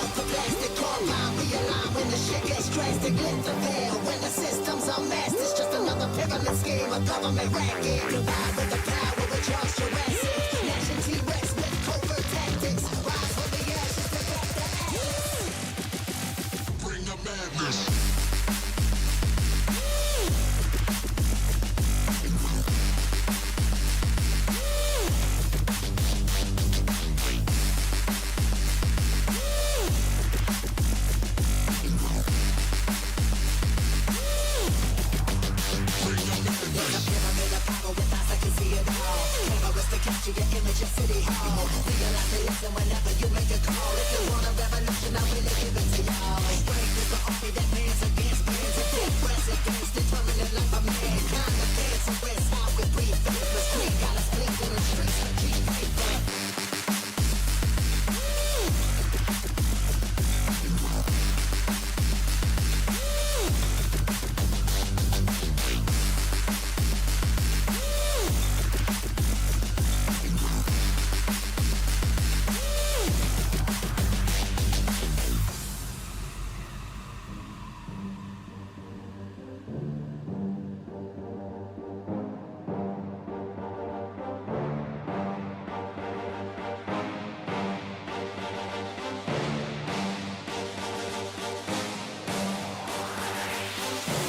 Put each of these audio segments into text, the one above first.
melt the plastic compound. Realign when the shit gets drastic. Lift the veil when the system's unmasked. It's just another pyramid scheme, a government racket. Provide with the power with Charles Jurassic. Nation T-Rex with covert tactics. Rise from the ashes to back the atlas. Bring the madness. Capture your image of City Hall. Realize the lesson whenever you make a call. If you want a revolution, I really give it to y'all. Strength is the army that bands against bands. A dead presidents determining life of mankind. The cancerous, how we breathe. Faithless queen got us blinking in the streets for cheap paper.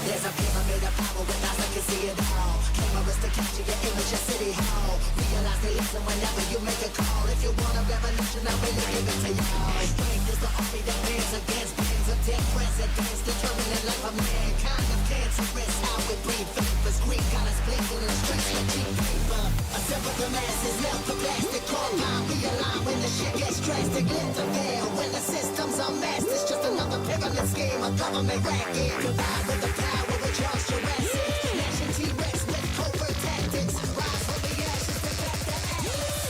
There's a pyramid of power with eyes that can see it all. Cameras to capture your image of City Hall. Realize they listen whenever you make a call. If you want a revolution, I really give it to y'all. Strength is the army that bands against bands. A dead presidents determining life of mankind. Of cancerous, how we breathe. Vapors, green got us blinking in the streets with cheap paper. Assemble the masses, melt the plastic compound. Realign when the shit gets drastic. Lift the veil when the system's unmasked. It's just another pyramid scheme, a government racket. Provide with the power. Charles Jurassic, Nation T-Rex with covert tactics. Rise from the ashes to back the atlas.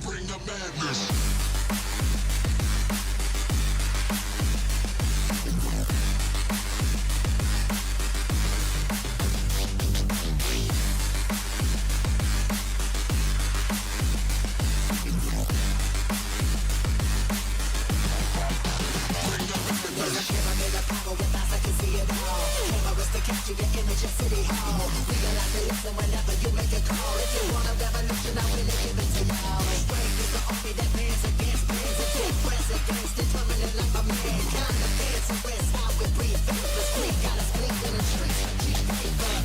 Bring the madness. Capture your image of City Hall. Realize they listen whenever you make a call. If you want a revolution, I really give it to y'all. Strength is the army that bands against bands. A dead presidents determining life of mankind. The cancerous, how we breathe. Faithless queen got us blinking in the streets for cheap paper.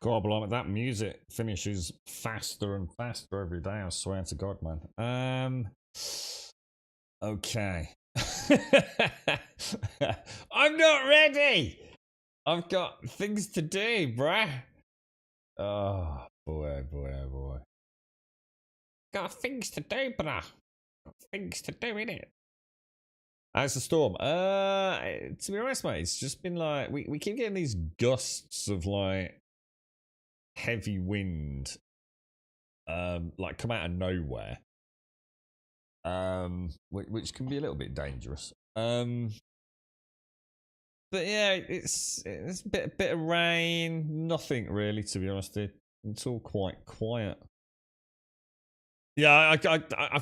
God, blimey, that music finishes faster and faster every day, I swear to God, man. Okay. I'm not ready! I've got things to do, bruh. Oh, boy, oh, boy, oh, boy. Got things to do, bruh. Got things to do, innit? How's the storm? To be honest, mate, it's just been like, we keep getting these gusts of, like, heavy wind like come out of nowhere, which can be a little bit dangerous, but yeah, it's a bit of rain, nothing really, to be honest. It's all quite quiet. Yeah, I've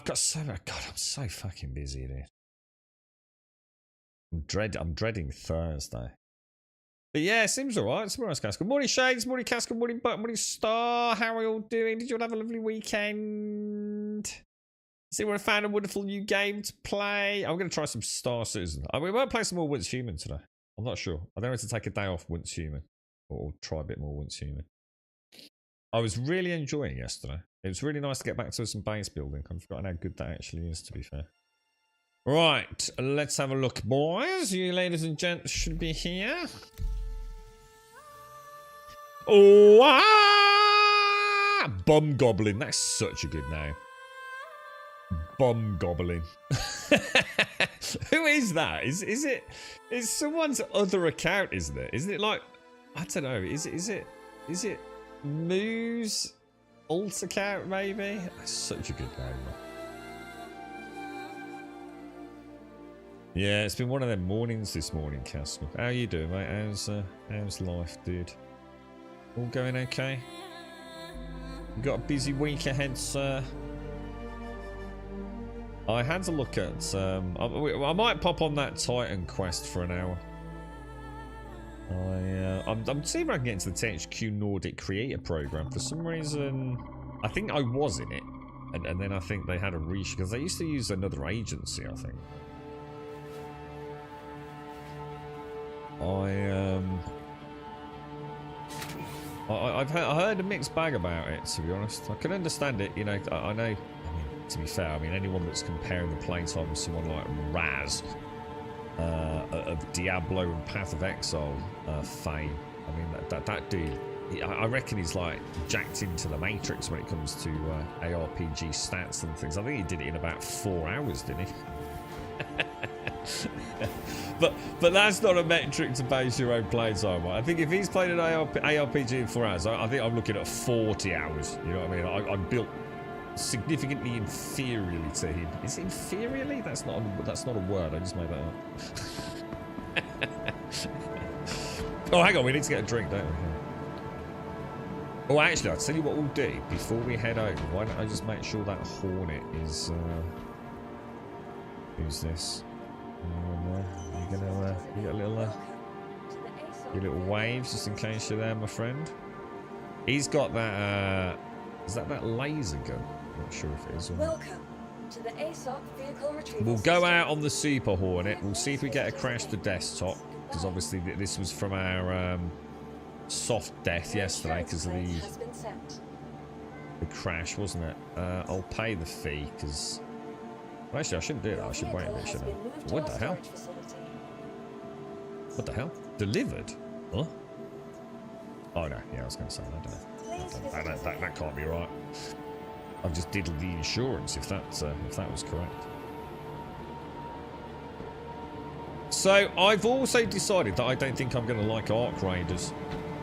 got so much. God, I'm so fucking busy dude. I'm dreading Thursday. But yeah, it seems alright. It's nice, Casca. Morning, Shades. Morning, Casca. Morning, Buck. Morning, Star. How are we all doing? Did you all have a lovely weekend? Has anyone found a wonderful new game to play? I'm going to try some Star Citizen. We might play some more Once Human today. I'm not sure. I don't know if to take a day off Once Human. Or try a bit more Once Human. I was really enjoying yesterday. It was really nice to get back to some base building. I've forgotten how good that actually is, to be fair. Right, let's have a look, boys. You ladies and gents should be here. Oh, Bum Goblin. That's such a good name. Bum Goblin. Who is that? Is it? It's someone's other account, isn't it? Isn't it like? I don't know. Is it Moose Ulticat maybe? That's such a good name. Yeah, it's been one of them mornings this morning, Castle. How you doing, mate? How's life, dude? All going okay? You got a busy week ahead, sir? I had to look at. I might pop on that Titan quest for an hour. I'm seeing if I can get into the THQ Nordic Creator Program. For some reason, I think I was in it, and then I think they had a reissue because they used to use another agency. I think. I've heard a mixed bag about it, to be honest. I can understand it, you know. I know. I mean, to be fair, I mean anyone that's comparing the playtime with someone like Raz of Diablo and Path of Exile fame. I mean that dude. I reckon he's like jacked into the Matrix when it comes to ARPG stats and things. I think he did it in about 4 hours, didn't he? but that's not a metric to base your own playtime on. I think if he's played an ARPG in 4 hours, I think I'm looking at 40 hours. You know what I mean? I'm built significantly inferiorly to him. Is it inferiorly? That's not a word. I just made that up. Oh, hang on. We need to get a drink, don't we? Oh, actually, I'll tell you what we'll do before we head over. Why don't I just make sure that Hornet is... who's this? You gonna you got a little your little waves just in case you're there, my friend. He's got that is that laser gun? I'm not sure if it is. Welcome to the ASOC vehicle retrieval. We'll go out on the Super Hornet. We'll see if we get a crash to desktop, because obviously this was from our soft death yesterday because of the crash, wasn't it? I'll pay the fee because. Well, actually, I shouldn't do that. I should wait a bit, shouldn't I? What the hell? What the hell? Delivered? Huh? Oh, no. Yeah, I was going to say that. That can't be right. I've just diddled the insurance, if that was correct. So, I've also decided that I don't think I'm going to like Ark Raiders.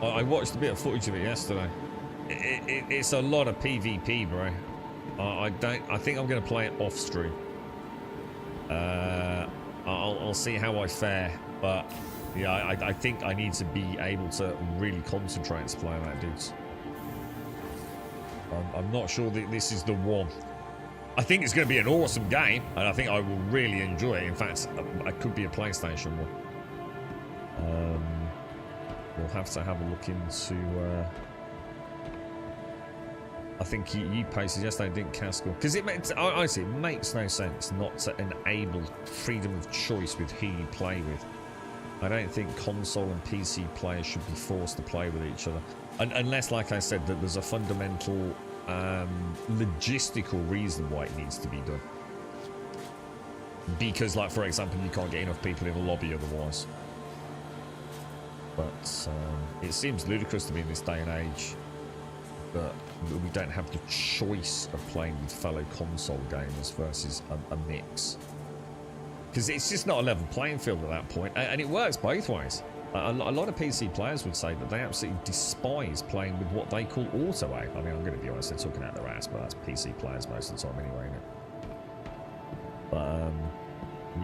I watched a bit of footage of it yesterday. It's a lot of PvP, bro. I think I'm going to play it off stream. I'll see how I fare, but yeah, I think I need to be able to really concentrate to play that, dudes. I'm not sure that this is the one. I think it's going to be an awesome game, and I think I will really enjoy it. In fact, it could be a PlayStation one. We'll have to have a look into. I think you posted yesterday, didn't Castle? Because honestly, it makes no sense not to enable freedom of choice with who you play with. I don't think console and PC players should be forced to play with each other. Unless, like I said, that there's a fundamental logistical reason why it needs to be done. Because, like, for example, you can't get enough people in a lobby otherwise. But it seems ludicrous to me in this day and age that we don't have the choice of playing with fellow console gamers versus a mix. Because it's just not a level playing field at that point. And it works both ways. A lot of PC players would say that they absolutely despise playing with what they call auto-aim. I mean, I'm going to be honest, they're talking out their ass, but that's PC players most of the time anyway, isn't it? But,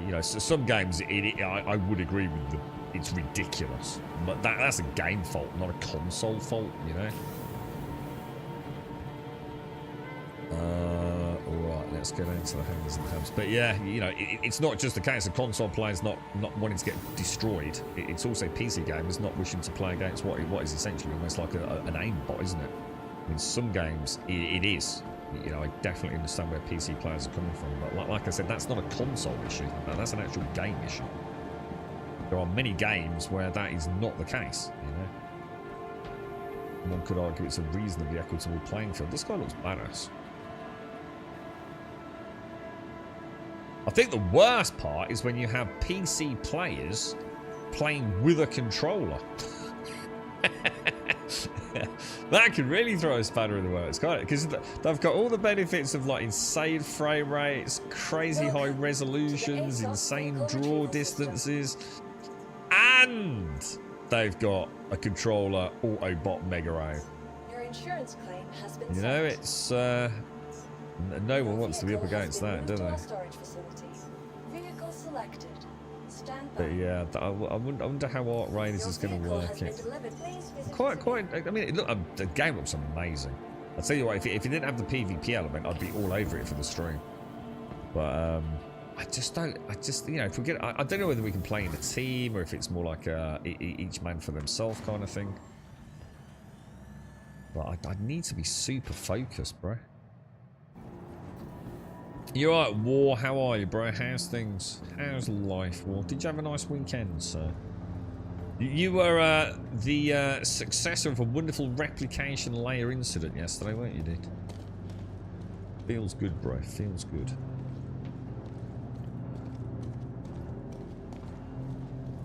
you know, so some games, I would agree with them. It's ridiculous. But that's a game fault, not a console fault, you know? Alright, let's get into the hangers and hams. But yeah, you know, it's not just a case of console players not wanting to get destroyed. It's also PC gamers not wishing to play against what is essentially almost like an aimbot, isn't it? I mean, some games, it is. You know, I definitely understand where PC players are coming from. But like I said, that's not a console issue. That's an actual game issue. There are many games where that is not the case, you know? One could argue it's a reasonably equitable playing field. This guy looks badass. I think the worst part is when you have PC players playing with a controller. That could really throw a spanner in the works, can't it? Because they've got all the benefits of like insane frame rates, crazy high resolutions, insane draw distances, and they've got a controller Autobot Mega A. Your insurance claim has been You know, settled. it's no one wants to be up against that, do they? Storage facility. Vehicle selected. Stand by. But yeah, I wonder how Art Raiders is going to work it. I mean, the game looks amazing. I'll tell you what, if it didn't have the PvP element, I'd be all over it for the stream. But I just, you know, if we get, I don't know whether we can play in a team or if it's more like each man for themselves kind of thing. But I need to be super focused, bro. You're right, War. How are you, bro? How's things? How's life, War? Did you have a nice weekend, sir? You were the successor of a wonderful replication layer incident yesterday, weren't you, dude? Feels good, bro. Feels good.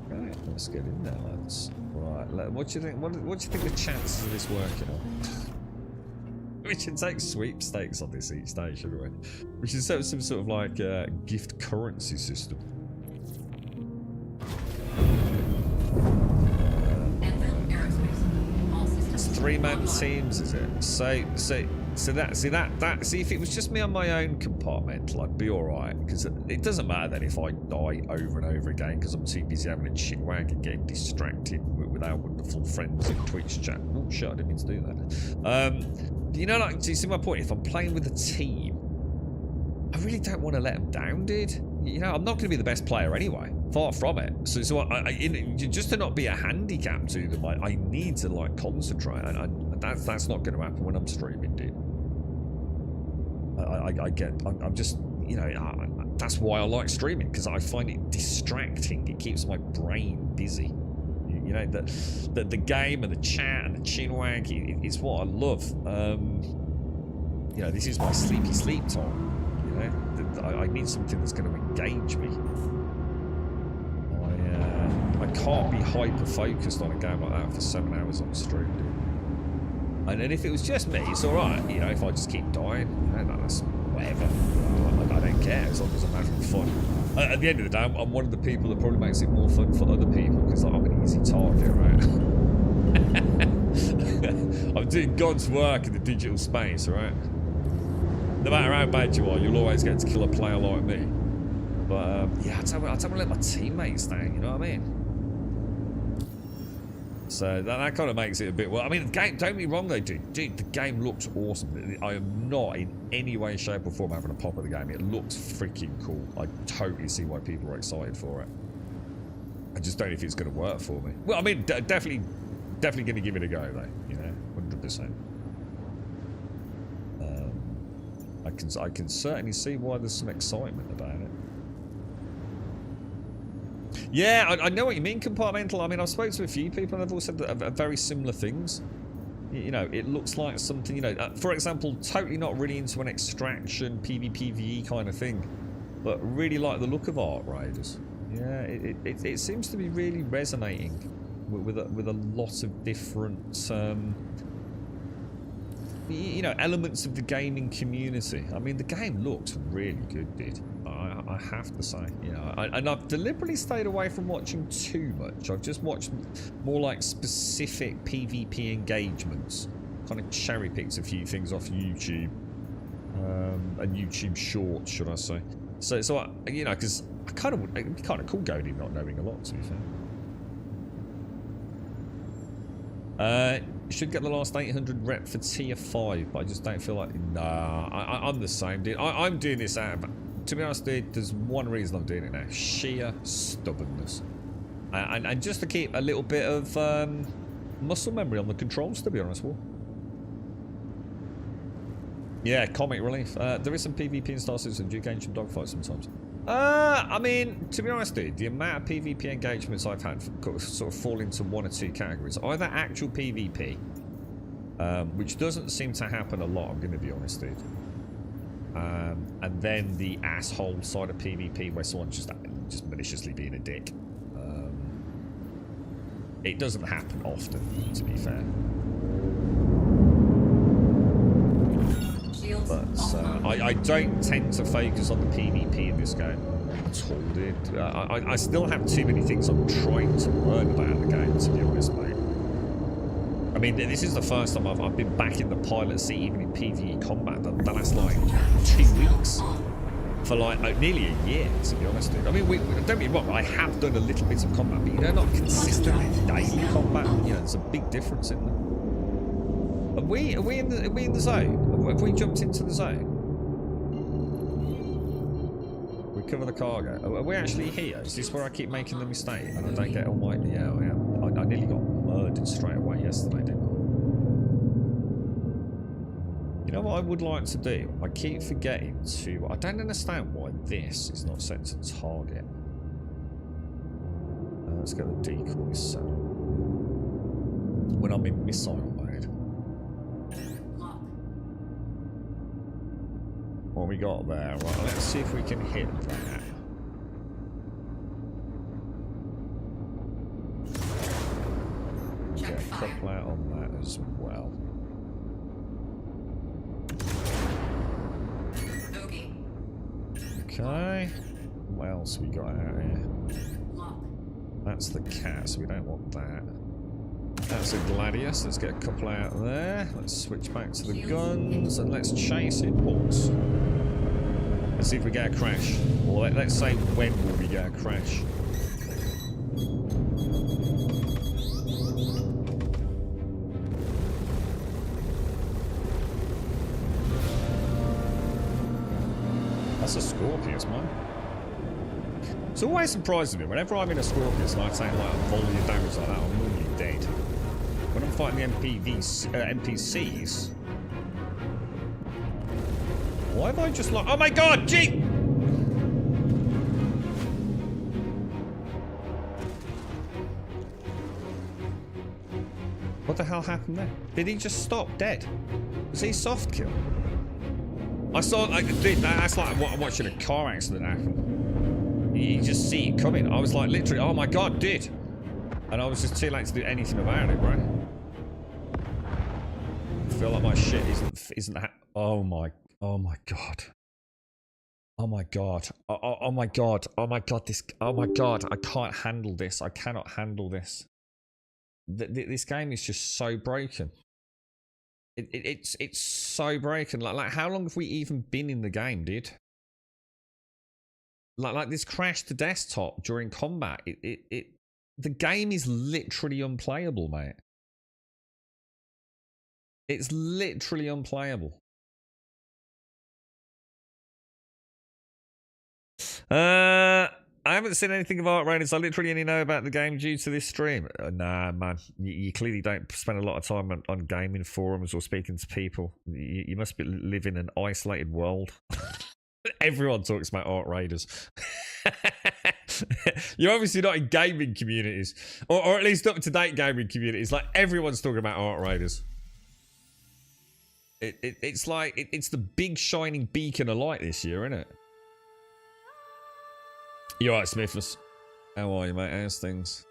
Right, let's get in there, lads. Right, what do you think? What do you think the chances of this working are? We should take sweepstakes on this each day, shouldn't we? We should set up some sort of like gift currency system. It's 3-man teams, is it? See if it was just me on my own compartmental, I'd be alright. Because it doesn't matter then if I die over and over again because I'm too busy having a chinwag and getting distracted with our wonderful friends in Twitch chat. Oh shit, I didn't mean to do that. You know, like, do you see my point? If I'm playing with a team, I really don't want to let them down, dude. You know, I'm not going to be the best player anyway. Far from it. So just to not be a handicap to them, I need to like concentrate, and that's not going to happen when I'm streaming, dude. I'm just, you know, that's why I like streaming, because I find it distracting. It keeps my brain busy. You know, the game and the chat and the chinwag, it's what I love. You know, this is my sleepy sleep time. You know, I need something that's going to engage me. I can't be hyper focused on a game like that for 7 hours on stream, dude. And then if it was just me, it's alright. You know, if I just keep dying, you know, that's whatever. I don't care as long as I'm having fun. At the end of the day, I'm one of the people that probably makes it more fun for other people because I'm an easy target, right? I'm doing God's work in the digital space, right? No matter how bad you are, you'll always get to kill a player like me. But yeah, I don't want to let my teammates down, you know what I mean? So that kind of makes it a bit... Well, I mean, the game, don't get me wrong though, dude. Dude, the game looks awesome. I am not in any way, shape or form having a pop at the game. It looks freaking cool. I totally see why people are excited for it. I just don't know if it's going to work for me. Well, I mean, definitely going to give it a go though, you know, 100%. I can certainly see why there's some excitement about it. Yeah, I know what you mean, compartmental. I mean, I've spoken to a few people and they've all said very similar things. You know, it looks like something, you know, for example, totally not really into an extraction, PvPvE kind of thing, but really like the look of Art Raiders. Yeah, it seems to be really resonating with a lot of different, you know, elements of the gaming community. I mean, the game looks really good, dude. I have to say, you know, and I've deliberately stayed away from watching too much. I've just watched more like specific PvP engagements, kind of cherry picked a few things off YouTube, and YouTube Shorts, should I say? So I, you know, because it'd be kind of cool going in not knowing a lot, to be fair. Should get the last 800 rep for tier 5, but I just don't feel like... Nah, I'm the same, dude. I'm doing this out of... To be honest, dude, there's one reason I'm doing it now. Sheer stubbornness. And just to keep a little bit of muscle memory on the controls, to be honest, Will. Yeah, comic relief. There is some PvP in Star Citizen. Do you engage in dogfights sometimes? I mean, to be honest, dude, the amount of PvP engagements I've had sort of fall into one or two categories. Either actual PvP, which doesn't seem to happen a lot, I'm going to be honest, dude. And then the asshole side of PvP where someone's just maliciously being a dick. It doesn't happen often, to be fair. But I don't tend to focus on the PvP in this game at all, dude. I still have too many things I'm trying to learn about the game, to be honest, mate. I mean, this is the first time I've been back in the pilot seat, even in PvE combat. The last, like, 2 weeks. For, like, nearly a year, to be honest with you. I mean, don't get me wrong, I have done a little bit of combat, but, you know, not consistently daily combat. You know, there's a big difference in them. Are we in the zone? Have we jumped into the zone? We cover the cargo. Are we actually here? Is this where I keep making the mistake? And I don't get all my... Yeah, I am. I nearly got murdered straight away yesterday, didn't I? You know what I would like to do? I keep forgetting to... I don't understand why this is not set to target. Let's get the decoys set. When I'm in missile mode. What we got there? Right, let's see if we can hit that. Get a couple out on that as well. Okay. What else we got out here? That's the cat, so we don't want that. That's a gladius. Let's get a couple out there. Let's switch back to the guns and let's chase it, boys. Let's see if we get a crash. Or let's say when will we get a crash. That's a Scorpius, man. It's always surprising me. Whenever I'm in a Scorpius and I take like a volley of damage like that, I'm normally dead. When I'm fighting the NPCs... Why have I just like... Oh my god, gee! What the hell happened there? Did he just stop dead? Was he soft kill? I saw, like, dude, that's like watching a car accident happen. You just see it coming. I was like, literally, oh my god, dude. And I was just too late to do anything about it, bro. I feel like my shit isn't that. Oh my god. Oh my god. Oh my god. Oh my god. Oh my god. I can't handle this. I cannot handle this. This game is just so broken. It's so broken. Like how long have we even been in the game, dude? Like this crash to desktop during combat. The game is literally unplayable, mate. It's literally unplayable. I haven't seen anything of Art Raiders. I literally only know about the game due to this stream. Nah, man. You clearly don't spend a lot of time on gaming forums or speaking to people. You must live in an isolated world. Everyone talks about Art Raiders. You're obviously not in gaming communities. Or at least up-to-date gaming communities. Like, everyone's talking about Art Raiders. It's like... It's the big shining beacon of light this year, isn't it? You alright, Smithers? How are you, mate? How's things?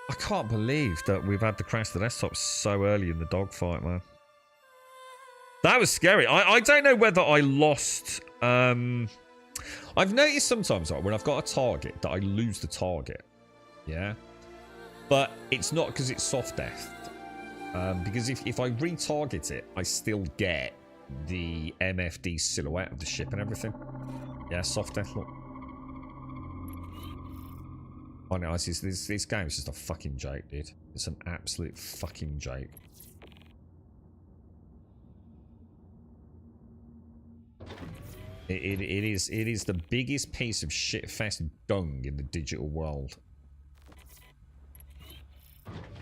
I can't believe that we've had to crash the desktop so early in the dogfight, man. That was scary. I don't know whether I lost... I've noticed sometimes, right, when I've got a target, that I lose the target. Yeah? But it's not because it's soft death. Because if I retarget it, I still get the MFD silhouette of the ship and everything. Yeah, soft death, look. Oh no, this game is just a fucking joke, dude. It's an absolute fucking joke. It is the biggest piece of shitfest dung in the digital world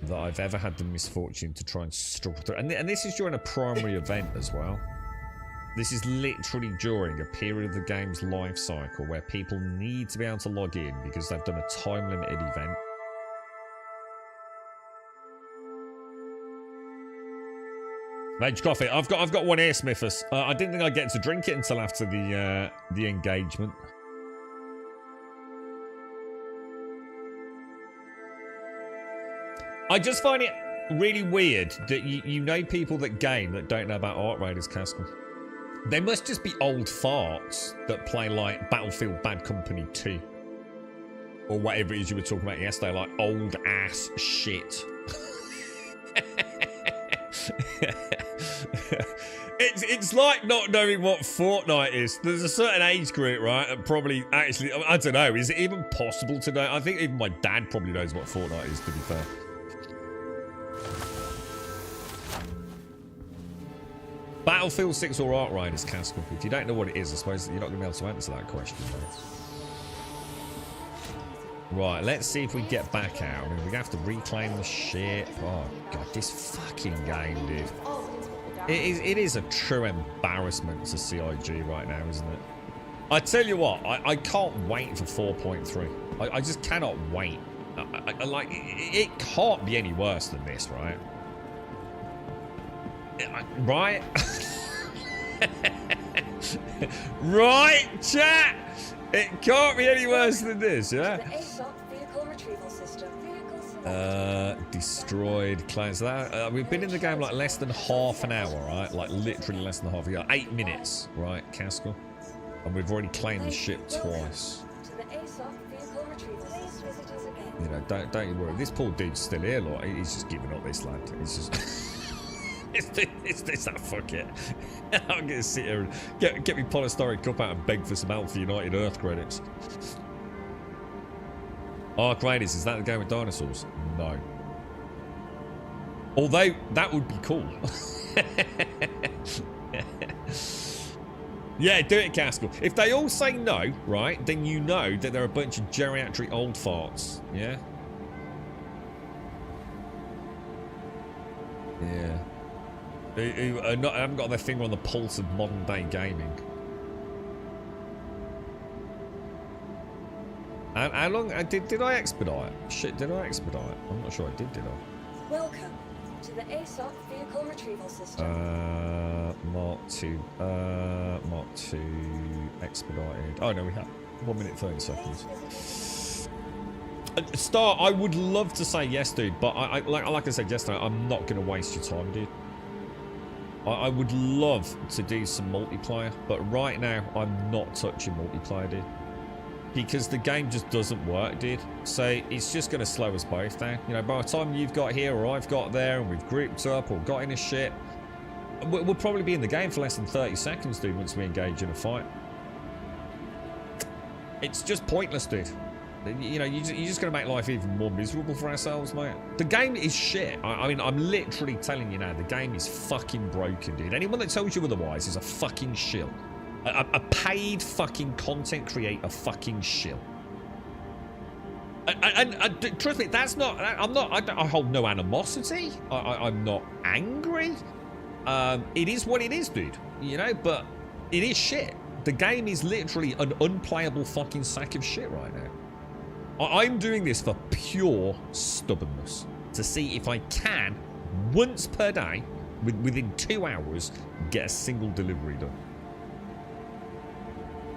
that I've ever had the misfortune to try and struggle through. And this is during a primary event as well. This is literally during a period of the game's life cycle where people need to be able to log in because they've done a time-limited event. Mage coffee. I've got one here, Smithers. I didn't think I'd get to drink it until after the engagement. I just find it really weird that you know people that game that don't know about Art Raiders, Castle. They must just be old farts that play like Battlefield Bad Company 2. Or whatever it is you were talking about yesterday, like old ass shit. it's like not knowing what Fortnite is. There's a certain age group, right? And probably actually, I don't know. Is it even possible to know? I think even my dad probably knows what Fortnite is, to be fair. Battlefield 6 or Ark Riders, Castle. If you don't know what it is, I suppose you're not going to be able to answer that question, mate. Right, let's see if we get back out. I mean, we have to reclaim the ship. Oh, God, this fucking game, dude. It is a true embarrassment to CIG right now, isn't it? I tell you what, I can't wait for 4.3. I just cannot wait. Like, it can't be any worse than this, right? Right? Right, chat? It can't be any worse than this, yeah? Destroyed clients. We've been in the game like less than half an hour, right? Like literally less than half an hour. 8 minutes, right, Caskell? And we've already claimed the ship twice. You know, don't you worry. This poor dude's still here, like, he's just giving up this lad. He's just... it's this, that, fuck it. I'm gonna sit here and get me polystyrene cup out and beg for some Alpha United Earth credits. Ark Raiders, is that the game with dinosaurs? No. Although, that would be cool. Yeah, do it, Caskell. If they all say no, right, then you know that they're a bunch of geriatric old farts. Yeah? Yeah. Who haven't got their finger on the pulse of modern day gaming. And how long did I expedite? Shit, did I expedite? I'm not sure I did I? Welcome to the ASOC vehicle retrieval system. Mark 2 expedited. Oh no, we have 1 minute 30 seconds. Star, I would love to say yes, dude, but like I said yesterday, I'm not going to waste your time, dude. I would love to do some multiplayer, but right now I'm not touching multiplayer, dude, because the game just doesn't work, dude. So it's just going to slow us both down. You know, by the time you've got here or I've got there and we've grouped up or got in a ship, we'll probably be in the game for less than 30 seconds, dude, once we engage in a fight. It's just pointless, dude. You know, you're just going to make life even more miserable for ourselves, mate. The game is shit. I mean, I'm literally telling you now, the game is fucking broken, dude. Anyone that tells you otherwise is a fucking shill. A paid fucking content creator fucking shill. And trust me, that's not... I hold no animosity. I'm not angry. It is what it is, dude. You know, but it is shit. The game is literally an unplayable fucking sack of shit right now. I'm doing this for pure stubbornness. To see if I can, once per day, within 2 hours, get a single delivery done.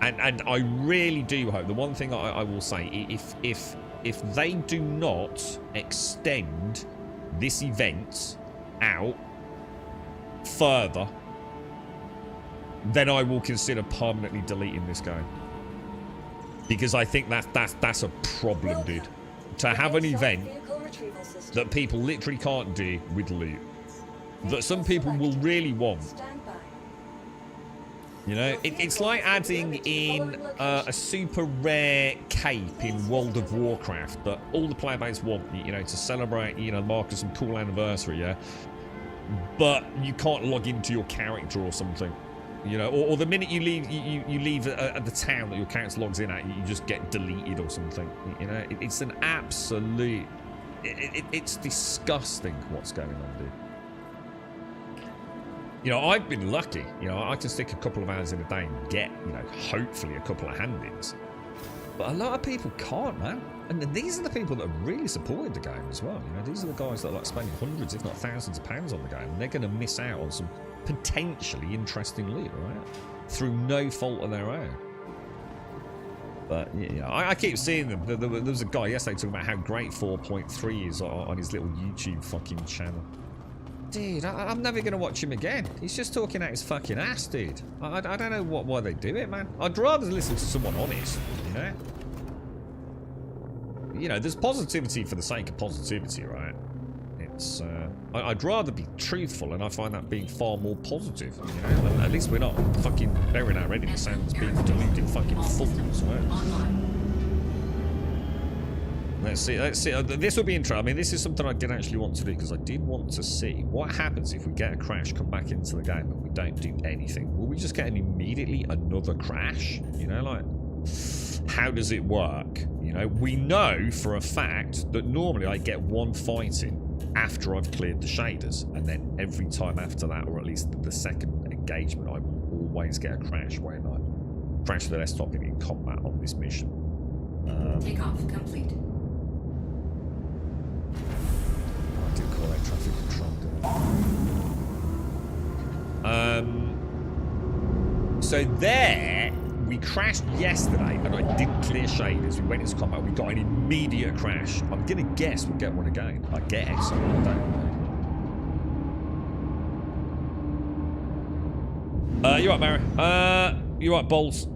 And I really do hope, the one thing I will say, if they do not extend this event out further, then I will consider permanently deleting this game. Because I think that's a problem, dude. To have an event that people literally can't do with loot, that some people will really want. You know, it's like adding in a super rare cape in World of Warcraft that all the player base want, you know, to celebrate, you know, mark some cool anniversary, yeah? But you can't log into your character or something. You know, or the minute you leave, you leave at the town that your character logs in at, you just get deleted or something. You know, it's an absolute... It's disgusting what's going on, dude. You know, I've been lucky. You know, I can stick a couple of hours in a day and get, you know, hopefully a couple of hand-ins. But a lot of people can't, man. And these are the people that have really supported the game as well. You know, these are the guys that are like spending hundreds, if not thousands of pounds on the game. And they're going to miss out on some potentially interesting loot, right? Through no fault of their own. But, you know, I keep seeing them. There was a guy yesterday talking about how great 4.3 is on his little YouTube fucking channel. Dude, I'm never going to watch him again. He's just talking out his fucking ass, dude. I don't know why they do it, man. I'd rather listen to someone honest, you know? You know, there's positivity for the sake of positivity, right? It's I'd rather be truthful, and I find that being far more positive. You know, and at least we're not fucking burying our head in the sand as being deluded fucking fools, right? Let's see. This will be interesting. I mean, this is something I did actually want to do because I did want to see what happens if we get a crash, come back into the game, and we don't do anything. Will we just get immediately another crash? You know, like, how does it work? You know, we know for a fact that normally I get one fight in after I've cleared the shaders, and then every time after that, or at least the second engagement, I will always get a crash when I crash the desktop in combat on this mission. Takeoff complete. I did call that traffic control, didn't I? So there, we crashed yesterday, and I didn't clear shaders. We went into combat. We got an immediate crash. I'm gonna guess we'll get one again. I guess. I don't know. You right, Mary? You right, Balls?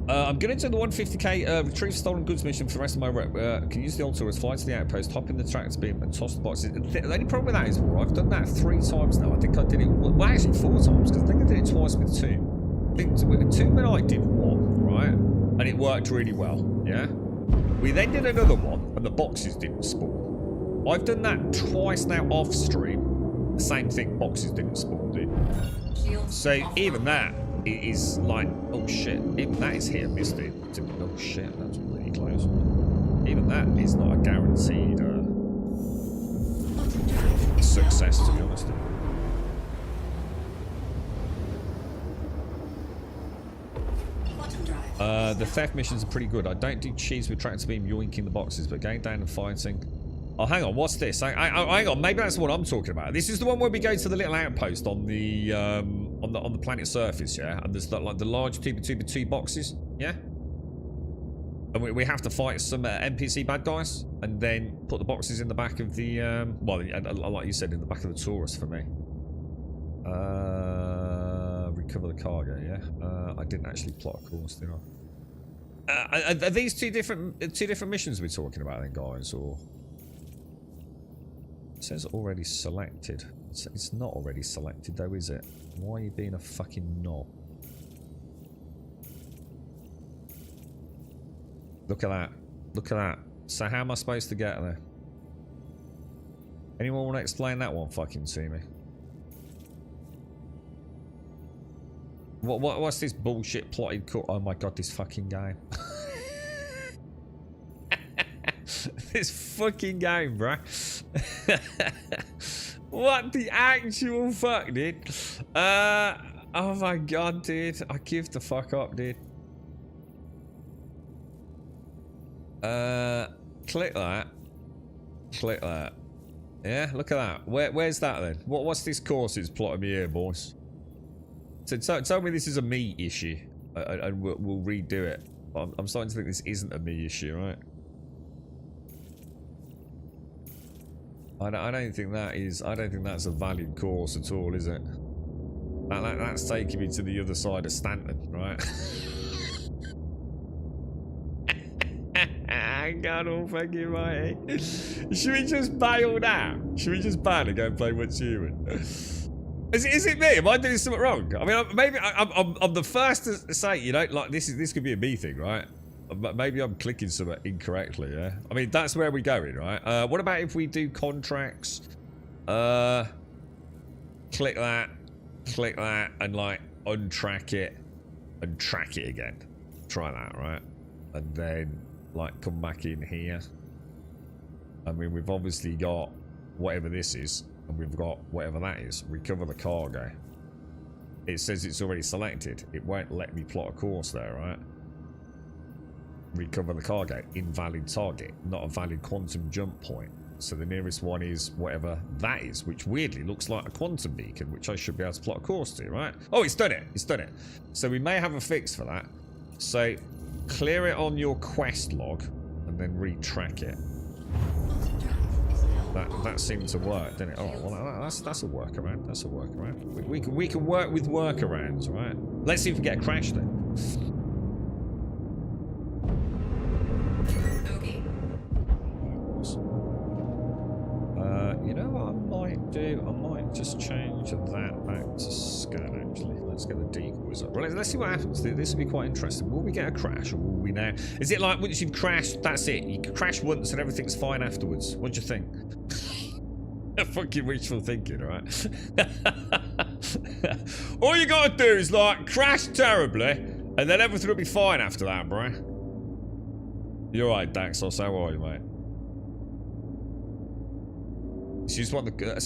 I'm going to do the 150k retrieve stolen goods mission for the rest of my rep. Can use the old tourist, fly to the outpost, hop in the tractor beam, and toss the boxes. The only problem with that is, I've done that 3 times now. I think I did it, well, actually 4 times, because I think I did it twice with 2. I think with 2 men I did 1, right? And it worked really well, yeah? We then did another one, and the boxes didn't spawn. I've done that twice now off stream. The same thing, boxes didn't spawn, dude. So even that is like, oh shit, even that is hit and miss, dude. Oh shit, that's really close. Even that is not a guaranteed success, to be honest. The theft missions are pretty good. I don't do cheese with tractor beam yoinking the boxes, but going down and fighting. Oh, hang on, what's this? Hang on, maybe that's what I'm talking about. This is the one where we go to the little outpost on the planet surface, yeah? And there's like the large 2x2 boxes, yeah? And we have to fight some NPC bad guys, and then put the boxes in the back of the, well, like you said, in the back of the Taurus for me. Recover the cargo, yeah? I didn't actually plot a course, did I? Are these two different missions we're talking about then, guys, or? It says already selected. It's not already selected though, is it? Why are you being a fucking knob? Look at that. Look at that. So how am I supposed to get there? Anyone want to explain that one fucking to me? What's this bullshit plotted cut? Oh my god, this fucking game. This fucking game, bruh. What the actual fuck, dude? Oh my god, dude. I give the fuck up, dude. Click that. Click that. Yeah, look at that. Where's that then? What's this course it's plotting me here, boys? So tell me this is a me issue, and we'll redo it. I'm starting to think this isn't a me issue, right? I don't think that is. I don't think that's a valid course at all, is it? That's taking me to the other side of Stanton, right? I got all fucking right. Should we just bail now? Should we just bail and go and play What's Human? Is it me? Am I doing something wrong? I mean, maybe I'm the first to say, you know, like this could be a me thing, right? But maybe I'm clicking something incorrectly, yeah? I mean, that's where we're going, right? What about if we do contracts? Click that, and like untrack it, and track it again. Try that, right? And then like come back in here. I mean, we've obviously got whatever this is, and we've got whatever that is. Recover the cargo. It says it's already selected. It won't let me plot a course there, right? Recover the cargo. Invalid target. Not a valid quantum jump point. So the nearest one is whatever that is, which weirdly looks like a quantum beacon, which I should be able to plot a course to, right? Oh, it's done it. It's done it. So we may have a fix for that. So clear it on your quest log and then retrack it. That seemed to work, didn't it? Oh, well, that's a workaround. That's a workaround. We can work with workarounds, right? Let's see if we get a crash then. You know what? I might just change that back to scan, actually. Let's get the decoys up. Well, let's see what happens. This will be quite interesting. Will we get a crash, or will we now... Is it like once you've crashed, that's it? You crash once and everything's fine afterwards. What do you think? Fucking wishful thinking, right? All you gotta do is, like, crash terribly, and then everything will be fine after that, bro. You're right, Daxos. How are you, mate? So you just want the...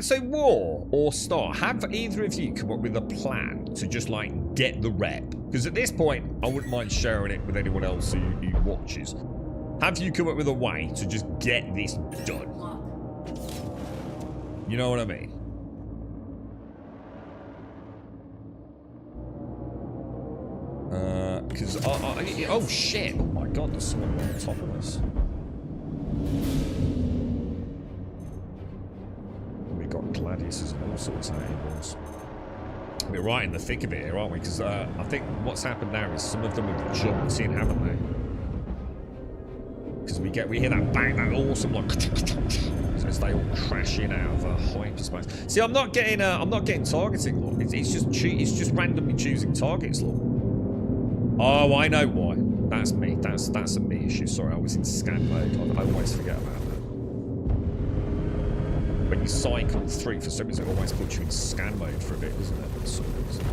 So war or start. Have either of you come up with a plan to just, like, get the rep? Because at this point, I wouldn't mind sharing it with anyone else who watches. Have you come up with a way to just get this done? You know what I mean? Because oh shit! Oh my god, there's someone on top of us. We got gladiuses and all sorts of animals. We're right in the thick of it here, aren't we? Because I think what's happened now is some of them have jumped in, haven't they? Because we hear that bang, that awesome like as they all crash in out of hyperspace. See, I'm not getting targeting, look. It's just randomly choosing targets, look. Oh, I know why. That's me. That's a me issue. Sorry, I was in scan mode. I always forget about that. When you cycle through, for some reason, it always puts you in scan mode for a bit, doesn't it? For some reason.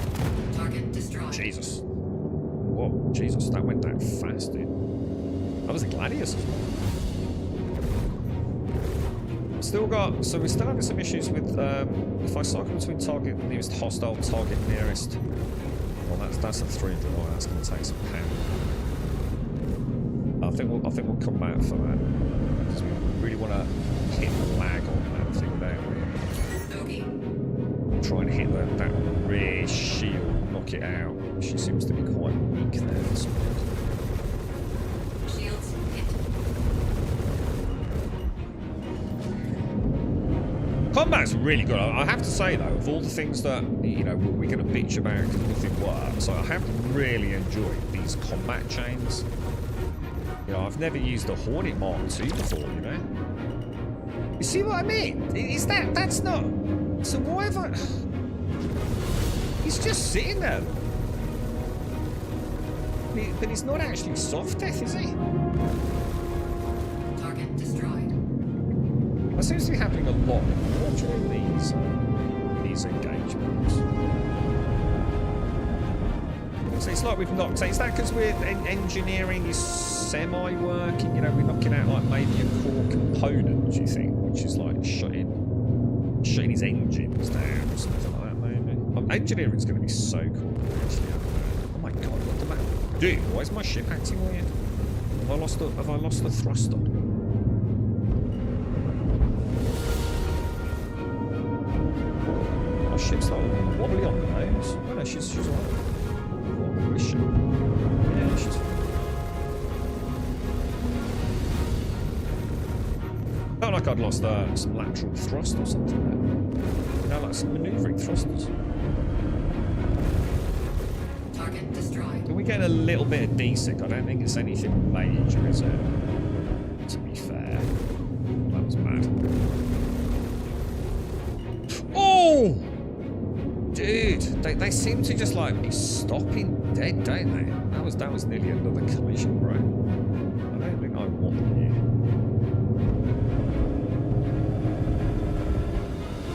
Target destroyed. Jesus. Whoa, Jesus, that went down fast, dude. That was a gladius as well. Still got, so we're still having some issues with, if I cycle between target nearest hostile, target nearest. Well, that's a 300. Oh, that's going to take some power. I think we'll come back for that because we really want to hit the lag on that thing there. Okay. Try and hit that rear shield, knock it out. She seems to be quite weak there. Shields hit. Combat's really good. I have to say though, of all the things that we're going to bitch about because nothing works, I have really enjoyed these combat chains. I've never used a Hornet Mark II before. You see what I mean? Is that's not? So why have I? He's just sitting there. But he's not actually soft death, is he? Target destroyed. That seems to be happening a lot more during these engagements. So it's like we've knocked. So is that because we're engineering is semi-working? We're knocking out like maybe a core component. Do you think, which is like shutting his engines down or something like that? Maybe. Engineering's going to be so cool. Actually, oh my god, what the man? Dude, why is my ship acting weird? Have I lost the thruster? My ship's like wobbly on the nose. Oh no, she's alright. Where is she? Yeah, she's fine. Felt like I'd lost some lateral thrust or something there. Like some manoeuvring thrusters. Target destroyed. Can we get a little bit of desync? I don't think it's anything major, is it? To be fair. That was bad. Oh! Dude, they seem to just like be stopping dead, don't they? That was nearly another collision, bro. I don't think I want you.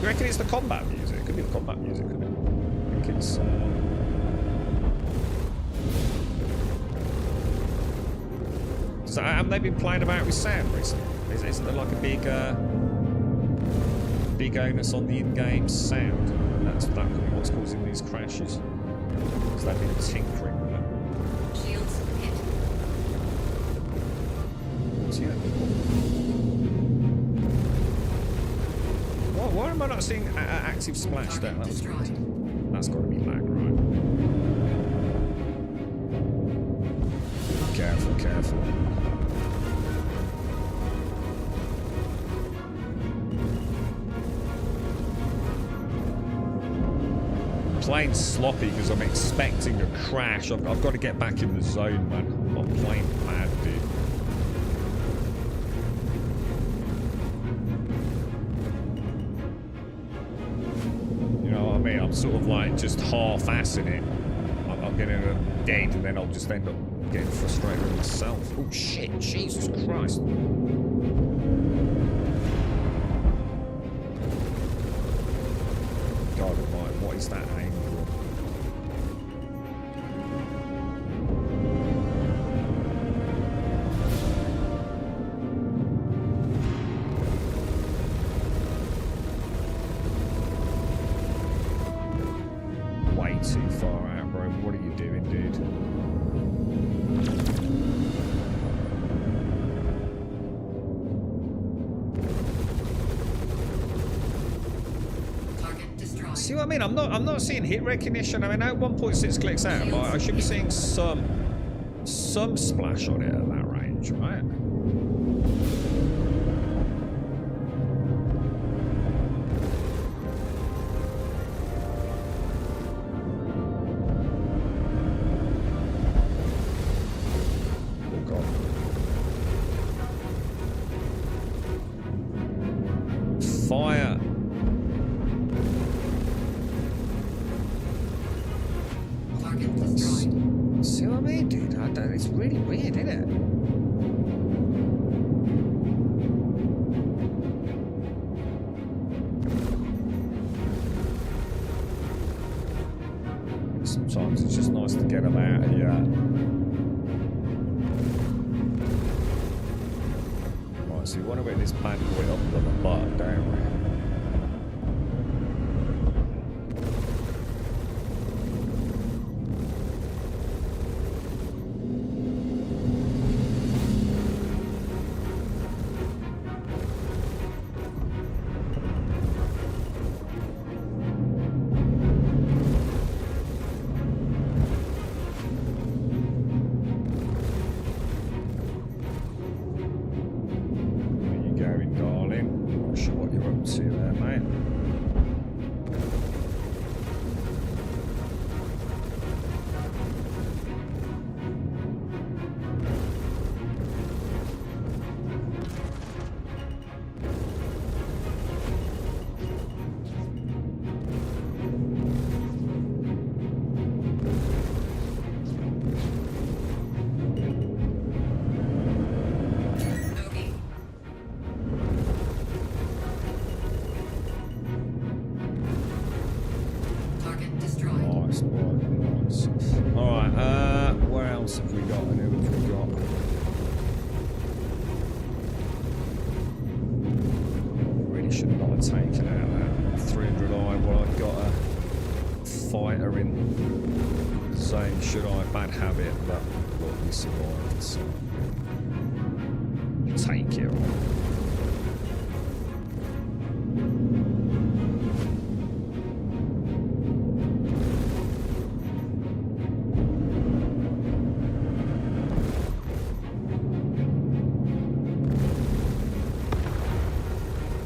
You reckon it's the combat music? It could be the combat music, couldn't it? I think it's haven't they been playing about with sound recently? Isn't there like a big onus on the in-game sound? That could be what's causing these crashes. Because they've been tinkering with it. Shields hit. See that? Why am I not seeing active splashdown? That was weird. That's got to be lag, right? Careful, careful. Playing sloppy because I'm expecting a crash. I've got to get back in the zone, man. I'm playing mad, dude. I mean? I'm sort of like just half-assing it. I'm getting them dead, and then I'll just end up getting frustrated with myself. Oh shit! Jesus Christ! God almighty, what is that angle? Way too far out, bro. What are you doing, dude? Target destroyed. See what I mean? I'm not seeing hit recognition. I mean, I know 1.6 clicks out, but I should be seeing some splash on it at that range, right? Oh god. Fire. Target destroyed. See what I mean, dude? It's really weird, isn't it? Sometimes it's just nice to get them out of here. Right, so we want to get this bad boy up on the butt, don't we? Where you going, darling? Not sure what you're up to there, mate. Bogey. Target destroyed. Nice, boy. Nice. Alright, where else have we got? And who have we got? Really should not have taken out that 300i while I've got a fighter in zone, should I? Bad habit, but look, we survived, so take it on.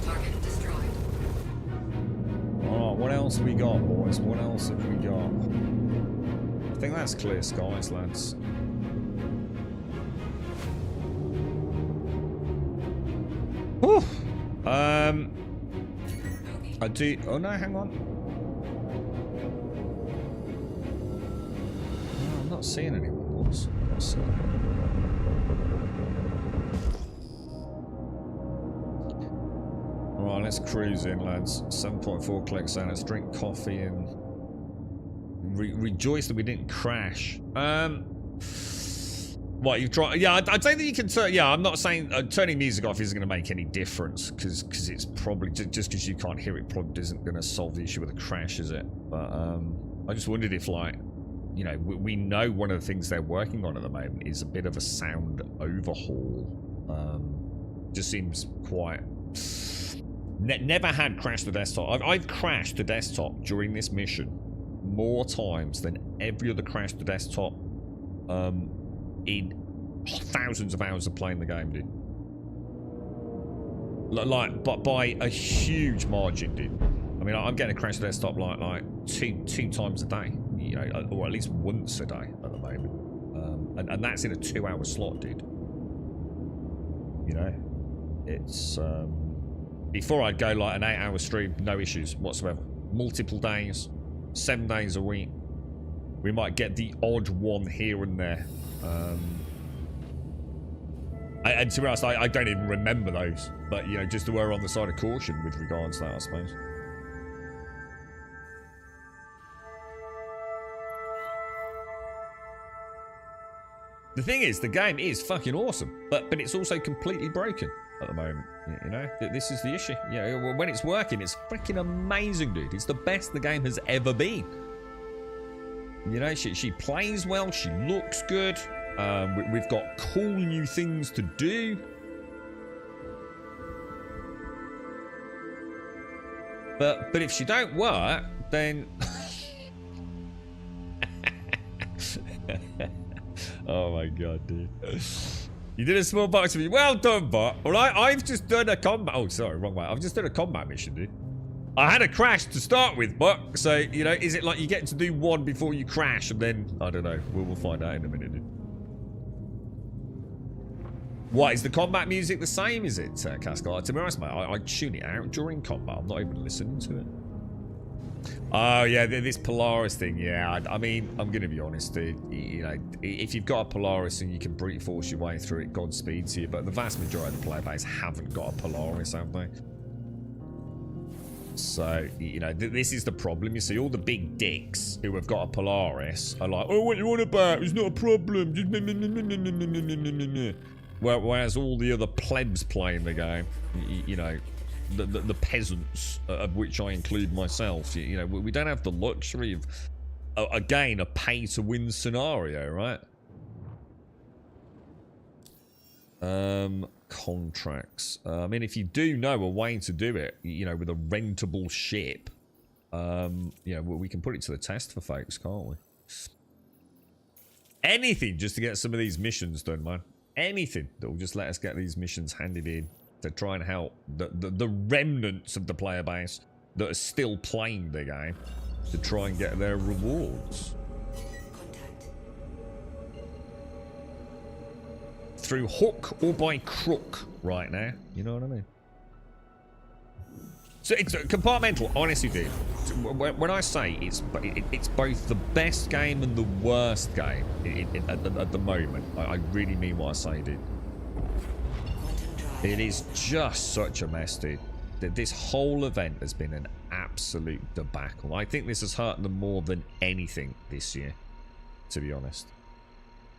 Target destroyed. Alright, what else have we got, boys? What else have we got? I think that's clear skies, lads. Whew. I do. Oh no, hang on. No, I'm not seeing anyone, boys. I'm not seeing anyone. Alright, let's cruise in, lads. 7.4 clicks out. Let's drink coffee and rejoice that we didn't crash. What, you've tried? Yeah, I don't think you can turn. Yeah, I'm not saying turning music off isn't going to make any difference because it's probably just because you can't hear it probably isn't going to solve the issue with a crash, is it? But I just wondered if, like, you know, we know one of the things they're working on at the moment is a bit of a sound overhaul. Just seems quite. Never had crashed the desktop. I've crashed the desktop during this mission more times than every other crash the desktop in thousands of hours of playing the game, dude. Like, but by a huge margin, dude. I mean, I'm getting a crash desktop like two times a day, you know, or at least once a day at the moment, and that's in a 2-hour slot, dude. You know, it's before I'd go like an 8-hour stream, no issues whatsoever. multiple days, 7 days a week. We might get the odd one here and there. And to be honest, I don't even remember those. But, you know, just to err on the side of caution with regards to that, I suppose. The thing is, the game is fucking awesome, but it's also completely broken at the moment. You know, this is the issue. You know, when it's working, it's freaking amazing, dude. It's the best the game has ever been. You know, she plays well, she looks good. We've got cool new things to do. But if she don't work, then oh my god, dude. You did a small box for me. Well done, bot. Alright, I've just done a combat. Oh, sorry, wrong way. I've just done a combat mission, dude. I had a crash to start with, but so, you know, is it like you get to do one before you crash and then, I don't know. We'll find out in a minute, dude. What, is the combat music the same, is it, Cascal? To be honest, mate, I tune it out during combat. I'm not even listening to it. Oh, yeah, this Polaris thing, yeah. I mean, I'm going to be honest, dude. You know, if you've got a Polaris and you can brute force your way through it, Godspeed to you. But the vast majority of the player base haven't got a Polaris, have they? So, you know, this is the problem. You see, all the big dicks who have got a Polaris are like, oh, what you want about? It's not a problem. Whereas all the other plebs playing the game, you know, the peasants, of which I include myself, you know, we don't have the luxury of, again, a pay-to-win scenario, right? Contracts. I mean, if you do know a way to do it, you know, with a rentable ship, you know, we can put it to the test for folks, can't we? Anything just to get some of these missions done, man. Anything that will just let us get these missions handed in to try and help the remnants of the player base that are still playing the game to try and get their rewards. Through hook or by crook right now. You know what I mean? So it's compartmental, honestly, dude. When I say it's both the best game and the worst game at the moment, I really mean what I say, dude. It is just such a mess, dude. This whole event has been an absolute debacle. I think this has hurt them more than anything this year, to be honest.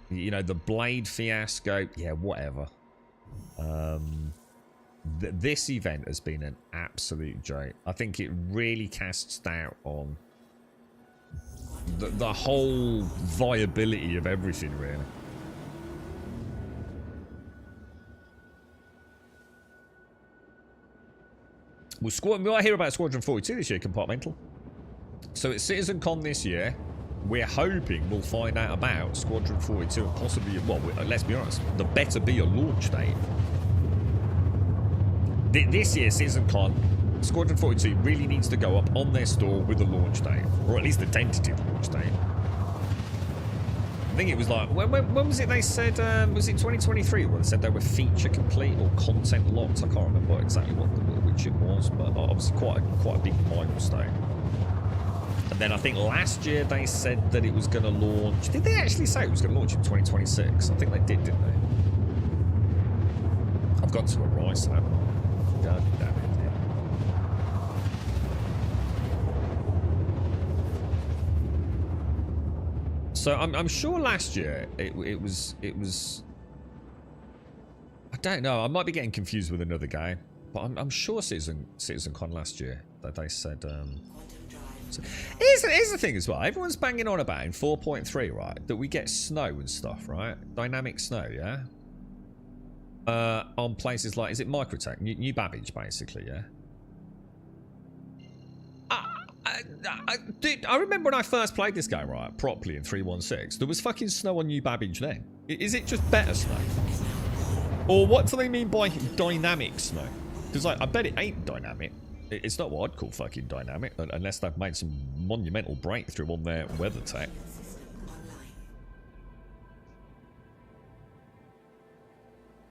You know, the Blade fiasco, yeah, whatever. This event has been an absolute joke. I think it really casts doubt on the whole viability of everything, really. Well, we might hear about Squadron 42 this year, compartmental. So it's CitizenCon this year. We're hoping we'll find out about Squadron 42 and possibly, well, let's be honest, there better be a launch date. This year, CitizenCon, Squadron 42 really needs to go up on their store with a launch date, or at least a tentative launch date. I think it was like, when was it they said, was it 2023 when they said they were feature complete or content locked? I can't remember exactly which it was, but obviously quite a big milestone. And then I think last year they said that it was going to launch. Did they actually say it was going to launch in 2026? I think they did, didn't they? I've got to a rise now. God damn it. So I'm sure last year it was. I don't know. I might be getting confused with another game, but I'm sure CitizenCon last year that they said. So here's the thing as well. Everyone's banging on about in 4.3, right? That we get snow and stuff, right? Dynamic snow, yeah. On places like, is it Microtech, New Babbage, basically, yeah. Dude, I remember when I first played this game, right, properly in 3.16. There was fucking snow on New Babbage then. Is it just better snow? Or what do they mean by dynamic snow? Because like, I bet it ain't dynamic. It's not what I'd call fucking dynamic, unless they've made some monumental breakthrough on their weather tech.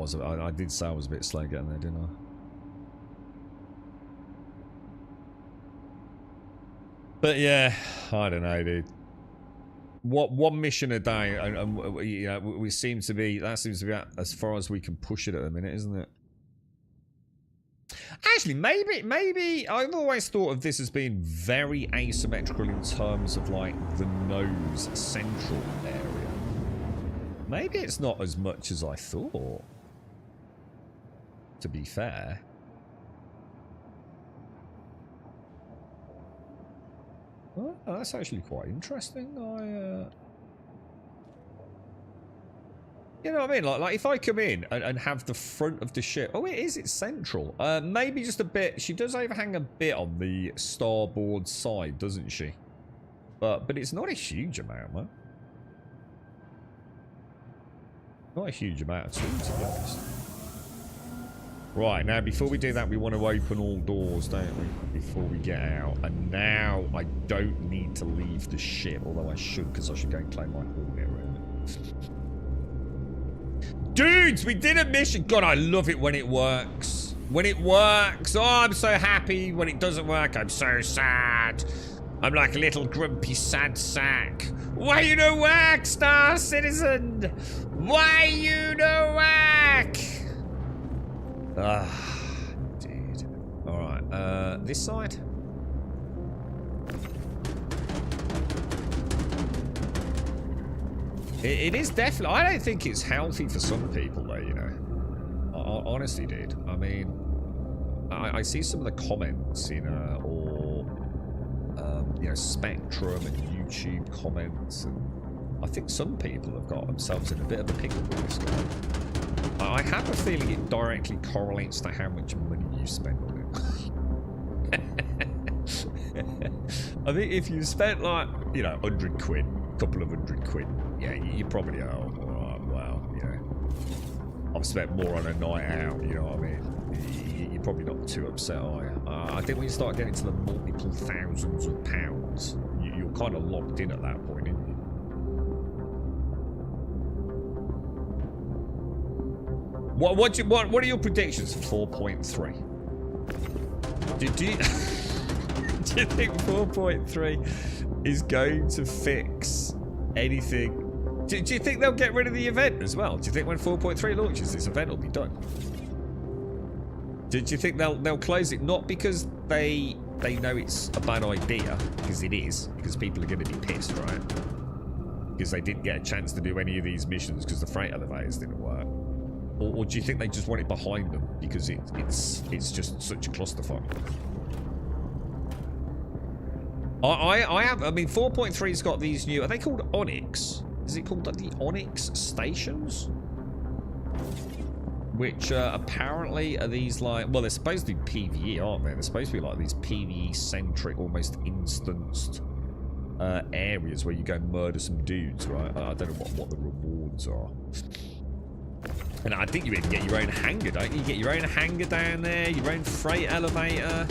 I did say I was a bit slow getting there, didn't I? But yeah, I don't know, dude. What one mission a day, and you know, we seem to be. That seems to be as far as we can push it at the minute, isn't it? Actually, maybe I've always thought of this as being very asymmetrical in terms of like the nose central area. Maybe it's not as much as I thought. To be fair. Well, that's actually quite interesting. You know what I mean? Like if I come in and have the front of the ship. Oh, it's central. Maybe just a bit. She does overhang a bit on the starboard side, doesn't she? But it's not a huge amount, man. Not a huge amount at all, to be honest. Right, now before we do that, we want to open all doors, don't we? Before we get out. And now I don't need to leave the ship, although I should, because I should go and claim my Hornet room. Dudes, we did a mission. God, I love it when it works. When it works. Oh, I'm so happy. When it doesn't work, I'm so sad. I'm like a little grumpy sad sack. Why you no work, Star Citizen? Why you no work? Ah, dude. Alright, this side? It is definitely... I don't think it's healthy for some people, though, you know. I honestly did. I mean, I see some of the comments, you know, or, you know, Spectrum and YouTube comments, and I think some people have got themselves in a bit of a pickle with this guy. I have a feeling it directly correlates to how much money you spend on it. I think if you spent like, you know, 100 quid, a couple of 100 quid, yeah, you probably are, alright, well, you know, I've spent more on a night out, you know what I mean? You're probably not too upset, are you? I think when you start getting to the multiple thousands of pounds, you're kind of locked in at that point, aren't you? What are your predictions for 4.3? Do you do you think 4.3 is going to fix anything? Do you think they'll get rid of the event as well? Do you think when 4.3 launches, this event will be done? Do you think they'll close it? Not because they know it's a bad idea, because it is, because people are going to be pissed, right? Because they didn't get a chance to do any of these missions because the freight elevators didn't work. Or do you think they just want it behind them because it's just such a clusterfuck? I mean, 4.3's got these new... Are they called Onyx? Is it called the Onyx stations? Which apparently are these like... Well, they're supposed to be PvE, aren't they? They're supposed to be like these PvE-centric, almost instanced areas where you go murder some dudes, right? I don't know what the rewards are. And I think you even get your own hangar, don't you? You get your own hangar down there, your own freight elevator.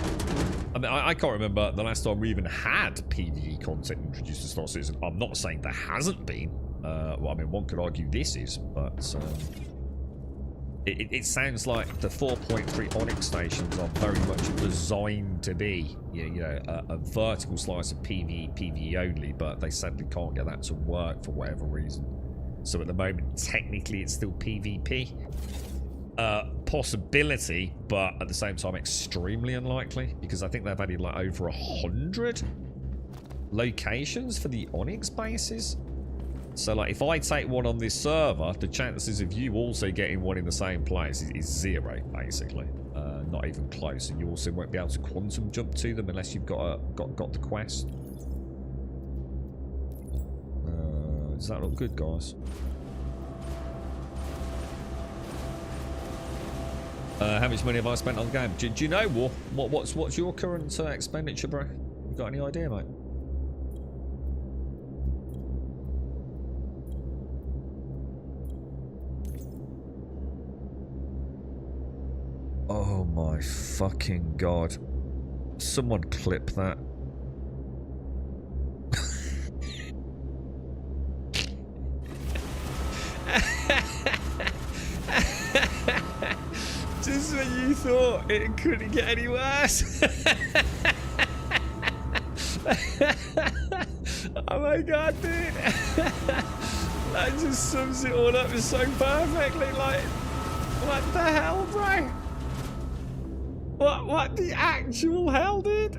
I mean, I can't remember the last time we even had PvE content introduced to Star Citizen. I'm not saying there hasn't been. Well, I mean, one could argue this is, but it sounds like the 4.3 Onyx stations are very much designed to be, you know, a vertical slice of PvE only, but they sadly can't get that to work for whatever reason. So at the moment, technically, it's still PvP. Possibility, but at the same time, extremely unlikely. Because I think they've added like over 100 locations for the Onyx bases. So like, if I take one on this server, the chances of you also getting one in the same place is 0, basically. Not even close. And you also won't be able to quantum jump to them unless you've got the quest. Does that look good, guys? How much money have I spent on the game? Do you know what's your current expenditure, bro? You got any idea, mate? Oh my fucking god! Someone clip that. thought it couldn't get any worse. Oh my god, dude. That just sums it all up so perfectly. Like, what the hell, bro? What the actual hell, dude?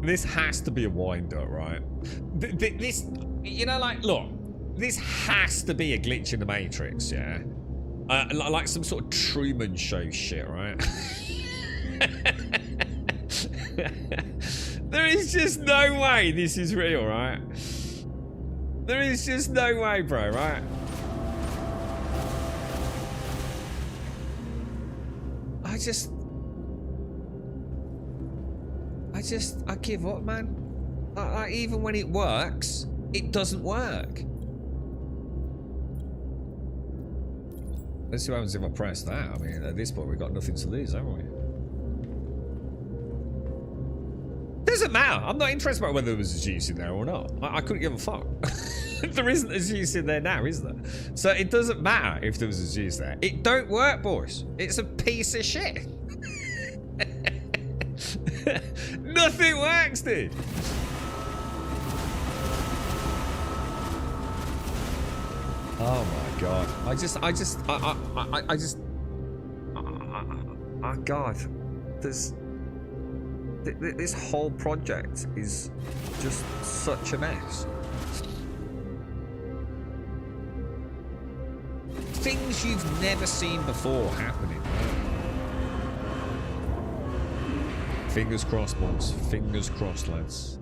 This has to be a wind-up, right? This, you know, like, look, this has to be a glitch in the Matrix, yeah? Like some sort of Truman Show shit, right? There is just no way this is real, right? There is just no way, bro, right? I give up, man. Even when it works, it doesn't work. Let's see what happens if I press that. I mean, at this point, we've got nothing to lose, haven't we? Doesn't matter. I'm not interested about whether there was a juice in there or not. I couldn't give a fuck. There isn't a juice in there now, is there? So it doesn't matter if there was a juice there. It don't work, boys. It's a piece of shit. Nothing works, dude. Oh my god. Oh god. This whole project is just such a mess. Things you've never seen before happening. Fingers crossed, boys. Fingers crossed, lads.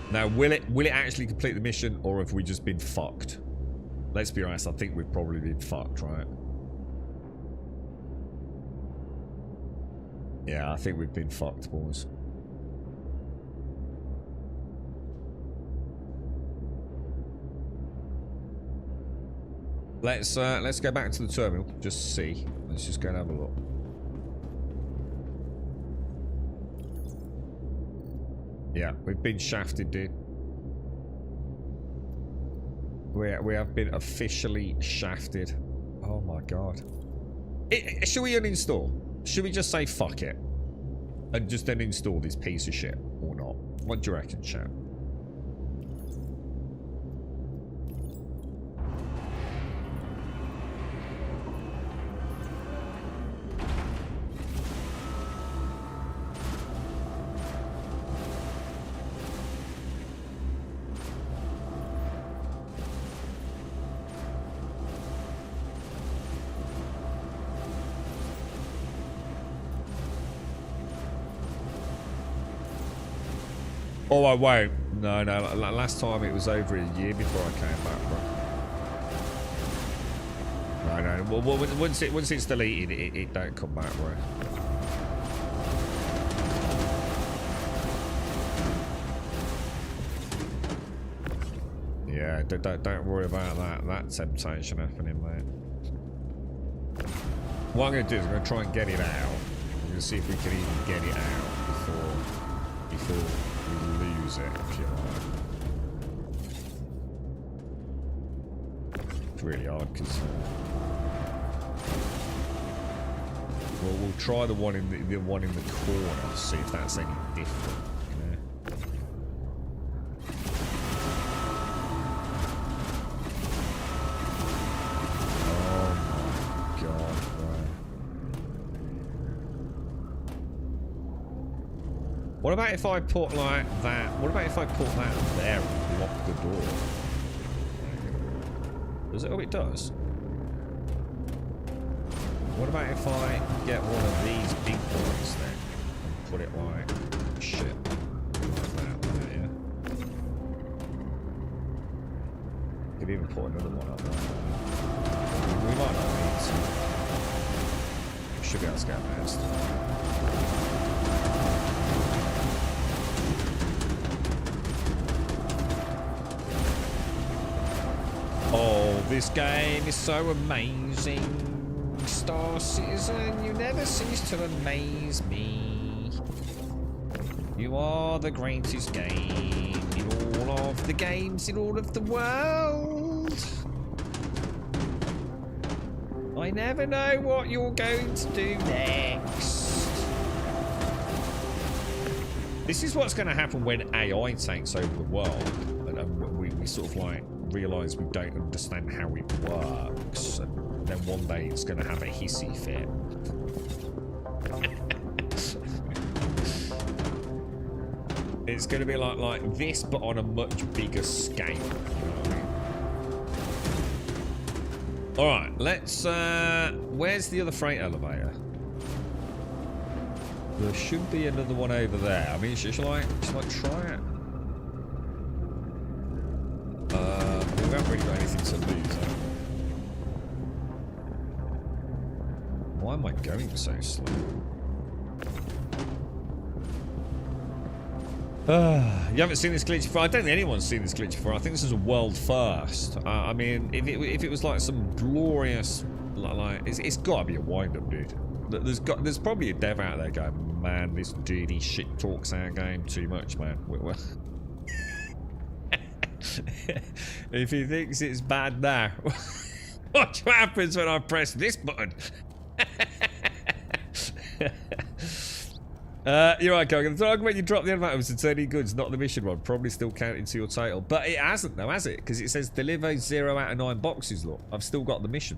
Now, will it actually complete the mission, or have we just been fucked? Let's be honest, I think we've probably been fucked, right? Yeah, I think we've been fucked, boys. Let's go back to the terminal, just see. Let's just go and have a look. Yeah, we've been shafted, dude. We have been officially shafted. Oh my god. Should we uninstall? Should we just say fuck it? And just then install this piece of shit? Or not? What do you reckon, chat? Oh, I won't. No. Last time it was over a year before I came back, bro. No. Well, once it's deleted, it don't come back, bro. Yeah, don't worry about that temptation happening, mate. What I'm going to do is I'm going to try and get it out. I'm going to see if we can even get it out before we lose it, if you like. It's really hard because we'll try the one in the corner, see if that's any different. What about if I put like that? What about if I put that there and block the door? Does it? Oh, it does. What about if I get one of these big boys then and put it like shit like that there, yeah? Could even put another one up there. We might not need to. We should be able to get past. Oh, this game is so amazing. Star Citizen, you never cease to amaze me. You are the greatest game in all of the games in all of the world. I never know what you're going to do next. This is what's going to happen when AI takes over the world. And we sort of like realise we don't understand how it works. And then one day it's going to have a hissy fit. It's going to be like this, but on a much bigger scale. You know what I mean? All right, let's. Where's the other freight elevator? There should be another one over there. I mean, shall I try it? We haven't really got anything to lose. Why am I going so slow? You haven't seen this glitch before? I don't think anyone's seen this glitch before. I think this is a world first. I mean, if it was like some glorious, like it's got to be a wind-up, dude. There's probably a dev out there going, man, this dirty shit talks our game too much, man. If he thinks it's bad now, watch what happens when I press this button. You're right, Kogan. The argument you dropped the elevator was returning goods, not the mission one. Probably still counting to your title. But it hasn't, though, has it? Because it says deliver 0 out of 9 boxes, look. I've still got the mission.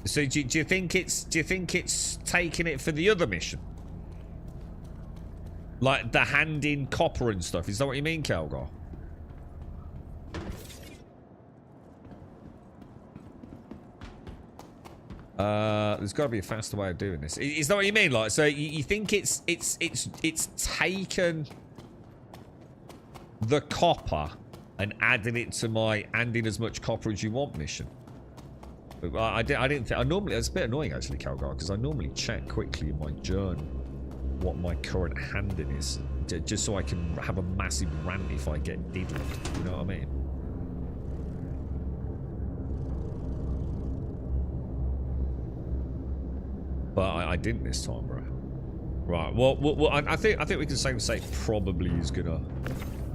So do you think it's taking it for the other mission? Like the hand in copper and stuff. Is that what you mean, Calgar? There's got to be a faster way of doing this. Is that what you mean? Like, so you think it's taken the copper and added it to my and in as much copper as you want mission? I didn't think. I normally, it's a bit annoying actually, Calgar, because I normally check quickly in my journal what my current handing is, just so I can have a massive rant if I get diddled. You know what I mean? But I didn't this time, bro. Right. Well, I think we can say probably is gonna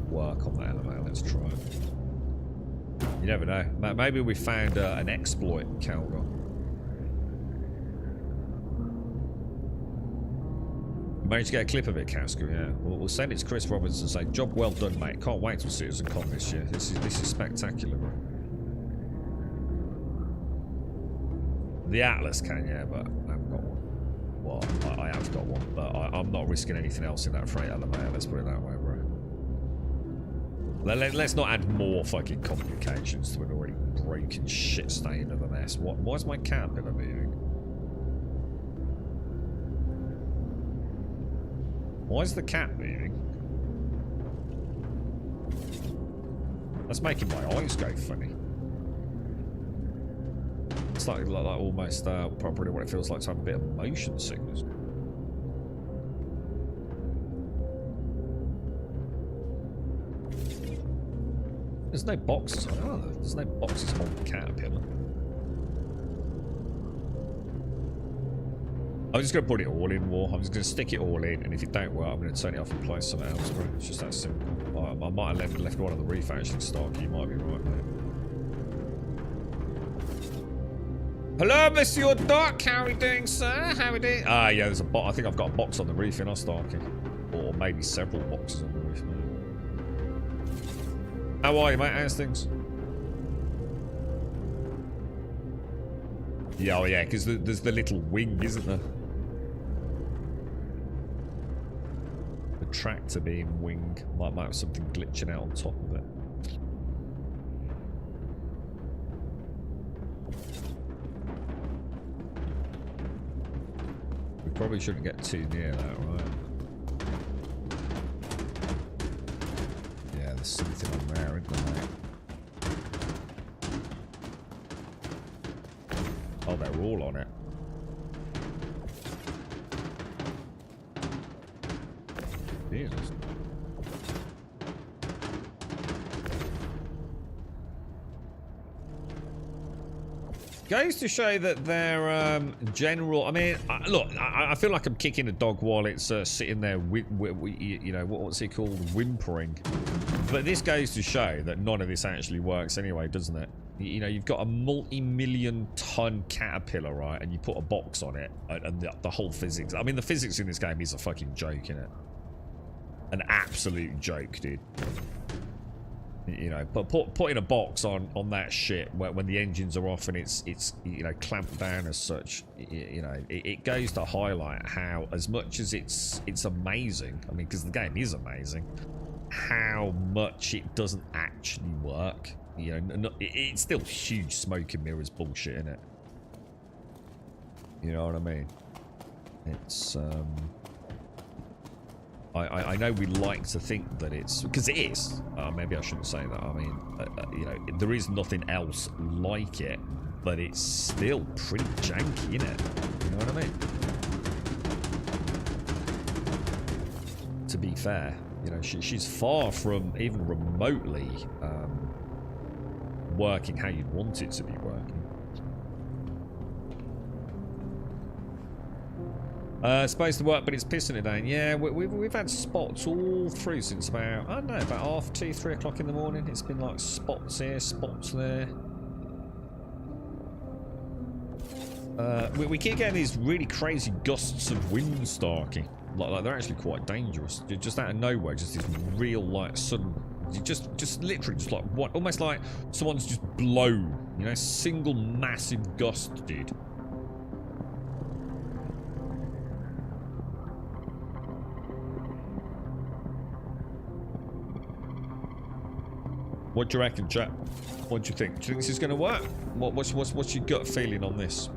work on that elevator. Let's try it. You never know. Maybe we found an exploit, Calgar. Managed to get a clip of it, Casco. Yeah. We'll send it to Chris Roberts and say, "Job well done, mate. Can't wait till CitizenCon this year. This is spectacular, bro." The Atlas can, yeah, but I haven't got one. Well, I have got one, but I'm not risking anything else in that freight elevator. Let's put it that way, bro. Let's not add more fucking complications to an already broken shit stain of a mess. Why's my caterpillar moving? Why is the cat moving? That's making my eyes go funny. It's like almost probably what it feels like to have a bit of motion sickness. There's no boxes on it, are there? There's no boxes on the caterpillar. I'm just going to put it all in, War. I'm just going to stick it all in, and if it don't work, I'm going to turn it off and play something else, bro. It's just that simple. I might have left one of the reef actually stock. You might be right, mate. Hello, Monsieur Doc. How are we doing, sir? How are we doing? Ah, yeah, there's a box. I think I've got a box on the reef in us, Starkey. Or maybe several boxes on the reef, mate. How are you, mate? How's things? Yeah, oh yeah, because there's the little wing, isn't there? The tractor beam wing. Might have something glitching out on top of it. We probably shouldn't get too near that, right? Yeah, there's something on there, isn't there, mate? Oh, they're all on it. Jesus. Goes to show that their general. I mean, look, I feel like I'm kicking a dog while it's sitting there, you know, what's it called, whimpering. But this goes to show that none of this actually works anyway, doesn't it? You know, you've got a multi-million-ton caterpillar, right, and you put a box on it, and the whole physics. I mean, the physics in this game is a fucking joke, isn't it? An absolute joke, dude. You know, but putting a box on that shit when the engines are off and it's you know, clamped down as such, you know, it goes to highlight how, as much as it's amazing, I mean, because the game is amazing, how much it doesn't actually work. You know, it's still huge smoke and mirrors bullshit, isn't it? You know what I mean? It's I know we like to think that it's, because it is. Maybe I shouldn't say that. I mean, you know, there is nothing else like it, but it's still pretty janky, isn't it? You know what I mean? To be fair, you know, she's far from even remotely working how you'd want it to be working. It's supposed to work, but it's pissing it down. Yeah, we've had spots all through since about, I don't know, about half 2, 3 o'clock in the morning. It's been like spots here, spots there. We keep getting these really crazy gusts of wind, Starkey. Like they're actually quite dangerous. Just out of nowhere, just this real, like, sudden, just literally, just like what, almost like someone's just blown. You know, single massive gust, dude. What do you reckon, chap? What do you think? Do you think this is going to work? What's your gut feeling on this?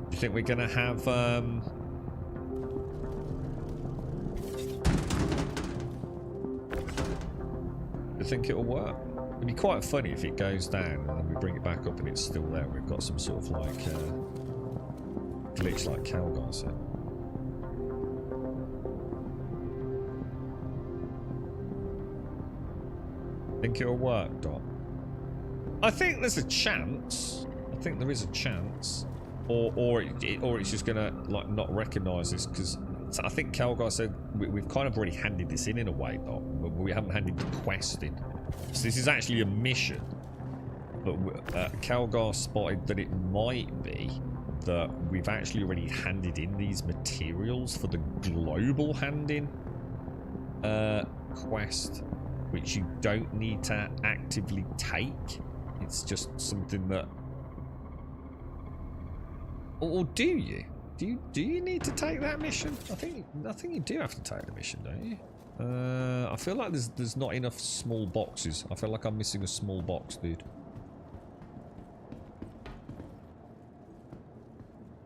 Do you think we're going to have do you think it'll work? It'd be quite funny if it goes down and then we bring it back up and it's still there. We've got some sort of like glitch like Calgar said. Think it'll work, Dot? I think there's a chance. I think there is a chance, or it's just gonna like not recognise this, because I think Calgar said we've kind of already handed this in a way, Dot. We haven't handed the quest in, so this is actually a mission. But Calgar spotted that it might be that we've actually already handed in these materials for the global hand-in quest, which you don't need to actively take. It's just something that, or do you? Do you need to take that mission? I think you do have to take the mission, don't you? I feel like there's not enough small boxes. I feel like I'm missing a small box, dude.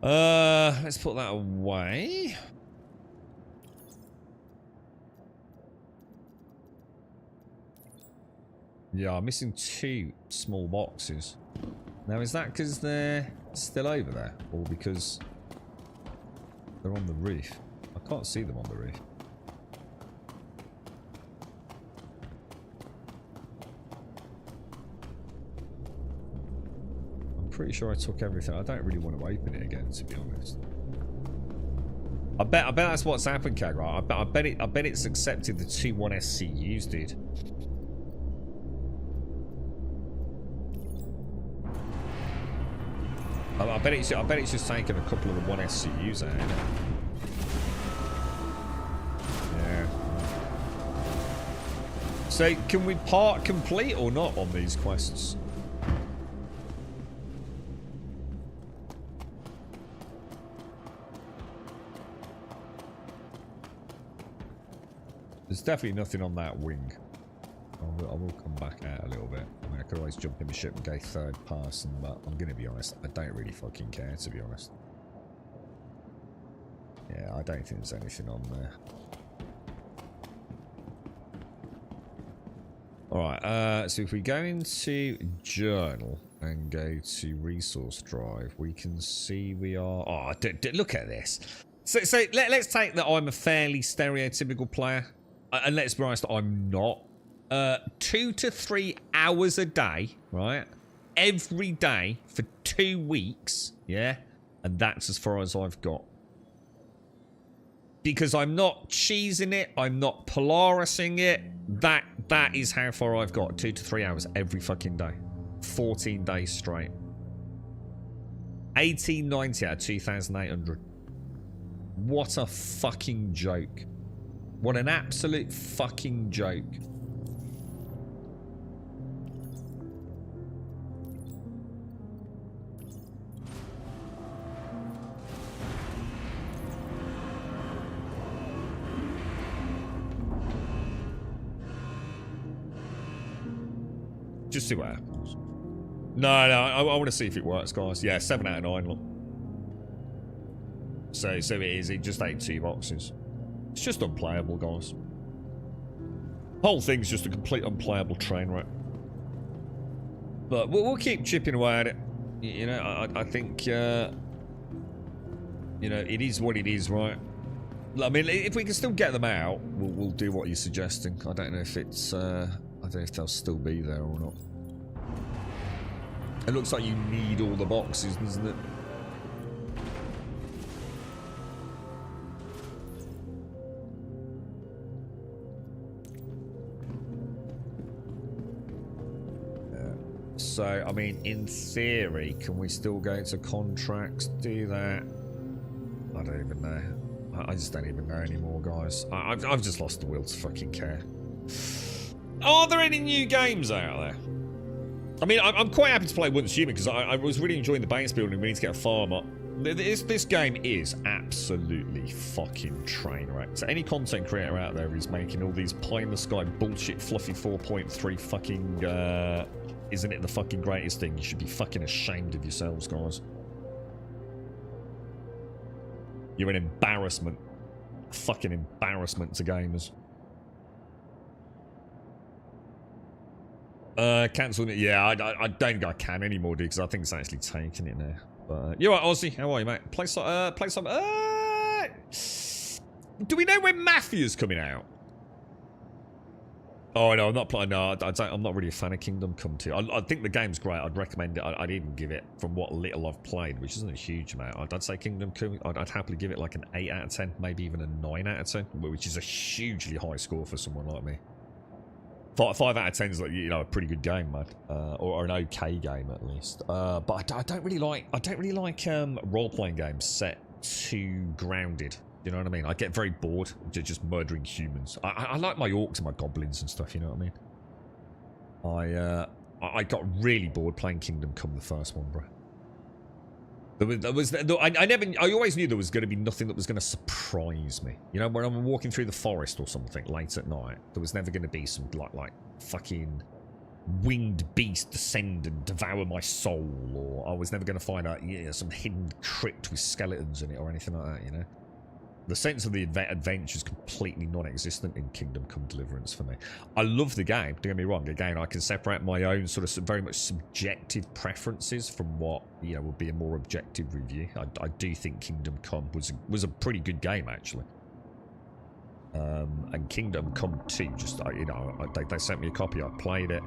Let's put that away. Yeah, I'm missing 2 small boxes. Now, is that because they're still over there? Or because they're on the roof? I can't see them on the roof. I'm pretty sure I took everything. I don't really want to open it again, to be honest. I bet that's what's happened, Kag, right? I bet it's accepted the 2 1SCUs, dude. I bet it's just taken a couple of the 1SCUs out, isn't it? Yeah. So, can we part complete or not on these quests? There's definitely nothing on that wing. I will come back out a little bit. I mean, I could always jump in the ship and go third person, but I'm going to be honest, I don't really fucking care, to be honest. Yeah, I don't think there's anything on there. Alright, so if we go into journal and go to resource drive, we can see we are... Oh, look at this. So let's take that I'm a fairly stereotypical player. And let's be honest, I'm not. 2 to 3 hours a day, right? Every day for 2 weeks, yeah? And that's as far as I've got. Because I'm not cheesing it, I'm not Polarising it. That is how far I've got. 2 to 3 hours every fucking day. 14 days straight. 1890 out of 2,800. What a fucking joke. What an absolute fucking joke. Just see what happens. No, I want to see if it works, guys. Yeah, 7 out of 9, look. So it is. It just ate 2 boxes. It's just unplayable, guys. Whole thing's just a complete unplayable train wreck. But we'll keep chipping away at it. You know, I think, you know, it is what it is, right? I mean, if we can still get them out, we'll do what you're suggesting. I don't know if it's, I don't know if they'll still be there or not. It looks like you need all the boxes, doesn't it? So, I mean, in theory, can we still go to contracts, do that? I don't even know. I just don't even know anymore, guys. I've just lost the will to fucking care. Are there any new games out there? I mean, I'm quite happy to play Once Human because I was really enjoying the base building. We need to get a farm up. This game is absolutely fucking train wreck. So any content creator out there who's making all these pie-in-the-sky bullshit fluffy 4.3 fucking, isn't it the fucking greatest thing? You should be fucking ashamed of yourselves, guys. You're an embarrassment. A fucking embarrassment to gamers. Cancel it. Yeah, I don't think I can anymore, dude, because I think it's actually taking it now. But you're right, Aussie. How are you, mate? Play some. Do we know when Mafia's coming out? Oh no, I'm not playing. No, I'm not really a fan of Kingdom Come 2. I think the game's great. I'd recommend it. I'd even give it, from what little I've played, which isn't a huge amount. I'd say Kingdom Come. I'd happily give it like an 8 out of 10, maybe even a 9 out of 10, which is a hugely high score for someone like me. 5 out of 10 is like, you know, a pretty good game, man, or an okay game at least. But I don't really like role-playing games set too grounded. You know what I mean? I get very bored just murdering humans. I like my orcs and my goblins and stuff. You know what I mean? I got really bored playing Kingdom Come, the first one, bro. I always knew there was going to be nothing that was going to surprise me. You know, when I'm walking through the forest or something late at night, there was never going to be some like fucking winged beast descend and devour my soul, or I was never going to find out some hidden crypt with skeletons in it or anything like that. You know. The sense of the adventure is completely non-existent in Kingdom Come Deliverance for me. I love the game, don't get me wrong. Again, I can separate my own sort of very much subjective preferences from what, you know, would be a more objective review. I do think Kingdom Come was a pretty good game, actually. And Kingdom Come 2, just, you know, they sent me a copy. I played it.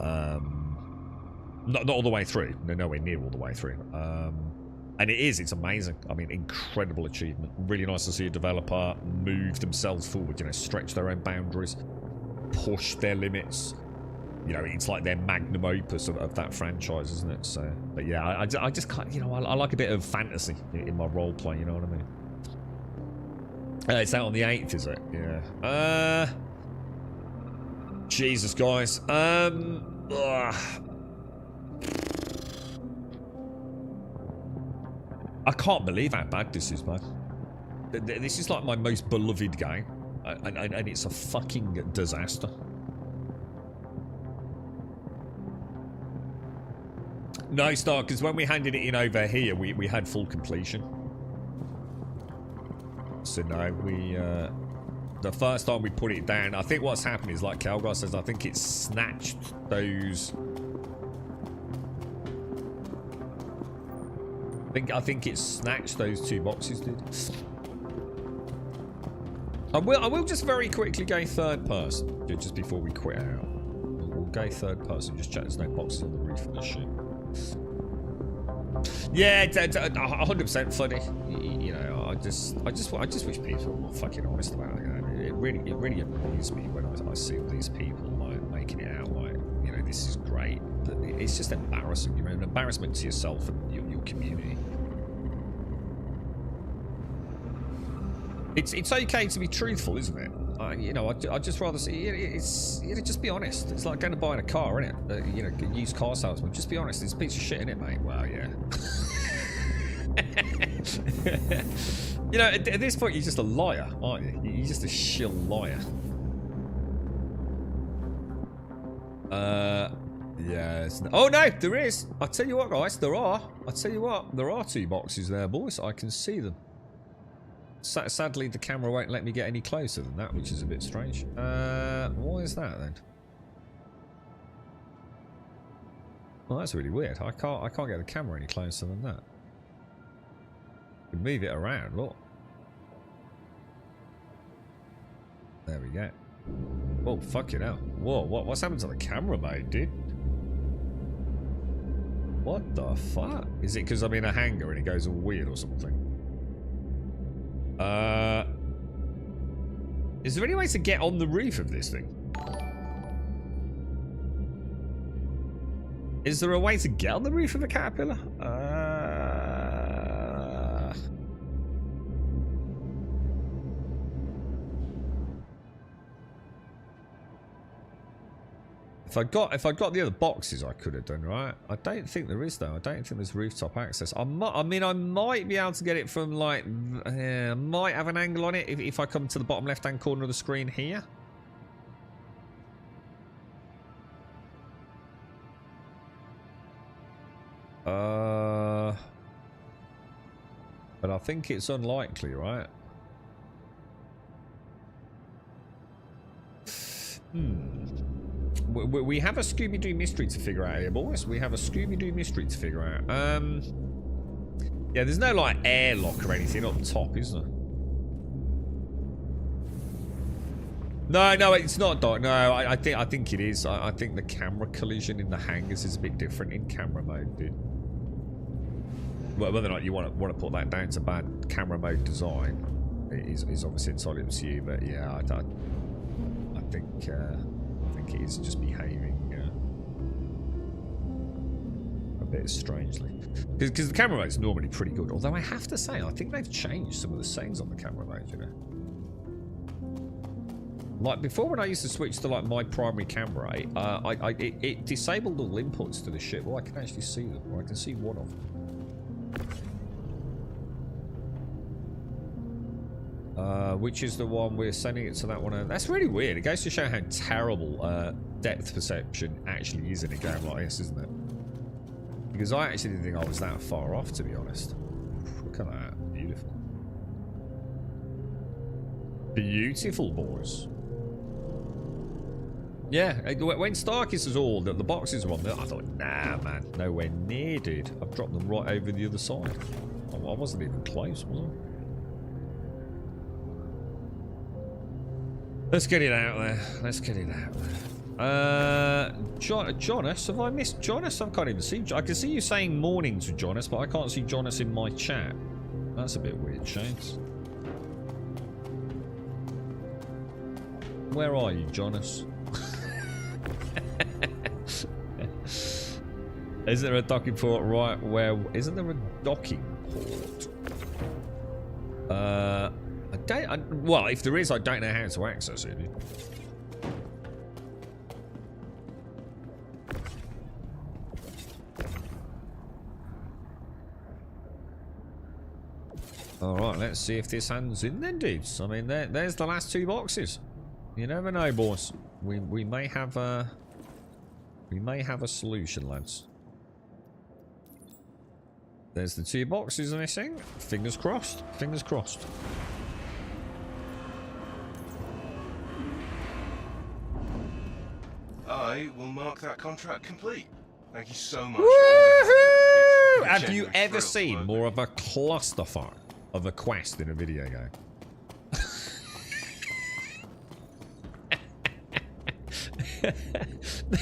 Not all the way through. No, nowhere near all the way through. And it's amazing. I mean, incredible achievement. Really nice to see a developer move themselves forward, you know, stretch their own boundaries, push their limits. You know, it's like their magnum opus of that franchise, isn't it? So, but yeah, I just can't, you know, I like a bit of fantasy in my role play, you know what I mean? It's out on the 8th, is it? Yeah. Jesus, guys. I can't believe how bad this is, man. This is like my most beloved game, and it's a fucking disaster. No, Star, because when we handed it in over here, we had full completion. So no, the first time we put it down, I think what's happened is, like Calgar says, I think it snatched those... I think it snatched those 2 boxes, dude. I will just very quickly go third person, just before we quit out. We'll Go third person. Just check there's no boxes on the roof of the ship. Yeah, 100% funny. You know, I just wish people were more fucking honest about it. You know? It really annoys me when I see all these people like making it out like, you know, this is great. But it's just embarrassing. You know, an embarrassment to yourself and your community. It's okay to be truthful, isn't it? You know, I'd just rather see it's, you know, just be honest. It's like going to buy a car, isn't it? You know, used car salesman. Just be honest. It's a piece of shit, isn't it, mate? Well, yeah. You know, at this point, you're just a liar, aren't you? You're just a shill liar. Yeah. Oh no, there is. I'll tell you what, guys. There are. I'll tell you what. There are 2 boxes there, boys. I can see them. Sadly, the camera won't let me get any closer than that, which is a bit strange. Why is that then? Well, that's really weird. I can't get the camera any closer than that. Can move it around. Look. There we go. Oh, fuck it hell. Whoa, what's happened to the camera, mate, dude? What the fuck? Is it because I'm in a hangar and it goes all weird or something? Is there any way to get on the roof of this thing? Is there a way to get on the roof of a caterpillar? If I got the other boxes, I could have done, right? I don't think there is though. I don't think there's rooftop access. I mean, I might be able to get it from like, I might have an angle on it if I come to the bottom left-hand corner of the screen here. But I think it's unlikely, right? We have a Scooby-Doo mystery to figure out here, boys. We have a Scooby-Doo mystery to figure out. Yeah, there's no, like, airlock or anything up top, is there? No, it's not, Doc. No, I think it is. I think the camera collision in the hangars is a bit different in camera mode, dude. Well, whether or not you want to put that down to bad camera mode design is obviously entirely up to you. But yeah, I think it is just behaving a bit strangely. Because the camera mode's normally pretty good. Although I have to say, I think they've changed some of the settings on the camera mode, you know. Like before, when I used to switch to like my primary camera, it disabled all inputs to the ship. Well, I can actually see them, or I can see one of them. Which is the one we're sending it to that one. That's really weird. It goes to show how terrible depth perception actually is in a game like this, isn't it? Because I actually didn't think I was that far off, to be honest. Look at that. Beautiful. Beautiful, boys. Yeah, when Starkist was all that the boxes were on there, I thought, nah, man, nowhere near, dude. I've dropped them right over the other side. I wasn't even close, was I? Let's get it out there. Let's get it out there. Jonas, have I missed Jonas? I can't even see. I can see you saying morning to Jonas, but I can't see Jonas in my chat. That's a bit weird, Shades. Where are you, Jonas? Is there a docking port right where? Isn't there a docking port? Well, if there is, I don't know how to access it. Alright, let's see if this hand's in then, dudes. I mean, there's the last 2 boxes. You never know, boys. We may have a solution, lads. There's the 2 boxes missing. Fingers crossed. Fingers crossed. I will mark that contract complete. Thank you so much. Woohoo! Have you ever seen more of a clusterfuck of a quest in a video game?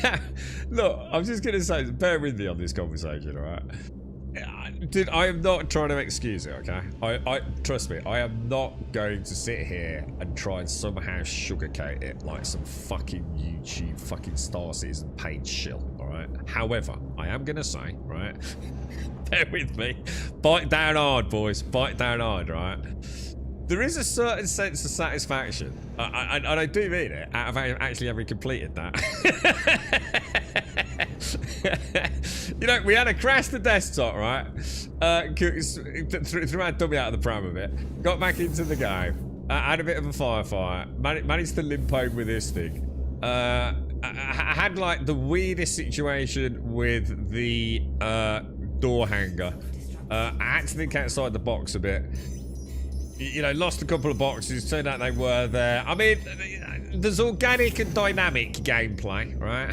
Now, look, I'm just going to say, bear with me on this conversation, alright? Dude, I am not trying to excuse it, okay? I trust me, I am not going to sit here and try and somehow sugarcoat it like some fucking YouTube fucking Star Citizen page shill, alright? However, I am going to say, right? Bear with me. Bite down hard, boys. Bite down hard, right? There is a certain sense of satisfaction, and I do mean it, out of actually having completed that. You know, we had to crash the desktop, right? Threw our dummy out of the pram a bit. Got back into the game. Had a bit of a firefight. Managed to limp home with this thing. I had like the weirdest situation with the door hanger. I had to think outside the box a bit. You know, lost a couple of boxes. Turned out they were there. I mean, there's organic and dynamic gameplay, right?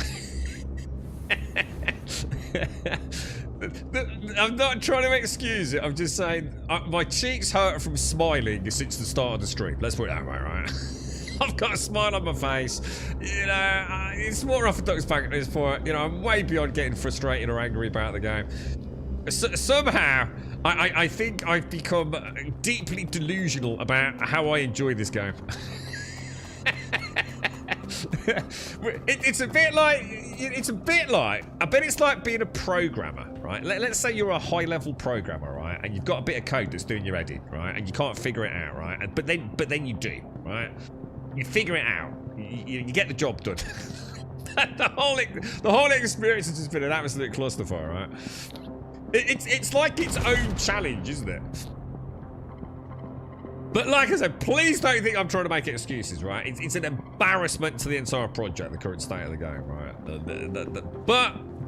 I'm not trying to excuse it. I'm just saying my cheeks hurt from smiling since the start of the stream. Let's put it that way, right? I've got a smile on my face. You know, it's more orthodox back at this point. You know, I'm way beyond getting frustrated or angry about the game. Somehow, I think I've become deeply delusional about how I enjoy this game. It's a bit like, I bet it's like being a programmer, right? Let's say you're a high-level programmer, right? And you've got a bit of code that's doing your edit, right? And you can't figure it out, right? But then you do, right? You figure it out. You get the job done. the whole experience has just been an absolute clusterfuck, right? It's like its own challenge, isn't it? But like I said, please don't think I'm trying to make excuses, right? It's an embarrassment to the entire project, the current state of the game, right?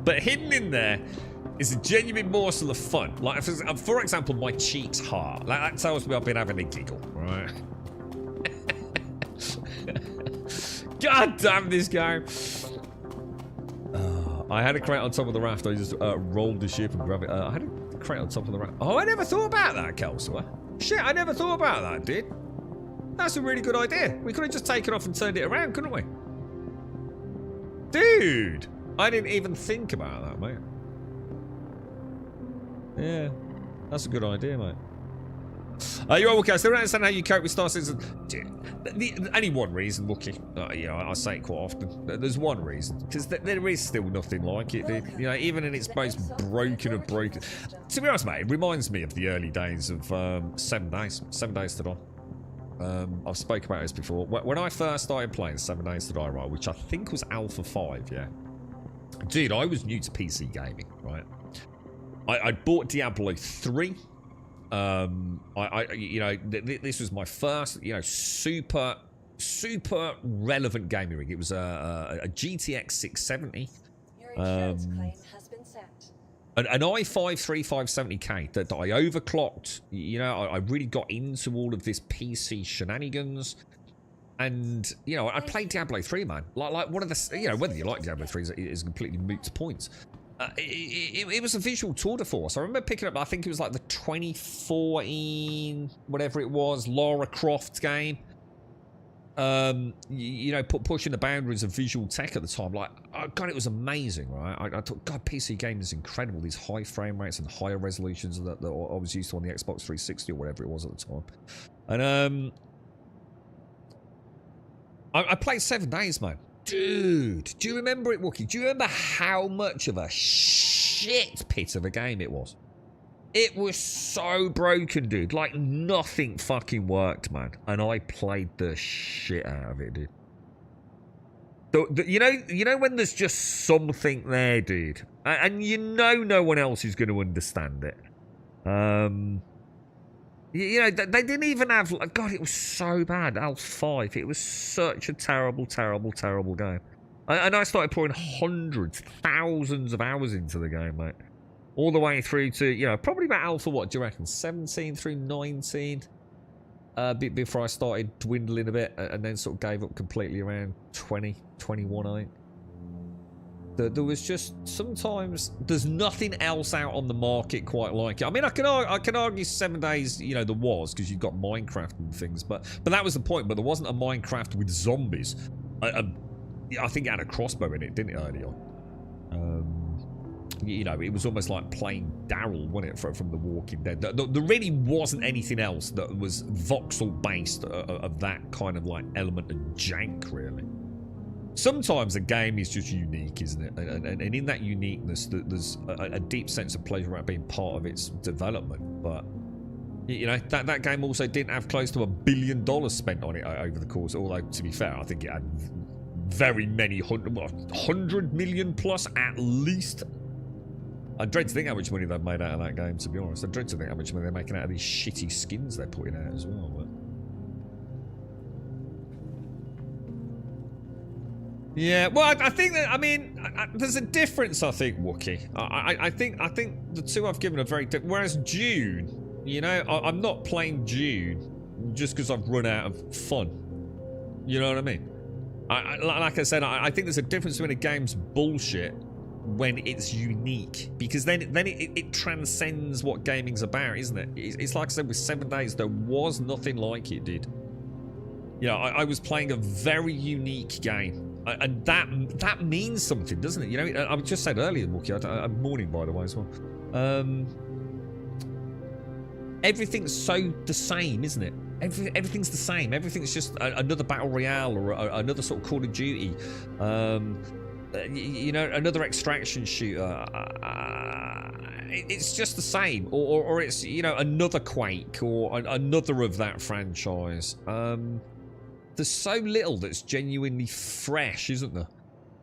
But hidden in there is a genuine morsel of fun. Like, for example, my cheeks hurt. Like, that tells me I've been having a giggle, right? God damn this game. I had a crate on top of the raft. I just rolled the ship and grabbed it. I had a crate on top of the raft. Oh, I never thought about that, Kelsower. Shit, I never thought about that, dude. That's a really good idea. We could have just taken off and turned it around, couldn't we? Dude, I didn't even think about that, mate. Yeah, that's a good idea, mate. You're all okay. I still don't understand how you cope with Star Citizen. Only one reason, Wookie. You know, I say it quite often. There's one reason. Because there is still nothing like it, dude. You know, even in its most broken of broken. To be honest, mate, it reminds me of the early days of 7 Days. 7 Days to Die. I've spoken about this before. When I first started playing 7 Days to Die, right, which I think was Alpha 5, yeah. Dude, I was new to PC gaming, right? I bought Diablo 3. You know, this was my first, you know, super relevant gaming rig. It was a GTX 670. Your insurance claim has been sent. An i5-3570K that I overclocked. You know, I really got into all of this PC shenanigans. And, you know, I played Diablo 3, man. Like one of the, you know, whether you like Diablo 3 is a completely moot point. It was a visual tour de force. I remember picking up, I think it was like the 2014, whatever it was, Lara Croft game. You know, pushing the boundaries of visual tech at the time. Like, oh God, it was amazing, right? I thought, God, PC gaming is incredible. These high frame rates and higher resolutions that I was used to on the Xbox 360 or whatever it was at the time. And I played 7 Days, man. Dude, do you remember it, Wookie? Do you remember how much of a shit pit of a game it was? It was so broken, dude. Like, nothing fucking worked, man. And I played the shit out of it, dude. You know when there's just something there, dude? And you know no one else is going to understand it. You know, they didn't even have... God, it was so bad. Alpha 5. It was such a terrible, terrible, terrible game. And I started pouring hundreds, thousands of hours into the game, mate. All the way through to, you know, probably about Alpha, what do you reckon? 17 through 19? Before I started dwindling a bit and then sort of gave up completely around 20, 21, I think. There was just, sometimes, there's nothing else out on the market quite like it. I mean, I can argue 7 Days, you know, there was, because you've got Minecraft and things, but that was the point. But there wasn't a Minecraft with zombies. I think it had a crossbow in it, didn't it, early on? You know, it was almost like playing Daryl, wasn't it, from The Walking Dead. There really wasn't anything else that was voxel based of that kind of like element of jank, really. Sometimes a game is just unique, isn't it? And in that uniqueness, there's a deep sense of pleasure about being part of its development. But you know, that game also didn't have close to $1 billion spent on it over the course. Although, to be fair, I think it had very many 100 million plus at least. I dread to think how much money they've made out of that game, to be honest. I dread to think how much money they're making out of these shitty skins they're putting out as well. But yeah, well, I think that, I mean, there's a difference, I think, Wookie. I think the two I've given are very different. Whereas June, you know, I'm not playing June just because I've run out of fun. You know what I mean? Like I said, I think there's a difference between a game's bullshit when it's unique, because then it transcends what gaming's about, isn't it? It's like I said with 7 Days, there was nothing like it did. You know, I was playing a very unique game, and that means something, doesn't it? You know, I just said earlier, Wookie, morning by the way as well. Everything's so the same, isn't it? Everything's the same. Everything's just another battle royale or another sort of Call of Duty. You know, another extraction shooter. It's just the same, or it's, you know, another Quake or another of that franchise. There's so little that's genuinely fresh, isn't there?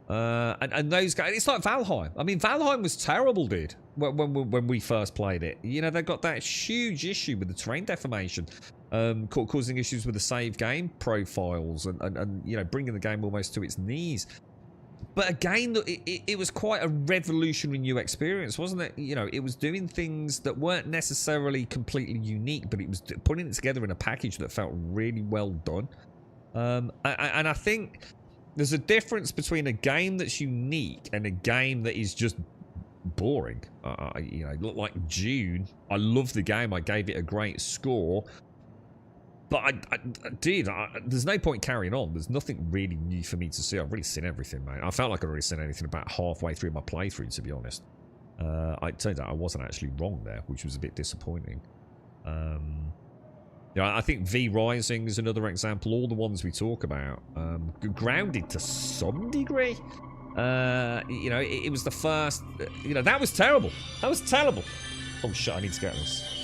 And those guys, it's like Valheim. I mean, Valheim was terrible, dude, when we first played it. You know, they got that huge issue with the terrain deformation, causing issues with the save game profiles, and you know, bringing the game almost to its knees. But again, it was quite a revolutionary new experience, wasn't it? You know, it was doing things that weren't necessarily completely unique, but it was putting it together in a package that felt really well done. And I think there's a difference between a game that's unique and a game that is just boring. You know, look like June. I love the game. I gave it a great score. But there's no point carrying on. There's nothing really new for me to see. I've already seen everything, mate. I felt like I'd already seen anything about halfway through my playthrough, to be honest. It turns out I wasn't actually wrong there, which was a bit disappointing. You know, I think V Rising is another example. All the ones we talk about, grounded to some degree. You know, it was the first. You know, that was terrible. That was terrible. Oh shit! I need to get this.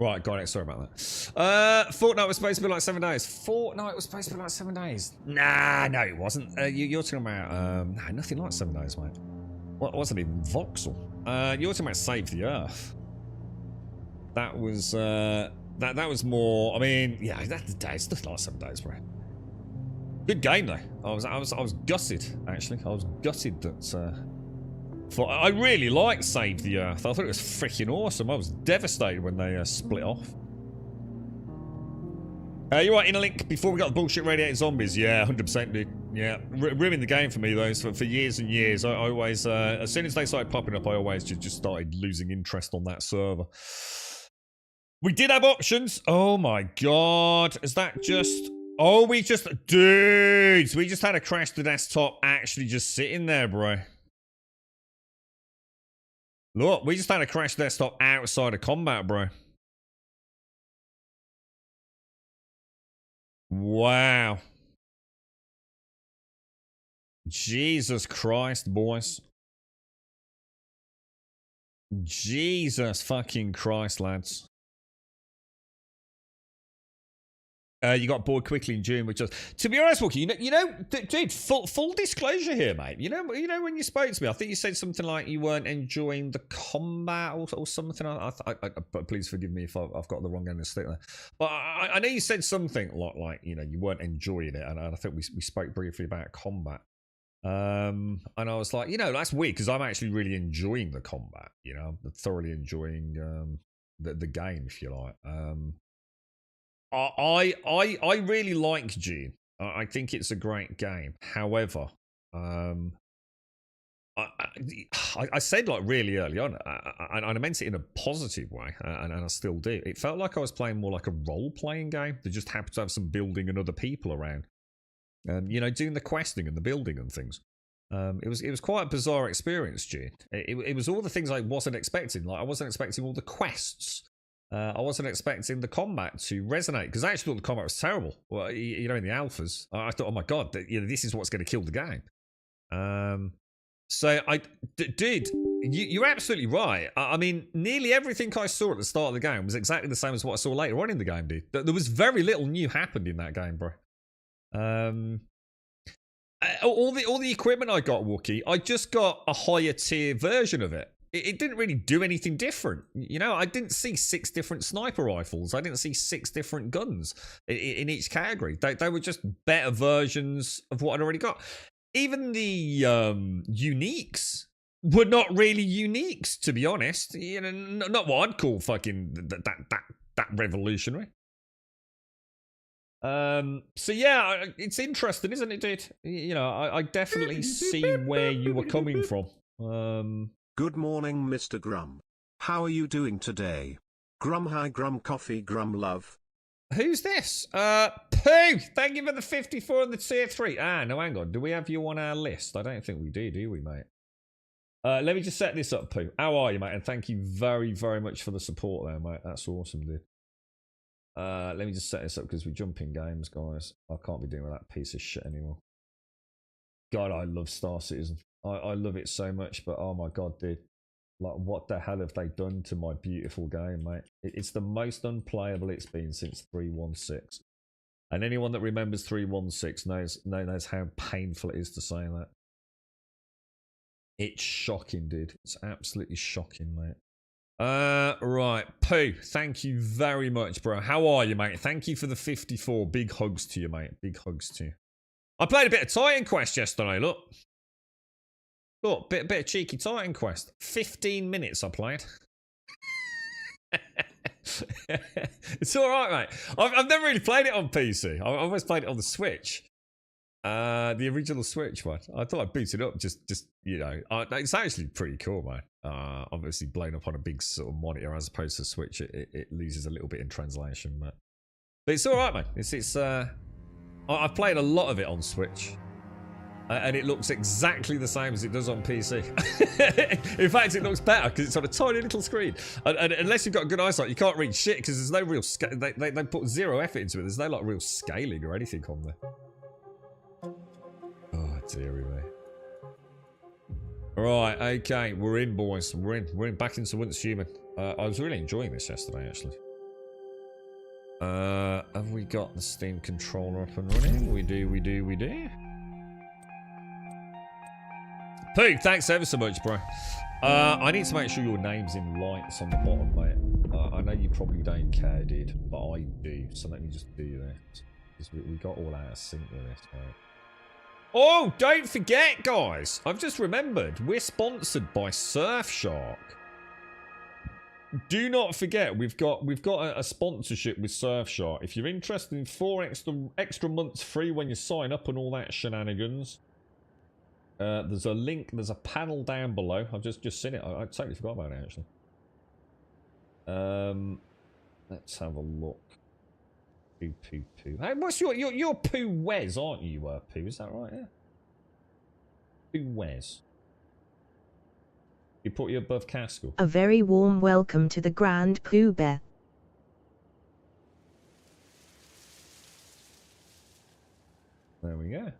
Right, got it. Sorry about that. Fortnite was supposed to be like 7 days. Fortnite was supposed to be like 7 days. Nah, no, it wasn't. You're talking about nah, nothing like 7 days, mate. What wasn't even voxel? You're talking about Save the Earth. That was that was more. I mean, yeah, that's days. Nothing like 7 days, bro. Good game though. I was gutted actually. I was gutted that. I really liked Save the Earth. I thought it was freaking awesome. I was devastated when they split off. You're right, Interlink, before we got the bullshit radiated zombies. Yeah, 100% dude. Yeah, ruined the game for me though. So for years and years. I always, as soon as they started popping up, I always just started losing interest on that server. We did have options. Oh my god. Is that just... Oh, we just... Dudes, we just had a crash to desktop actually just sitting there, bro. Look, we just had a crash desktop outside of combat, bro. Wow. Jesus Christ, boys. Jesus fucking Christ, lads. You got bored quickly in June, which was, to be honest, Wookie, dude, full disclosure here, mate. You know when you spoke to me, I think you said something like you weren't enjoying the combat or something. Please forgive me if I've got the wrong end of the stick there. But I know you said something like you weren't enjoying it, and I think we spoke briefly about combat. And I was like, that's weird because I'm actually really enjoying the combat. I'm thoroughly enjoying the game, if you like. I really like June. I think it's a great game. However, I said like really early on, and I meant it in a positive way, and I still do. It felt like I was playing more like a role-playing game that just happened to have some building and other people around. Doing the questing and the building and things. It was quite a bizarre experience, June. It was all the things I wasn't expecting. Like I wasn't expecting all the quests. I wasn't expecting the combat to resonate because I actually thought the combat was terrible. Well, in the alphas, I thought, oh my god, this is what's going to kill the game. Dude, you're absolutely right. I mean, nearly everything I saw at the start of the game was exactly the same as what I saw later on in the game, dude. There was very little new happened in that game, bro. All the equipment I got, Wookie, I just got a higher tier version of it. It didn't really do anything different. I didn't see 6 different sniper rifles. I didn't see 6 different guns in each category. They were just better versions of what I'd already got. Even the uniques were not really uniques, to be honest. Not what I'd call fucking that revolutionary. So yeah, it's interesting, isn't it, dude? I definitely see where you were coming from. Good morning, Mr. Grum. How are you doing today? Grum hi, Grum coffee, Grum love. Who's this? Pooh! Thank you for the 54 and the tier 3. No, hang on. Do we have you on our list? I don't think we do we, mate? Let me just set this up, Pooh. How are you, mate? And thank you very, very much for the support there, mate. That's awesome, dude. Let me just set this up because we jump in games, guys. I can't be doing with that piece of shit anymore. God, I love Star Citizen. I love it so much, but oh my god, dude. Like, what the hell have they done to my beautiful game, mate? It's the most unplayable it's been since 3.16. And anyone that remembers 3.16 knows how painful it is to say that. It's shocking, dude. It's absolutely shocking, mate. Right. Pooh, thank you very much, bro. How are you, mate? Thank you for the 54. Big hugs to you, mate. Big hugs to you. I played a bit of Titan Quest yesterday, look. Look, bit of cheeky Titan Quest. 15 minutes I played. It's alright, mate. I've never really played it on PC. I've always played it on the Switch. The original Switch one. I thought I'd boot it up just it's actually pretty cool, man. Obviously blown up on a big sort of monitor as opposed to Switch. It loses a little bit in translation, but it's alright, man. I've played a lot of it on Switch. And it looks exactly the same as it does on PC. In fact, it looks better because it's on a tiny little screen. And unless you've got good eyesight, you can't read shit because there's no real... They put zero effort into it. There's no like real scaling or anything on there. Oh, dearie me. Right, okay. We're in, boys. We're in. Back into Once Human. I was really enjoying this yesterday, actually. Have we got the Steam controller up and running? We do. Pooh, thanks ever so much, bro. I need to make sure your name's in lights on the bottom, mate. I know you probably don't care, dude, but I do. So let me just do this. Because we got all out of sync with this, mate. Oh, don't forget, guys. I've just remembered. We're sponsored by Surfshark. Do not forget, we've got a sponsorship with Surfshark. If you're interested in 4 extra months free when you sign up and all that shenanigans, there's a link. There's a panel down below. I've just seen it. I totally forgot about it actually. Let's have a look. Poo. Hey, what's your Pooh Wes, aren't you? Pooh, is that right? Yeah. Pooh Wes. You put you above Caskell. A very warm welcome to the Grand Pooh Bear. There we go.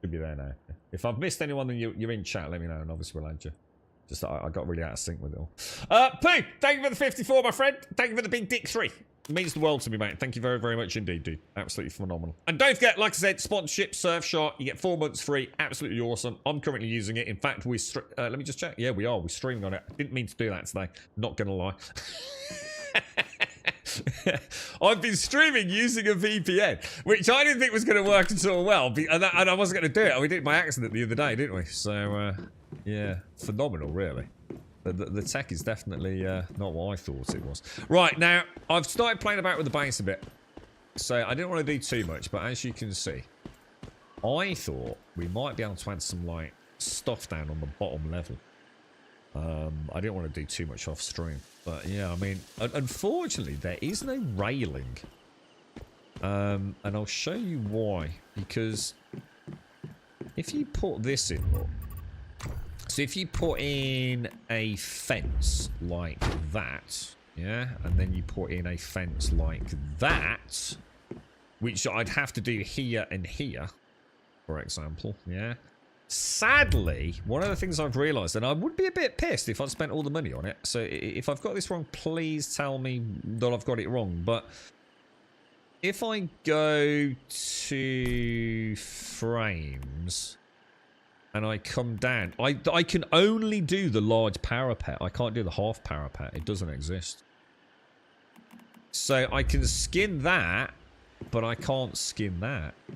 Should be there now. If I've missed anyone, then you're in chat. Let me know, and obviously we'll add you. Just I got really out of sync with it all. Pooh, thank you for the 54, my friend. Thank you for the big dick 3. It means the world to me, mate. Thank you very, very much indeed, dude. Absolutely phenomenal. And don't forget, like I said, sponsorship, Surfshark. You get 4 months free. Absolutely awesome. I'm currently using it. In fact, let me just check. Yeah, we are. We're streaming on it. I didn't mean to do that today. Not going to lie. I've been streaming using a VPN, which I didn't think was going to work at all well. And I wasn't going to do it. We did it by accident the other day, didn't we? So, yeah, phenomenal, really. The tech is definitely not what I thought it was. Right, now, I've started playing about with the base a bit. So, I didn't want to do too much, but as you can see, I thought we might be able to add some, like, stuff down on the bottom level. I didn't want to do too much off stream. But, yeah, I mean, unfortunately, there is no railing. And I'll show you why. Because if you put this in, look. So if you put in a fence like that, yeah, and then you put in a fence like that, which I'd have to do here and here, for example, yeah. Sadly, one of the things I've realised, and I would be a bit pissed if I'd spent all the money on it, so if I've got this wrong, please tell me that I've got it wrong, but if I go to frames and I come down, I can only do the large parapet. I can't do the half parapet. It doesn't exist. So I can skin that, but I can't skin that. Do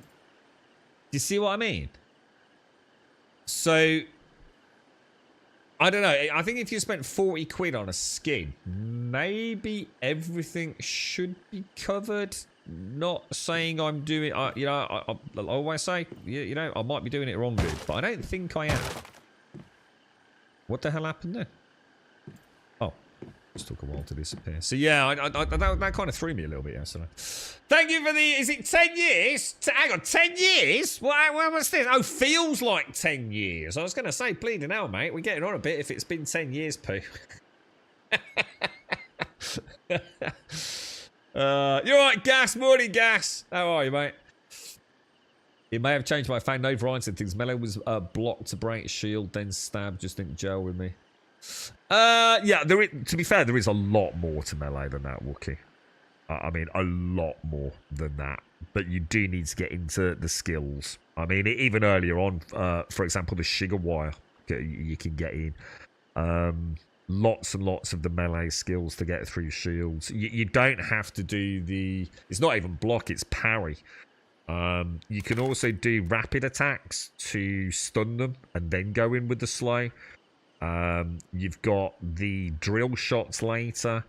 you see what I mean? So, I don't know. I think if you spent 40 quid on a skin, maybe everything should be covered. Not saying I'm doing, you know, I always say, you know, I might be doing it wrong, dude, but I don't think I am. What the hell happened there? Oh, just took a while to disappear. So yeah, that kind of threw me a little bit yesterday. Thank you for the, is it 10 years? Hang on, 10 years? What's this? Oh, feels like 10 years. I was going to say, bleeding hell, mate. We're getting on a bit if it's been 10 years, Pooh. You're right, Gas. Morning, Gas. How are you, mate? It may have changed my fan. No variety of things. Melee was blocked to break shield, then stab. Just didn't gel with me. Yeah, to be fair, there is a lot more to Melee than that, Wookie. I mean, a lot more than that. But you do need to get into the skills. I mean, even earlier on, for example, the Sugar Wire you can get in. Lots and lots of the melee skills to get through shields. You don't have to do the... It's not even block, it's parry. You can also do rapid attacks to stun them and then go in with the slow. You've got the drill shots later,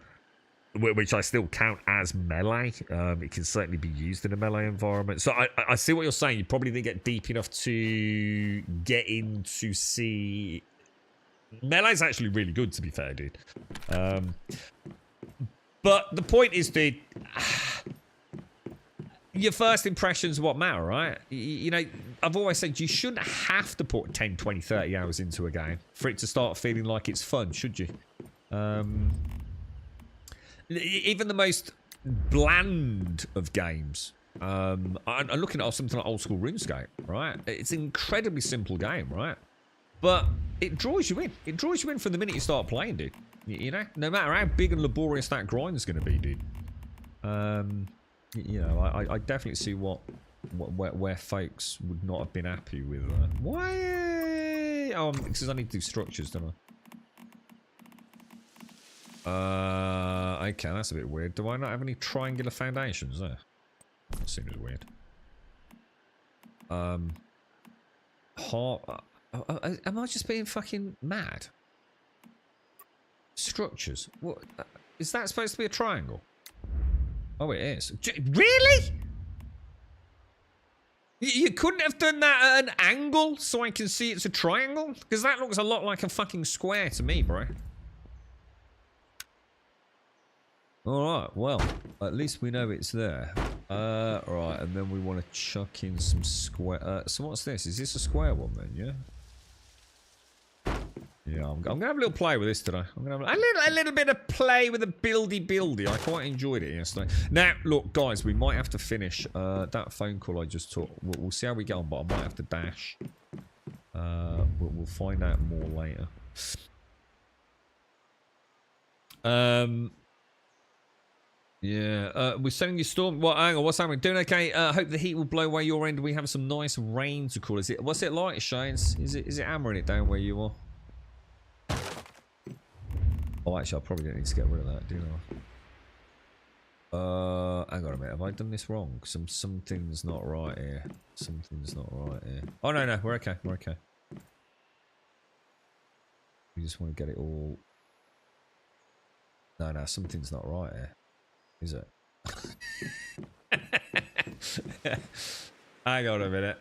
which I still count as melee. It can certainly be used in a melee environment. So I see what you're saying. You probably didn't get deep enough to get in to see... Melee's actually really good, to be fair, dude. But the point is, dude, your first impressions are what matter, right? You know, I've always said you shouldn't have to put 10, 20, 30 hours into a game for it to start feeling like it's fun, should you? Even the most bland of games. I'm looking at something like old school RuneScape, right? It's an incredibly simple game, right? But it draws you in. It draws you in from the minute you start playing, dude. You know, no matter how big and laborious that grind is going to be, dude. You know, I definitely see where folks would not have been happy with. Why? Oh, because I need to do structures, don't I? Okay, that's a bit weird. Do I not have any triangular foundations there? That seems weird. Am I just being fucking mad? Structures. What? Is that supposed to be a triangle? Oh, it is. Really? You couldn't have done that at an angle so I can see it's a triangle? Because that looks a lot like a fucking square to me, bro. Alright, well, at least we know it's there. Right, and then we want to chuck in some square... so what's this? Is this a square one then, yeah? Yeah, I'm going to have a little play with this today. I'm going to have a little bit of play with the buildy. I quite enjoyed it yesterday. Now, look, guys, we might have to finish that phone call I just took. We'll see how we get on, but I might have to dash. We'll find out more later. Yeah, we're sending you storm. Well, hang on, what's happening? Doing okay? Hope the heat will blow away your end. We have some nice rain to call. What's it like, Shane? Is it hammering it down where you are? Oh, actually, I probably don't need to get rid of that, do I? Hang on a minute. Have I done this wrong? Something's not right here. Something's not right here. Oh, no, we're okay. We're okay. We just want to get it all... No, something's not right here. Is it? Hang on a minute.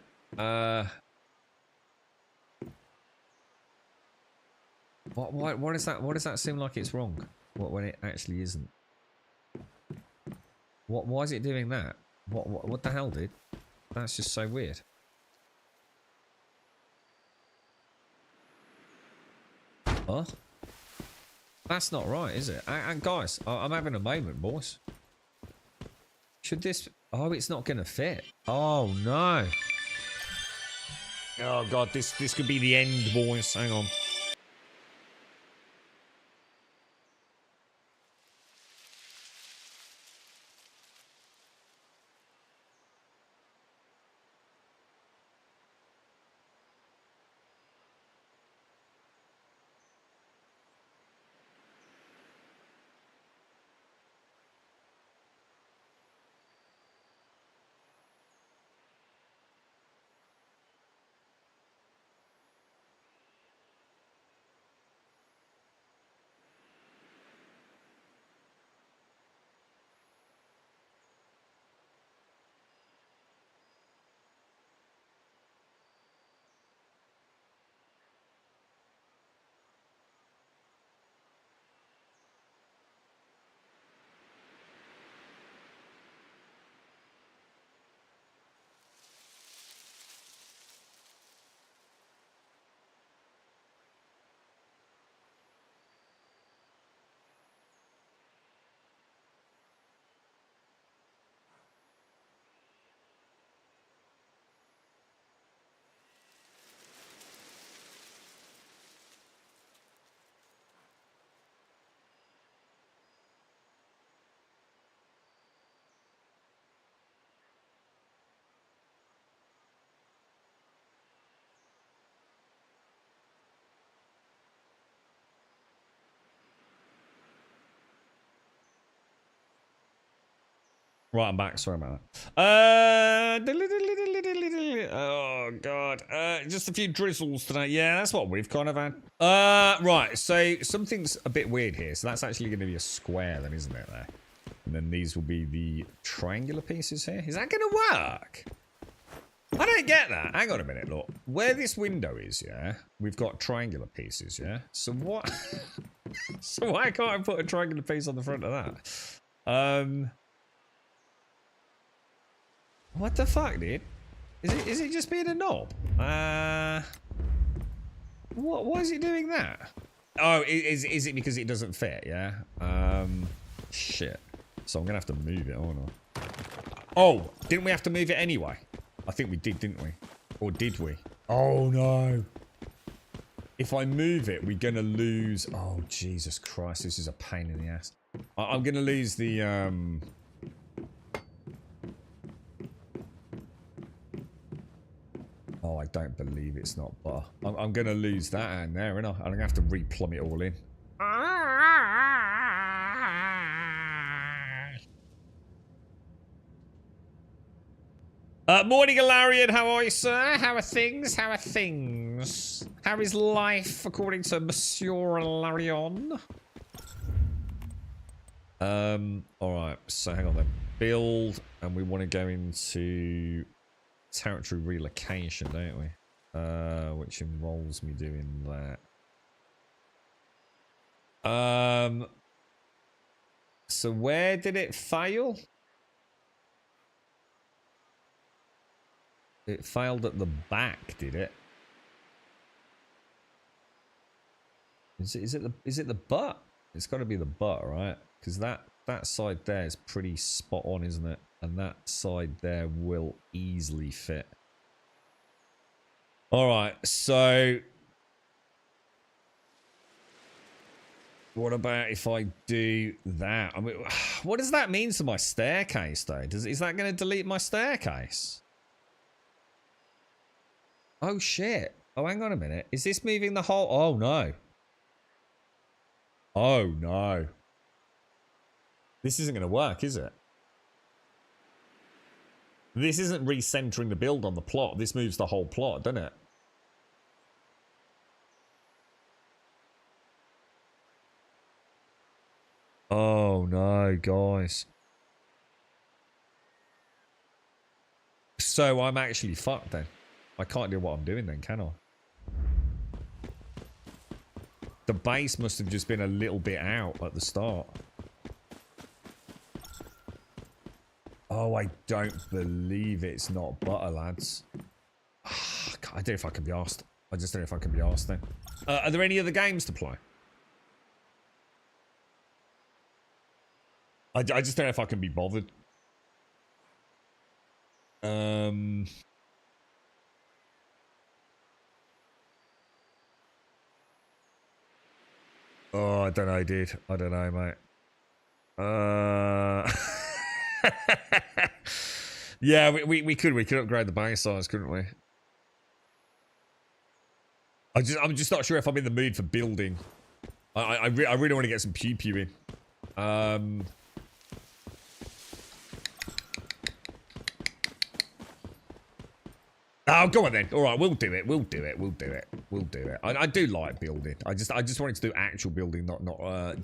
What is that? What does that seem like it's wrong? When it actually isn't? Why is it doing that? What the hell, dude? That's just so weird. Huh? That's not right, is it? And guys, I'm having a moment, boys. Should this... Oh, it's not going to fit. Oh, no. Oh, God, this could be the end, boys. Hang on. Right, I'm back. Sorry about that. Oh, God. Just a few drizzles today. Yeah, that's what we've kind of had. Right, so something's a bit weird here. So that's actually going to be a square then, isn't it, there? And then these will be the triangular pieces here. Is that going to work? I don't get that. Hang on a minute, look. Where this window is, yeah, we've got triangular pieces, yeah? So what? So why can't I put a triangular piece on the front of that? What the fuck, dude? Is it just being a knob? Why is it doing that? Oh, is it because it doesn't fit, yeah? Shit. So I'm gonna have to move it, aren't I? Oh, didn't we have to move it anyway? I think we did, didn't we? Or did we? Oh no. if I move it, we're gonna lose. Oh Jesus Christ! This is a pain in the ass. I'm gonna lose the. Oh, I don't believe it's not butter. I'm gonna lose that in there, and I'm gonna have to replumb it all in. Morning, Galarian. How are you, sir? How are things? How are things? How is life, according to Monsieur Larion? Alright, so hang on then. Build, and we want to go into territory relocation, don't we? Which involves me doing that. So where did it fail? It failed at the back, did it? Is it the butt? It's got to be the butt, right? Because that side there is pretty spot on, isn't it? And that side there will easily fit. All right, so what about if I do that? I mean, what does that mean to my staircase, though? Is that going to delete my staircase? Oh, shit. Oh, hang on a minute. Is this moving the whole... Oh, no. Oh, no. This isn't going to work, is it? This isn't recentering the build on the plot. This moves the whole plot, doesn't it? Oh, no, guys. So I'm actually fucked then. I can't do what I'm doing then, can I? The base must have just been a little bit out at the start. Oh, I don't believe it's not butter, lads. I don't know if I can be asked. I just don't know if I can be asked then. Are there any other games to play? I just don't know if I can be bothered. Oh, I don't know, dude. I don't know, mate. Yeah, we could upgrade the base size, couldn't we? I'm just not sure if I'm in the mood for building. I really want to get some pew pew in. Oh, go on then. All right, we'll do it. We'll do it. We'll do it. We'll do it. I do like building. I just wanted to do actual building, not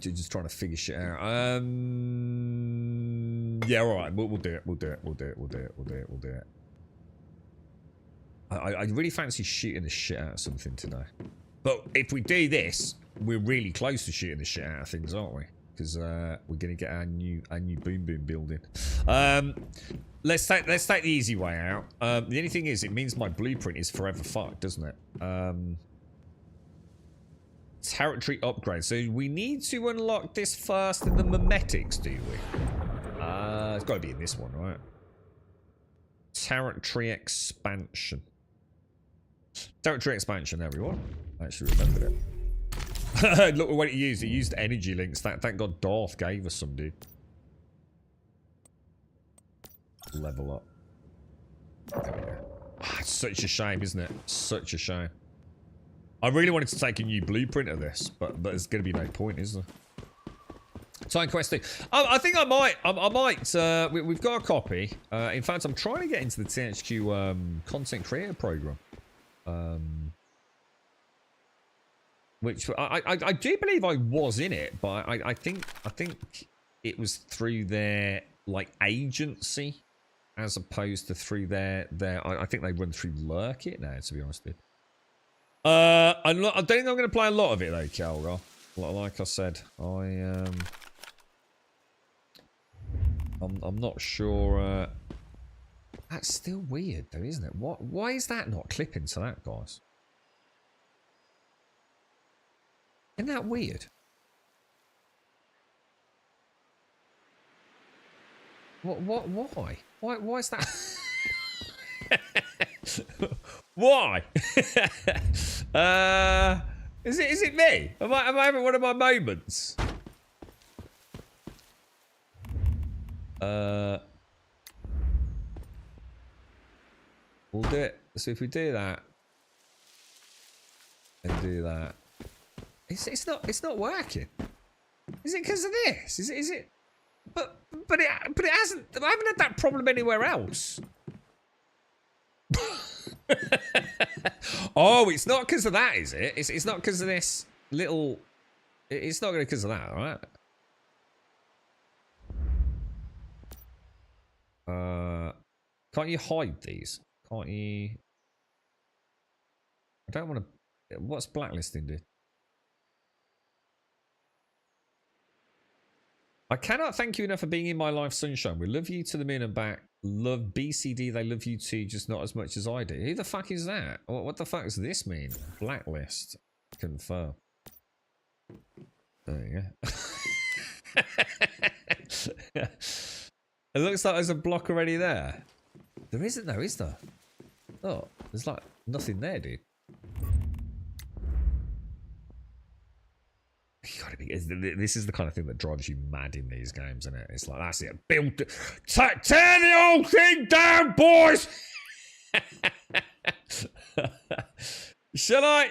just trying to figure shit out. Yeah, all right. We'll do it. We'll do it. We'll do it. We'll do it. We'll do it. We'll do it. I really fancy shooting the shit out of something today. But if we do this, we're really close to shooting the shit out of things, aren't we? Because we're gonna get our new boom boom building. Let's take the easy way out. The only thing is, it means my blueprint is forever fucked, doesn't it? Territory upgrade. So we need to unlock this first in the memetics, do we? It's got to be in this one, right? Territory expansion. Territory expansion. There we go. I actually remembered it. Look what it used. It used energy links. Thank God Darth gave us some, dude. Level up. There we go. It's such a shame, isn't it? Such a shame. I really wanted to take a new blueprint of this, but there's going to be no point, is there? Time Quest 2. I think I might. We've got a copy. In fact, I'm trying to get into the THQ content creator program. Which I do believe I was in it, but I think it was through their like agency as opposed to through their I think they run through Lurk It now, to be honest with you. I don't think I'm going to play a lot of it though, Calgar. Like I said, I'm not sure. That's still weird though, isn't it? Why is that not clipping to that, guys? Isn't that weird? Why? Why is that? Why? Is it me? Am I having one of my moments? We'll do it. So if we do that and do that, it's not working. Is it because of this? Is it? But it hasn't. I haven't had that problem anywhere else. Oh, it's not because of that, is it? It's not because of this little. It's not because of that, all right? Can't you hide these? Can't you? I don't want to. What's blacklisting do? I cannot thank you enough for being in my life, sunshine. We love you to the moon and back. Love BCD. They love you too, just not as much as I do. Who the fuck is that? What the fuck does this mean? Blacklist. Confirm. There you go. It looks like there's a block already there. There isn't though, is there? Oh, there's like nothing there, dude. You gotta be. This is the kind of thing that drives you mad in these games, isn't it? It's like, that's it. Build, tear the whole thing down, boys. Shall I?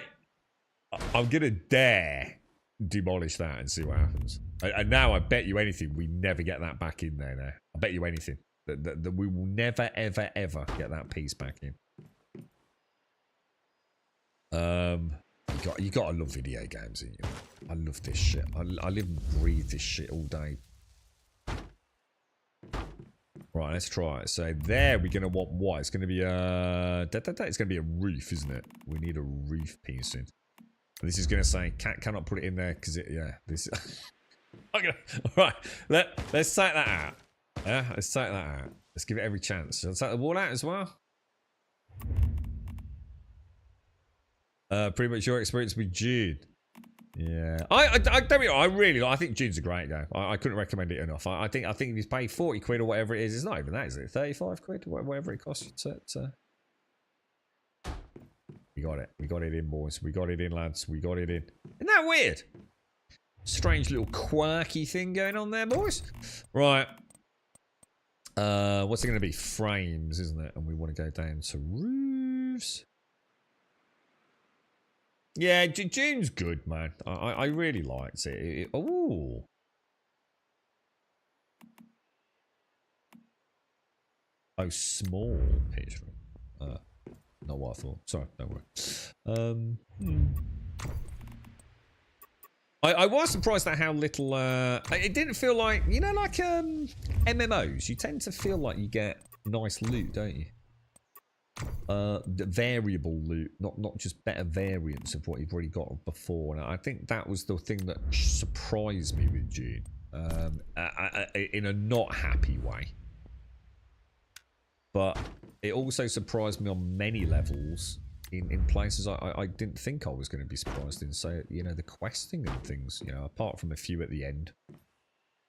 I'm gonna dare demolish that and see what happens. And now I bet you anything we never get that back in there. Now I bet you anything that we will never, ever, ever get that piece back in. You gotta love video games, ain't you? I love this shit. I live and breathe this shit all day. Right, let's try it. So there, we're gonna want what? It's gonna be it's gonna be a roof, isn't it? We need a roof piece in. This is gonna say cannot put it in there because this. Okay, all right. Let's take that out. Yeah, let's take that out. Let's give it every chance. Let's take the wall out as well. Pretty much your experience with June. Yeah, I don't get me wrong, I think June's a great game. I couldn't recommend it enough. I think if you pay 40 quid or whatever it is, it's not even that, is it? 35 quid, whatever it costs you to. We got it. We got it in, boys. We got it in, lads. We got it in. Isn't that weird? Strange little quirky thing going on there, boys. Right. What's it going to be? Frames, isn't it? And we want to go down to roofs. Yeah, June's good, man. I really liked it. Oh. Oh, small pitch room. Not what I thought. Sorry, don't worry. I was surprised at how little. It didn't feel like, you know, like MMOs. You tend to feel like you get nice loot, don't you? Variable loot, not just better variants of what you've already got before. And I think that was the thing that surprised me with June, in a not happy way. But it also surprised me on many levels in places I didn't think I was going to be surprised in. So, you know, the questing and things, you know, apart from a few at the end.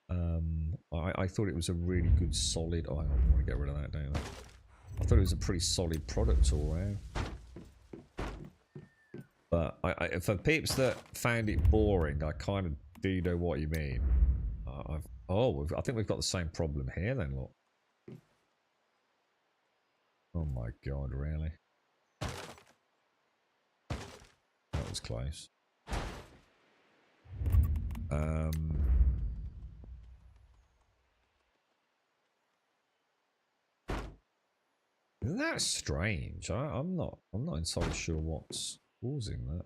I thought it was a really good, solid. Oh, I want to get rid of that, don't I? I thought it was a pretty solid product all around. But for peeps that found it boring, I kind of do know what you mean. I think we've got the same problem here then, look. Oh my god, really? That was close. Isn't that strange? I'm not entirely sure what's causing that.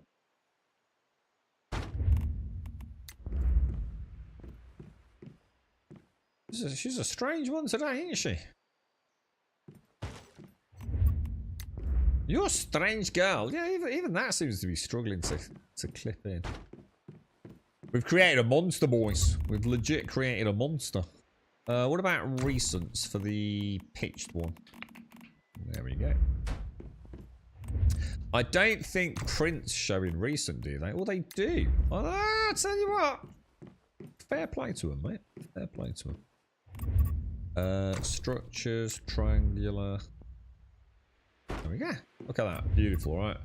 She's a strange one today, isn't she? You're a strange girl. Yeah, even that seems to be struggling to clip in. We've created a monster, boys. We've legit created a monster. What about recents for the pitched one? There we go. I don't think prints show in recent, do they? Well, they do. I'll tell you what. Fair play to them, mate. Fair play to them. Structures, triangular. There we go. Look at that. Beautiful, right?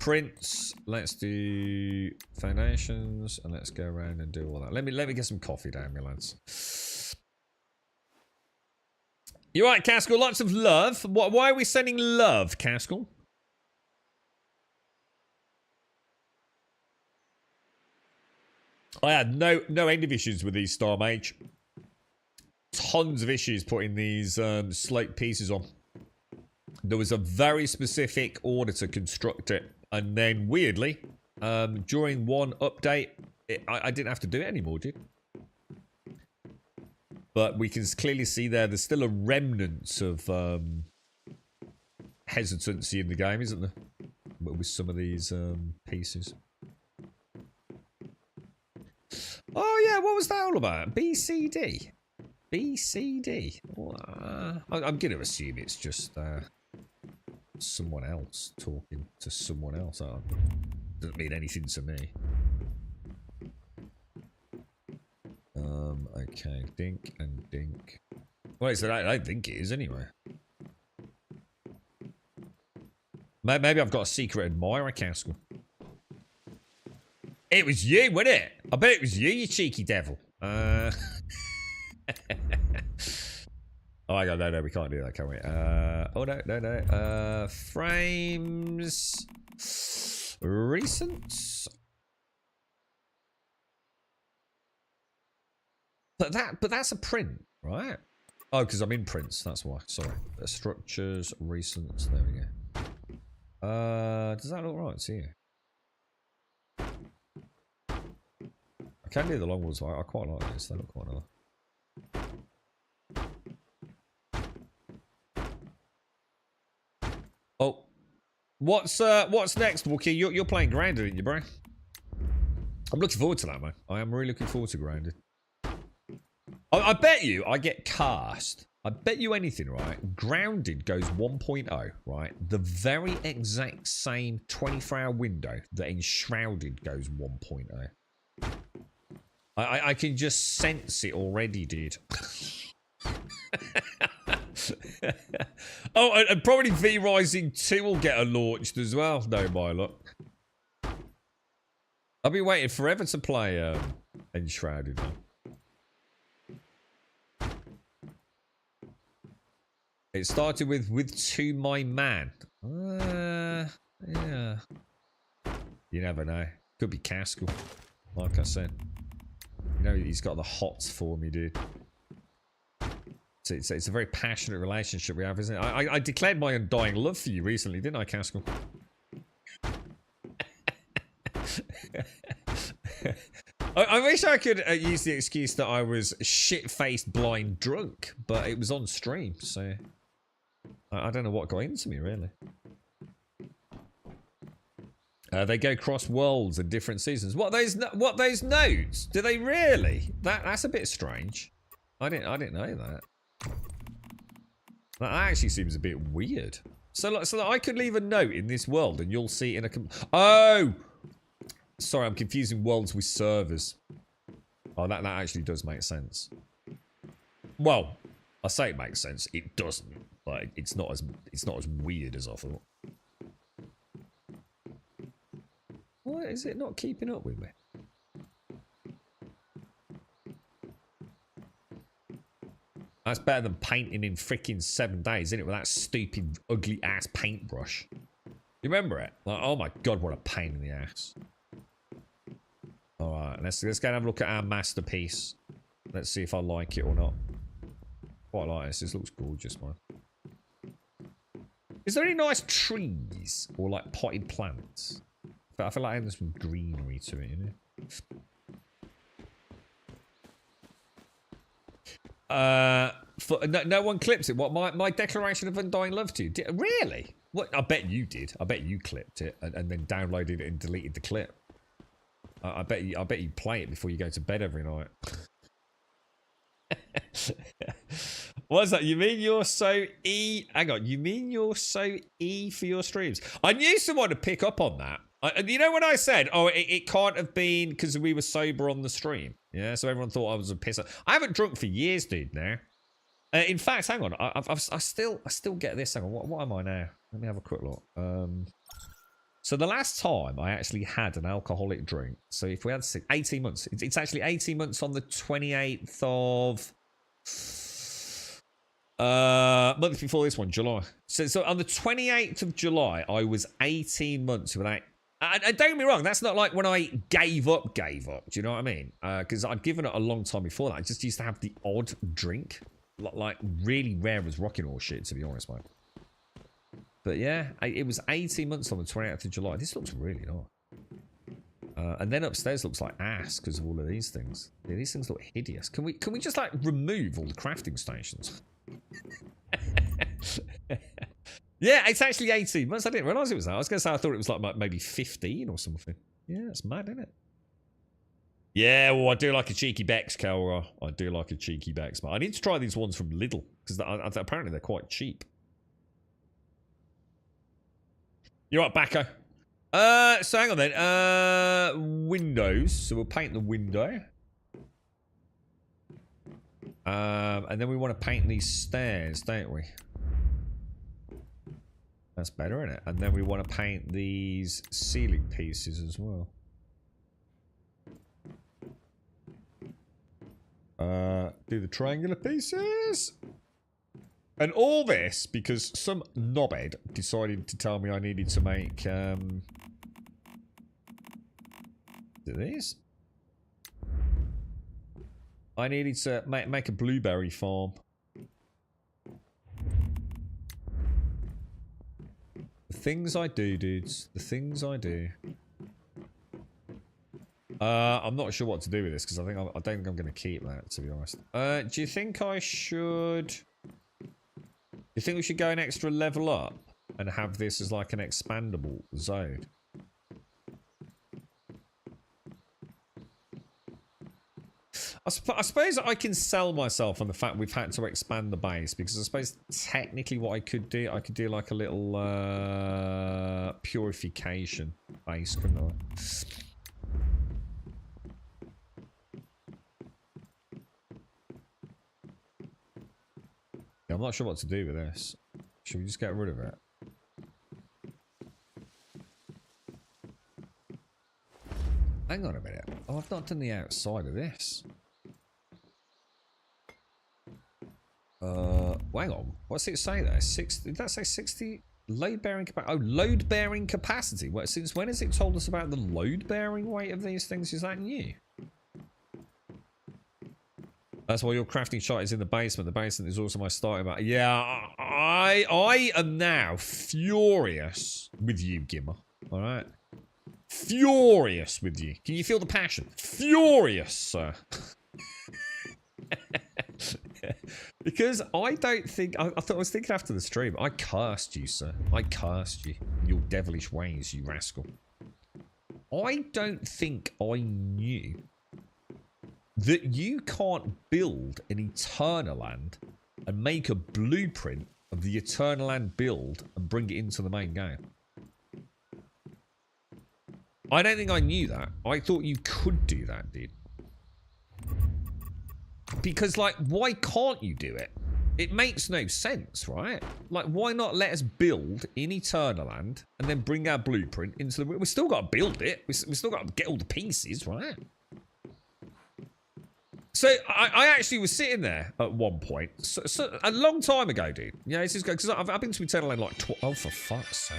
prints. Let's do foundations, and let's go around and do all that. Let me get some coffee down, my lads. You right, Caskell? Lots of love. Why are we sending love, Caskell? I had no end of issues with these Star Mage. Tons of issues putting these slate pieces on. There was a very specific order to construct it, and then weirdly, during one update, I didn't have to do it anymore, dude. But we can clearly see there's still a remnant of hesitancy in the game, isn't there? With some of these pieces. Oh yeah, what was that all about? BCD? BCD? I'm going to assume it's just someone else talking to someone else. Doesn't mean anything to me. Okay, dink and dink. Wait, so I don't think it is anyway. Maybe I've got a secret admirer, Caskell. It was you, wasn't it? I bet it was you, you cheeky devil. Oh my god, no, we can't do that, can we? Oh no. Frames. Recent. But that's a print, right? Oh, because I'm in prints, that's why. Sorry. Structures, recent. There we go. Does that look right to you? I can do the long ones. I quite like this. They look quite nice. Oh, what's next, Wookie? You're playing Grounded, aren't you, bro? I'm looking forward to that, man. I am really looking forward to Grounded. I bet you I get cast. I bet you anything, right? Grounded goes 1.0, right? The very exact same 24-hour window that Enshrouded goes 1.0. I can just sense it already, dude. Oh, and probably V-Rising 2 will get launched as well. No, my luck. I've been waiting forever to play Enshrouded, man. It started with To My Man. Yeah. You never know. Could be Caskell, like I said. You know, he's got the hots for me, dude. It's a very passionate relationship we have, isn't it? I declared my undying love for you recently, didn't I, Caskell? I wish I could use the excuse that I was shit-faced blind drunk, but it was on stream, so I don't know what got into me, really. They go cross worlds and different seasons. What those notes? Do they really? That's a bit strange. I didn't know that. That actually seems a bit weird. So I could leave a note in this world and you'll see it in a... Oh! Sorry, I'm confusing worlds with servers. Oh, that actually does make sense. Well, I say it makes sense. It doesn't. Like, it's not as weird as I thought. Why is it not keeping up with me? That's better than painting in freaking 7 days, isn't it? With that stupid, ugly ass paintbrush. You remember it? Like, oh my god, what a pain in the ass. Alright, let's go and have a look at our masterpiece. Let's see if I like it or not. Quite like this. This looks gorgeous, man. Is there any nice trees or like potted plants? I feel like there's some greenery to it, you know. No one clips it. What, my declaration of undying love to you? Really? What? I bet you did. I bet you clipped it and then downloaded it and deleted the clip. I bet you play it before you go to bed every night. What's that? You mean you're so E? Hang on. You mean you're so E for your streams? I knew someone would pick up on that. You know when I said, oh, it can't have been because we were sober on the stream. Yeah, so everyone thought I was a pisser. I haven't drunk for years, dude, now. In fact, hang on. I still get this. Hang on. What am I now? Let me have a quick look. So the last time I actually had an alcoholic drink, so if we had 18 months, it's actually 18 months on the 28th of month before this one, July. So on the 28th of July, I was 18 months without. And don't get me wrong, that's not like when I gave up. Do you know what I mean? Because I'd given it a long time before that. I just used to have the odd drink, like really rare as rocking horse shit, to be honest, mate. But yeah, it was 18 months on the 28th of July. This looks really nice. And then upstairs looks like ass because of all of these things. Yeah, these things look hideous. Can we just like remove all the crafting stations? Yeah, it's actually 18 months. I didn't realise it was that. I was going to say I thought it was like maybe 15 or something. Yeah, it's mad, isn't it? Yeah, well, I do like a cheeky Bex, Kelra. I do like a cheeky Bex. But I need to try these ones from Lidl because apparently they're quite cheap. You're right, Bacco. So hang on then. Windows. So we'll paint the window. And then we want to paint these stairs, don't we? That's better, isn't it? And then we want to paint these ceiling pieces as well. Do the triangular pieces. And all this because some knobhead decided to tell me I needed to make do these? I needed to make a blueberry farm. The things I do, dudes. The things I do. I'm not sure what to do with this because I don't think I'm going to keep that, to be honest. Do you think I should? Do you think we should go an extra level up and have this as like an expandable zone? I suppose I can sell myself on the fact we've had to expand the base because I suppose technically what I could do like a little purification base, couldn't I? Yeah, I'm not sure what to do with this. Should we just get rid of it? Hang on a minute. Oh, I've not done the outside of this. Hang on. What's it say there? 60? Did that say 60? Load-bearing capacity. Oh, load-bearing capacity. What, since when has it told us about the load-bearing weight of these things? Is that new? That's why your crafting shot is in the basement. The basement is also my starting base. Yeah, I am now furious with you, Gimmer. All right? Furious with you. Can you feel the passion? Furious, sir. Because I don't think... I was thinking after the stream. I cursed you, sir. I cursed you. Your devilish ways, you rascal. I don't think I knew that you can't build an Eternaland and make a blueprint of the Eternaland build and bring it into the main game. I don't think I knew that. I thought you could do that, dude. Because, like, why can't you do it? It makes no sense, right? Like, why not let us build in Eternaland and then bring our blueprint into the... We've still got to build it. We've still got to get all the pieces, right? So, I actually was sitting there at one point. So a long time ago, dude. Yeah, this is good. Because I've been to Eternaland like... Oh, for fuck's sake.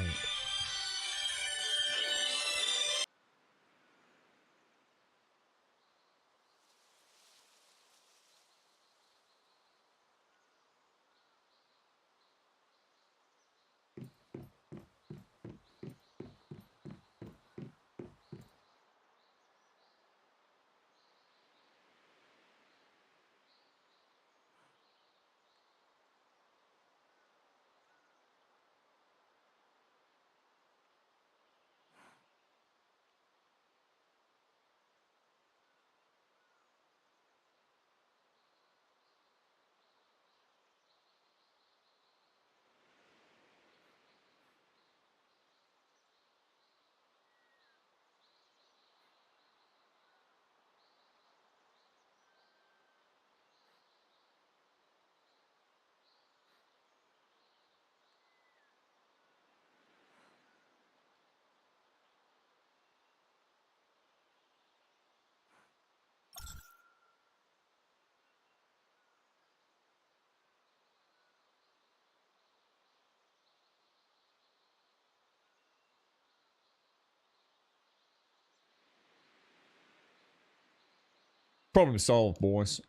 Problem solved, boys.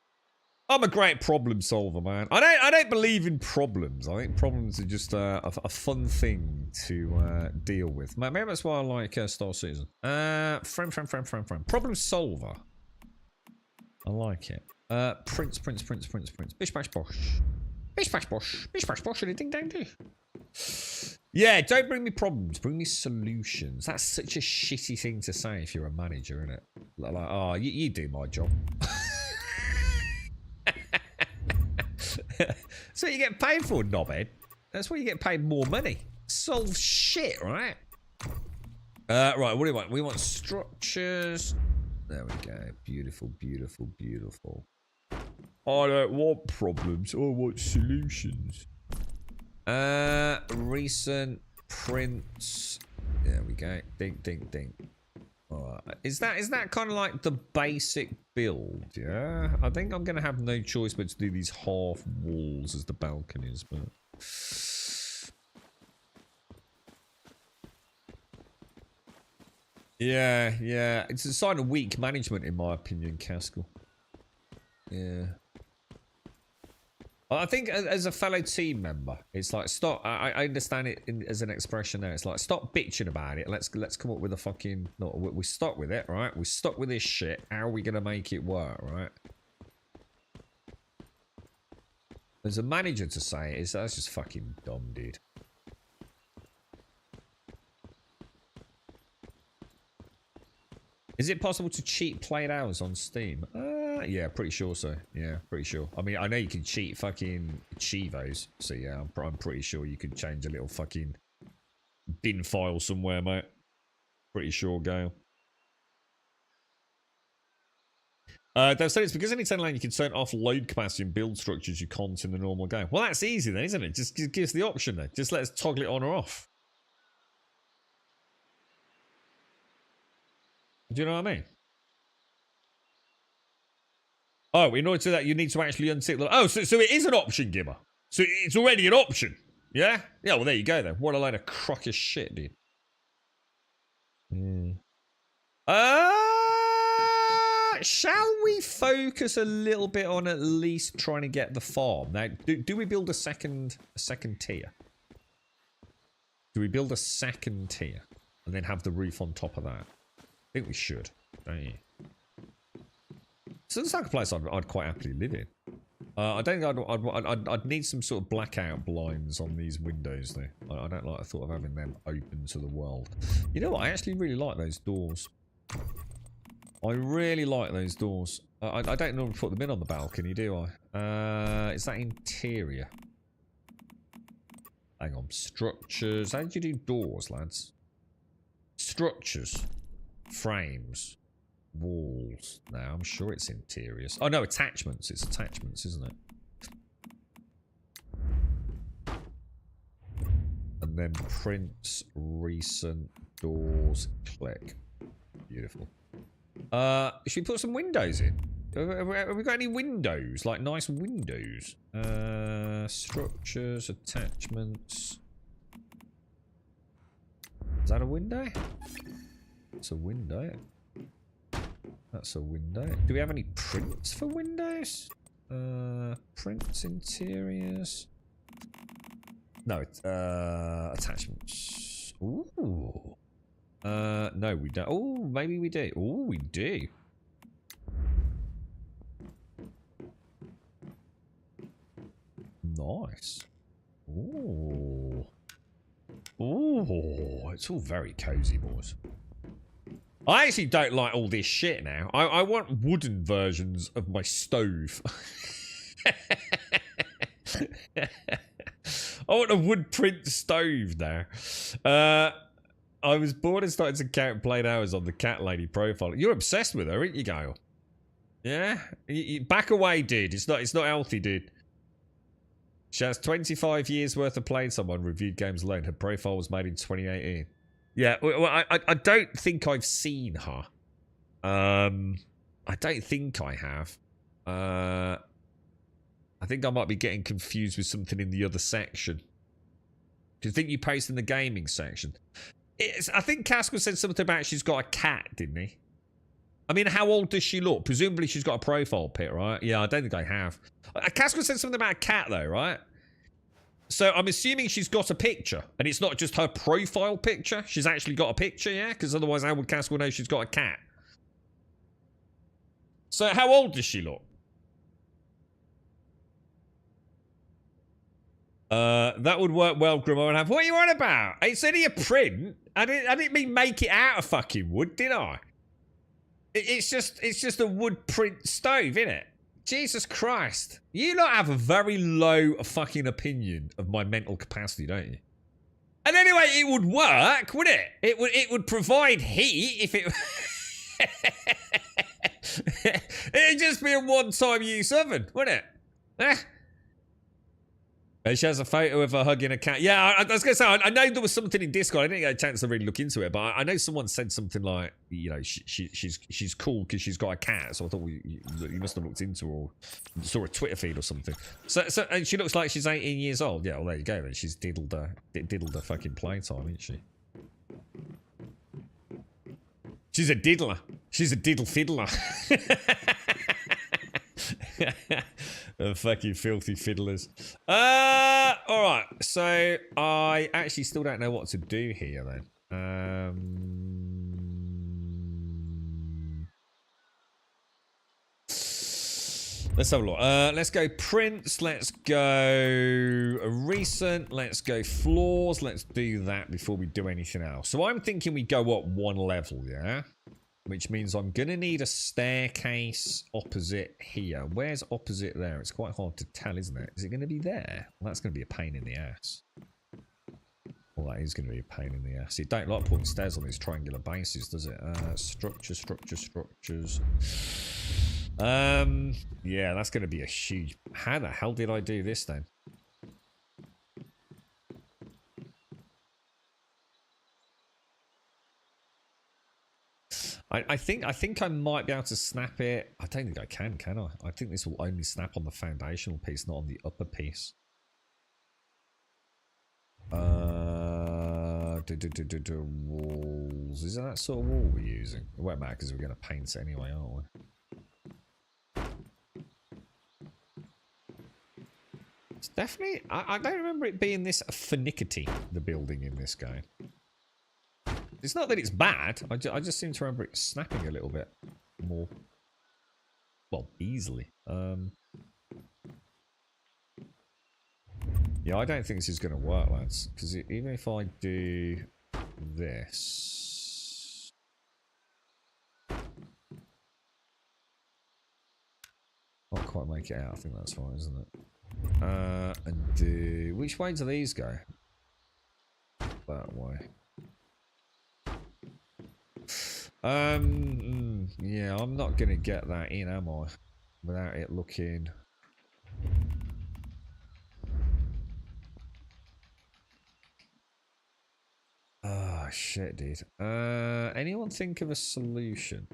I'm a great problem solver, man. I don't believe in problems. I think problems are just a fun thing to deal with. Maybe that's why I like Star Citizen. Friend. Problem solver. I like it. Prince. Bish bash bosh. Bish bash bosh. Bish bash bosh and a ding dang do. Yeah, don't bring me problems. Bring me solutions. That's such a shitty thing to say if you're a manager, isn't it? Like, oh, you do my job. That's what you get paid for, knobhead. That's why you get paid more money. Solve shit, right? Right, what do we want? We want structures. There we go. Beautiful. I don't want problems. I want solutions. Recent prints. There we go. Ding. Alright. Is that kind of like the basic build? Yeah. I think I'm gonna have no choice but to do these half walls as the balconies, but yeah. It's a sign of weak management, in my opinion, Caskell. Yeah. I think as a fellow team member, it's like stop. I understand it as an expression there. It's like stop bitching about it. Let's come up with a fucking. No, we stuck with it, right? We stuck with this shit. How are we gonna make it work, right? As a manager to say it, that's just fucking dumb, dude. Is it possible to cheat played hours on Steam? Yeah, pretty sure so. Yeah, pretty sure. I mean, I know you can cheat fucking Chivos, so yeah, I'm pretty sure you could change a little fucking bin file somewhere, mate. Pretty sure, Gale. They've said it's because in Eternal Land you can turn off load capacity and build structures you can't in the normal game. Well, that's easy then, isn't it? Just gives the option then. Just let us toggle it on or off. Do you know what I mean? Oh, in order to do that, you need to actually untick the... Oh, so it is an option, Gibber. So it's already an option. Yeah? Yeah, well, there you go, then. What a load of crockish shit, dude. Shall we focus a little bit on at least trying to get the farm? Now, do we build a second tier? Do we build a second tier? And then have the roof on top of that? I think we should, don't you? So it's like a place I'd quite happily live in. I don't think I'd need some sort of blackout blinds on these windows though. I don't like the thought of having them open to the world. You know what? I actually really like those doors. I really like those doors. I don't normally put them in on the balcony, do I? Is that interior? Hang on. Structures. How do you do doors, lads? Structures. Frames. Walls. No, I'm sure it's interiors. Oh no, attachments. It's attachments, isn't it? And then prints, recent, doors, click. Beautiful. Should we put some windows in? Have we got any windows? Like nice windows? Structures, attachments. Is that a window? It's a window. That's a window. Do we have any prints for windows? Prints, interiors. No, it's attachments. Ooh. No, we don't. Oh, maybe we do. Oh, we do. Nice. Ooh. Ooh. It's all very cozy, boys. I actually don't like all this shit now. I want wooden versions of my stove. I want a wood print stove now. I was bored and started to count played hours on the cat lady profile. You're obsessed with her, aren't you, Gail? Yeah? Back away, dude. It's not healthy, dude. She has 25 years worth of playing someone reviewed games alone. Her profile was made in 2018. Yeah, well, I don't think I've seen her. I don't think I have. I think I might be getting confused with something in the other section. Do you think you posted in the gaming section? I think Caskell said something about she's got a cat, didn't he? I mean, how old does she look? Presumably she's got a profile pic, right? Yeah, I don't think I have. Casco said something about a cat, though, right? So I'm assuming she's got a picture, and it's not just her profile picture. She's actually got a picture, yeah? Because otherwise, how would Casco know she's got a cat? So how old does she look? That would work well, Grimmo. And what are you on about? It's only a print. I didn't mean make it out of fucking wood, did I? It's just a wood print stove, innit? Jesus Christ. You lot have a very low fucking opinion of my mental capacity, don't you? And anyway, it would work, wouldn't it? It would provide heat if it... It'd just be a one-time use oven, wouldn't it? Eh? She has a photo of her hugging a cat. Yeah, I was going to say, I know there was something in Discord. I didn't get a chance to really look into it, but I know someone said something like, you know, she's cool because she's got a cat. So I thought you must have looked into her or saw a Twitter feed or something. So and she looks like she's 18 years old. Yeah, well, there you go. Then she's diddled her fucking playtime, isn't she? She's a diddler. She's a diddle fiddler. Fucking filthy fiddlers. Alright, so I actually still don't know what to do here then. Let's have a look. Let's go prints, let's go recent, let's go floors, let's do that before we do anything else. So I'm thinking we go up one level, yeah? Which means I'm going to need a staircase opposite here. Where's opposite there? It's quite hard to tell, isn't it? Is it going to be there? Well, that's going to be a pain in the ass. Well, that is going to be a pain in the ass. You don't like putting stairs on these triangular bases, does it? Structures. Yeah, that's going to be a huge... How the hell did I do this then? I think I might be able to snap it. I don't think I can I? I think this will only snap on the foundational piece, not on the upper piece. Walls. Is it that sort of wall we're using? It won't matter because we're going to paint it anyway, aren't we? It's definitely... I don't remember it being this finicky, the building in this game. It's not that it's bad. I just seem to remember it snapping a little bit more. Well, easily. Yeah, I don't think this is going to work, lads. Because even if I do this... Not quite make it out. I think that's right, isn't it? And do... Which way do these go? That way. Yeah, I'm not gonna get that in, am I? Without it looking... Oh, shit, dude. Anyone think of a solution?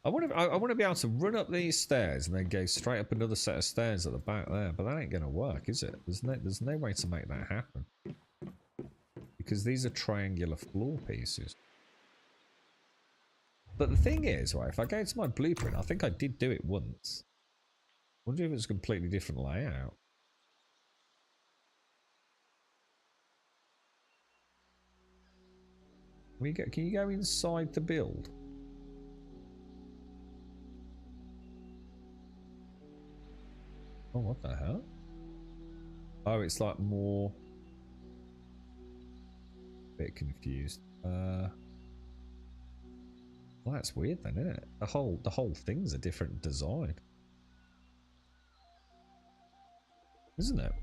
I want to be able to run up these stairs and then go straight up another set of stairs at the back there, but that ain't gonna work, is it? There's no way to make that happen because these are triangular floor pieces. But the thing is, right? If I go to my blueprint, I think I did do it once. I wonder if it's a completely different layout. Can you go inside the build? Oh, what the hell? Oh, it's like more... Bit confused. Well, that's weird then, isn't it? The whole thing's a different design. Isn't it?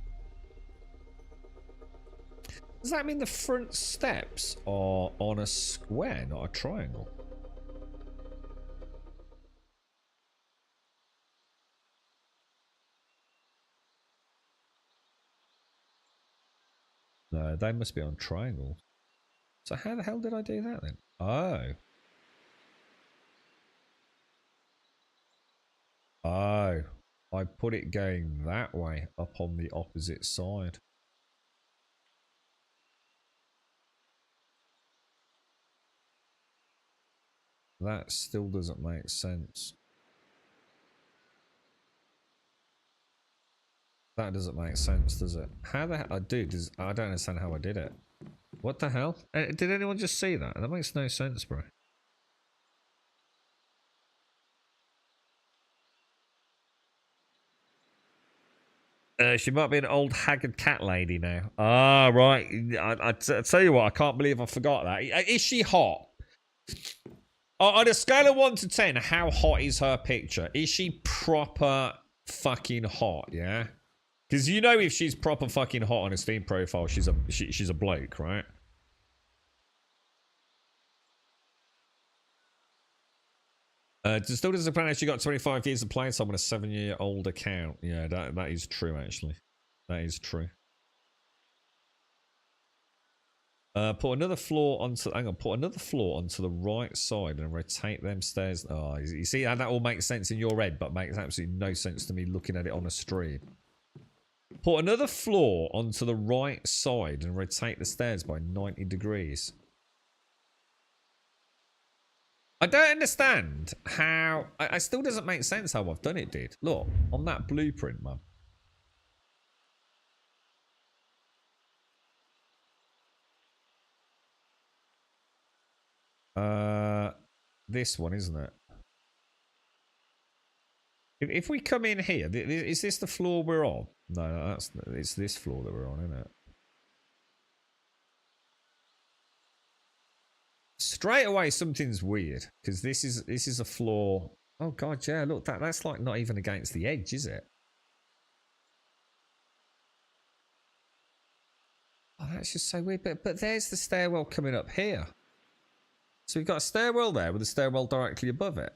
Does that mean the front steps are on a square, not a triangle? No, they must be on triangles. So how the hell did I do that then? Oh. Oh. I put it going that way, up on the opposite side. That still doesn't make sense. That doesn't make sense, does it? How the hell? I don't understand how I did it. What the hell? Did anyone just see that? That makes no sense, bro. She might be an old haggard cat lady now. Ah, right. I tell you what, I can't believe I forgot that. Is she hot? On a scale of 1 to 10, how hot is her picture? Is she proper fucking hot, yeah? Because you know if she's proper fucking hot on a Steam profile, she's a bloke, right? Still doesn't plan she got 25 years of playing time on a 7-year-old account. Yeah, that is true, actually. That is true. Put another floor onto... Hang on. Put another floor onto the right side and rotate them stairs. Oh, you see how that all makes sense in your head, but makes absolutely no sense to me looking at it on a stream. Put another floor onto the right side and rotate the stairs by 90 degrees. I don't understand how... I still doesn't make sense how I've done it, dude. Look, on that blueprint, man. This one, isn't it? If we come in here, is this the floor we're on? No, it's this floor that we're on, isn't it? Straight away, something's weird because this is a floor. Oh god, yeah, look, that's like not even against the edge, is it? Oh, that's just so weird. But there's the stairwell coming up here. So we've got a stairwell there with a stairwell directly above it.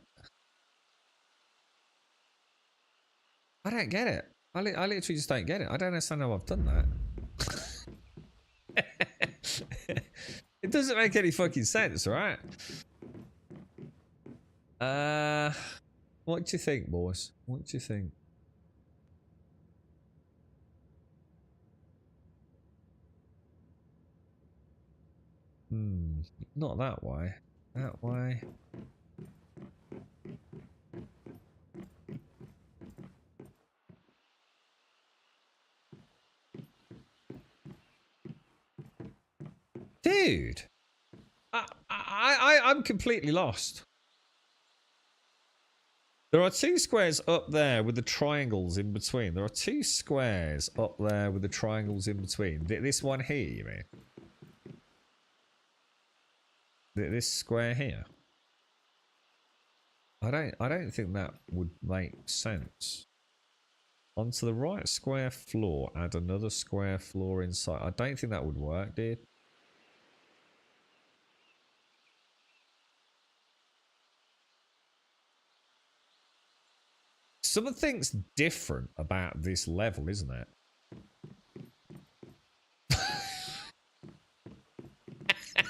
I don't get it. I literally just don't get it. I don't understand how I've done that. It doesn't make any fucking sense, right? What do you think, boys? What do you think? Not that way. That way. Dude, I'm completely lost. There are two squares up there with the triangles in between. There are two squares up there with the triangles in between. This one here, you mean? This square here. I don't think that would make sense. Onto the right square floor, add another square floor inside. I don't think that would work, dude. Something's different about this level, isn't it?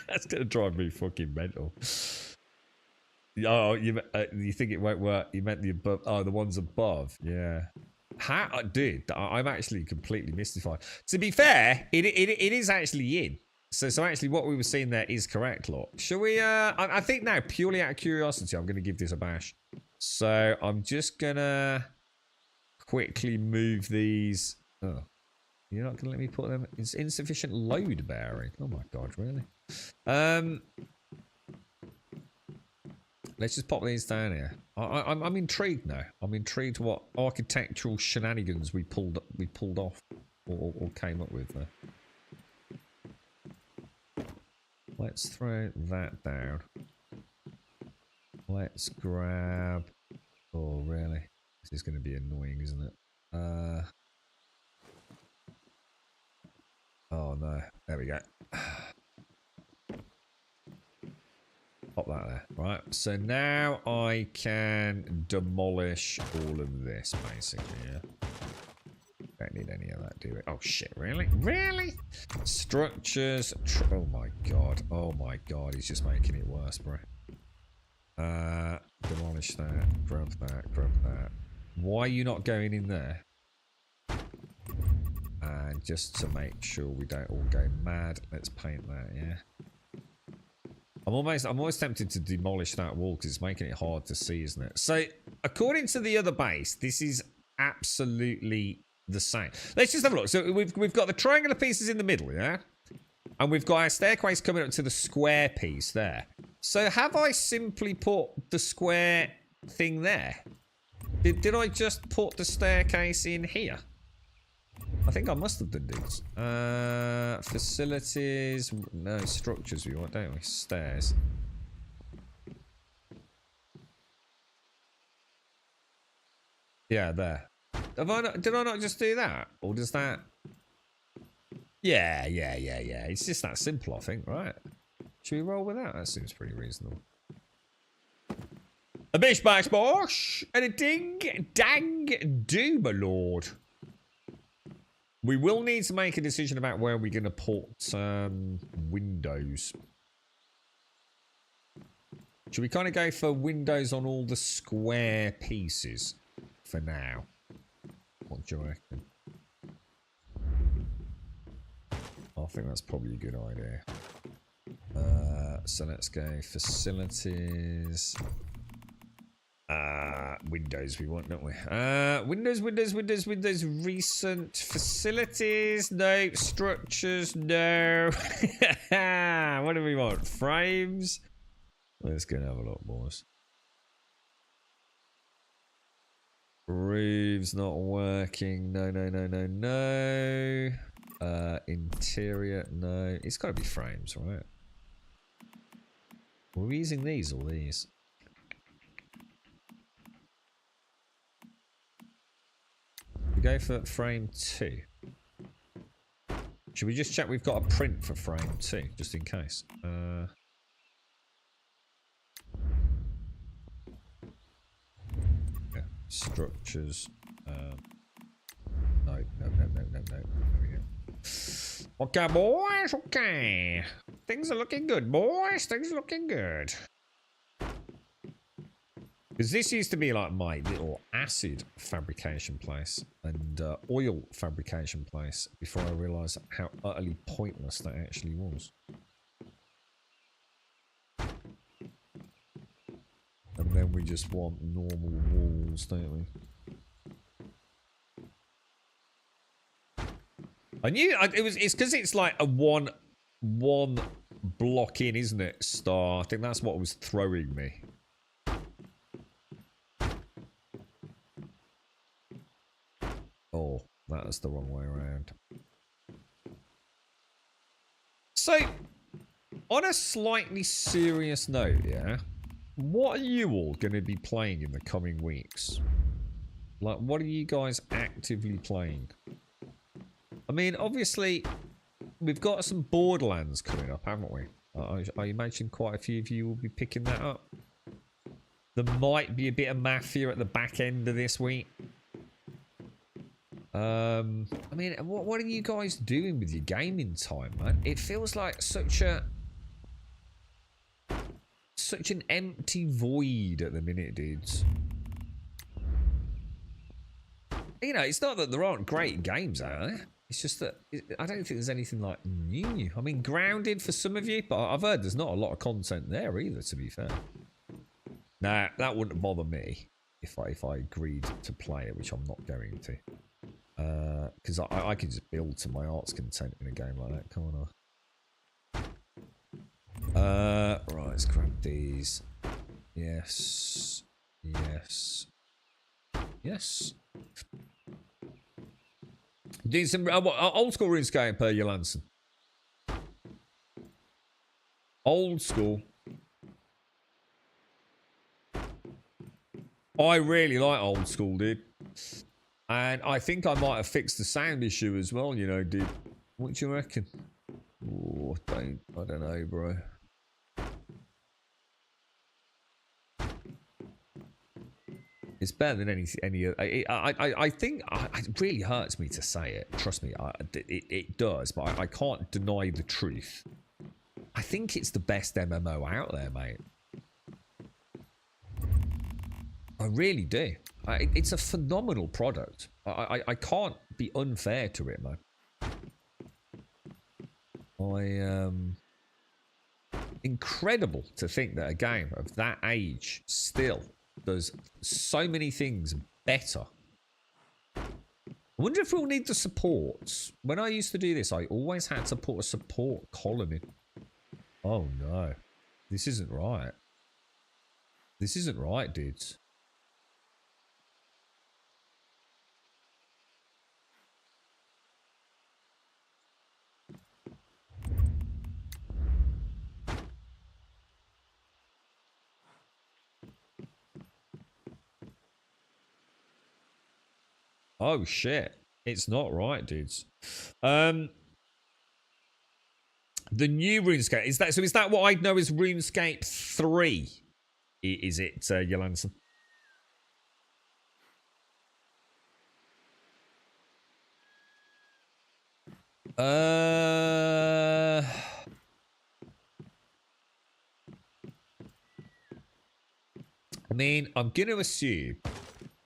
That's gonna drive me fucking mental. Oh, you think it won't work? You meant the above? Oh, the ones above. Yeah. How, dude? I'm actually completely mystified. To be fair, it is actually in. So actually, what we were seeing there is correct. Look, shall we? I think now, purely out of curiosity, I'm gonna give this a bash. So I'm just gonna quickly move these. Oh, you're not gonna let me put them? It's insufficient load bearing. Oh my god, really? Let's just pop these down here. I'm intrigued now. I'm intrigued what architectural shenanigans we pulled off or came up with there. Let's throw that down. Let's grab... Oh, really? This is going to be annoying, isn't it? Oh, no. There we go. Pop that there. Right. So now I can demolish all of this, basically, yeah? Don't need any of that, do we? Oh, shit. Really? Really? Structures. Oh, my God. Oh, my God. He's just making it worse, bro. Demolish that. Grab that. Grab that. Why are you not going in there? And just to make sure we don't all go mad, let's paint that, yeah? I'm almost tempted to demolish that wall because it's making it hard to see, isn't it? So, according to the other base, this is absolutely the same. Let's just have a look. So we've got the triangular pieces in the middle, yeah? And we've got our staircase coming up to the square piece there. So have I simply put the square thing there? Did I just put the staircase in here? I think I must have done this. Facilities. No, structures we want, don't we? Stairs. Yeah, there. Did I not just do that? Or does that... Yeah. It's just that simple, I think, right? Should we roll with that? That seems pretty reasonable. A bish bash bosh and a ding dang do, my lord. We will need to make a decision about where we're going to put windows. Should we kind of go for windows on all the square pieces for now? What do you reckon? I think that's probably a good idea. So let's go facilities. Windows we want, don't we? Windows, recent facilities, no, structures, no. What do we want? Frames? Let's go and have a look, boys. Roofs not working, no. Interior, no. It's got to be frames, right? Were we using these or these? We go for frame 2. Should we just check we've got a print for frame 2, just in case? Yeah. Structures. No. There we go. Okay, boys, okay. Things are looking good, boys. Things are looking good. Because this used to be like my little acid fabrication place and oil fabrication place before I realised how utterly pointless that actually was. And then we just want normal walls, don't we? I knew it's because it's like a one block in, isn't it? Star. I think that's what was throwing me. Oh, that was the wrong way around. So, on a slightly serious note, yeah, what are you all going to be playing in the coming weeks? Like, what are you guys actively playing? I mean, obviously, we've got some Borderlands coming up, haven't we? I imagine quite a few of you will be picking that up. There might be a bit of Mafia at the back end of this week. I mean, what are you guys doing with your gaming time, man? It feels like such an empty void at the minute, dudes. You know, it's not that there aren't great games out there. It's just that I don't think there's anything like new. I mean, Grounded for some of you, but I've heard there's not a lot of content there either, to be fair. Nah, that wouldn't bother me if I agreed to play it, which I'm not going to. Because I can just build to my heart's content in a game like that, can't I? Right, let's grab these. Yes. Doing some old school RuneScape, Jolanson. Old school. I really like old school, dude. And I think I might have fixed the sound issue as well, you know, dude. What do you reckon? Oh, I don't know, bro. It's better than any. I think it really hurts me to say it. Trust me, it does. But I can't deny the truth. I think it's the best MMO out there, mate. I really do. It's a phenomenal product. I can't be unfair to it, man. incredible to think that a game of that age still does so many things better. I wonder if we'll need the supports. When I used to do this, I always had to put a support column in. Oh no. This isn't right. This isn't right, dudes. Oh shit. It's not right, dudes. The new RuneScape, is that what I know as RuneScape 3? Is it, Yolanson? I mean, I'm going to assume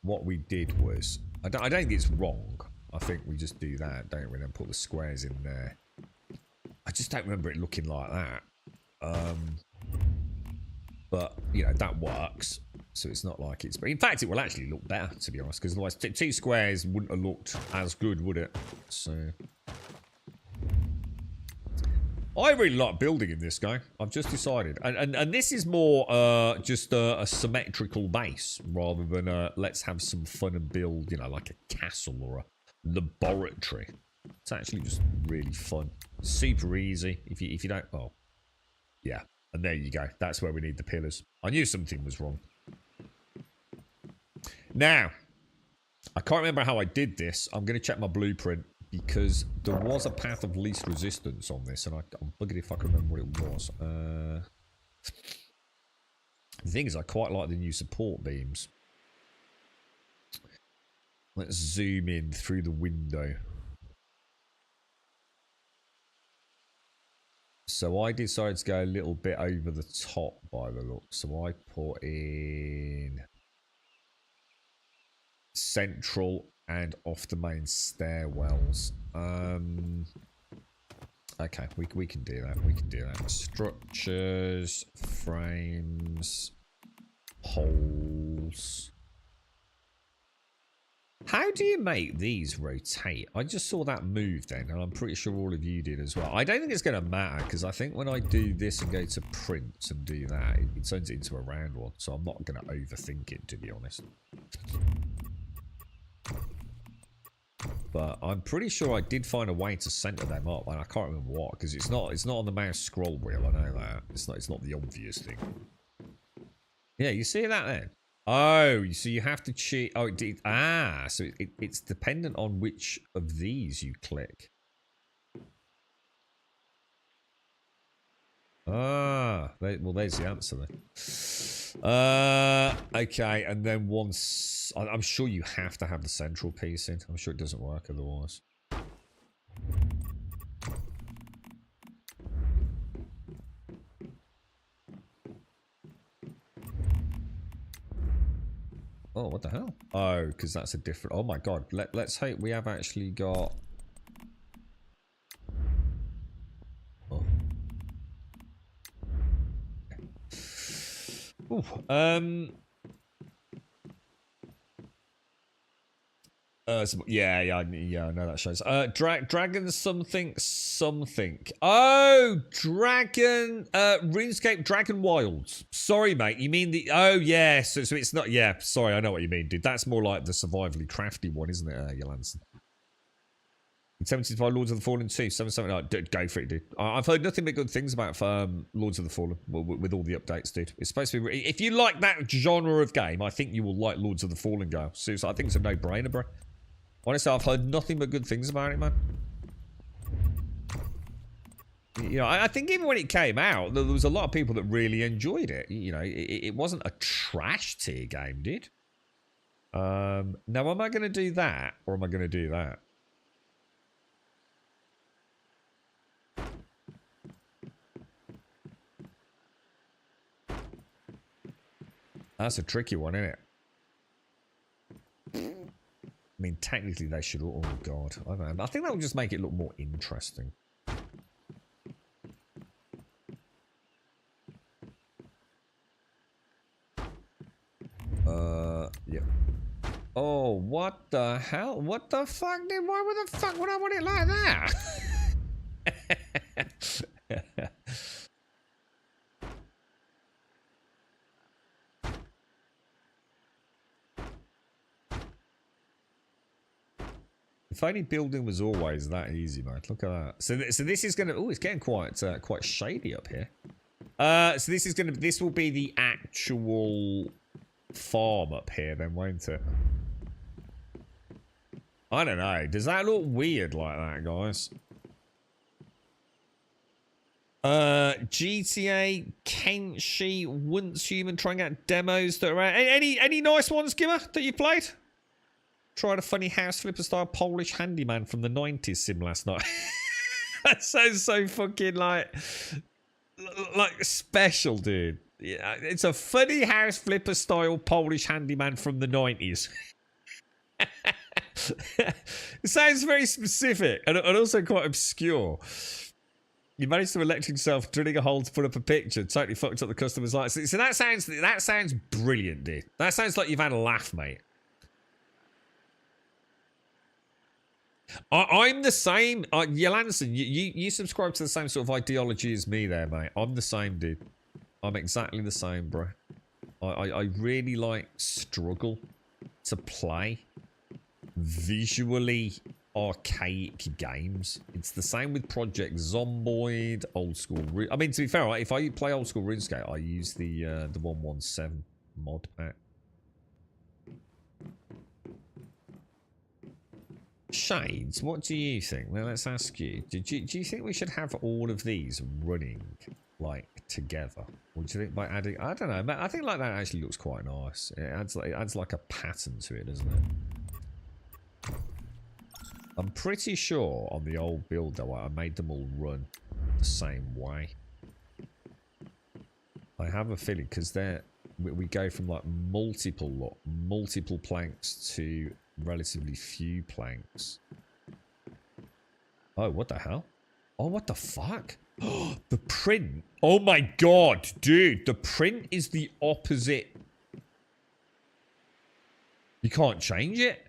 what we did was... I don't think it's wrong. I think we just do that, don't we? Then put the squares in there. I just don't remember it looking like that. But, you know, that works. So it's not like it's... But in fact, it will actually look better, to be honest. Because otherwise, two squares wouldn't have looked as good, would it? So... I really like building in this game. I've just decided. And this is more just a symmetrical base rather than let's have some fun and build, you know, like a castle or a laboratory. It's actually just really fun. Super easy. If you don't... Oh. Yeah. And there you go. That's where we need the pillars. I knew something was wrong. Now, I can't remember how I did this. I'm going to check my blueprint. Because there was a path of least resistance on this, and I'm bugging if I can remember what it was. The thing is, I quite like the new support beams. Let's zoom in through the window. So I decided to go a little bit over the top by the look. So I put in central and off the main stairwells. Okay, we can do that. We can do that. Structures, frames, holes. How do you make these rotate? I just saw that move then, and I'm pretty sure all of you did as well. I don't think it's going to matter, because I think when I do this and go to print and do that, it turns it into a round one, so I'm not going to overthink it, to be honest. But I'm pretty sure I did find a way to center them up, and I can't remember what, because it's not on the mouse scroll wheel. I know that it's not the obvious thing. Yeah, you see that then? Oh, so you have to cheat. Oh, it did. Ah, so it's dependent on which of these you click. Ah, well, there's the answer then. Okay, and then once... I'm sure you have to have the central piece in. I'm sure it doesn't work otherwise. Oh, what the hell? Oh, because that's a different... Oh my god, let's hope we have actually got... Oh. Ooh, yeah, I know that shows. Dragon something. Oh, Dragon, RuneScape Dragon Wilds. Sorry, mate. You mean the... Oh, yeah. So it's not... Yeah, sorry. I know what you mean, dude. That's more like the survivally crafty one, isn't it, Yolanson? 75 Lords of the Fallen 2. 779. Go for it, dude. I've heard nothing but good things about Lords of the Fallen with all the updates, dude. It's supposed to be... If you like that genre of game, I think you will like Lords of the Fallen game. Seriously, I think it's a no-brainer, bro. Honestly, I've heard nothing but good things about it, man. You know, I think even when it came out, there was a lot of people that really enjoyed it. You know, it wasn't a trash tier game, dude. Now, am I going to do that, or am I going to do that? That's a tricky one, isn't it? I mean, technically they should... Oh, God. I don't know. I think that would just make it look more interesting. Oh, what the hell? What the fuck, dude? Why the fuck would I want it like that? If only building was always that easy, mate. Look at that. So this is gonna. Oh, it's getting quite shady up here. So this will be the actual farm up here, then, won't it? I don't know. Does that look weird like that, guys? GTA, Kenshi, Once Human, trying out demos that are out. Any nice ones, Gimmer, that you played? Tried a funny house flipper style Polish handyman from the 90s sim last night. That sounds so fucking like special, dude. Yeah, it's a funny house flipper style Polish handyman from the 90s. It sounds very specific and also quite obscure. You managed to elect yourself drilling a hole to put up a picture. Totally fucked up the customer's life. So that sounds brilliant, dude. That sounds like you've had a laugh, mate. I'm the same. Yelanson, you subscribe to the same sort of ideology as me there, mate. I'm the same, dude. I'm exactly the same, bro. I really like struggle to play visually archaic games. It's the same with Project Zomboid, old school. I mean, to be fair, if I play old school RuneScape, I use the 117 mod pack. Shades, what do you think? Now let's ask you. Do you think we should have all of these running like together? Or do you think by adding? I don't know. I think like that actually looks quite nice. It adds like a pattern to it, doesn't it? I'm pretty sure on the old build though, I made them all run the same way. I have a feeling because we go from like multiple planks to relatively few planks. Oh, what the hell? Oh, what the fuck? The print. Oh my god, dude. The print is the opposite. You can't change it?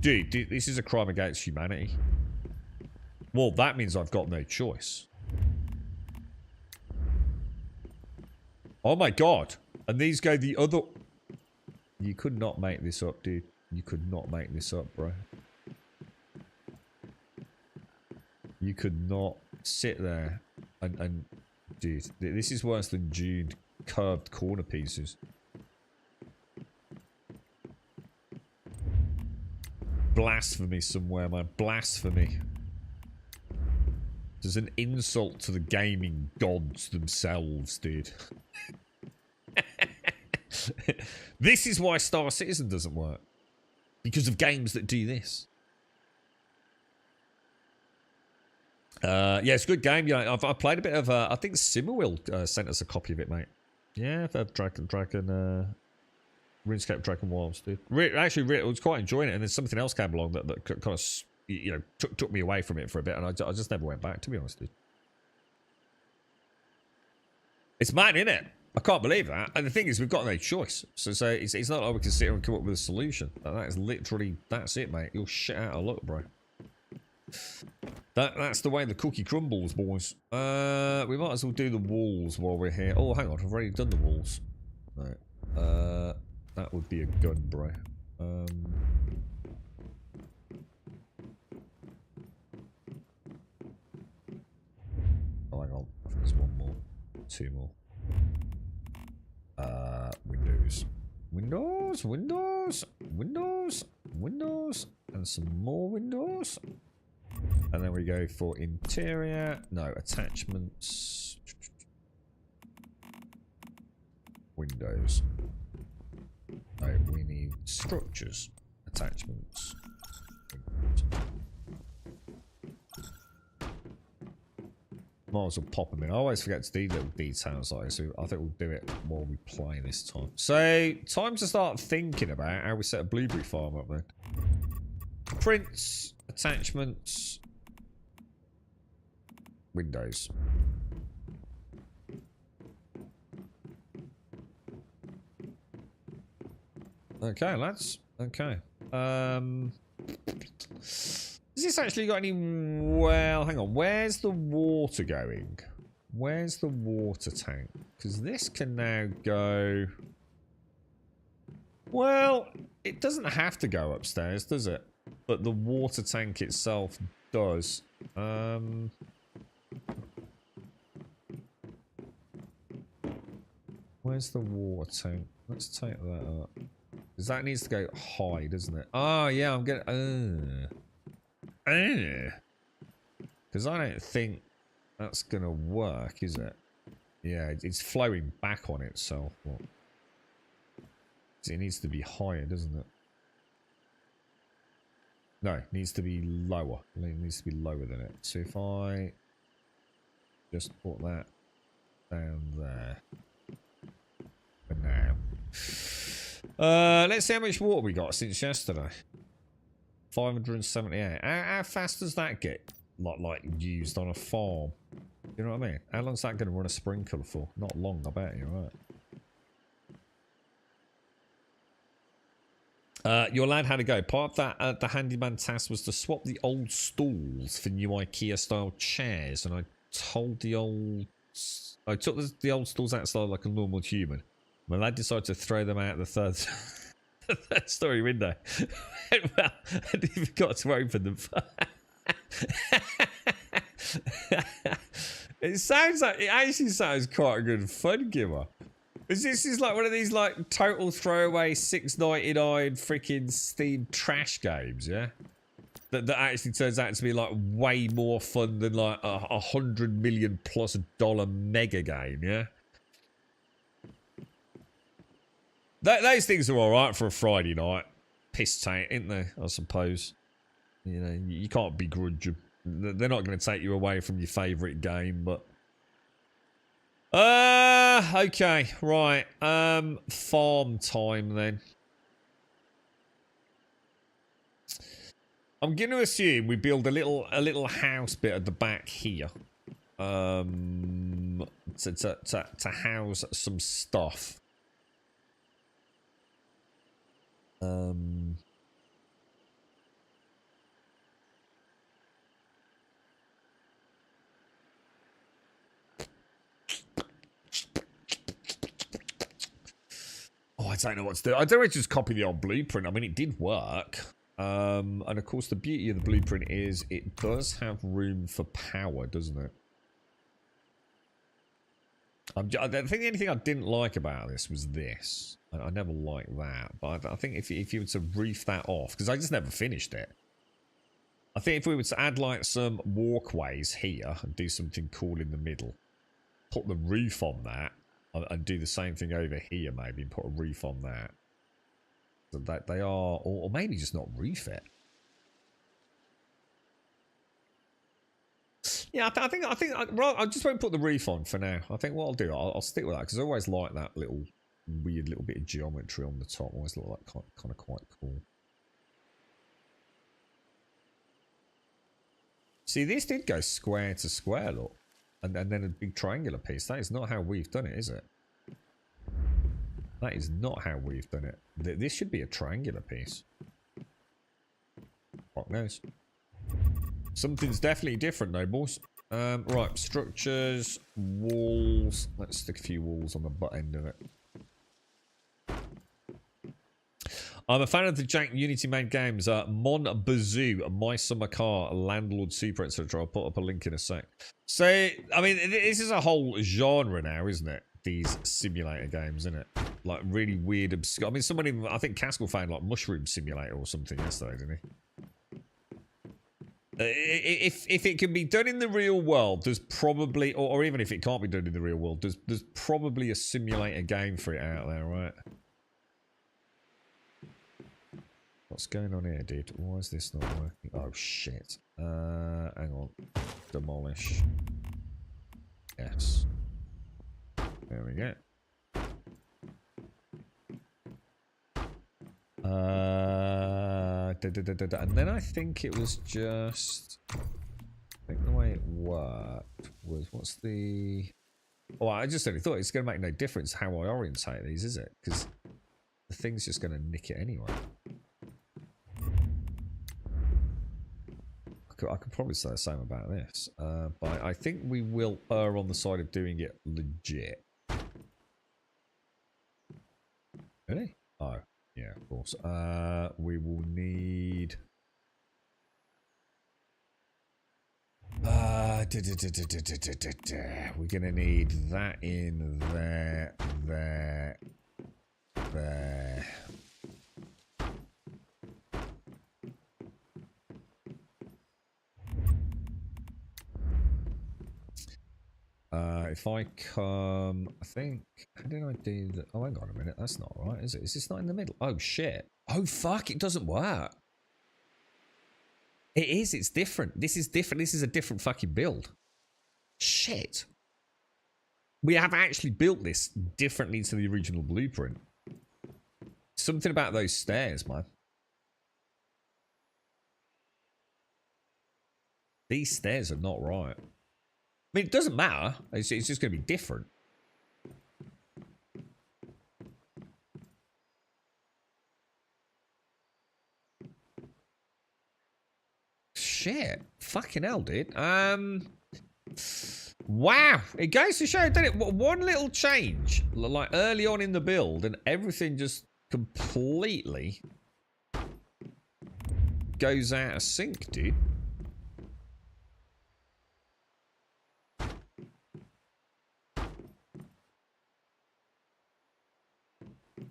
Dude, this is a crime against humanity. Well, that means I've got no choice. Oh my god. And these go the other... You could not make this up, dude. You could not make this up, bro. You could not sit there and... Dude, this is worse than June curved corner pieces. Blasphemy somewhere, man. Blasphemy. There's an insult to the gaming gods themselves, dude. This is why Star Citizen doesn't work. Because of games that do this. Yeah, it's a good game. Yeah, I've played a bit of... I think Simmerwill sent us a copy of it, mate. Yeah, I've had RuneScape Dragon Wilds, dude. Actually, I was quite enjoying it, and then something else came along that kind of, you know, took me away from it for a bit, and I just never went back, to be honest, dude. It's mad, isn't it? I can't believe that. And the thing is, we've got no choice. So it's not like we can sit here and come up with a solution. That is literally, that's it, mate. You're shit out of luck, bro. That's the way the cookie crumbles, boys. We might as well do the walls while we're here. Oh, hang on, I've already done the walls. No. That would be a gun, bro. Oh, hang on. I think there's one more. Two more. Windows. Windows. And some more windows. And then we go for interior. No, attachments. Windows. No, we need structures. Attachments. Might as well pop them in. I always forget to do little details like this, so I think we'll do it while we play this time. So, time to start thinking about how we set a blueberry farm up then. Prints, attachments, windows. Okay, lads. Okay. Has this actually got any... Well, hang on. Where's the water going? Where's the water tank? Because this can now go... Well, it doesn't have to go upstairs, does it? But the water tank itself does. Where's the water tank? Let's take that up. Because that needs to go high, doesn't it? Oh, yeah, I'm getting... Because I don't think that's going to work, is it? Yeah, it's flowing back on itself. What? It needs to be higher, doesn't it? No, it needs to be lower. It needs to be lower than it. So if I just put that down there for now. Let's see how much water we got since yesterday. 578. How fast does that get like used on a farm? You know what I mean? How long's that going to run a sprinkler for? Not long, I bet you're right. Your lad had to go. Part of that the handyman task was to swap the old stools for new IKEA-style chairs, and I took the old stools outside like a normal human. My lad decided to throw them out the third story window. Well, I forgot to open them. It actually sounds quite a good fun giver. This is like one of these like total throwaway $6.99 freaking Steam trash games, yeah? That actually turns out to be like way more fun than like a $100 million+ mega game, yeah? Those things are alright for a Friday night. Piss take, ain't they? I suppose. You know, you can't begrudge them. They're not going to take you away from your favourite game, but... Okay, right. Farm time then. I'm going to assume we build a little house bit at the back here. To house some stuff. Oh, I don't know what to do. I don't want to just copy the old blueprint. I mean, it did work. And of course, the beauty of the blueprint is it does have room for power, doesn't it? I think the only thing I didn't like about this was this. I never liked that. But I think if you were to roof that off, because I just never finished it. I think if we were to add like some walkways here and do something cool in the middle, put the roof on that, and do the same thing over here maybe and put a roof on that. So that they are, or maybe just not roof it. Yeah, I think I just won't put the roof on for now. I think what I'll do, I'll stick with that because I always like that little weird little bit of geometry on the top. Always look like kind of quite cool. See, this did go square to square, look, and then a big triangular piece. That is not how we've done it, is it? That is not how we've done it. This should be a triangular piece. Fuck knows. Something's definitely different though, boys. Right, structures, walls. Let's stick a few walls on the butt end of it. I'm a fan of the jank Unity made games. Mon Bazoo, My Summer Car, Landlord Super, etc. I'll put up a link in a sec. So, I mean, this is a whole genre now, isn't it? These simulator games, isn't it? Like really weird, obscure. I mean, someone even, I think Caskell found like Mushroom Simulator or something yesterday, didn't he? If it can be done in the real world, there's probably, or even if it can't be done in the real world, there's probably a simulator game for it out there, right? What's going on here, dude? Why is this not working? Oh shit! Hang on. Demolish. Yes. There we go. And then I think it was just... I think the way it worked was... What's the... Oh, I just only thought it's going to make no difference how I orientate these, is it? Because the thing's just going to nick it anyway. I could probably say the same about this, but I think we will err on the side of doing it legit. Really? Oh, yeah, of course. We will need... we're going to need that in there, there. If I come, I think, how did I do that? Oh, hang on a minute. That's not right, is it? Is this not in the middle? Oh, shit. Oh, fuck. It doesn't work. It is. It's different. This is different. This is a different fucking build. Shit. We have actually built this differently to the original blueprint. Something about those stairs, man. These stairs are not right. I mean, it doesn't matter. It's just going to be different. Shit. Fucking hell, dude. Wow. It goes to show, doesn't it? One little change, like early on in the build, and everything just completely goes out of sync, dude.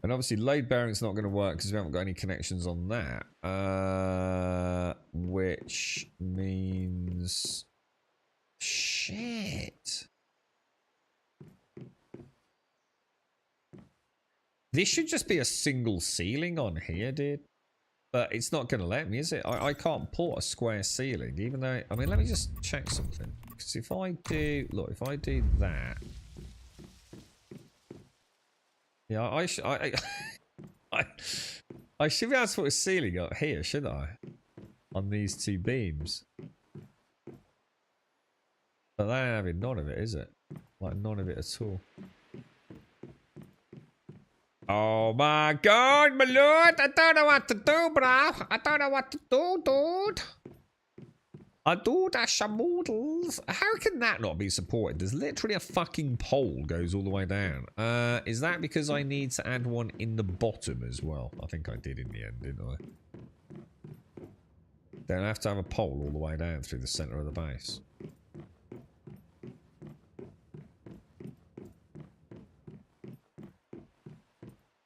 And obviously load bearing's not going to work because we haven't got any connections on that. Which means... Shit. This should just be a single ceiling on here, dude. But it's not going to let me, is it? I can't port a square ceiling, even though... I mean, let me just check something. Because if I do... Look, if I do that... Yeah, I should be able to put a ceiling up here, shouldn't I? On these two beams. But they ain't having none of it, is it? Like, none of it at all. Oh my god, my lord! I don't know what to do, bro! I don't know what to do, dude! I do dash some models. How can that not be supported? There's literally a fucking pole goes all the way down. Is that because I need to add one in the bottom as well? I think I did in the end, didn't I? Then I have to have a pole all the way down through the center of the base.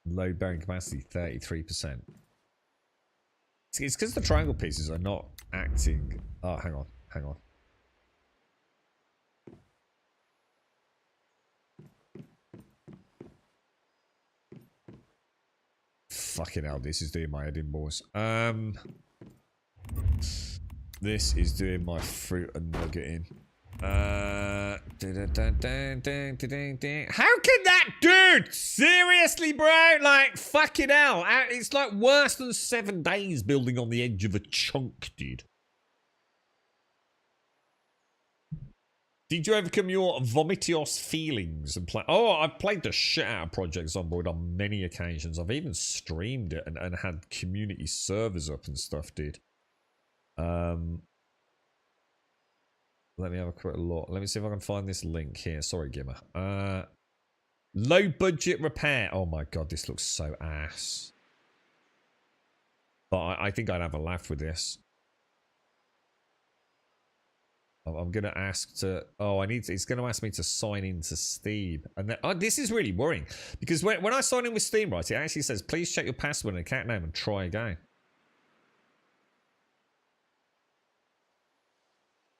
Load bearing capacity 33%. It's because the triangle pieces are not acting. Oh, hang on, hang on. Fucking hell, this is doing my head in, boys. This is doing my fruit and nugget in. How can that, dude? Seriously, bro? Like, fucking hell. It's like worse than 7 days building on the edge of a chunk, dude. Did you overcome your vomitious feelings and play? Oh, I've played the shit out of Project Zomboid on many occasions. I've even streamed it and had community servers up and stuff, dude. Let me have a quick look. Let me see if I can find this link here. Sorry, Gimmer. Low budget repair. Oh my god, this looks so ass. But I think I'd have a laugh with this. I'm going to ask to... Oh, it's going to ask me to sign into Steam. And then, this is really worrying. Because when I sign in with Steam, right, it actually says, please check your password and account name and try again.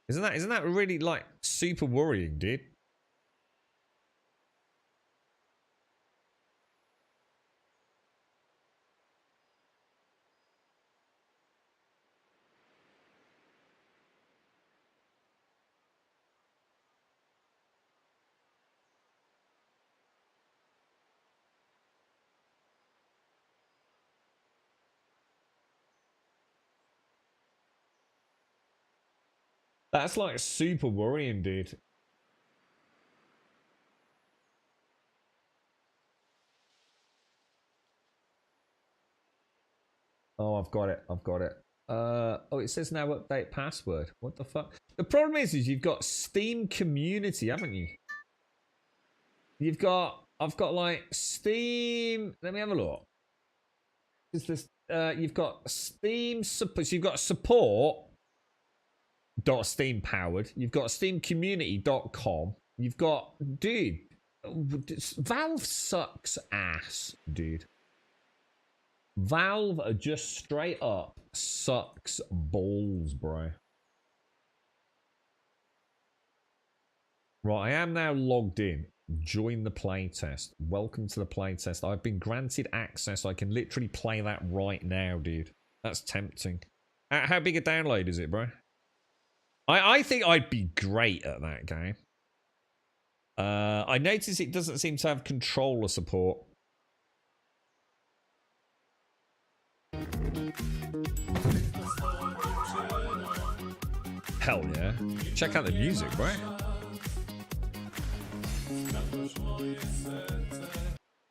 Isn't that really, like, super worrying, dude? That's like super worrying, dude. I've got it. I've got it. Oh, it says now update password. What the fuck? The problem is you've got Steam community, haven't you? I've got like Steam. Let me have a look. Is this? You've got Steam support. So you've got support. Steam powered. You've got steamcommunity.com. You've got, dude, Valve sucks ass, dude. Valve are just straight up sucks balls, bro. Right, I am now logged in. Join the playtest. Welcome to the playtest. I've been granted access. I can literally play that right now, dude. That's tempting. How big a download is it, bro? I think I'd be great at that game. I notice it doesn't seem to have controller support. Hell yeah. Check out the music, bro.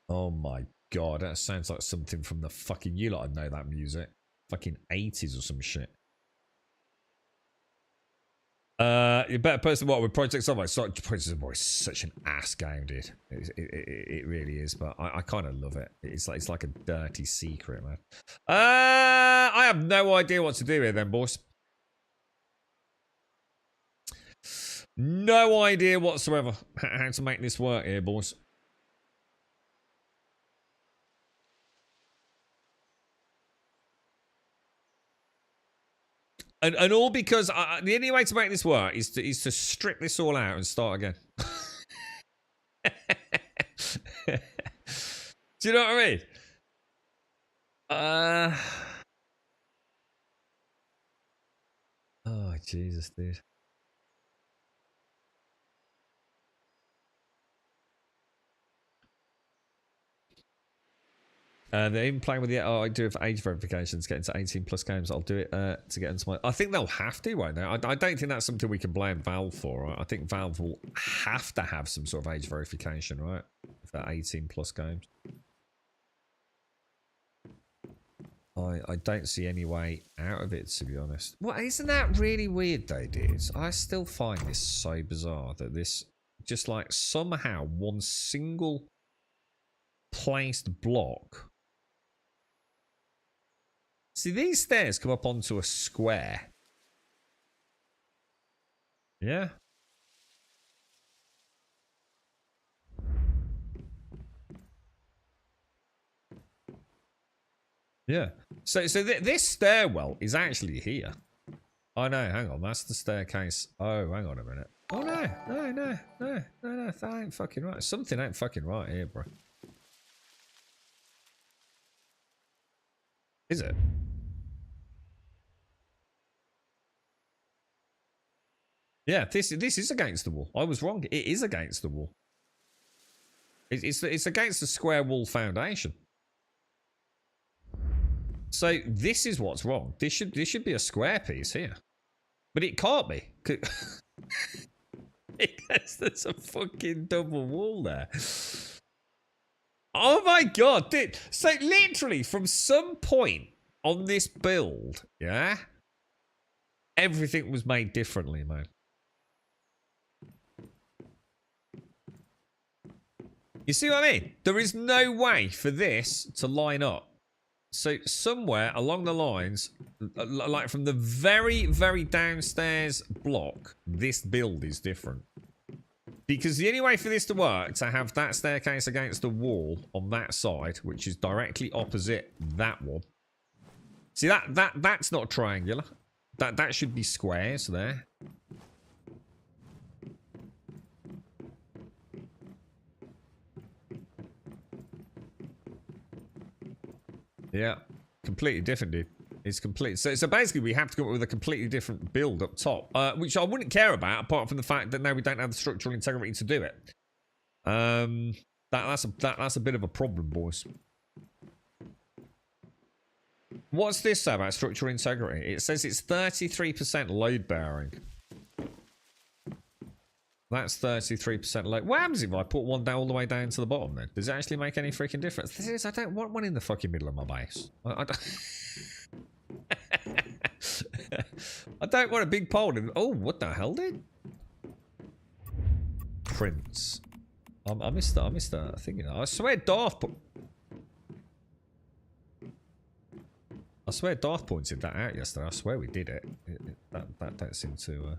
Oh my god, that sounds like something from the fucking... You lot know that music. Fucking 80s or some shit. You better post what with Project Zomboid. Sorry, Project Zomboid is such an ass game, dude. It really is, but I kind of love it. It's like a dirty secret, man. I have no idea what to do here, then, boys. No idea whatsoever how to make this work here, boys. And all because the only way to make this work is to strip this all out and start again. Do you know what I mean? Oh, Jesus, dude. They're even playing with the... Oh, I do it for age verifications, get into 18 plus games. I'll do it to get into my... I think they'll have to, won't they? I don't think that's something we can blame Valve for, right? I think Valve will have to have some sort of age verification, right? For 18 plus games. I don't see any way out of it, to be honest. Well, isn't that really weird, though, dudes? I still find this so bizarre that this... Just like somehow one single placed block... See, these stairs come up onto a square. Yeah. Yeah. So this stairwell is actually here. Oh, no, hang on. That's the staircase. Oh, hang on a minute. Oh, no. That ain't fucking right. Something ain't fucking right here, bro. Is it? Yeah, this is against the wall. I was wrong. It is against the wall. It's against the square wall foundation. So this is what's wrong. This should be a square piece here, but it can't be because there's a fucking double wall there. Oh my god, dude. So literally from some point on this build, yeah, everything was made differently, man. You see what I mean? There is no way for this to line up. So somewhere along the lines, like from the very, very downstairs block, this build is different. Because the only way for this to work, to have that staircase against the wall on that side, which is directly opposite that one. See, that's not triangular. That should be squares there. Yeah, completely different, dude. It's complete. So basically, we have to come up with a completely different build up top, which I wouldn't care about, apart from the fact that now we don't have the structural integrity to do it. That's a bit of a problem, boys. What's this say about structural integrity? It says it's 33% load bearing. That's 33% load. What happens if I put one down all the way down to the bottom then? Does it actually make any freaking difference? This is, I don't want one in the fucking middle of my base. I don't... I don't want a big pole. Oh, what the hell, dude? Prince. I missed that. I missed that. I think, I swear Darth put... I swear Darth pointed that out yesterday. I swear we did it. That don't seem to...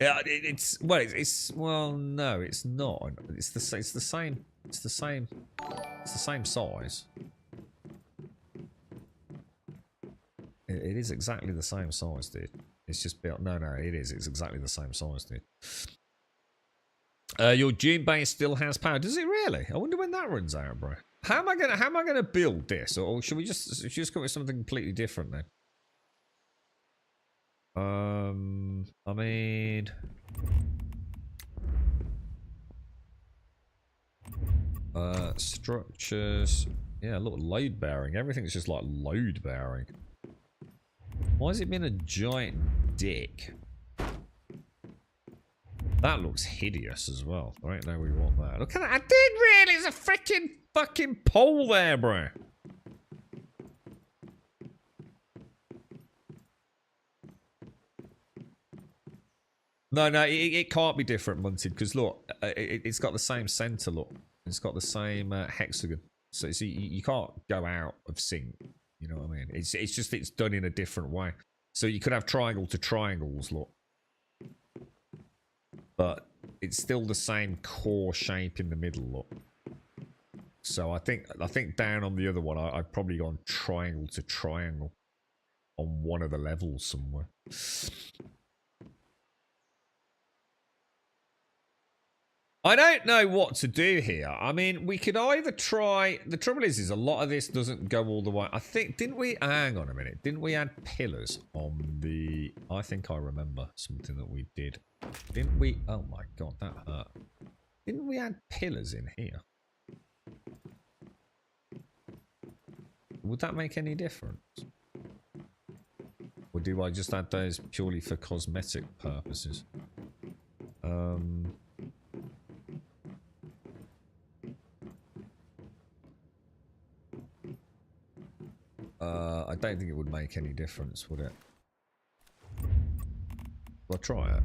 Yeah, it's well, no, it's not. It's the same size. It is exactly the same size, dude. It's just built. No, it is. It's exactly the same size, dude. Your Dune base still has power. Does it really? I wonder when that runs out, bro. How am I gonna build this, or should we just come with something completely different then? I mean, structures. Yeah, look, load bearing. Everything's just like load bearing. Why has it been a giant dick? That looks hideous as well. Right now we want that. Look at that. I did really. There's a freaking fucking pole there, bro. No, it can't be different, Munted, because look, it's got the same center, look. It's got the same hexagon. So you can't go out of sync. You know what I mean? It's just it's done in a different way. So you could have triangle to triangles, look. But it's still the same core shape in the middle, look. So I think down on the other one, I've probably gone triangle to triangle on one of the levels somewhere. I don't know what to do here. I mean, we could either try... The trouble is a lot of this doesn't go all the way. I think... Didn't we... Hang on a minute. Didn't we add pillars on the... I think I remember something that we did. Didn't we... Oh my god, that hurt. Didn't we add pillars in here? Would that make any difference? Or do I just add those purely for cosmetic purposes? I don't think it would make any difference, would it? I'll try it.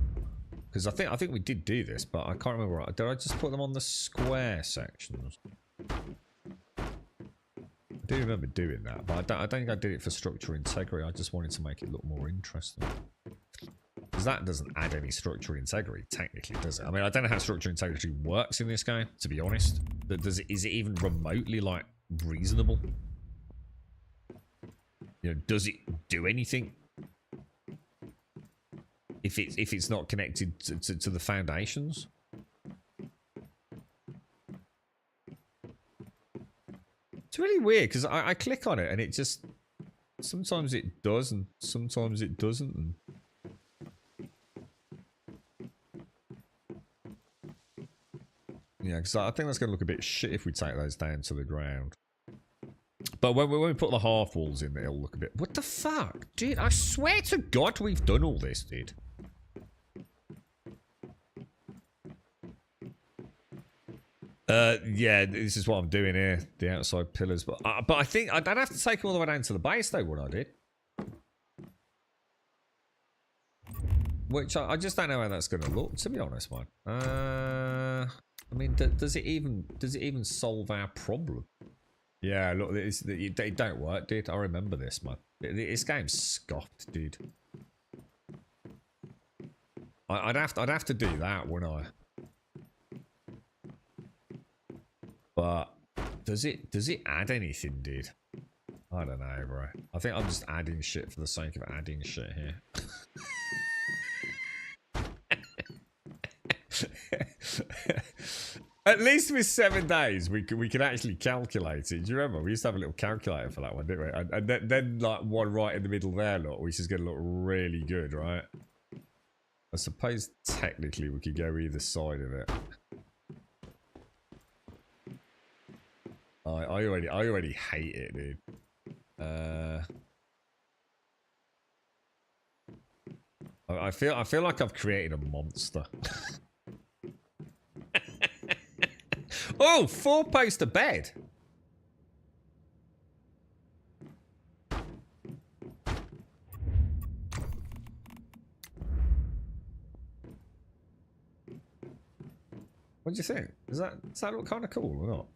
Because I think we did do this, but I can't remember. Did I just put them on the square sections? I do remember doing that, but I don't think I did it for structure integrity. I just wanted to make it look more interesting. Because that doesn't add any structure integrity, technically, does it? I mean, I don't know how structure integrity works in this game, to be honest. Is it even remotely, like, reasonable? You know, does it do anything if it's not connected to the foundations? It's really weird because I click on it and it just sometimes it does and sometimes it doesn't. And yeah, because I think that's going to look a bit shit if we take those down to the ground. But when we put the half walls in, it'll look a bit... What the fuck? Dude, I swear to God we've done all this, dude. Yeah, this is what I'm doing here. The outside pillars. But I think I'd have to take all the way down to the base, though, what I did. Which I just don't know how that's going to look, to be honest, man. I mean, does it even solve our problem? Yeah, look, it don't work, dude. I remember this, man. This game's scoffed, dude. I'd have to do that, wouldn't I? But does it add anything, dude? I don't know, bro. I think I'm just adding shit for the sake of adding shit here. At least with 7 days, we could actually calculate it. Do you remember? We used to have a little calculator for that one, didn't we? And then like one right in the middle there, look, which is going to look really good, right? I suppose technically we could go either side of it. I already hate it, dude. I feel like I've created a monster. Oh, 4-poster bed. What do you think? Does that look kind of cool or not?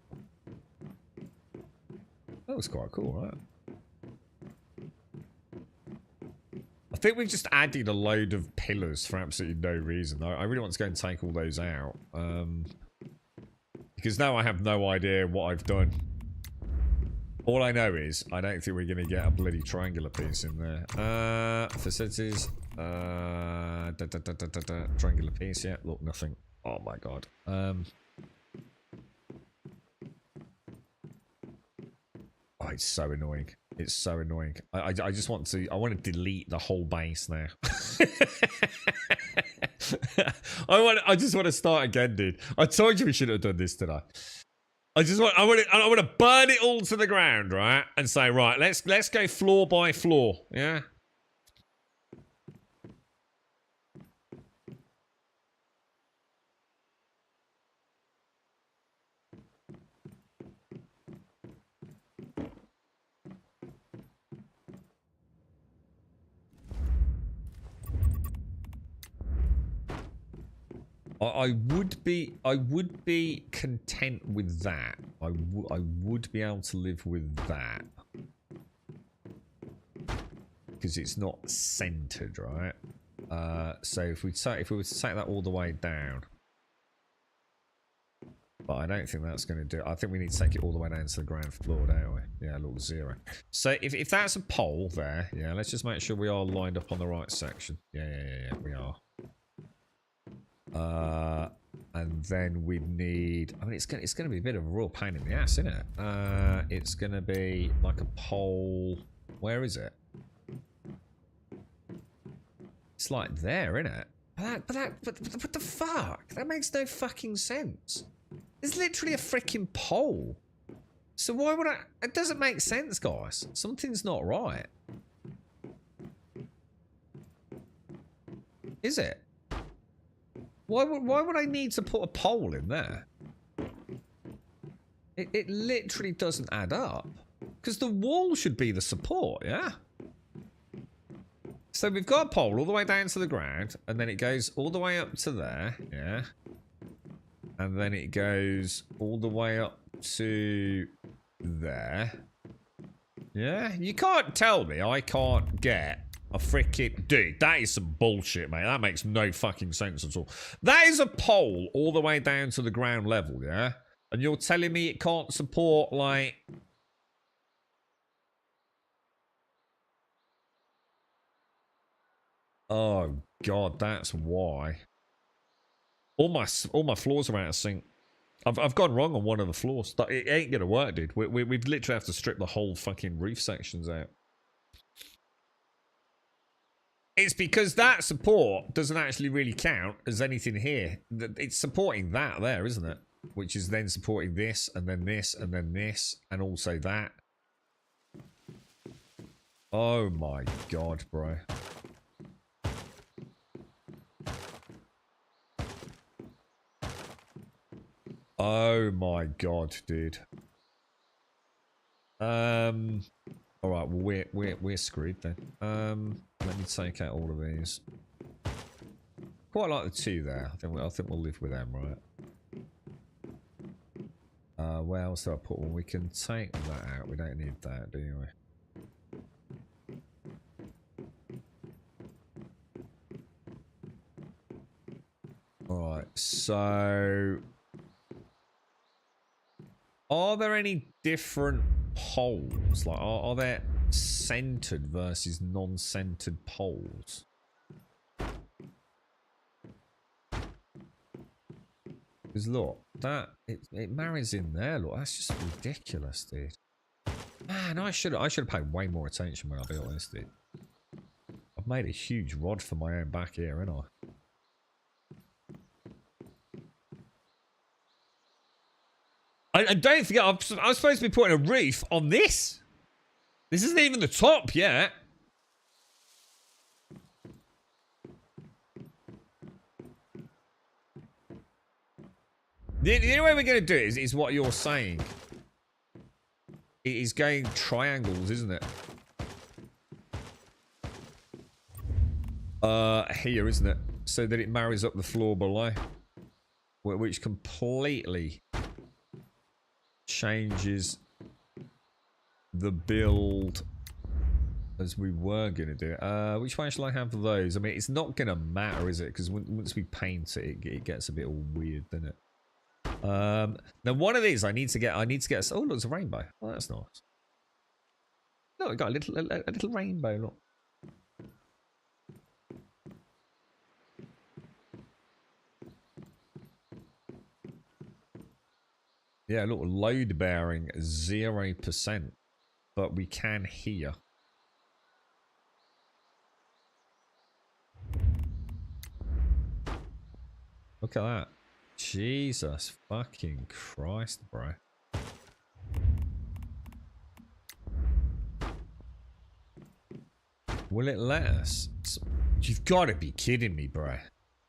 That was quite cool, right? I think we've just added a load of pillars for absolutely no reason. I really want to go and take all those out. Because now I have no idea what I've done. All I know is I don't think we're going to get a bloody triangular piece in there. Facilities. Triangular piece, yeah. Look, nothing. Oh my god. Oh, it's so annoying. It's so annoying. I just want to... I want to delete the whole base now. I just want to start again, dude. I told you we should have done this today. I want to burn it all to the ground, right? And say, right, let's go floor by floor, yeah? I would be content with that. I would be able to live with that. Because it's not centered, right? So if we were to take that all the way down. But I don't think that's going to do it. I think we need to take it all the way down to the ground floor, don't we? Yeah, look, 0. So if that's a pole there, yeah, let's just make sure we are lined up on the right section. Yeah, we are. And then we need... I mean, it's going to be a bit of a real pain in the ass, isn't it? It's going to be like a pole... Where is it? It's like there, isn't it? But what the fuck? That makes no fucking sense. It's literally a freaking pole. So why would I... It doesn't make sense, guys. Something's not right. Is it? Why would I need to put a pole in there? It literally doesn't add up. Because the wall should be the support, yeah? So we've got a pole all the way down to the ground, and then it goes all the way up to there, yeah? And then it goes all the way up to there. Yeah? You can't tell me I can't get... a freaking... Dude, that is some bullshit, mate. That makes no fucking sense at all. That is a pole all the way down to the ground level, yeah? And you're telling me it can't support, like... Oh, God, that's why. All my floors are out of sync. I've gone wrong on one of the floors. It ain't gonna work, dude. We'd literally have to strip the whole fucking roof sections out. It's because that support doesn't actually really count as anything here. It's supporting that there, isn't it? Which is then supporting this, and then this, and then this, and also that. Oh my god, bro. Oh my god, dude. Alright, well we're screwed then. Let me take out all of these. Quite like the 2 there. I think we'll live with them, right? Where else do I put one? We can take that out. We don't need that, do we? Alright, so... Are there any different poles? Like, are there centered versus non-centered poles? Because look, that it marries in there. Look, that's just ridiculous, dude. Man, I should have paid way more attention when I built this, dude. I've made a huge rod for my own back here, haven't I? I don't forget, I'm supposed to be putting a roof on this. This isn't even the top yet. The only way we're going to do it is what you're saying. It is going triangles, isn't it? Here, isn't it? So that it marries up the floor below. which completely changes the build as we were going to do it. Which way shall I have those? I mean, it's not going to matter, is it? Because once we paint it, it gets a bit all weird, doesn't it? Now one of these I need to get. Oh, look, there's a rainbow. Oh, that's nice. Look, I got a little rainbow. Look. Yeah, look, load bearing 0%, but we can hear. Look at that. Jesus fucking Christ, bro. Will it let us? You've got to be kidding me, bro.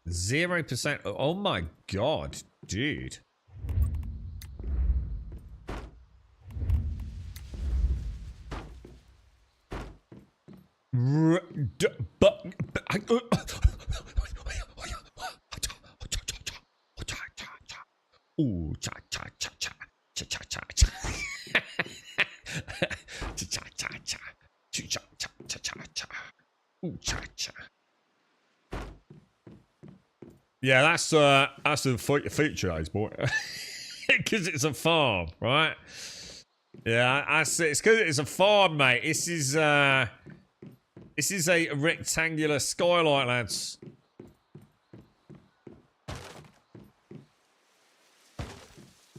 0%. Oh my god, dude. Ooh, cha cha cha cha cha cha cha cha cha cha cha cha cha cha cha cha cha. Ooh, cha cha. Yeah, that's a feature, I boy, because it's a farm, right? Yeah, I see. It's because it's a farm, mate. This is a rectangular skylight, lads.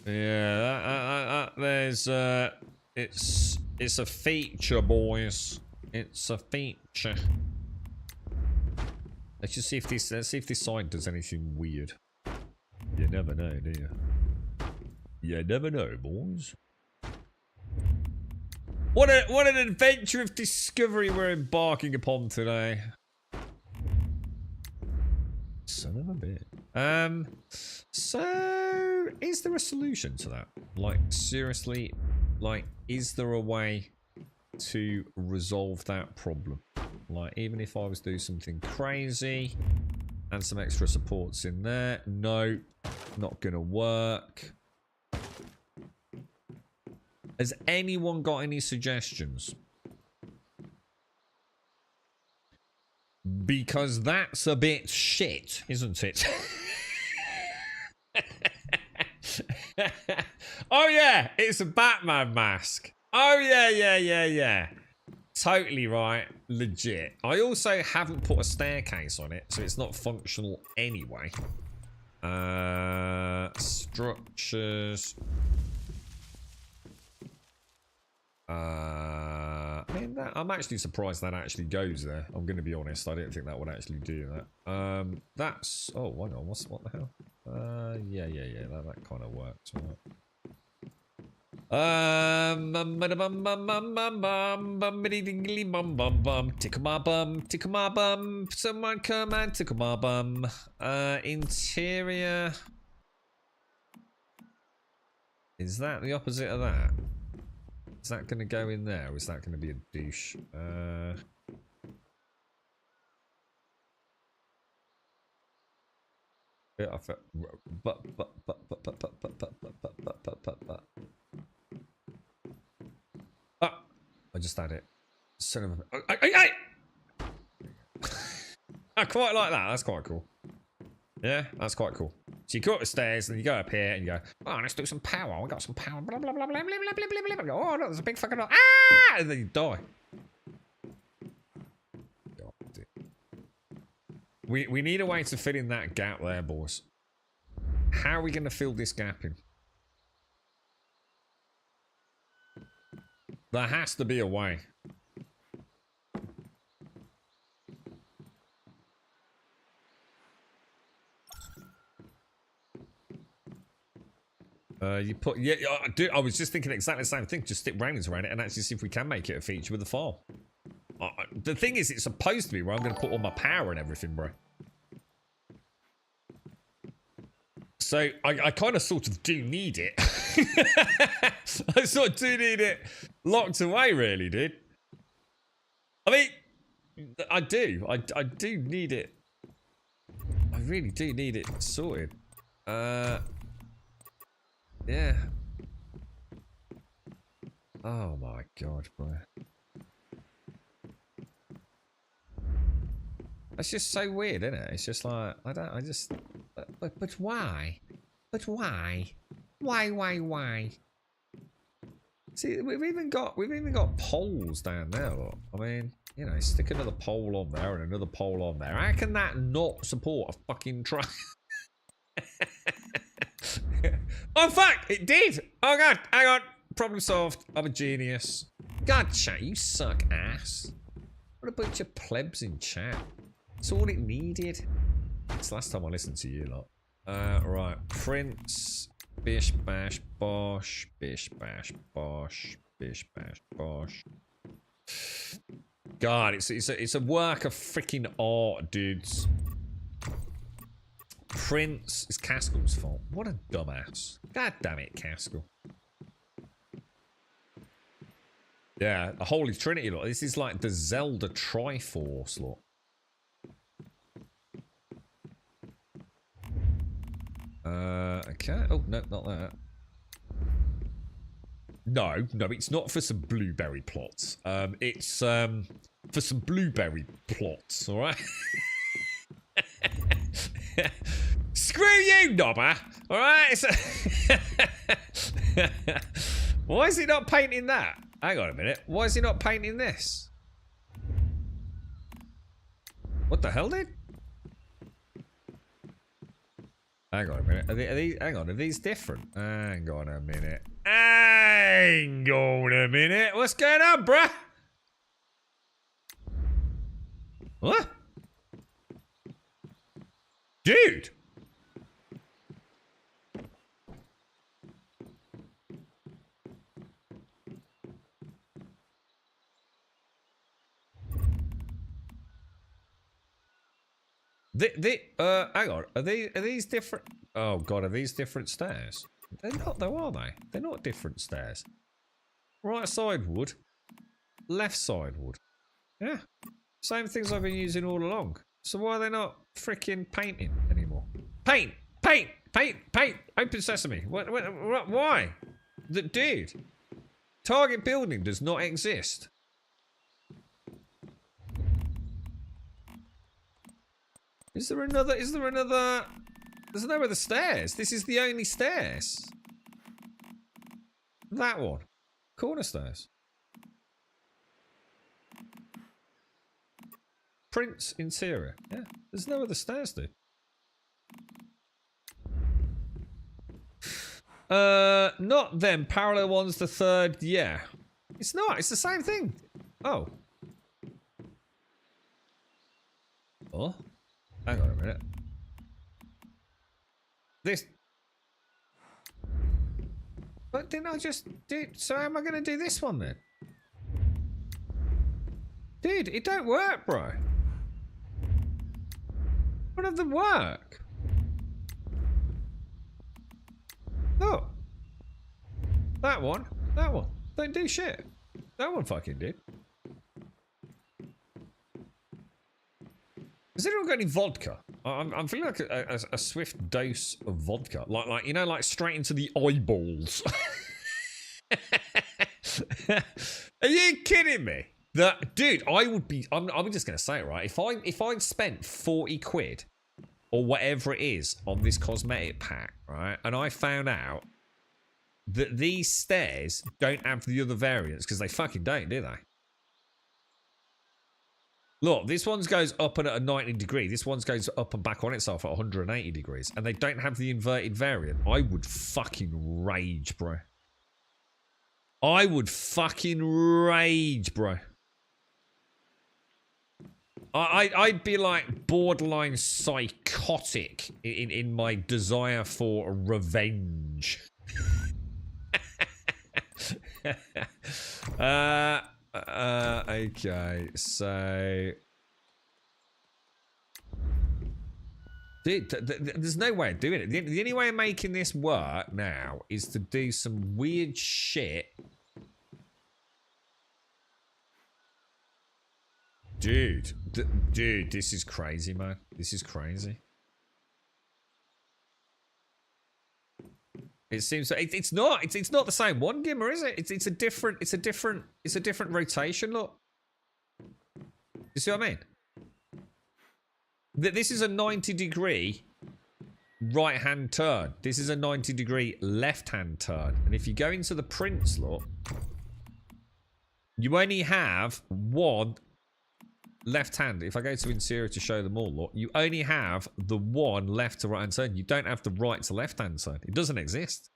Yeah, there's it's a feature, boys. It's a feature. Let's just see if this side does anything weird. You never know, do you? You never know, boys. What an adventure of discovery we're embarking upon today. Son of a bit. So is there a solution to that? Like, seriously, like, is there a way to resolve that problem? Like, even if I was doing something crazy and some extra supports in there, no, not gonna work. Has anyone got any suggestions? Because that's a bit shit, isn't it? Oh yeah, it's a Batman mask. Oh yeah. Totally right. Legit. I also haven't put a staircase on it, so it's not functional anyway. Structures. I mean, I'm actually surprised that actually goes there. I'm going to be honest. I didn't think that would actually do that. That's... Oh, why not? What the hell? Yeah. That kind of works. Right. Tickle my bum, tickle my bum. Someone come and tickle my bum. Interior. Is that the opposite of that? Is that going to go in there, or is that going to be a douche? I just had it. Son of a... I quite like that. That's quite cool. Yeah, that's quite cool. So you go up the stairs, and you go up here, and you go, oh, let's do some power. We got some power. Blah, blah, blah, blah, blah, blah, blah, blah, blah. Oh, look, there's a big fucking... Ah! And then you die. God. We need a way to fill in that gap there, boys. How are we going to fill this gap in? There has to be a way. You put... Yeah, dude, I was just thinking exactly the same thing. Just stick railings around it and actually see if we can make it a feature with the file. The thing is, it's supposed to be where I'm going to put all my power and everything, bro. So, I kind of sort of do need it. I sort of do need it locked away, really, dude. I mean, I do. I do need it. I really do need it sorted. Yeah. Oh my god, bro. That's just so weird, isn't it? It's just like, I just... But why? But why? Why? See, we've even got poles down there, look. I mean, you know, stick another pole on there and another pole on there. How can that not support a fucking truck? Oh fuck! It did! Oh god, hang on. Problem solved. I'm a genius. God, chat, you suck ass. What a bunch of plebs in chat. That's all it needed. It's the last time I listened to you lot. Right. Prince. Bish bash bosh. Bish bash bosh. Bish bash bosh. God, it's a work of freaking art, dudes. Prince. It's Caskell's fault. What a dumbass. God damn it, Caskell. Yeah, the Holy Trinity, look. This is like the Zelda Triforce, look. Okay. Oh, no, not that. No, it's not for some blueberry plots. It's for some blueberry plots, alright? Screw you, Nobber! Alright? Why is he not painting that? Hang on a minute. Why is he not painting this? What the hell, dude? Hang on a minute. Are these, hang on, are these different? Hang on a minute. Hang on a minute. What's going on, bruh? What? Dude! Hang on. Are these different? Oh god, are these different stairs? They're not though, are they? They're not different stairs. Right side wood, left side wood. Yeah, same things I've been using all along. So why are they not freaking painting anymore? Paint. Open sesame. What? Why? Dude, target building does not exist. Is there another? There's no other stairs. This is the only stairs. That one. Corner stairs. Prince interior. Yeah. There's no other stairs, dude. Not them. Parallel ones, the third. Yeah. It's not. It's the same thing. Oh. Oh. Hang on a minute. This. But didn't I just do? So how am I going to do this one then? Dude, it don't work, bro. None of them work. Look. That one. Don't do shit. That one fucking did. Has anyone got any vodka? I'm feeling like a swift dose of vodka. Like you know, like straight into the eyeballs. Are you kidding me? That dude, I would be. I'm just gonna say it right. If I spent 40 quid or whatever it is on this cosmetic pack, right, and I found out that these stairs don't have the other variants because they fucking don't, do they? Look, this one goes up and at a 90 degree. This one goes up and back on itself at 180 degrees. And they don't have the inverted variant. I would fucking rage, bro. I would fucking rage, bro. I'd be like borderline psychotic in my desire for revenge. Okay, so... Dude, there's no way of doing it. The only way of making this work now is to do some weird shit. Dude, dude, this is crazy, man. This is crazy. It seems it's not. It's not the same one, Gimmer, is it? It's a different rotation. Look. You see what I mean? This is a 90-degree right-hand turn. This is a 90-degree left-hand turn. And if you go into the prints, look, you only have one left-hand. If I go to interior to show them all, look, you only have the one left to right-hand turn. You don't have the right to left-hand turn. It doesn't exist.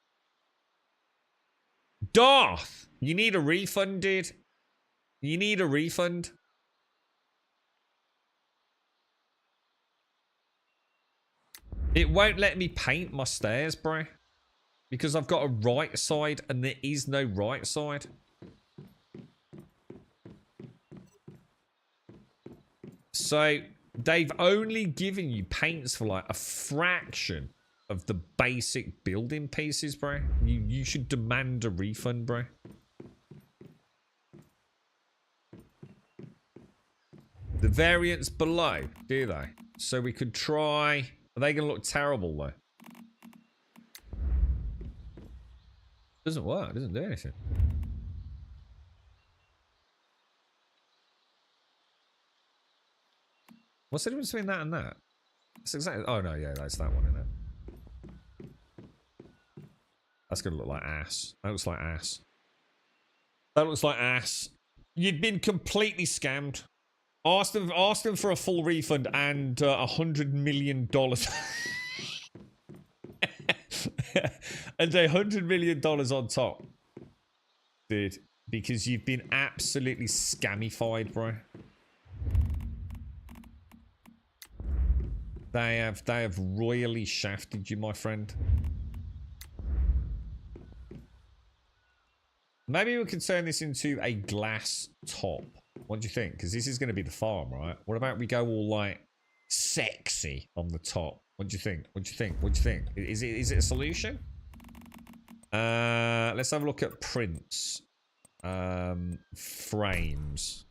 Darth, you need a refund, dude. You need a refund. It won't let me paint my stairs, bro. Because I've got a right side and there is no right side. So, they've only given you paints for like a fraction of the basic building pieces, bro. You should demand a refund, bro. The variants below, do they? So we could try... Are they going to look terrible, though? Doesn't work. Doesn't do anything. What's the difference between that and that? It's exactly... Oh, no, yeah, that's that one, isn't it? That's going to look like ass. That looks like ass. That looks like ass. You've been completely scammed. Ask them for a full refund and $100 million. And $100 million on top. Dude, because you've been absolutely scamified, bro. They have royally shafted you, my friend. Maybe we can turn this into a glass top. What do you think? Because this is going to be the farm, right? What about we go all like sexy on the top? What do you think? What do you think? What do you think? Is it a solution? Let's have a look at prints. Frames.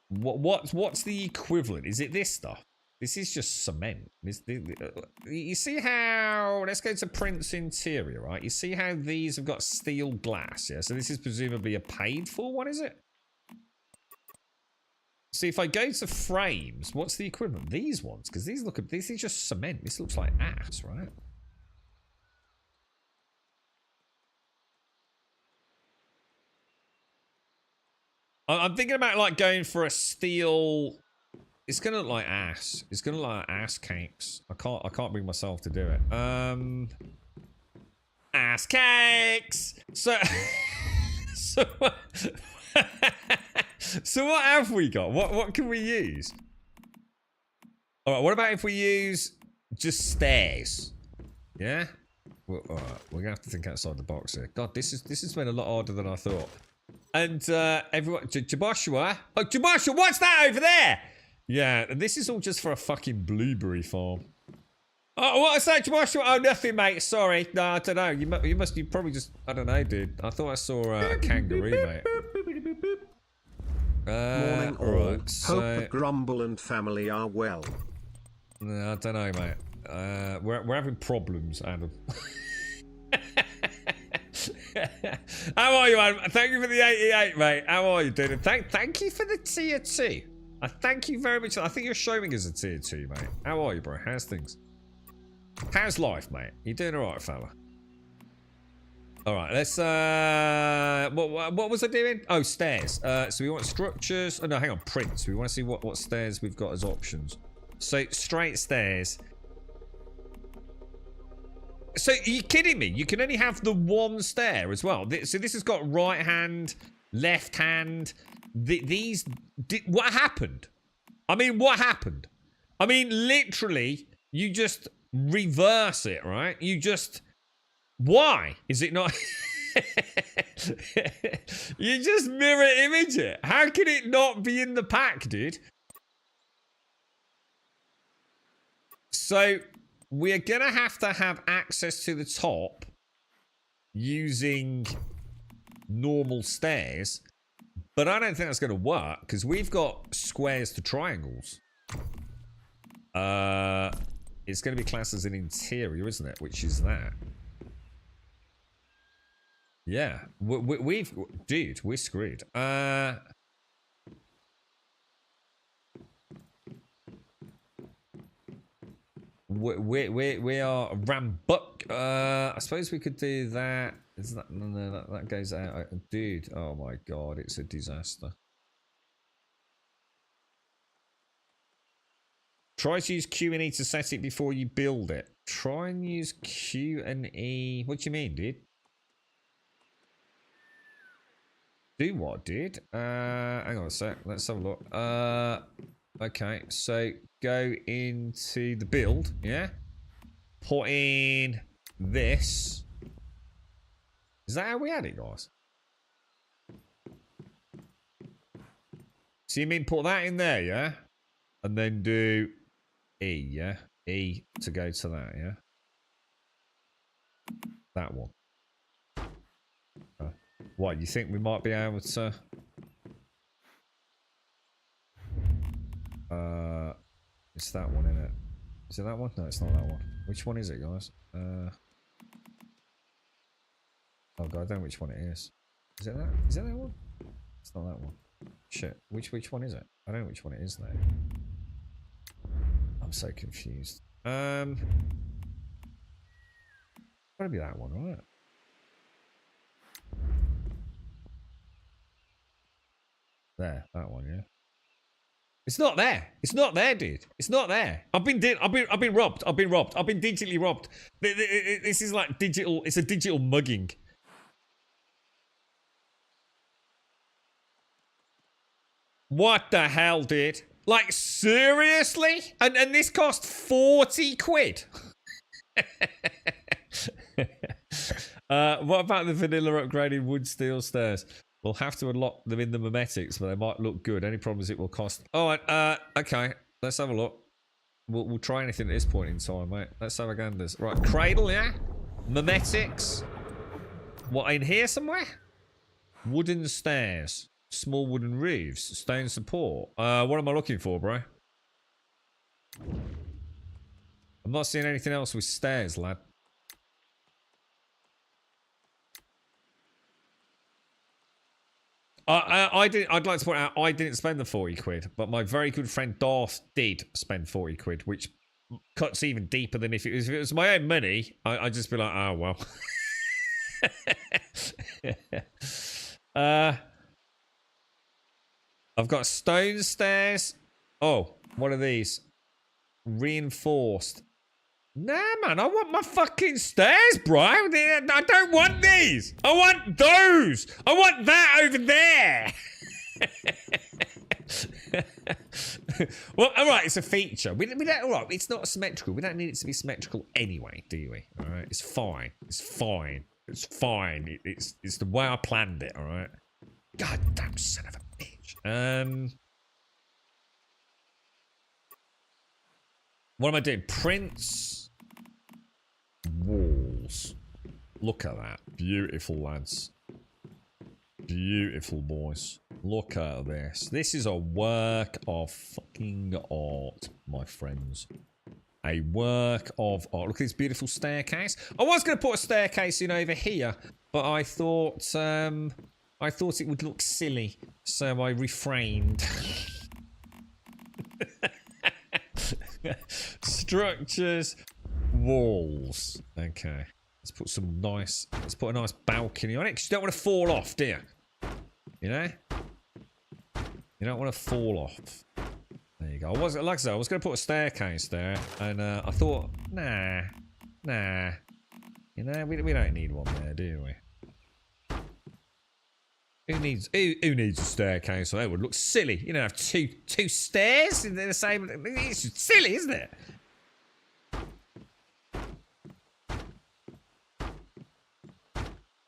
What's the equivalent? Is it this stuff? This is just cement. You see how... Let's go to prints interior, right? You see how these have got steel glass, yeah? So this is presumably a paid for one, is it? See, if I go to frames, what's the equivalent? These ones, because these look... This is just cement. This looks like ass, right? I'm thinking about, like, going for a steel... It's gonna look like ass. It's gonna look like ass cakes. I can't bring myself to do it. Ass cakes. So so what have we got? What can we use? All right. What about if we use just stairs? Yeah. Well, all right. We're gonna have to think outside the box here. God, this has been a lot harder than I thought. And everyone, Joshua. Oh, Joshua, what's that over there? Yeah, this is all just for a fucking blueberry farm. Oh, what's that, Joshua? Oh, nothing, mate. Sorry. No, I don't know. You probably just... I don't know, dude. I thought I saw a kangaroo, mate. Morning all. Right, so... Hope the Grumble and family are well. No, I don't know, mate. We're having problems, Adam. How are you, Adam? Thank you for the 88, mate. How are you, dude? Thank you for the tier 2. I thank you very much. I think you're showing us a tier 2, mate. How are you, bro? How's things? How's life, mate? You doing alright, fella? Alright, let's what was I doing? Oh, stairs. So we want structures. Oh no, hang on, prints. We want to see what stairs we've got as options. So straight stairs. So are you kidding me? You can only have the one stair as well. So this has got right hand, left hand. What happened? I mean, what happened? I mean, literally, you just reverse it, right? You just... Why? Is it not... You just mirror image it. How can it not be in the pack, dude? So, we're going to have access to the top using normal stairs. But I don't think that's going to work because we've got squares to triangles. it's going to be classed as an interior, isn't it? Which is that. Yeah. Dude, we're screwed. We are Rambuck. I suppose we could do that. Is that no, that goes out, dude? Oh my god, it's a disaster. Try to use Q and E to set it before you build it. Try and use Q and E. What do you mean, dude? Do what, dude? Hang on a sec. Let's have a look. Okay, so go into the build, yeah? Put in this. Is that how we had it, guys? So you mean put that in there, yeah? And then do E, yeah? E to go to that, yeah? That one. What, you think we might be able to... it's that one, isn't it? Is it that one? No, it's not that one. Which one is it, guys? Oh god, I don't know which one it is. Is it that? Is it that one? It's not that one. Shit. Which one is it? I don't know which one it is now. I'm so confused. Gotta be that one, right? There, that one, yeah. It's not there. It's not there, dude. It's not there. I've been robbed. I've been robbed. I've been digitally robbed. This is like digital. It's a digital mugging. What the hell, dude? Like, seriously? And this cost 40 quid? What about the vanilla upgraded wood steel stairs? We'll have to unlock them in the memetics, but they might look good. Any problems it will cost. Alright, okay. Let's have a look. We'll try anything at this point in time, mate. Let's have a ganders. Right, cradle, yeah? Memetics. What, in here somewhere? Wooden stairs. Small wooden roofs. Stone support. What am I looking for, bro? I'm not seeing anything else with stairs, lad. I'd like to point out I didn't spend the 40 quid, but my very good friend Darth did spend 40 quid, which cuts even deeper than if it was my own money. I'd just be like, oh well. I've got stone stairs. Oh, what are these? Reinforced. Nah, man, I want my fucking stairs, bro. I don't want these. I want those. I want that over there. Well, all right, it's a feature. We don't, all right, it's not symmetrical. We don't need it to be symmetrical anyway, do we? All right, it's fine. It's fine. It's fine. It's the way I planned it, all right? God damn son of a bitch. What am I doing? Prints. Walls. Look at that. Beautiful, lads. Beautiful, boys. Look at this. This is a work of fucking art, my friends. A work of art. Look at this beautiful staircase. I was going to put a staircase in over here, but I thought it would look silly, so I refrained. Structures, walls. Okay, let's put a nice balcony on it, because you don't want to fall off, do you? You know, you don't want to fall off. There you go. Like I said, I was going to put a staircase there, and I thought, nah. You know, we don't need one there, do we? Who needs a staircase? So that would look silly. You don't have two stairs in the same. It's just silly, isn't it?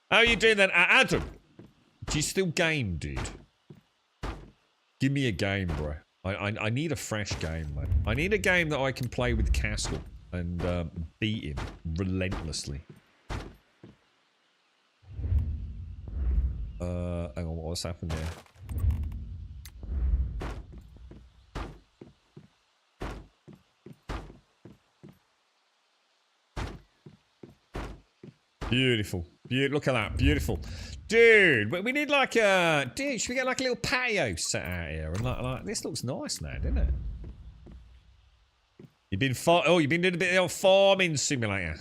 How are you doing then, Adam? Do you still game, dude? Give me a game, bro. I need a fresh game, man. I need a game that I can play with Castle and beat him relentlessly. Hang on, what's happened here? Beautiful. Look at that. Beautiful. Dude, we need like a... Dude, should we get like a little patio set out here? And like this looks nice now, doesn't it? You've been doing a bit of the old farming simulator.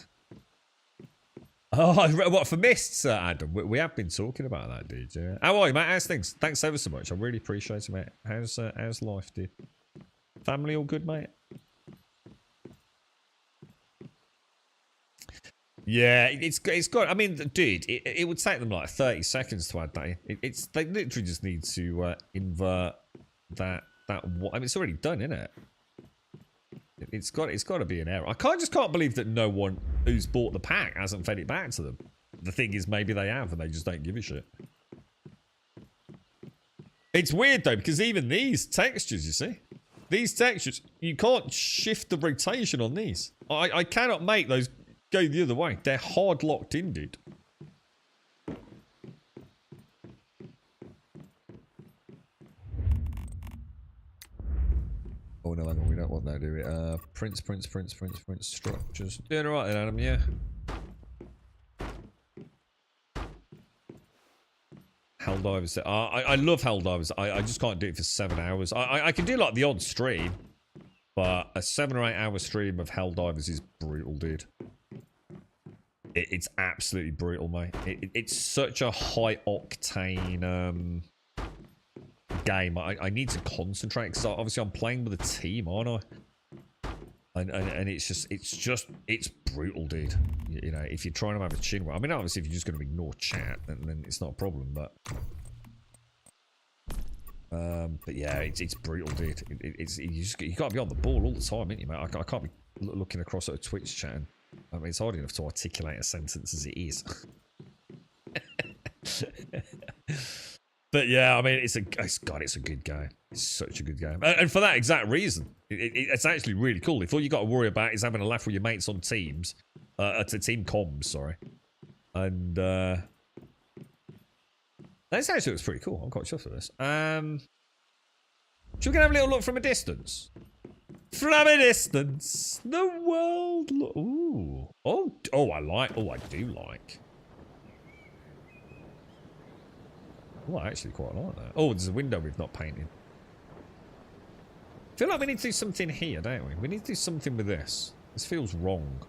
Oh, what, for mists, Adam? We have been talking about that, dude. Yeah. How are you, mate? How's things? Thanks ever so much. I really appreciate it, mate. How's life, dude? Family all good, mate? Yeah, it's got. I mean, dude, it would take them like 30 seconds to add that. They literally just need to invert that. I mean, it's already done, isn't it? It's got to be an error. I just can't believe that no one who's bought the pack hasn't fed it back to them. The thing is, maybe they have, and they just don't give a shit. It's weird though, because even these textures, you see, these textures, you can't shift the rotation on these. I cannot make those go the other way. They're hard locked in, dude. Oh no, hang on, we don't want that, do we? Prints, structures. Doing alright then, Adam, yeah. Helldivers. I love Helldivers. I just can't do it for 7 hours. I can do like the odd stream, but a 7 or 8 hour stream of Helldivers is brutal, dude. It's absolutely brutal, mate. It's such a high octane game. I need to concentrate because obviously I'm playing with a team, aren't I? And it's brutal, dude. You know, if you're trying to have a Chinwag, I mean, obviously if you're just going to ignore chat, then it's not a problem. But yeah, it's brutal, dude. You got to be on the ball all the time, ain't you, mate? I can't be looking across at a Twitch chat. I mean, it's hard enough to articulate a sentence as it is. But yeah, I mean, it's a good game. It's such a good game, and for that exact reason, it's actually really cool. If all you got to worry about is having a laugh with your mates on teams, to team comms, sorry, and this actually looks pretty cool. I'm quite chuffed with this. Should we go have a little look from a distance? From a distance, the world. Ooh, oh, I do like. Oh, I actually quite like that. Oh, there's a window we've not painted. I feel like we need to do something here, don't we? We need to do something with this. This feels wrong.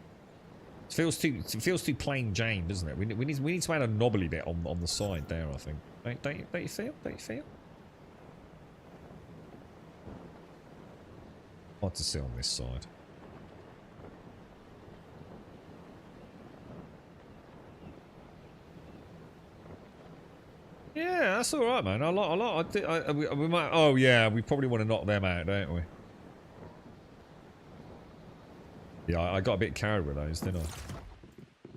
It feels too plain Jane, doesn't it? We need to add a knobbly bit on the side there, I think. Don't you feel? Don't you feel? Hard to see on this side. Yeah, that's all right, man. We might. Oh yeah, we probably want to knock them out, don't we? Yeah, I got a bit carried with those, didn't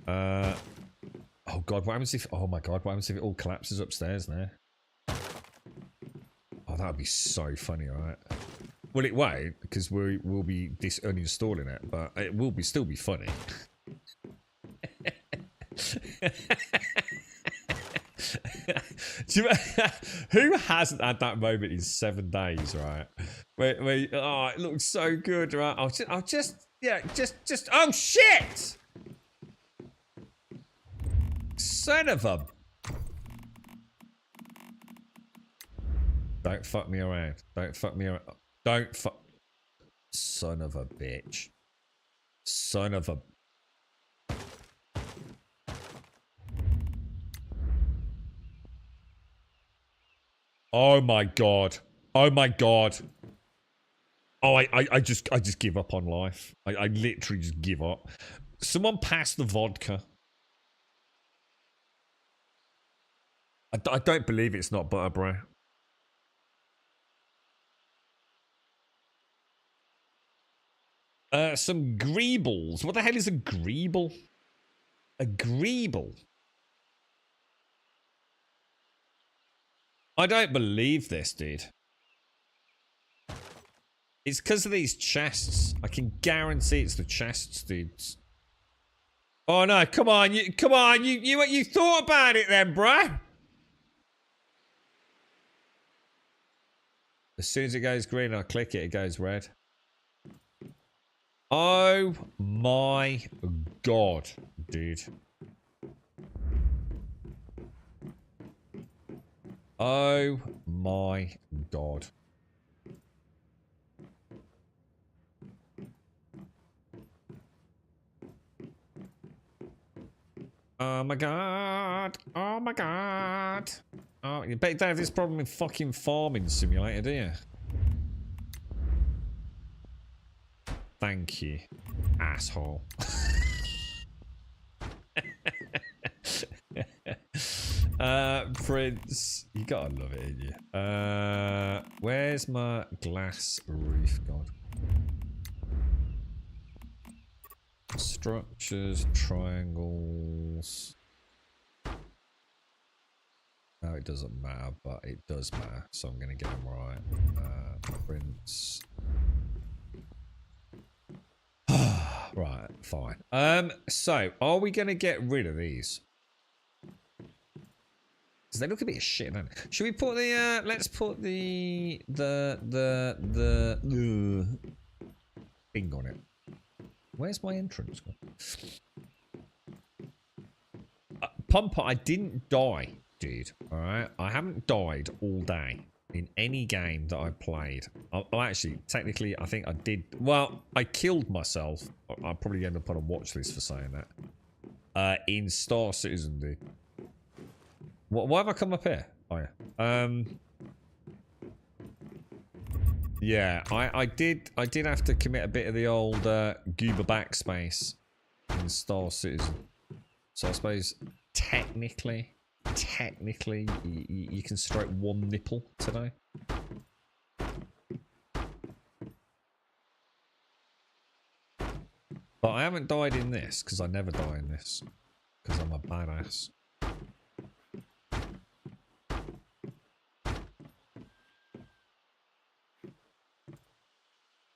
I? Oh god, what happens if? Oh my god, what happens if it all collapses upstairs now? Oh, that would be so funny, right? Well, it won't because we'll be uninstalling it, but it will still be funny. Who hasn't had that moment in 7 days, right? Where oh, it looks so good, right? I'll just oh shit! Son of a... Don't fuck me around. Don't fuck me around. Don't fuck... Son of a bitch. Son of a... Oh my god. Oh my god. Oh, I just give up on life. I literally just give up. Someone pass the vodka. I don't believe it's not butter, bro. Some greebles. What the hell is a greeble? A greeble? I don't believe this, dude. It's because of these chests. I can guarantee it's the chests, dudes. Oh no! Come on, you thought about it then, bruh. As soon as it goes green, I click it. It goes red. Oh my god, dude. Oh my god. Oh my god. Oh my god. Oh, you bet you don't have this problem with fucking Farming Simulator, do you? Thank you, asshole. Prince, you gotta love it, ain't you? Where's my glass roof gone? Structures, triangles. No, it doesn't matter, but it does matter, so I'm gonna get them right. Prince. Right, fine. So are we gonna get rid of these? Because they look a bit shit, don't they? Should we put the let's put the thing on it. Where's my entrance gone? Pumper, I didn't die, dude. Alright? I haven't died all day in any game that I played. Oh, actually, technically, I think I did. Well, I killed myself. I'll probably end up on a watch list for saying that. In Star Citizen, dude. Why have I come up here? Oh, yeah. Yeah, I did have to commit a bit of the old goober backspace in Star Citizen. So I suppose technically you can stroke one nipple today. But I haven't died in this because I never die in this because I'm a badass.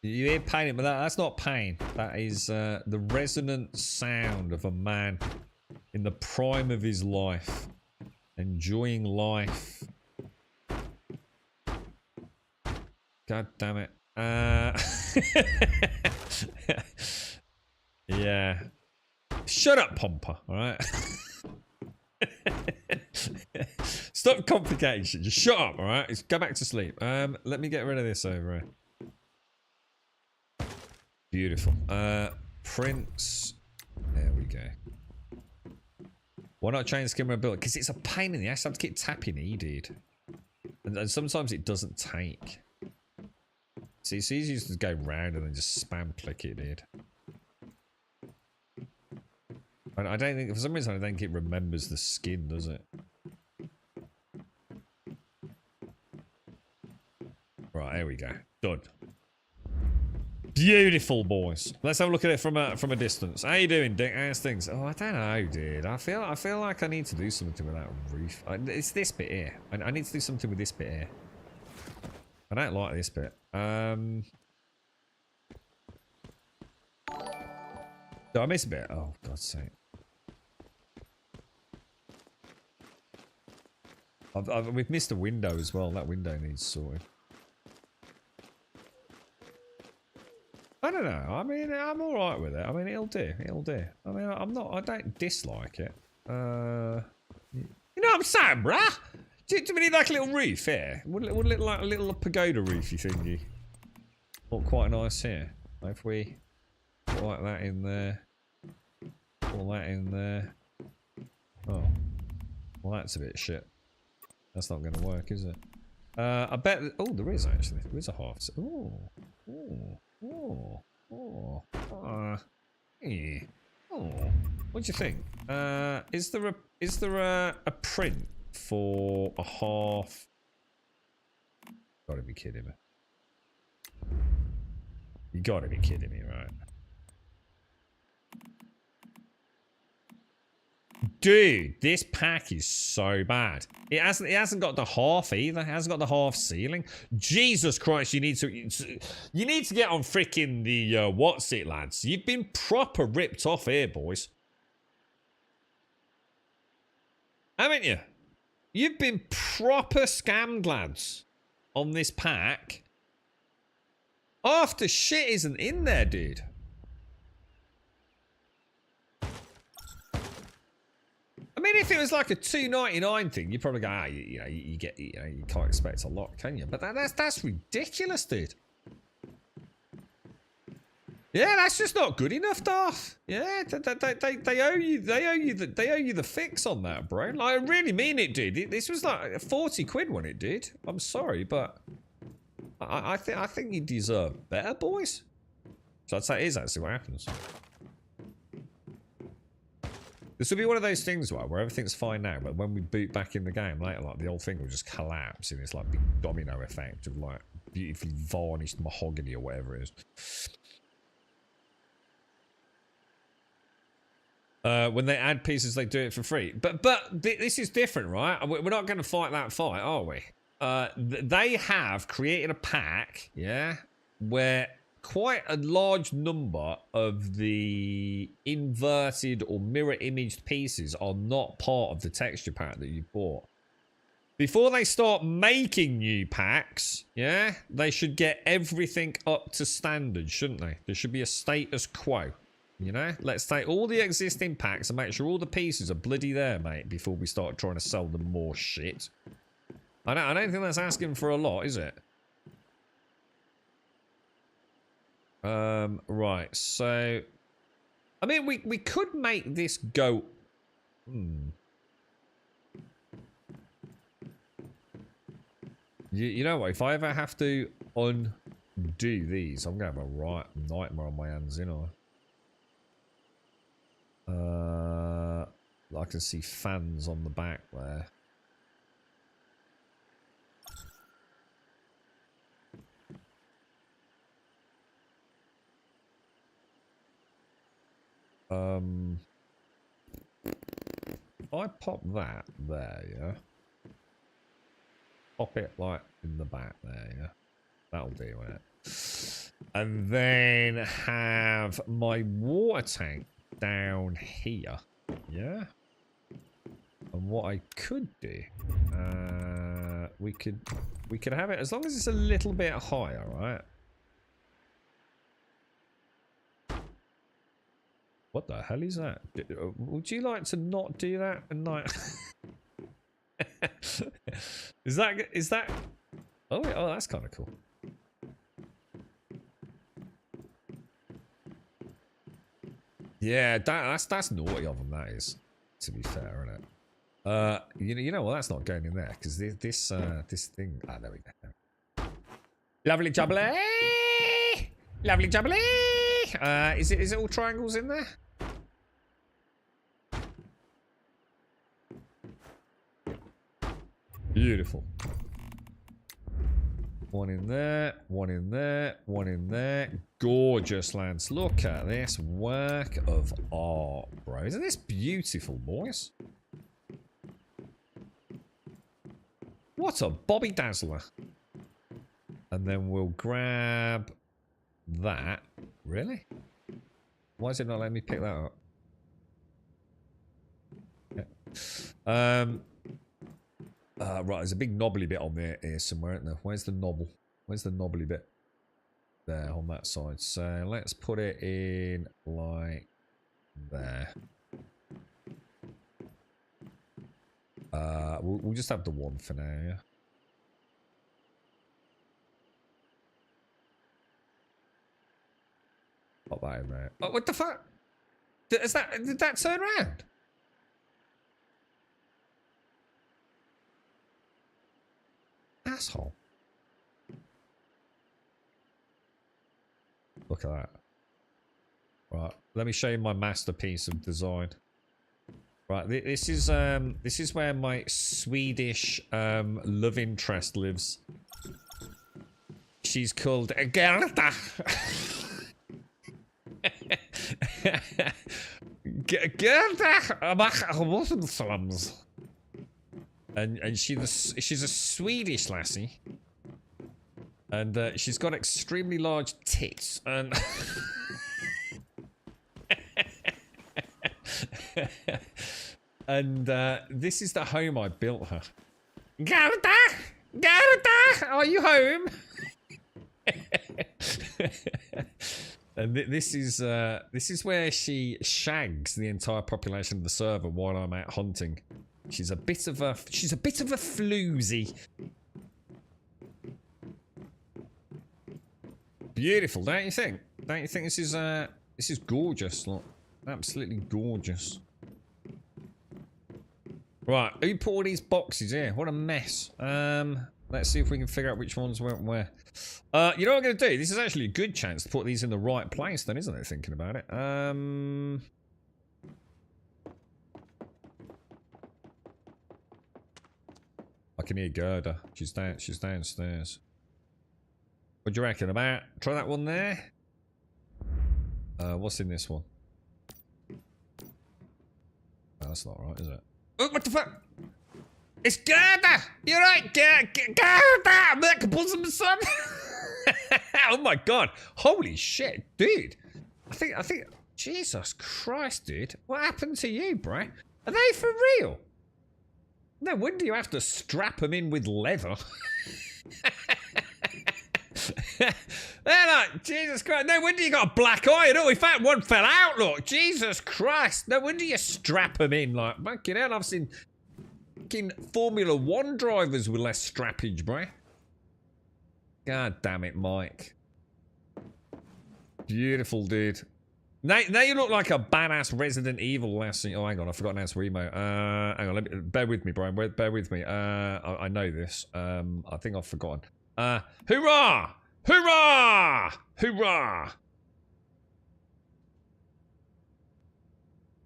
You hear pain, but that's not pain. That is the resonant sound of a man in the prime of his life, enjoying life. God damn it. Yeah. Shut up, Pomper, alright? Stop complicating shit. Just shut up, alright? Go back to sleep. Let me get rid of this over here. Beautiful. Prince. There we go. Why not change the skin build? Because it's a pain in the ass. I have to keep tapping E, dude. And sometimes it doesn't take. See, it's easier to go round and then just spam click it, dude. And I don't think, for some reason, I don't think it remembers the skin, does it? Right, there we go. Done. Beautiful, boys. Let's have a look at it from a distance. How you doing, Dick? How's things? Oh, I don't know, dude. I feel like I need to do something with that roof. It's this bit here. I need to do something with this bit here. I don't like this bit. Did I miss a bit? Oh, God's sake. We've missed a window as well. That window needs sorted. I don't know. I mean, I'm all right with it. I mean, it'll do. It'll do. I mean, I don't dislike it. You know what I'm saying, bruh? Do we need like a little roof here? Would it look like a little pagoda roofy thingy? Look quite nice here. If we put like that in there, put that in there. Oh, well, that's a bit shit. That's not going to work, is it? I bet. Oh, there is actually. There is a half. Oh, oh. Oh, yeah. Oh, what do you think? Is there a print for a half? Gotta be kidding me! You gotta be kidding me, right? Dude, this pack is so bad. It hasn't got the half either. It hasn't got the half ceiling. Jesus Christ, you need to get on freaking the what's it, lads? You've been proper ripped off here, boys. Haven't you? You've been proper scammed, lads, on this pack. Half the shit isn't in there, dude. I mean, if it was like a $2.99 thing, you'd probably go, you get, you can't expect a lot, can you? But that's ridiculous, dude. Yeah, that's just not good enough, Darth. Yeah, they owe you the fix on that, bro. Like, I really mean it, dude. This was like 40 quid when it did. I'm sorry, but I think you deserve better, boys. So I'd say it is actually what happens. This will be one of those things, right, where everything's fine now, but when we boot back in the game later, like the whole thing will just collapse in this like big domino effect of like beautifully varnished mahogany or whatever it is. When they add pieces, they do it for free. But this is different, right? We're not going to fight that fight, are we? They have created a pack, yeah, where quite a large number of the inverted or mirror imaged pieces are not part of the texture pack that you bought. Before they start making new packs, yeah, they should get everything up to standard, shouldn't they? There should be a status quo. You know, let's take all the existing packs and make sure all the pieces are bloody there, mate, before we start trying to sell them more shit. I don't think that's asking for a lot, is it? Right, so I mean, we could make this go. You know what? If I ever have to undo these, I'm gonna have a right nightmare on my hands, you know. I can see fans on the back there. If I pop that there, yeah. Pop it like in the back there, yeah. That'll do it. And then have my water tank down here, yeah. And what I could do, we could have it as long as it's a little bit higher, right? What the hell is that? Would you like to not do that and like? Is that? Oh, that's kind of cool. Yeah, that's naughty of them. That is, to be fair, isn't it? You know what? That's not going in there because this thing. Ah, there we go. Lovely jubbly, lovely jubbly. Is it all triangles in there? Beautiful. One in there, one in there, one in there. Gorgeous, Lance. Look at this work of art, bro. Isn't this beautiful, boys? What a Bobby Dazzler. And then we'll grab that. Really? Why is it not letting me pick that up? Yeah. Right, there's a big knobbly bit on there here somewhere, isn't there? Where's the knobble? Where's the knobbly bit? There, on that side. So let's put it in like there. We'll just have the one for now, yeah? Pop that in there. Oh, what the fuck? Did that turn around? Asshole. Look at that. Right, let me show you my masterpiece of design. Right, this is where my Swedish love interest lives. She's called Gerda. Gerda slums. And she's a Swedish lassie, and she's got extremely large tits, and and this is the home I built her. Gerda, Gerda, are you home? And this is where she shags the entire population of the server while I'm out hunting. She's a bit of a floozy. Beautiful, don't you think? Don't you think this is gorgeous? Look, absolutely gorgeous. Right, who put all these boxes here? What a mess. Let's see if we can figure out which ones went where. You know what I'm going to do? This is actually a good chance to put these in the right place then, isn't it? Thinking about it. I can hear Gerda. She's downstairs. What do you reckon about? Try that one there. What's in this one? Oh, that's not right, is it? Oh, what the fuck? It's Gerda! You're right, Gerda! Make bosom son! Oh my god. Holy shit, dude. I think, Jesus Christ, dude. What happened to you, bro? Are they for real? No wonder you have to strap them in with leather. They're like, Jesus Christ. No wonder you got a black eye. Look, in fact, one fell out, look. Jesus Christ. No wonder you strap them in. Like, fucking hell, I've seen fucking Formula 1 drivers with less strappage, bro. God damn it, Mike. Beautiful, dude. Now you look like a badass Resident Evil lassie. Oh, hang on, I forgot now to remote. Hang on, bear with me, Brian. Bear with me. I know this. I think I've forgotten. Hoorah! Hoorah! Hoorah!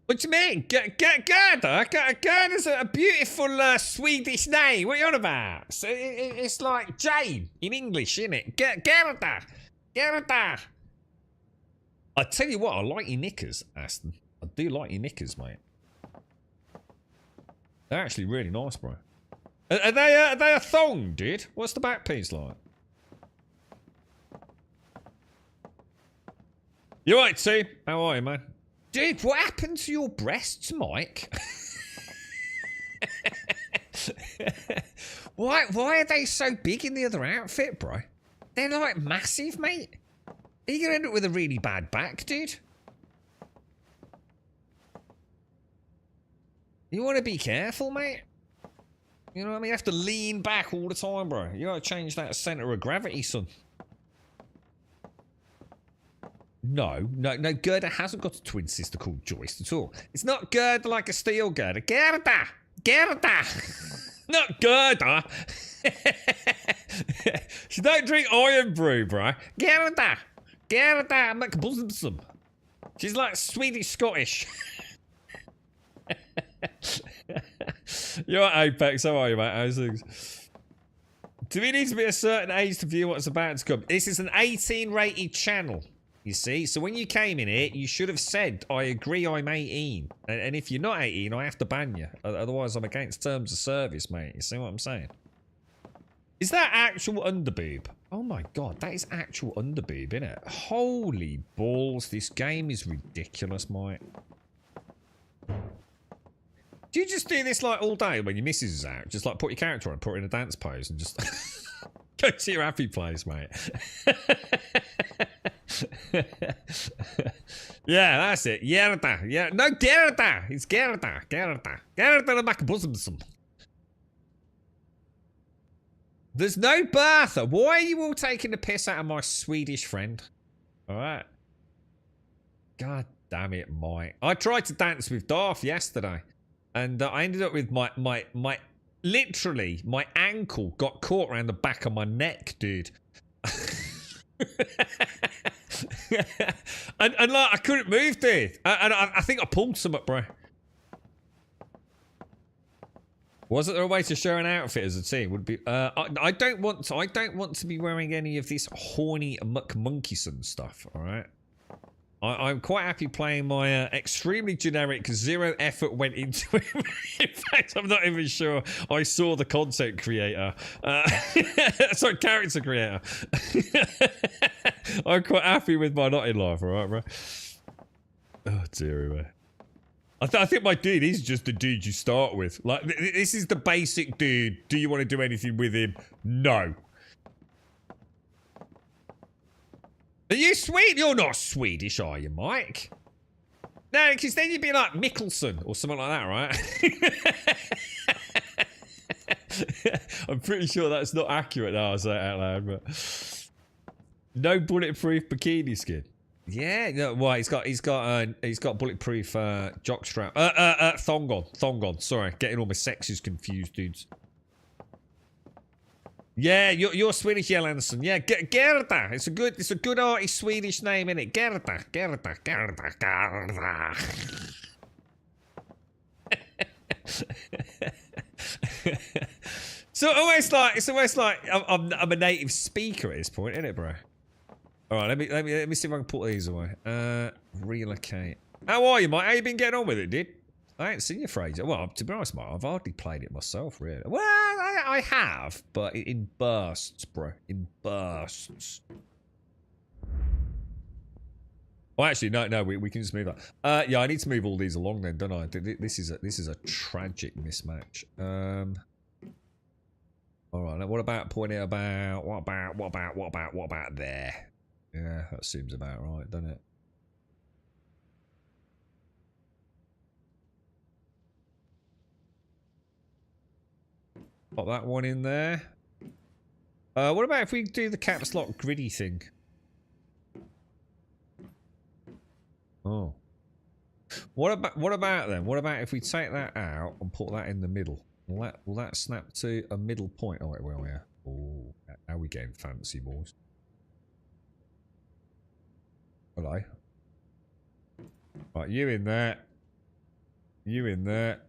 What do you mean? Gerda? Gerda's a beautiful Swedish name. What are you on about? It's like Jane in English, isn't it? Gerda! Gerda! I tell you what, I like your knickers, Aston. I do like your knickers, mate. They're actually really nice, bro. Are they a thong, dude? What's the back piece like? You alright, T? How are you, man? Dude, what happened to your breasts, Mike? Why are they so big in the other outfit, bro? They're like massive, mate. Are you gonna end up with a really bad back, dude? You want to be careful, mate. You know what I mean? You have to lean back all the time, bro. You gotta change that center of gravity, son. No, Gerda hasn't got a twin sister called Joyce at all. It's not Gerda like a steel Gerda. Gerda! Not Gerda! She don't drink iron brew, bro. Gerda! McBusmsum. She's like Swedish-Scottish. You're at Apex, how are you, mate? How's things? Do we need to be a certain age to view what's about to come? This is an 18 rated channel, you see. So when you came in here, you should have said, I agree I'm 18. And if you're not 18, I have to ban you. Otherwise, I'm against terms of service, mate. You see what I'm saying? Is that actual underboob? Oh my god, that is actual underboob, isn't it? Holy balls, this game is ridiculous, mate. Do you just do this like all day when your missus is out? Just like put your character on, put her in a dance pose and just go to your happy place, mate. Yeah, that's it. Gerda. Yeah. No, Gerda. It's Gerda. Gerda the McBusmsum. There's no Bertha. Why are you all taking the piss out of my Swedish friend? Alright. God damn it, Mike. I tried to dance with Darth yesterday. And I ended up with literally, my ankle got caught around the back of my neck, dude. and like, I couldn't move, dude. And I think I pulled something, bro. Wasn't there a way to share an outfit as a team? Would be. I don't want to be wearing any of this horny McMonkeyson stuff. All right. I'm quite happy playing my extremely generic, zero effort went into it. In fact, I'm not even sure I saw the content creator. Sorry, character creator. I'm quite happy with my not in life, alright, bro? Oh, dearie, man. I think my dude is just the dude you start with. Like, this is the basic dude. Do you want to do anything with him? No. Are you Swedish? You're not Swedish, are you, Mike? No, because then you'd be like Mickelson or something like that, right? I'm pretty sure that's not accurate now I say it out loud, but no bulletproof bikini skin. Yeah, no, well, he's got bulletproof jockstrap. Thong on. Sorry, getting all my sexes confused, dudes. Yeah, you're Swedish, yeah, Anderson. Yeah, Gerda. It's a good arty Swedish name, innit? Gerda. It's almost like I'm a native speaker at this point, isn't it, bro? All right, let me see if I can put these away. Relocate. How are you, mate? How you been getting on with it, dude? I ain't seen you for ages. Well, to be honest, mate, I've hardly played it myself, really. Well, I have, but in bursts, bro. In bursts. Oh, actually, no, we can just move that. Yeah, I need to move all these along then, don't I? This is a tragic mismatch. All right. Now what about pointing about? What about there? Yeah, that seems about right, doesn't it? Pop that one in there. What about if we do the caps lock gritty thing? Oh. What about then? What about if we take that out and put that in the middle? Will that snap to a middle point? Oh, wait, well, yeah. Oh, how we getting fancy, boys? Hello. Right, you in there. You in there.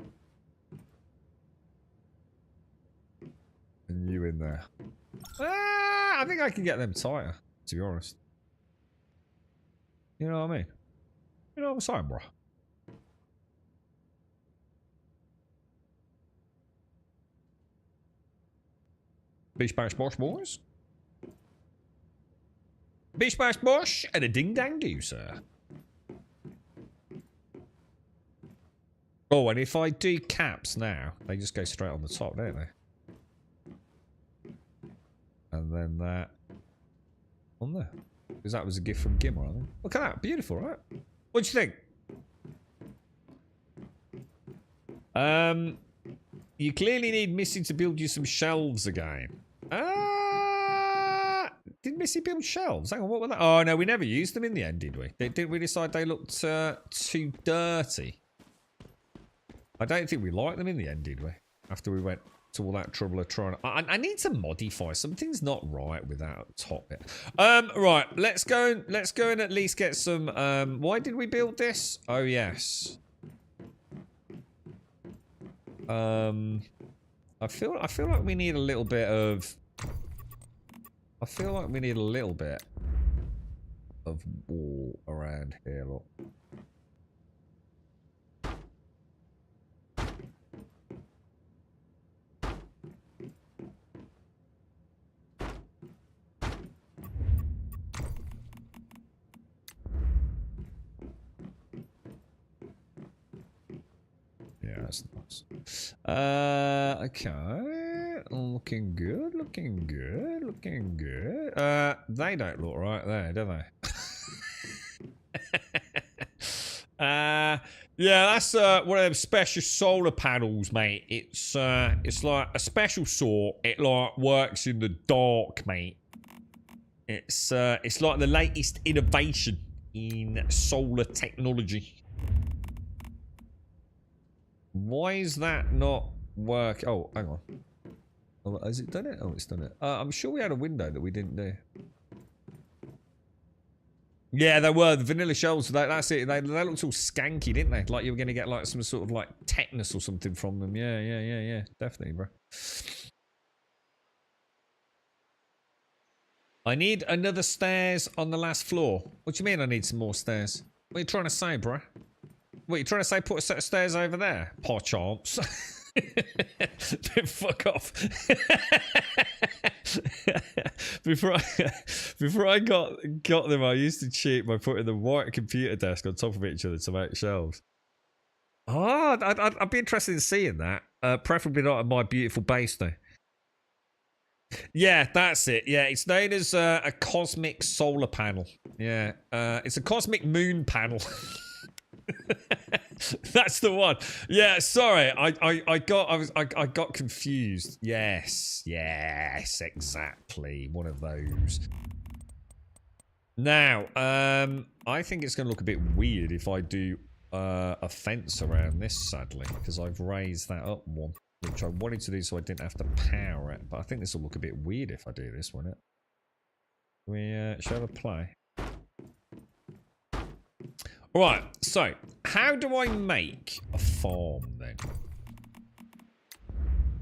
And you in there. I think I can get them tighter, to be honest. You know what I mean? You know what I'm saying, bro? Beach bash bosh, boys. Beach bash bosh and a ding dang do, sir. Oh, and if I do caps now, they just go straight on the top, don't they? And then that on there. Because that was a gift from Gimmer, I think. Look at that. Beautiful, right? What do you think? You clearly need Missy to build you some shelves again. Did Missy build shelves? Hang on, what were that? Oh, no, we never used them in the end, did we? Didn't we decide they looked too dirty? I don't think we liked them in the end, did we? After we went to all that trouble of trying. I need to modify. Something's not right with that top bit. Right. Let's go and at least get some. Why did we build this? Oh yes. I feel like we need a little bit of. I feel like we need a little bit of wall around here. Look. Yeah, that's nice. Okay. Looking good, looking good, looking good. They don't look right there, do they? Yeah, that's one of them special solar panels, mate. It's like a special sort. It like works in the dark, mate. It's like the latest innovation in solar technology. Why is that not work? Oh, hang on. Oh, has it done it? Oh, it's done it. I'm sure we had a window that we didn't do. Yeah, they were. The vanilla shells, that's it. They looked all skanky, didn't they? Like you were going to get like some sort of like tetanus or something from them. Yeah. Definitely, bro. I need another stairs on the last floor. What do you mean I need some more stairs? What are you trying to say, bro? What, you trying to say put a set of stairs over there? Par chance. Fuck off. before I got them, I used to cheat by putting the white computer desk on top of each other to make shelves. Oh, I'd be interested in seeing that. Preferably not at my beautiful base though. Yeah, that's it. Yeah, it's known as a cosmic solar panel. Yeah, it's a cosmic moon panel. That's the one. Yeah, sorry, I got confused. Yes, exactly, one of those. Now, I think it's going to look a bit weird if I do a fence around this, sadly, because I've raised that up one, which I wanted to do so I didn't have to power it. But I think this will look a bit weird if I do this, won't it? We shall have a play. Alright, so how do I make a farm then?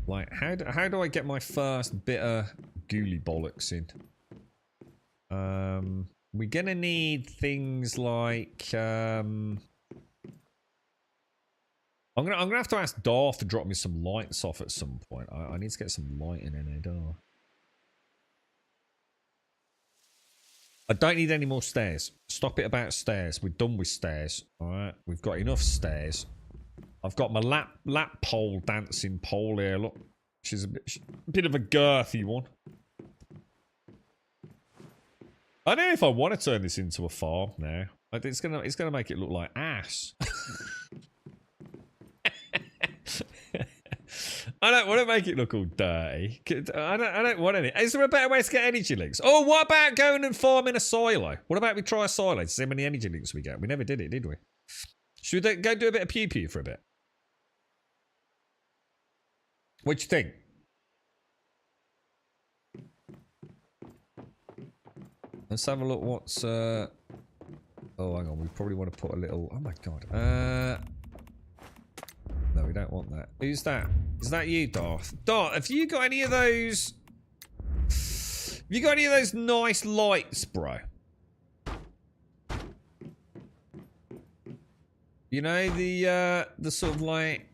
Like, how do I get my first bit of ghoulie bollocks in? We're gonna need things like I'm gonna have to ask Darth to drop me some lights off at some point. I need to get some lighting in here, don't I don't need any more stairs. Stop it about stairs. We're done with stairs. Alright. We've got enough stairs. I've got my lap pole dancing pole here, look. She's a bit of a girthy one. I don't know if I want to turn this into a farm now. It's gonna make it look like ass. I don't want to make it look all dirty. I don't want any. Is there a better way to get energy links? Oh, what about going and farming a silo? What about we try a silo to see how many energy links we get? We never did it, did we? Should we go do a bit of pew-pew for a bit? What do you think? Let's have a look what's... Oh, hang on. We probably want to put a little... Oh, my God. No, we don't want that. Who's that? Is that you, Darth? Darth, have you got any of those... Have you got any of those nice lights, bro? You know, the sort of like...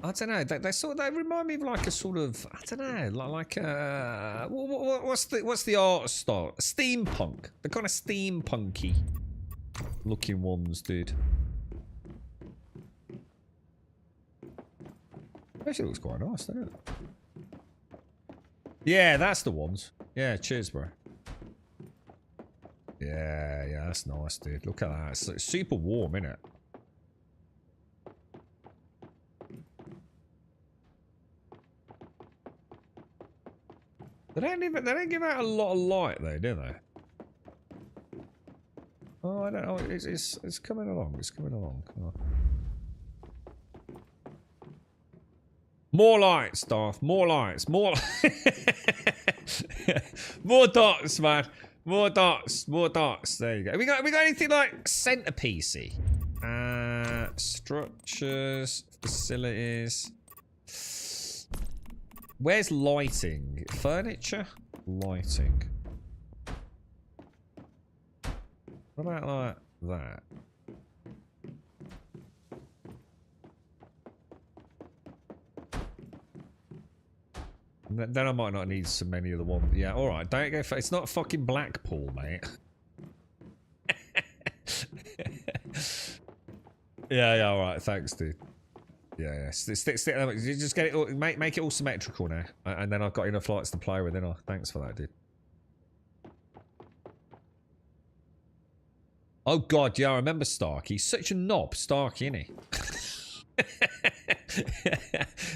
I don't know. They remind me of like a sort of... I don't know. Like a... What's the art style? Steampunk. The kind of steampunky looking ones, dude. Actually looks quite nice, doesn't it? Yeah, that's the ones. Yeah, cheers, bro. Yeah, that's nice, dude. Look at that. It's super warm, isn't it? They don't give out a lot of light though, do they? Oh, I don't know. It's coming along. It's coming along. Come on. More lights, Darth. More lights. More. More dots, man. More dots. More dots. There you go. We got anything like centerpiecey? Structures, facilities. Where's lighting? Furniture? Lighting. What about like that? Then I might not need so many of the ones. Yeah, alright. Don't go for... It's not fucking Blackpool, mate. yeah, alright. Thanks, dude. Yeah. Stick you just get it all, make it all symmetrical now. And then I've got enough lights to play with, then I... Thanks for that, dude. Oh, God, yeah, I remember Stark. He's such a knob, Stark, isn't he?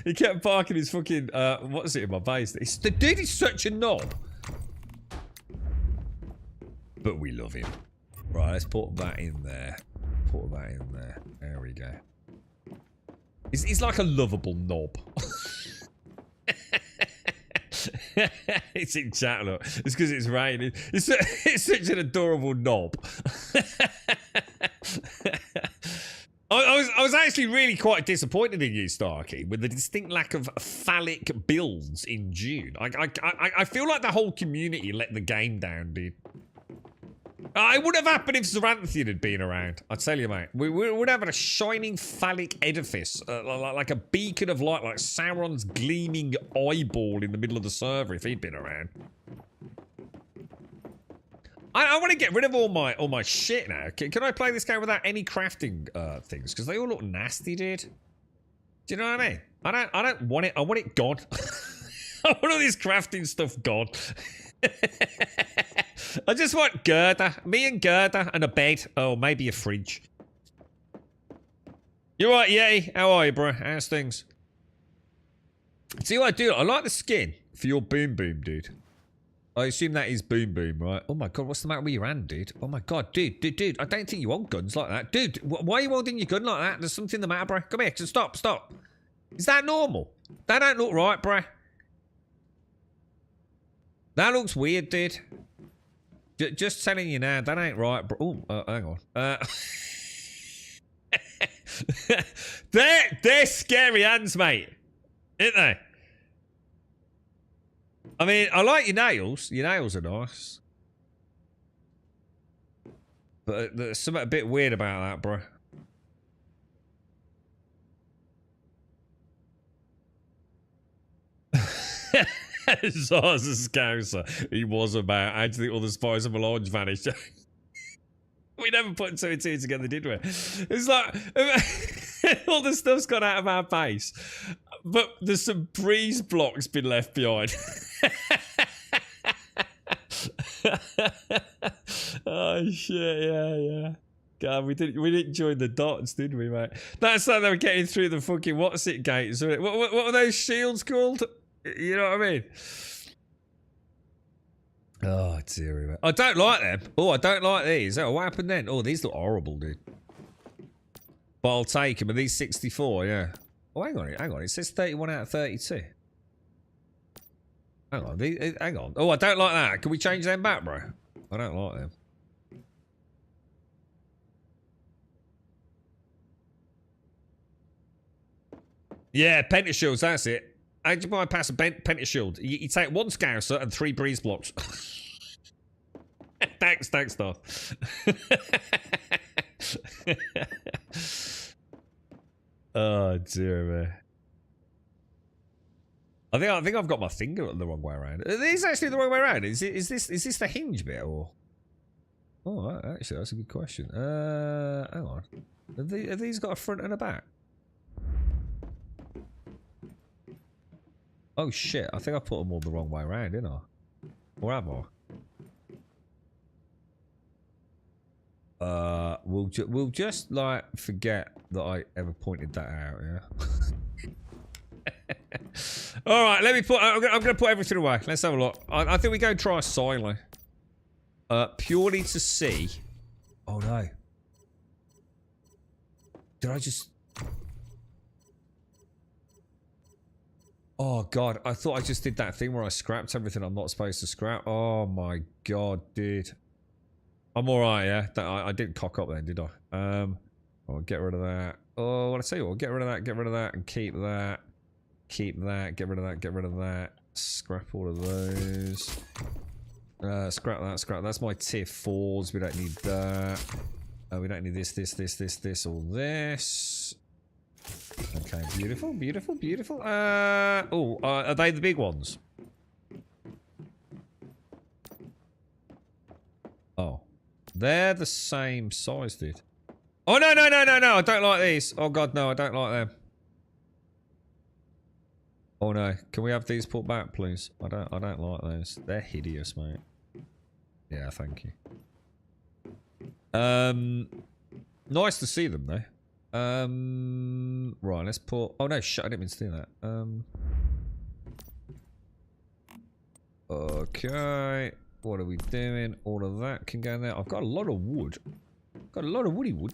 He kept parking his fucking what's it in my base? The dude is such a knob, but we love him. Right, let's put that in there. Put that in there. There we go. He's like a lovable knob. It's in chat, look. It's because it's raining. It's such an adorable knob. I was actually really quite disappointed in you, Starkey, with the distinct lack of phallic builds in June. I feel like the whole community let the game down, dude. It would have happened if Zaranthian had been around. I tell you, mate. We would have a shining phallic edifice, like a beacon of light, like Sauron's gleaming eyeball in the middle of the server if he'd been around. I want to get rid of all my shit now. Can I play this game without any crafting things? Because they all look nasty, dude. Do you know what I mean? I don't want it. I want it gone. I want all this crafting stuff gone. I just want Gerda. Me and Gerda and a bed. Oh, maybe a fridge. You right, Yeti? How are you, bro? How's things? See what I do? I like the skin for your boom boom, dude. I assume that is boom boom, right? Oh my god, what's the matter with your hand, dude? Oh my god, dude. I don't think you want guns like that. Dude, why are you holding your gun like that? There's something the matter, bro. Come here, just stop. Is that normal? That don't look right, bro. That looks weird, dude. Just telling you now, that ain't right, bro. Oh, hang on. They're scary hands, mate. Ain't they? I mean, I like your nails. Your nails are nice. But there's something a bit weird about that, bro. Zara's a scouser. He was about. Actually, all the spies of Melange vanished. We never put two and two together, did we? It's like all the stuff's gone out of our base, but there's some breeze blocks been left behind. Oh shit! Yeah. God, we didn't join the dots, did we, mate? That's how they were getting through the fucking what's it gates. What were those shields called? You know what I mean? Oh, dearie, man. I don't like them. Oh, I don't like these. Oh, what happened then? Oh, these look horrible, dude. But I'll take them. Are these 64? Yeah. Oh, hang on. It says 31 out of 32. Hang on. Oh, I don't like that. Can we change them back, bro? I don't like them. Yeah, pentashields, that's it. How'd you bypass a pentashield? You take one scouser and 3 breeze blocks. Thanks, Darth. Oh dear man. I think I've got my finger the wrong way around. Are these actually the wrong way around? Is this the hinge bit or? Oh, actually, that's a good question. Hang on. Have these got a front and a back? Oh shit! I think I put them all the wrong way around, didn't I? Or have I? We'll just like forget that I ever pointed that out. Yeah. All right, let me put. I'm gonna put everything away. Let's have a look. I think we go try silo. Purely to see. Oh no. Did I just? Oh god, I thought I just did that thing where I scrapped everything I'm not supposed to scrap. Oh my god, dude. I'm alright, yeah? I didn't cock up then, did I? I'll get rid of that. Oh, what I tell you what, get rid of that, and keep that. Keep that, get rid of that. Scrap all of those. Scrap that. That's my tier 4s, we don't need that. We don't need this, all this. Okay, beautiful. Are they the big ones? Oh. They're the same size, dude. Oh, no, I don't like these. Oh, God, no, I don't like them. Oh, no. Can we have these put back, please? I don't like those. They're hideous, mate. Yeah, thank you. Nice to see them, though. Right, let's put... Oh, no, shit, I didn't mean to do that. Okay. What are we doing? All of that can go in there. I've got a lot of wood. Got a lot of woody wood.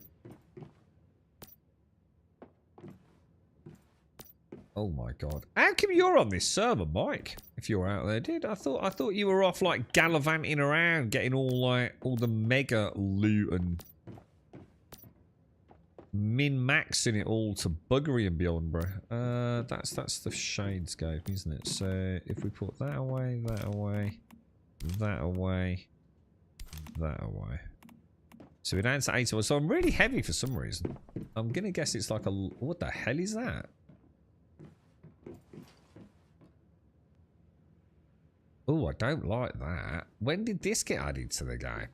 Oh my god. How come you're on this server, Mike? If you're out there, dude. I thought you were off like gallivanting around, getting all the mega loot and min-maxing it all to buggery and beyond, bro. That's the Shadescape, isn't it? So if we put that away, that away, that away, that away. So we're down to 8. So I'm really heavy for some reason. I'm gonna guess it's like a... What the hell is that? Oh, I don't like that. When did this get added to the game?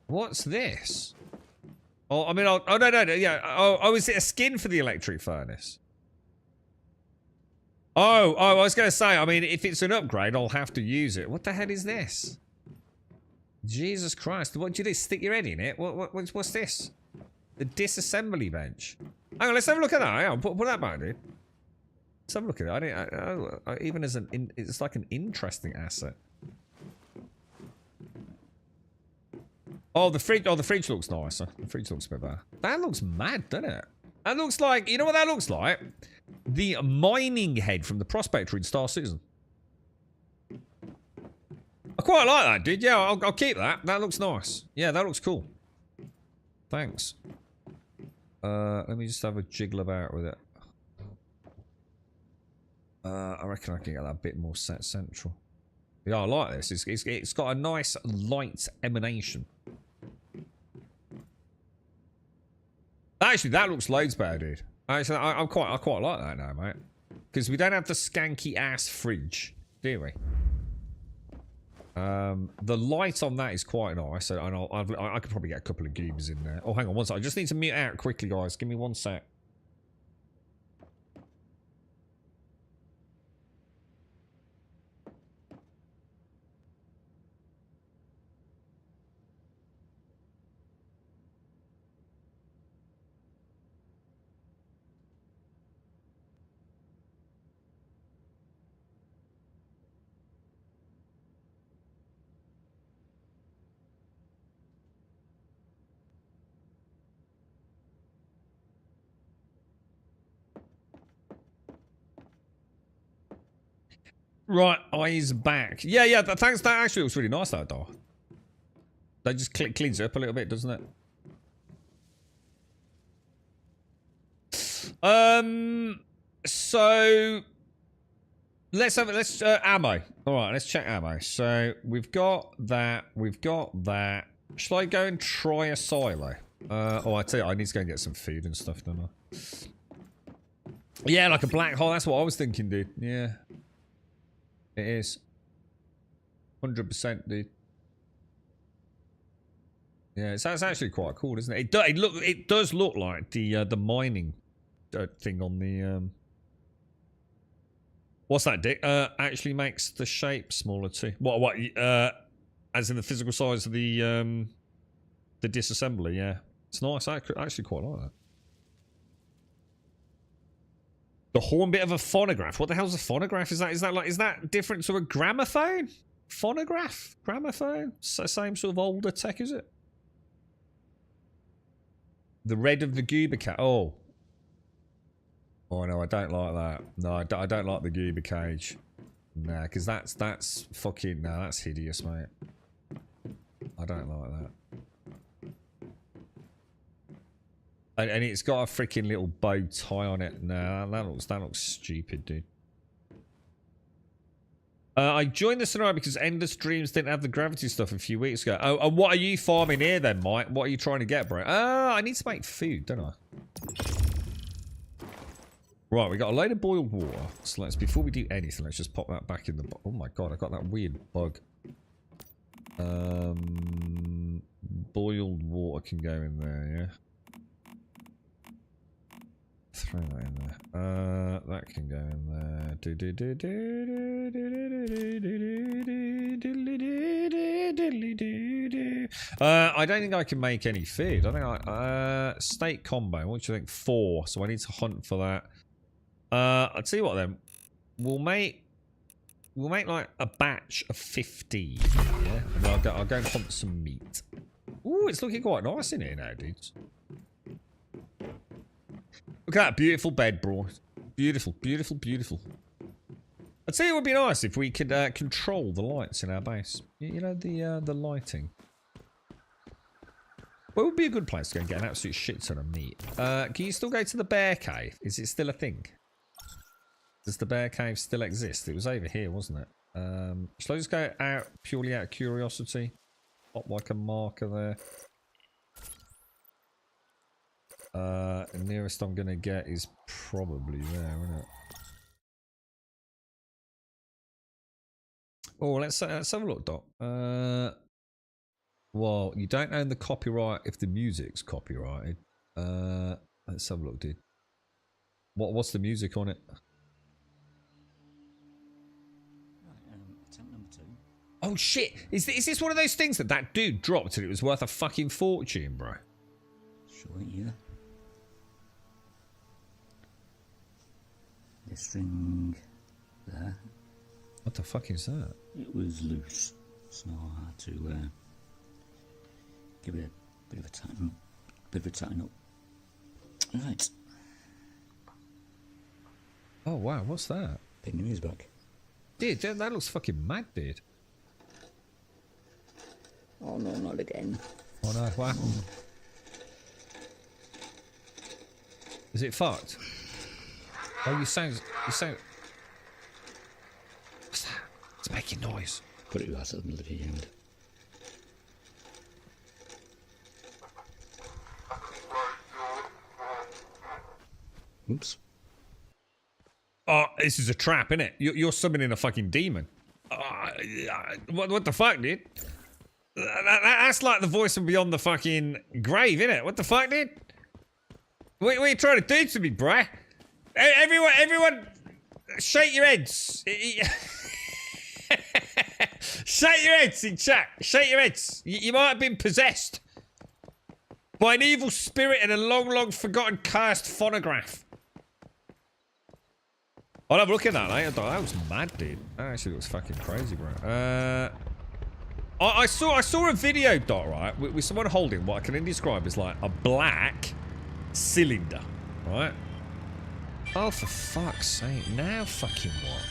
What's this? Oh, I mean, oh no, no, no, yeah. Oh, is it a skin for the electric furnace? Oh, I was going to say, I mean, if it's an upgrade, I'll have to use it. What the hell is this? Jesus Christ. What do you do? Stick your head in it? What's this? The disassembly bench. Hang on, let's have a look at that. Hang on, put that back, dude. Let's have a look at it. Even as it's like an interesting asset. Oh, the fridge looks nicer. The fridge looks a bit better. That looks mad, doesn't it? That looks like, you know what that looks like? The mining head from the Prospector in Star Citizen. I quite like that, dude. Yeah, I'll keep that. That looks nice. Yeah, that looks cool. Thanks. Let me just have a jiggle about with it. I reckon I can get that bit more set central. Yeah, I like this. It's got a nice light emanation. Actually, that looks loads better, dude. Actually, I quite like that now, mate. Because we don't have the skanky ass fridge, do we? The light on that is quite nice, and I could probably get a couple of goobers in there. Oh, hang on one sec. I just need to mute out quickly, guys. Give me 1 sec. Right, eyes back. Yeah, thanks. That actually looks really nice, that door. That just cleans it up a little bit, doesn't it? So let's ammo. All right, let's check ammo. So we've got that. Shall I go and try a silo? I tell you, I need to go and get some food and stuff, don't I? Yeah, like a black hole. That's what I was thinking, dude. Yeah. It is 100%, dude. Yeah, it's actually quite cool, isn't it? It does look like the mining thing on the what's that, Dick? Actually makes the shape smaller too. What? As in the physical size of the disassembly? Yeah, it's nice. I actually quite like that. The horn bit of a phonograph. What the hell's a phonograph? Is that different to a gramophone? Phonograph? Gramophone? Same sort of older tech, is it? The red of the goober cat. Oh. Oh no, I don't like that. No, I don't like the goober cage. Nah, because that's fucking, nah, that's hideous, mate. I don't like that. And it's got a freaking little bow tie on it. Nah, that looks stupid, dude. I joined the scenario because Endless Dreams didn't have the gravity stuff a few weeks ago. Oh, and what are you farming here then, Mike? What are you trying to get, bro? I need to make food, don't I? Right, we got a load of boiled water. So before we do anything, let's just pop that back in the... Oh my god, I got that weird bug. Boiled water can go in there, yeah? Throw that in there. That can go in there. I don't think I can make any food. I think steak combo. What do you think? 4. So I need to hunt for that. I'll tell you what then. We'll make like a batch of 15. Yeah. And then I'll go and hunt some meat. Ooh, it's looking quite nice in here now, dudes. Look at that beautiful bed, bro. Beautiful, beautiful, beautiful. I'd say it would be nice if we could control the lights in our base. You know, the lighting. What would be a good place to go and get an absolute shit ton of meat? Can you still go to the bear cave? Is it still a thing? Does the bear cave still exist? It was over here, wasn't it? Shall I just go out purely out of curiosity? Pop like a marker there. The nearest I'm gonna get is probably there, isn't it? Oh, let's have a look, Doc. Well, you don't own the copyright if the music's copyrighted. Let's have a look, dude. What's the music on it? Attempt number 2. Oh shit! Is this one of those things that dude dropped and it was worth a fucking fortune, bro? Sure, yeah. The string there. What the fuck is that? It was loose, so I had to give it a bit of a tighten up. Right. Oh wow, what's that? Big news back. Dude, that looks fucking mad, dude. Oh no, not again. Oh no, what happened? Is it fucked? Oh, you sound. What's that? It's making noise. Put it right at the middle of the end. Oops. Oh, this is a trap, innit? You're summoning a fucking demon. What the fuck, dude? That's like the voice from beyond the fucking grave, innit? What the fuck, dude? What are you trying to do to me, bruh? Everyone, shake your heads. Shake your heads in chat. Shake your heads. You might have been possessed by an evil spirit in a long forgotten cursed phonograph. I'll have a look at that, eh? That was mad, dude. That actually looks fucking crazy, bro. I saw a video, Dot, right, with someone holding what I can only describe as like a black cylinder, right? Oh, for fuck's sake! Now, fucking what?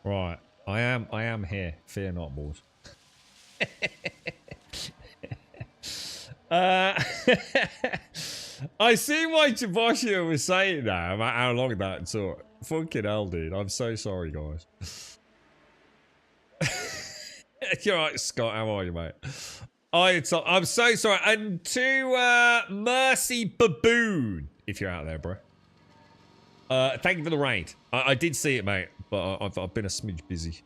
Right. I am here. Fear not, boys. I see why Chibashio was saying that about how long that took. Fucking hell, dude. I'm so sorry, guys. You're right, Scott. How are you, mate? I'm so sorry. And to Mercy Baboon, if you're out there, bro. Thank you for the raid. I did see it, mate, but I've been a smidge busy.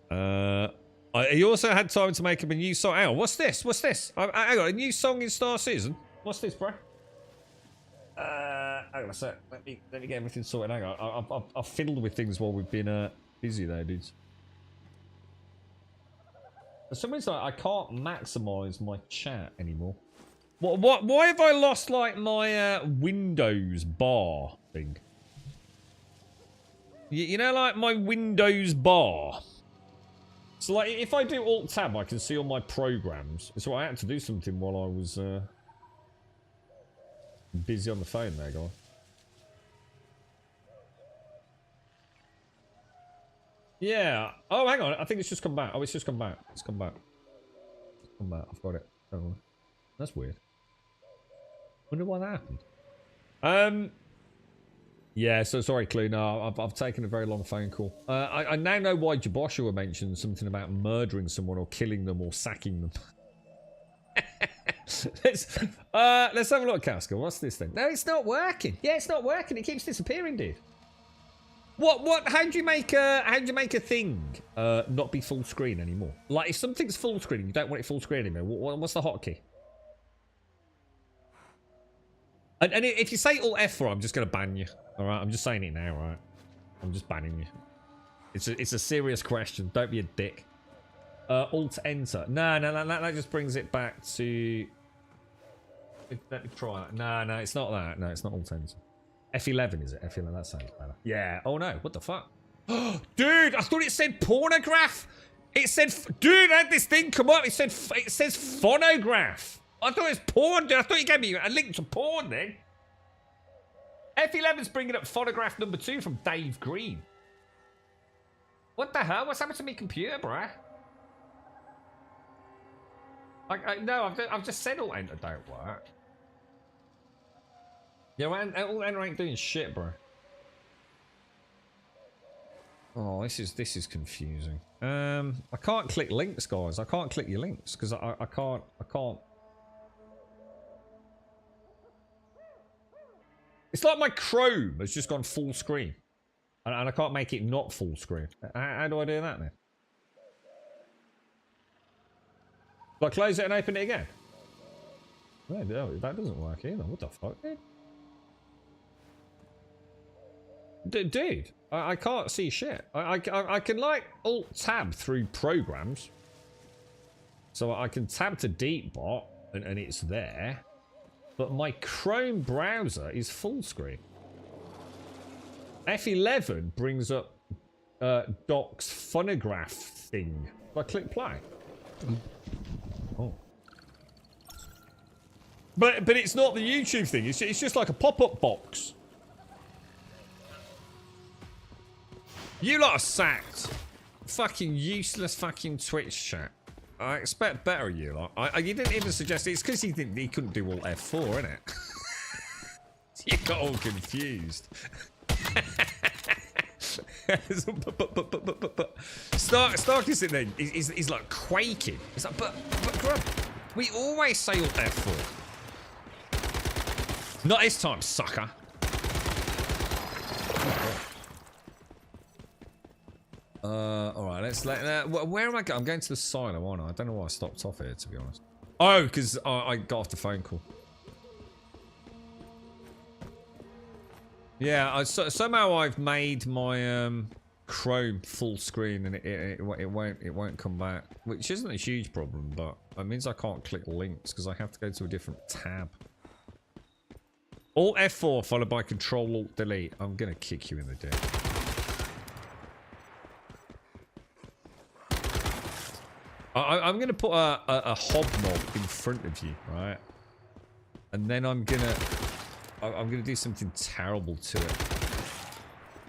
He also had time to make up a new song. Hang on, what's this? What's this? Hang on, a new song in Star Citizen? What's this, bro? Hang on a sec. Let me get everything sorted. Hang on. I've fiddled with things while we've been busy there, dudes. For some reason, I can't maximize my chat anymore. Why have I lost, like, my Windows bar thing? You know, like, my Windows bar? So, like, if I do Alt-Tab, I can see all my programs. So I had to do something while I was busy on the phone there, guys. Yeah. Oh, hang on. I think it's just come back. Oh, it's just come back. It's come back. It's come back. I've got it. Oh, that's weird. Wonder why that happened. Yeah, so sorry, Clue. No, I've taken a very long phone call. I now know why Jaboshua mentioned something about murdering someone or killing them or sacking them. let's have a look, Casca. What's this thing? No, it's not working. Yeah, it's not working. It keeps disappearing, dude. What? How do you make a thing not be full screen anymore? Like, if something's full screen, you don't want it full screen anymore. What's the hotkey? And if you say Alt F4, I'm just gonna ban you. All right, I'm just saying it now, right? I'm just banning you. It's a serious question. Don't be a dick. Alt Enter. No, that just brings it back to. Let me try it. No, it's not that. No, it's not Alt Enter. F11 is it? F11. That sounds better. Yeah. Oh no. What the fuck? Dude, I thought it said pornograph. It said, dude, I had this thing come up. It says phonograph. I thought it was porn, dude. I thought you gave me a link to porn then. F11's bringing up photograph number 2 from Dave Green. What the hell? What's happened to me computer, bruh? No, I've just said Alt Enter don't work. Yeah, Alt Enter ain't doing shit, bro. Oh, this is confusing. I can't click links, guys. I can't click your links because I can't. It's like my Chrome has just gone full screen. And I can't make it not full screen. How do I do that then? Do I close it and open it again? No, that doesn't work either. What the fuck, dude? Dude, I can't see shit. I can, like, Alt-Tab through programs. So I can tab to Deepbot, and it's there. But my Chrome browser is full screen. F11 brings up Doc's phonograph thing. Do I click play? Oh. But it's not the YouTube thing. It's just like a pop-up box. You lot are sacked. Fucking useless fucking Twitch chat. I expect better, you lot. You didn't even suggest it. It's because he didn't. He couldn't do Alt F4, innit? You got all confused. Stark is sitting there. He's like quaking. He's like, but Grub, we always say Alt F4. Not this time, sucker. Alright, let's let where am I going? I'm going to the silo, aren't I? I don't know why I stopped off here, to be honest. Oh, because I got off the phone call. Yeah, somehow I've made my Chrome full screen and it won't come back, which isn't a huge problem, but it means I can't click links because I have to go to a different tab. Alt F4 followed by Control Alt Delete. I'm gonna kick you in the dick. I'm going to put a hobnob in front of you, right? And then I'm going to do something terrible to it.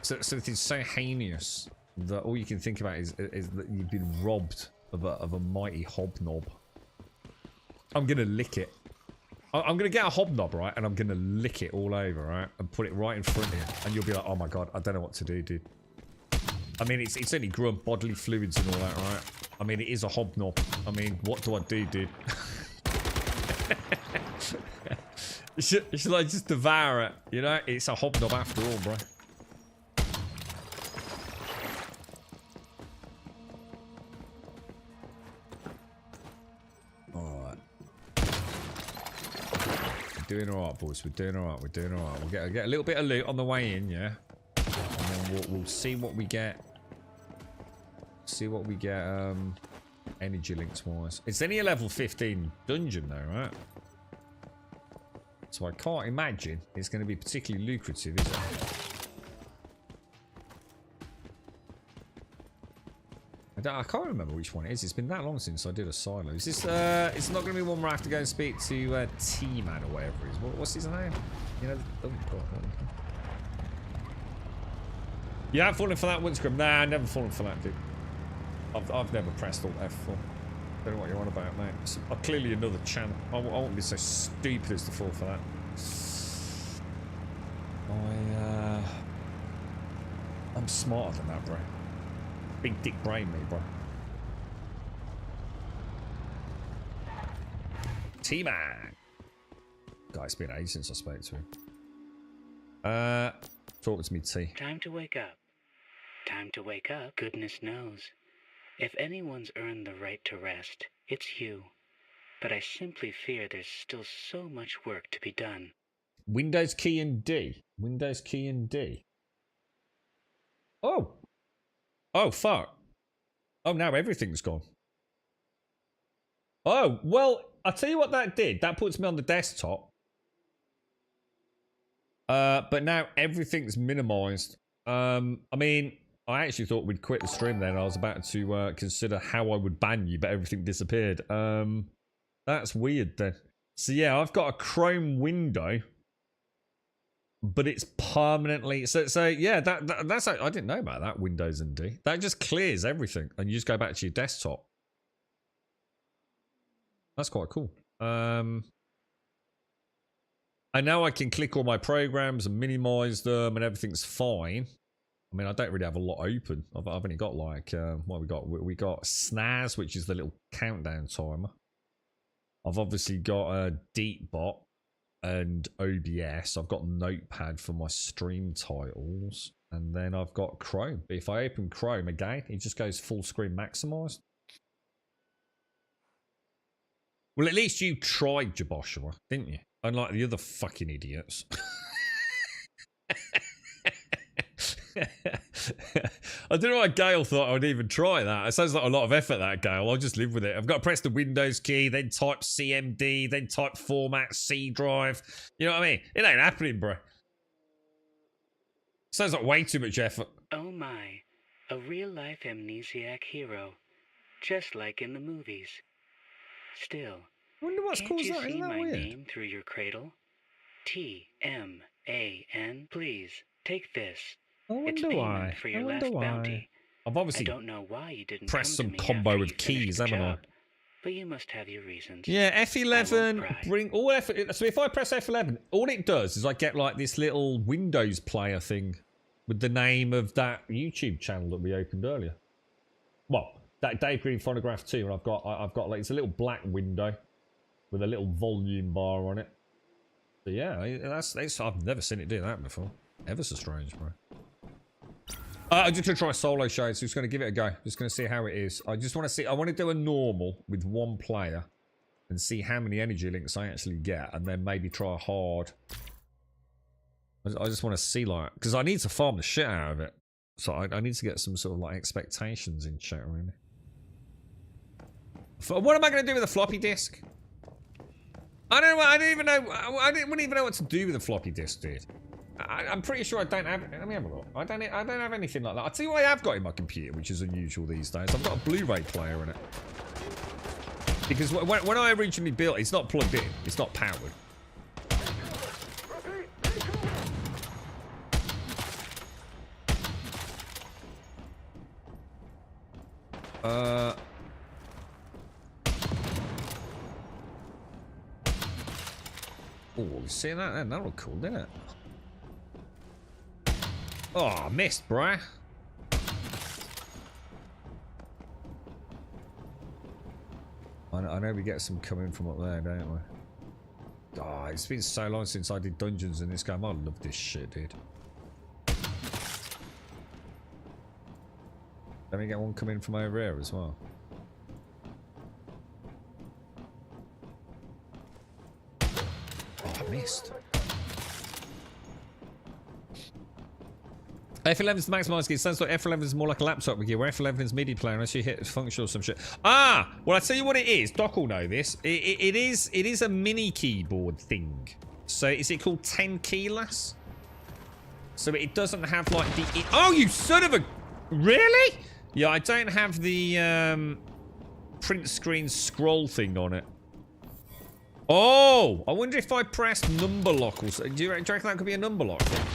Something so heinous that all you can think about is that you've been robbed of a mighty hobnob. I'm gonna lick it. I'm gonna get a hobnob, right, and I'm gonna lick it all over, right, and put it right in front of you, and you'll be like, oh my god, I don't know what to do, dude. I mean, it's only grub, bodily fluids and all that, right? I mean, it is a hobnob. I mean, what do I do, dude? Should I just devour it? You know, it's a hobnob after all, bro. Alright. We're doing alright, boys. We're doing alright. We're doing alright. We'll get a little bit of loot on the way in, yeah? And then we'll see what we get. See what we get, energy links wise. It's only a level 15 dungeon though, right? So I can't imagine it's going to be particularly lucrative, is it? I can't remember which one it is. It's been that long since I did a silo. Is this, it's not going to be one where I have to go and speak to T-Man or whatever it is. What's his name? You know, oh god. You haven't fallen for that once, Grim. Nah, I've never fallen for that, dude. I've never pressed Alt F4. Don't know what you're on about, mate. It's clearly another channel. I won't be so stupid as to fall for that. I'm smarter than that, bro. Big dick brain, me, bro. T-Man. God, it's been ages since I spoke to him. Talk to me, T. Time to wake up. Time to wake up, goodness knows. If anyone's earned the right to rest, it's you. But I simply fear there's still so much work to be done. Windows key and D. Windows key and D. Oh. Oh, fuck. Oh, now everything's gone. Oh, well, I'll tell you what that did. That puts me on the desktop. But now everything's minimized. I mean, I actually thought we'd quit the stream then. I was about to consider how I would ban you, but everything disappeared. That's weird then. So yeah, I've got a Chrome window, but it's permanently... So yeah, that's... I didn't know about that, Windows and D. That just clears everything, and you just go back to your desktop. That's quite cool. And now I can click all my programs and minimize them, and everything's fine. I mean, I don't really have a lot open. I've only got like, what we got? We got Snaz, which is the little countdown timer. I've obviously got a Deepbot and OBS. I've got Notepad for my stream titles. And then I've got Chrome. But if I open Chrome again, it just goes full screen maximized. Well, at least you tried, Jaboshua, didn't you? Unlike the other fucking idiots. I don't know why Gale thought I would even try that. It sounds like a lot of effort, that, Gale. I'll just live with it. I've got to press the Windows key, then type CMD, then type format C drive. You know what I mean? It ain't happening, bro. Sounds like way too much effort. Oh my, a real-life amnesiac hero. Just like in the movies. Still, I wonder what's can't caused you that. see Isn't that my weird? name through your cradle? T-M-A-N. Please, take this. I It's wonder payment why. for your I wonder last why. bounty. I've I obviously don't know why you didn't pressed come some to me combo after with you finished keys, the haven't I? job, but you must have your reasons. Yeah, I won't F11, pry. bring all F. So if I press F11, all it does is I get like this little Windows player thing with the name of that YouTube channel that we opened earlier. Well, that Dave Green Phonograph 2, and I've got like, it's a little black window with a little volume bar on it. So yeah, that's I've never seen it do that before. Ever so strange, bro. I'm just gonna try solo shades. Just gonna give it a go. Just gonna see how it is. I just want to see. I want to do a normal with one player and see how many energy links I actually get, and then maybe try a hard. I just want to see, like, because I need to farm the shit out of it. So I need to get some sort of like expectations in chat, really. What am I gonna do with a floppy disk? I don't know. I don't even know. I wouldn't even know what to do with a floppy disk, dude. I'm pretty sure I don't have. Let me have a look. I don't have anything like that. I'll tell you what I have got in my computer, which is unusual these days. I've got a Blu-ray player in it. Because when I originally built it, it's not plugged in. It's not powered. Oh, see that then? That looked cool, didn't it? Oh, I missed, bruh. I know we get some coming from up there, don't we? Oh, it's been so long since I did dungeons in this game. I love this shit, dude. Let me get one coming from over here as well. Oh, I missed. F11 is the maximised gear. It sounds like F11 is more like a laptop gear, where F11 is MIDI player unless you hit function or some shit. Ah! Well, I tell you what it is. Doc will know this. It is a mini keyboard thing. So is it called 10 keyless? So it doesn't have like the... Oh, you son of a... Really? Yeah, I don't have the print screen scroll thing on it. Oh! I wonder if I press number lock or something. Do you reckon that could be a number lock thing?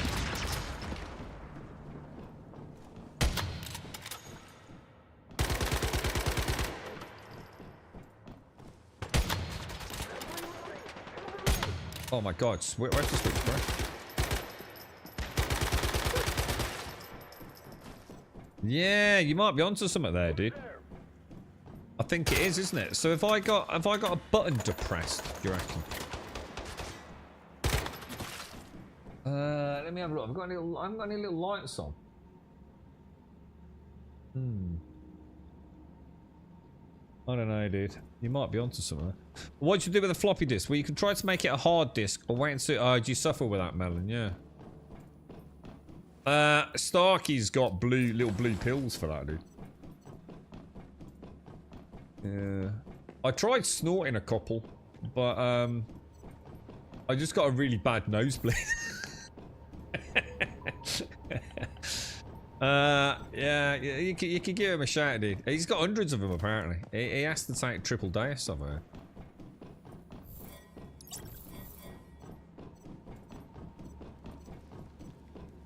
Oh my god, where's the switch, bro? Yeah, you might be onto something there, dude. I think it is, isn't it? So if I got a button depressed, do you reckon? Let me have a look. I haven't got any little lights on. I don't know, dude. You might be onto something. What do you do with a floppy disk? Well, you can try to make it a hard disk or wait and see. Oh, do you suffer with that, Melon? Yeah. Starkey's got little blue pills for that, dude. Yeah. I tried snorting a couple, but I just got a really bad nosebleed. Yeah, you could give him a shout, dude. He's got hundreds of them, apparently. He has to take triple dice somewhere.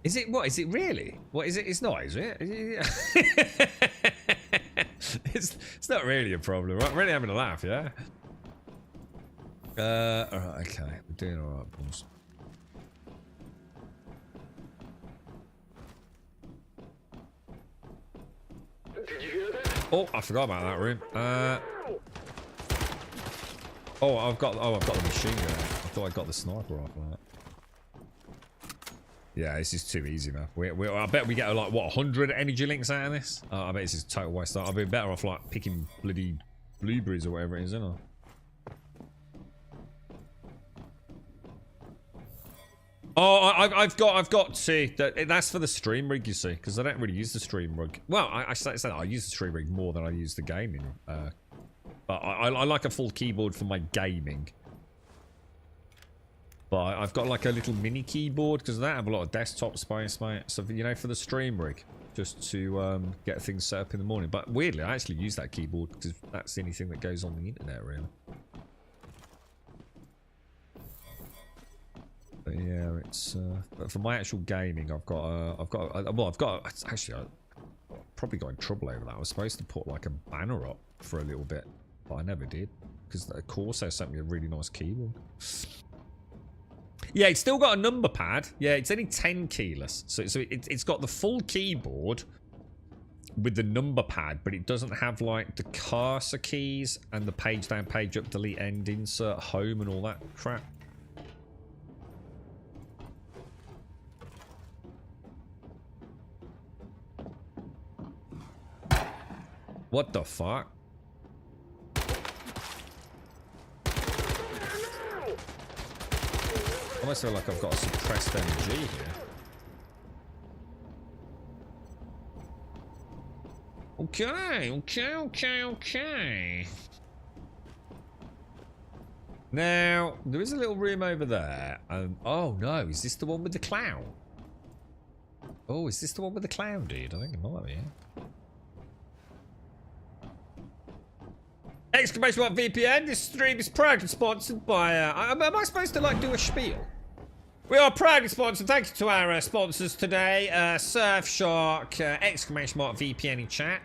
Is it, what, is it really? What is it? It's not, is it? It's not really a problem, right? I'm really having a laugh, yeah? Alright, okay. We're doing alright, boys. Oh, I forgot about that room. Oh, I've got the machine gun. I thought I got the sniper rifle out. Yeah, this is too easy now. I bet we get like what 100 energy links out of this. I bet this is a total waste. I'll be better off like picking bloody blueberries or whatever it is, isn't I? Oh, I've got to. That's for the stream rig, you see, because I don't really use the stream rig. Well, I said I use the stream rig more than I use the gaming. But I like a full keyboard for my gaming. But I've got like a little mini keyboard because I don't have a lot of desktop space, mate. So you know, for the stream rig, just to get things set up in the morning. But weirdly, I actually use that keyboard because that's the only thing that goes on the internet, really. But yeah, it's but for my actual gaming, I've probably got in trouble over that. I was supposed to put like a banner up for a little bit, but I never did because the Corsair sent me a really nice keyboard. Yeah, it's still got a number pad. Yeah, it's only 10 keyless, so it's got the full keyboard with the number pad, but it doesn't have like the cursor keys and the page down, page up, delete, end, insert, home, and all that crap. What the fuck? I almost feel like I've got a suppressed MG here. Okay. Now, there is a little room over there. Oh no, is this the one with the clown? Oh, is this the one with the clown, dude? I think it might be, yeah. Exclamation mark VPN. This stream is proudly sponsored by. Am I supposed to like do a spiel? We are proudly sponsored. Thank you to our sponsors today: Surfshark, exclamation mark VPN in chat.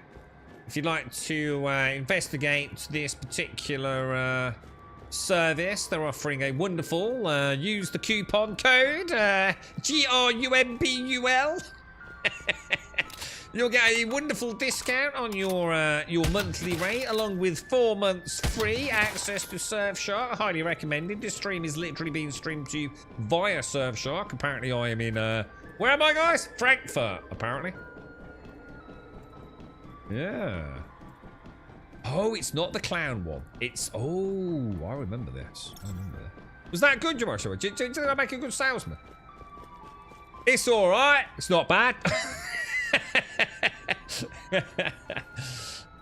if you'd like to investigate this particular service, they're offering a wonderful, use the coupon code, GRUMBUL. You'll get a wonderful discount on your monthly rate, along with 4 months free access to Surfshark. Highly recommended. This stream is literally being streamed to you via Surfshark. Apparently I am in, where am I, guys? Frankfurt, apparently. Yeah. Oh, it's not the clown one. It's, oh, I remember this. Was that good, Joshua? Did I make a good salesman? It's all right. It's not bad.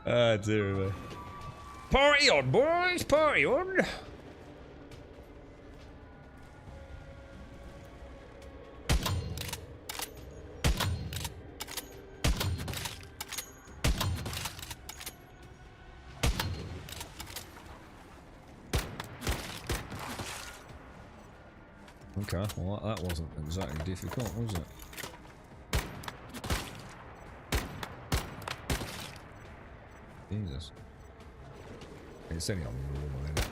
Oh, dear me. Party on, boys. Party on. Okay, well that wasn't exactly difficult, was it? Jesus. It's only on the wall, isn't it?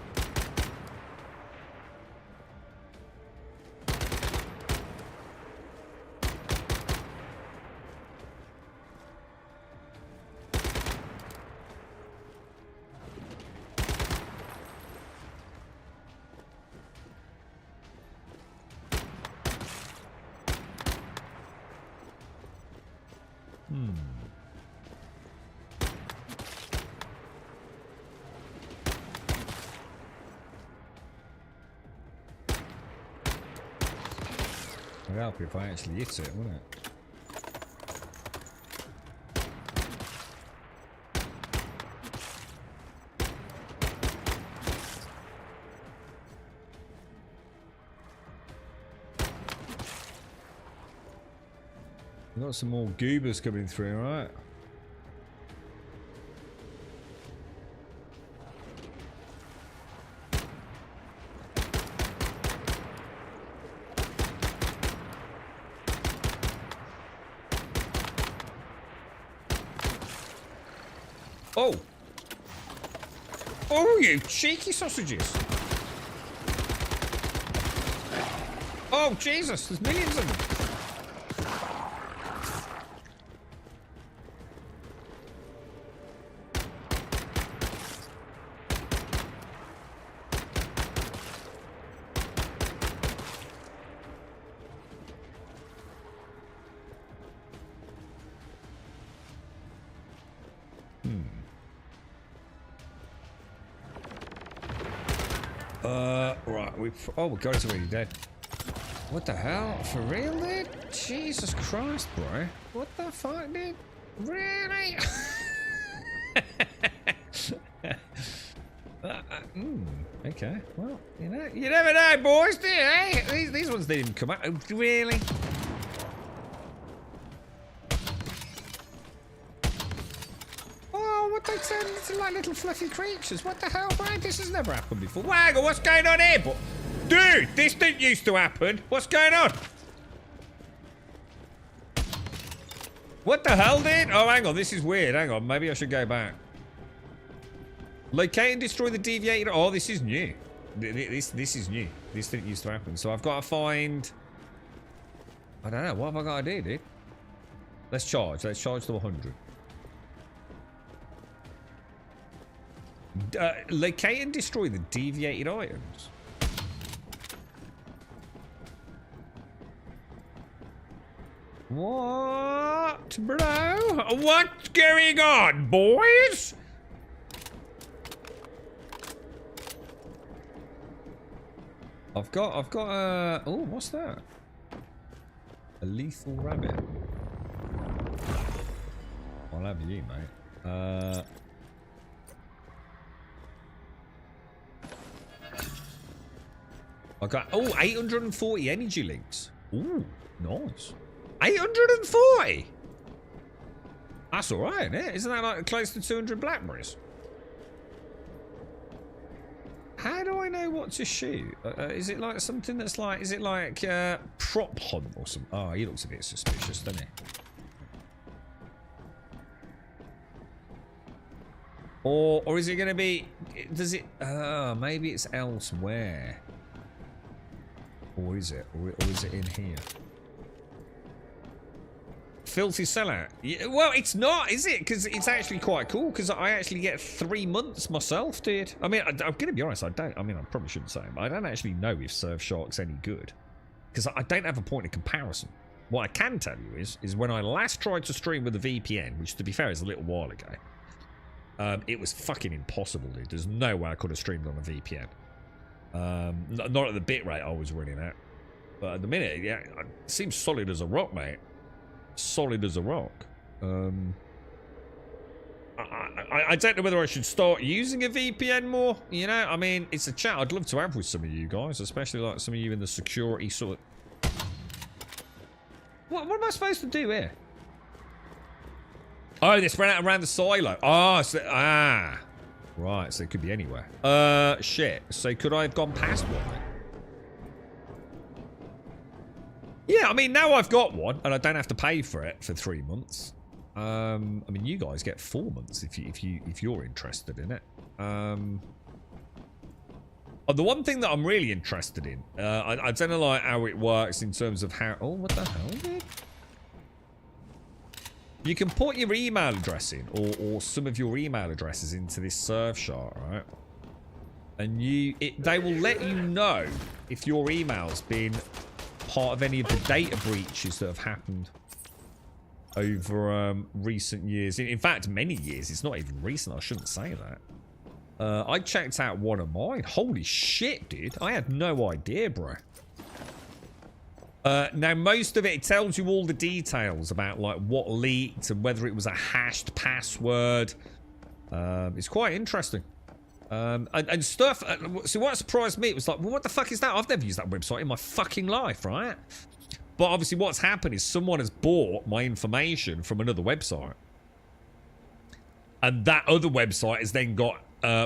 It'd help if I actually hit it, wouldn't it? We've got some more goobers coming through, right? Oh! Oh, you cheeky sausages! Oh, Jesus, there's millions of them! Right, oh, God, it's already dead. What the hell? For real, dude? Jesus Christ, bro. What the fuck, dude? Really? Okay, well, you know, you never know, boys, do you, eh? These ones didn't come out. Oh, really? Oh, what they turn into like little fluffy creatures. What the hell, bro? This has never happened before. Waggle, what's going on here? But, dude, this didn't used to happen. What's going on? What the hell, dude? Oh, hang on, this is weird. Hang on, maybe I should go back. Locate and destroy the deviated. Oh, this is new. This is new. This didn't used to happen. So I've got to find. I don't know. What have I got to do, dude? Let's charge. Let's charge to 100. Locate and destroy the deviated items. What, bro? What's going on, boys? I've got oh, what's that? A lethal rabbit. I'll have you, mate. I got, oh, 840 energy links. Ooh, nice. 840? That's alright, isn't it? Isn't that like close to 200 blackberries? How do I know what to shoot? Is it like something that's like, is it like prop hunt or something? Oh, he looks a bit suspicious, doesn't he? Or is it going to be... Does it... maybe it's elsewhere. Or is it? Or is it in here? Filthy sellout. Yeah, well, it's not, is it? Because it's actually quite cool. Because I actually get 3 months myself, dude. I mean, I'm going to be honest. I probably shouldn't say it, but I don't actually know if Surfshark's any good. Because I don't have a point of comparison. What I can tell you is when I last tried to stream with a VPN, which to be fair is a little while ago, it was fucking impossible, dude. There's no way I could have streamed on a VPN. Not at the bitrate I was running at. But at the minute, yeah, it seems solid as a rock, mate. Solid as a rock. I don't know whether I should start using a VPN more. You know, I mean, it's a chat I'd love to have with some of you guys, especially like some of you in the security sort of... What am I supposed to do here? Oh, they spread out around the silo. Oh, so, right, so it could be anywhere. Shit. So could I have gone past one then? Yeah, I mean, now I've got one, and I don't have to pay for it for 3 months. I mean, you guys get 4 months if you're interested in it. The one thing that I'm really interested in, I don't know like how it works in terms of how. Oh, what the hell, dude? You can put your email address in, or some of your email addresses into this Surfshark, right? And they will let you know if your email's been part of any of the data breaches that have happened over recent years. In fact, many years. It's not even recent. I shouldn't say that. I checked out one of mine. Holy shit, dude. I had no idea, bro. Now, most of it tells you all the details about, like, what leaked and whether it was a hashed password. It's quite interesting. And stuff. So what surprised me, it was like, well, what the fuck is that? I've never used that website in my fucking life, right? But obviously what's happened is someone has bought my information from another website. And that other website has then got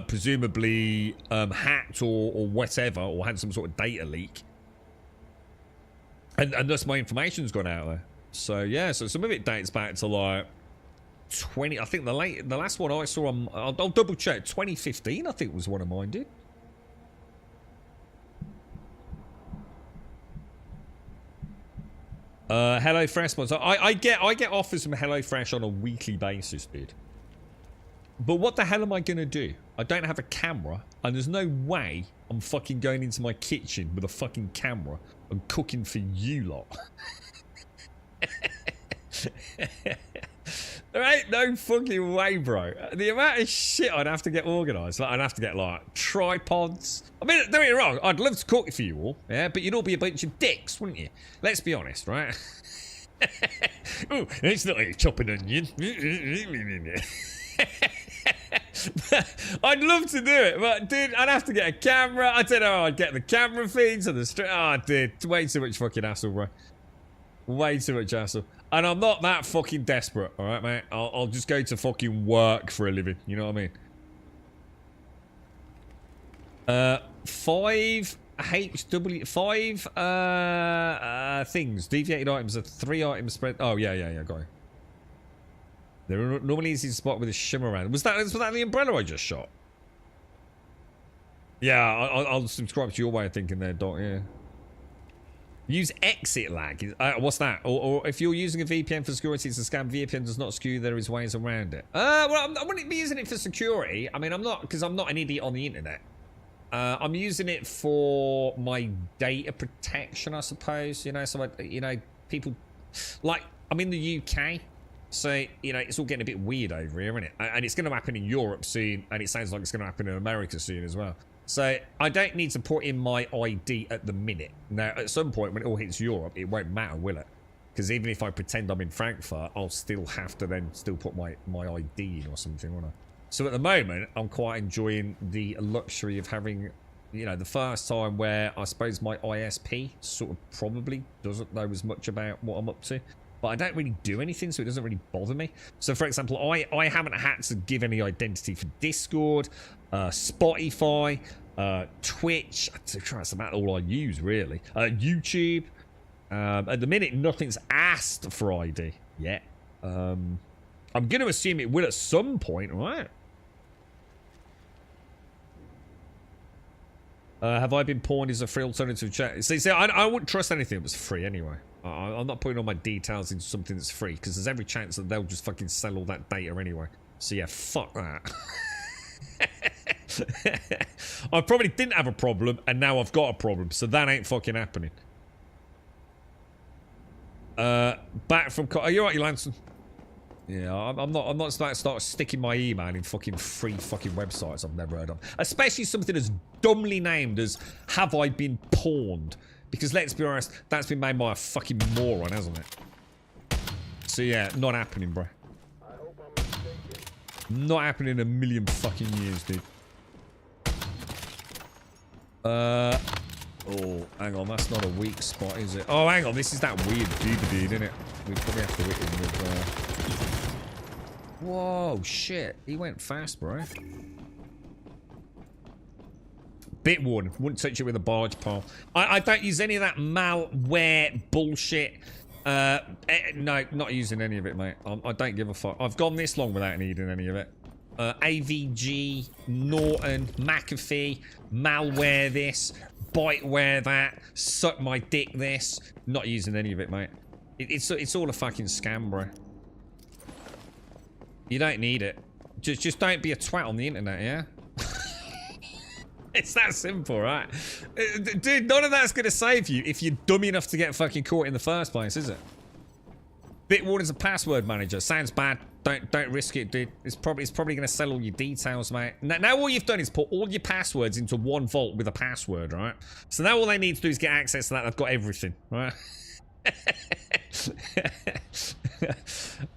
presumably hacked or whatever, or had some sort of data leak. And thus my information's gone out there. So yeah, so some of it dates back to like 20, I think the last one I saw on, I'll double check, 2015 I think was one of mine, dude. HelloFresh sponsor. I get offers from HelloFresh on a weekly basis, dude. But what the hell am I gonna do? I don't have a camera, and there's no way I'm fucking going into my kitchen with a fucking camera and cooking for you lot. There ain't no fucking way, bro. The amount of shit I'd have to get organised. Like, I'd have to get, like, tripods. I mean, don't get me wrong. I'd love to cook for you all. Yeah, but you'd all be a bunch of dicks, wouldn't you? Let's be honest, right? Ooh, it's not like chopping onion. I'd love to do it, but, dude, I'd have to get a camera. I don't know how I'd get the camera feeds and the street. Oh, dude, way too much fucking hassle, bro. Way too much hassle. And I'm not that fucking desperate, alright, mate? I'll just go to fucking work for a living. You know what I mean? 5 things. Deviated items are 3 items spread. Oh, yeah, got it. They're normally easy to spot with a shimmer around. Was that the umbrella I just shot? Yeah, I'll subscribe to your way of thinking there, Doc, yeah. Use exit lag. What's that? Or if you're using a VPN for security, it's a scam. VPN does not skew. There is ways around it. Well, I wouldn't be using it for security. I mean, I'm not, because I'm not an idiot on the internet. I'm using it for my data protection, I suppose. You know, so people, like, I'm in the UK, so you know it's all getting a bit weird over here, isn't it? And it's going to happen in Europe soon, and it sounds like it's going to happen in America soon as well. So I don't need to put in my ID at the minute. Now, at some point when it all hits Europe, it won't matter, will it? Because even if I pretend I'm in Frankfurt, I'll still have to then put my ID in or something, won't I? So at the moment, I'm quite enjoying the luxury of having, you know, the first time where I suppose my ISP sort of probably doesn't know as much about what I'm up to. But I don't really do anything, so it doesn't really bother me. So, for example, I haven't had to give any identity for Discord, Spotify, Twitch. That's about all I use, really. YouTube. At the minute, nothing's asked for ID yet. I'm going to assume it will at some point, right? Have I been pawned as a free alternative chat? See, I wouldn't trust anything that was free anyway. I'm not putting all my details into something that's free because there's every chance that they'll just fucking sell all that data anyway. So yeah, fuck that. I probably didn't have a problem and now I've got a problem, so that ain't fucking happening. Back from... Are you alright, you Lanson? Yeah, I'm not about to start sticking my email in fucking free fucking websites I've never heard of. Especially something as dumbly named as Have I Been Pawned? Because let's be honest, that's been made by a fucking moron, hasn't it? So yeah, not happening, bro. Not happening in a million fucking years, dude. Oh, hang on, that's not a weak spot, is it? Oh, hang on, this is that weird dude, isn't it? We probably have to hit him with, Whoa, shit. He went fast, bro. Bit warning. Wouldn't touch it with a barge pole. I don't use any of that malware bullshit. No, not using any of it, mate. I don't give a fuck. I've gone this long without needing any of it. AVG, Norton, McAfee, malware this, biteware that, suck my dick this. Not using any of it, mate. It's all a fucking scam, bro. You don't need it. Just don't be a twat on the internet, yeah? It's that simple, right? Dude, none of that's gonna save you if you're dumb enough to get fucking caught in the first place, is it? Bitwarden's a password manager. Sounds bad. Don't risk it, dude. It's probably gonna sell all your details, mate. Now all you've done is put all your passwords into one vault with a password, right? So now all they need to do is get access to that. They've got everything, right?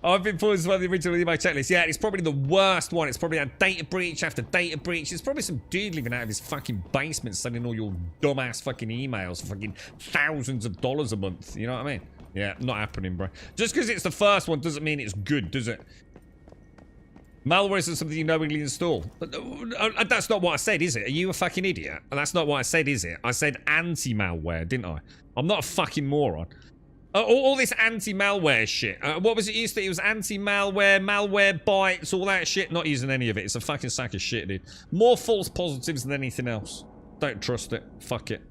I've been pulled by the original email checklist. Yeah, it's probably the worst one. It's probably a data breach after data breach. It's probably some dude living out of his fucking basement sending all your dumbass fucking emails for fucking thousands of dollars a month. You know what I mean? Yeah, not happening, bro. Just because it's the first one doesn't mean it's good, does it? Malware isn't something you knowingly install. That's not what I said, is it? Are you a fucking idiot? That's not what I said, is it? I said anti-malware, didn't I? I'm not a fucking moron. All this anti-malware shit. What was it used to? It was anti-malware, malware bites, all that shit. Not using any of it. It's a fucking sack of shit, dude. More false positives than anything else. Don't trust it. Fuck it.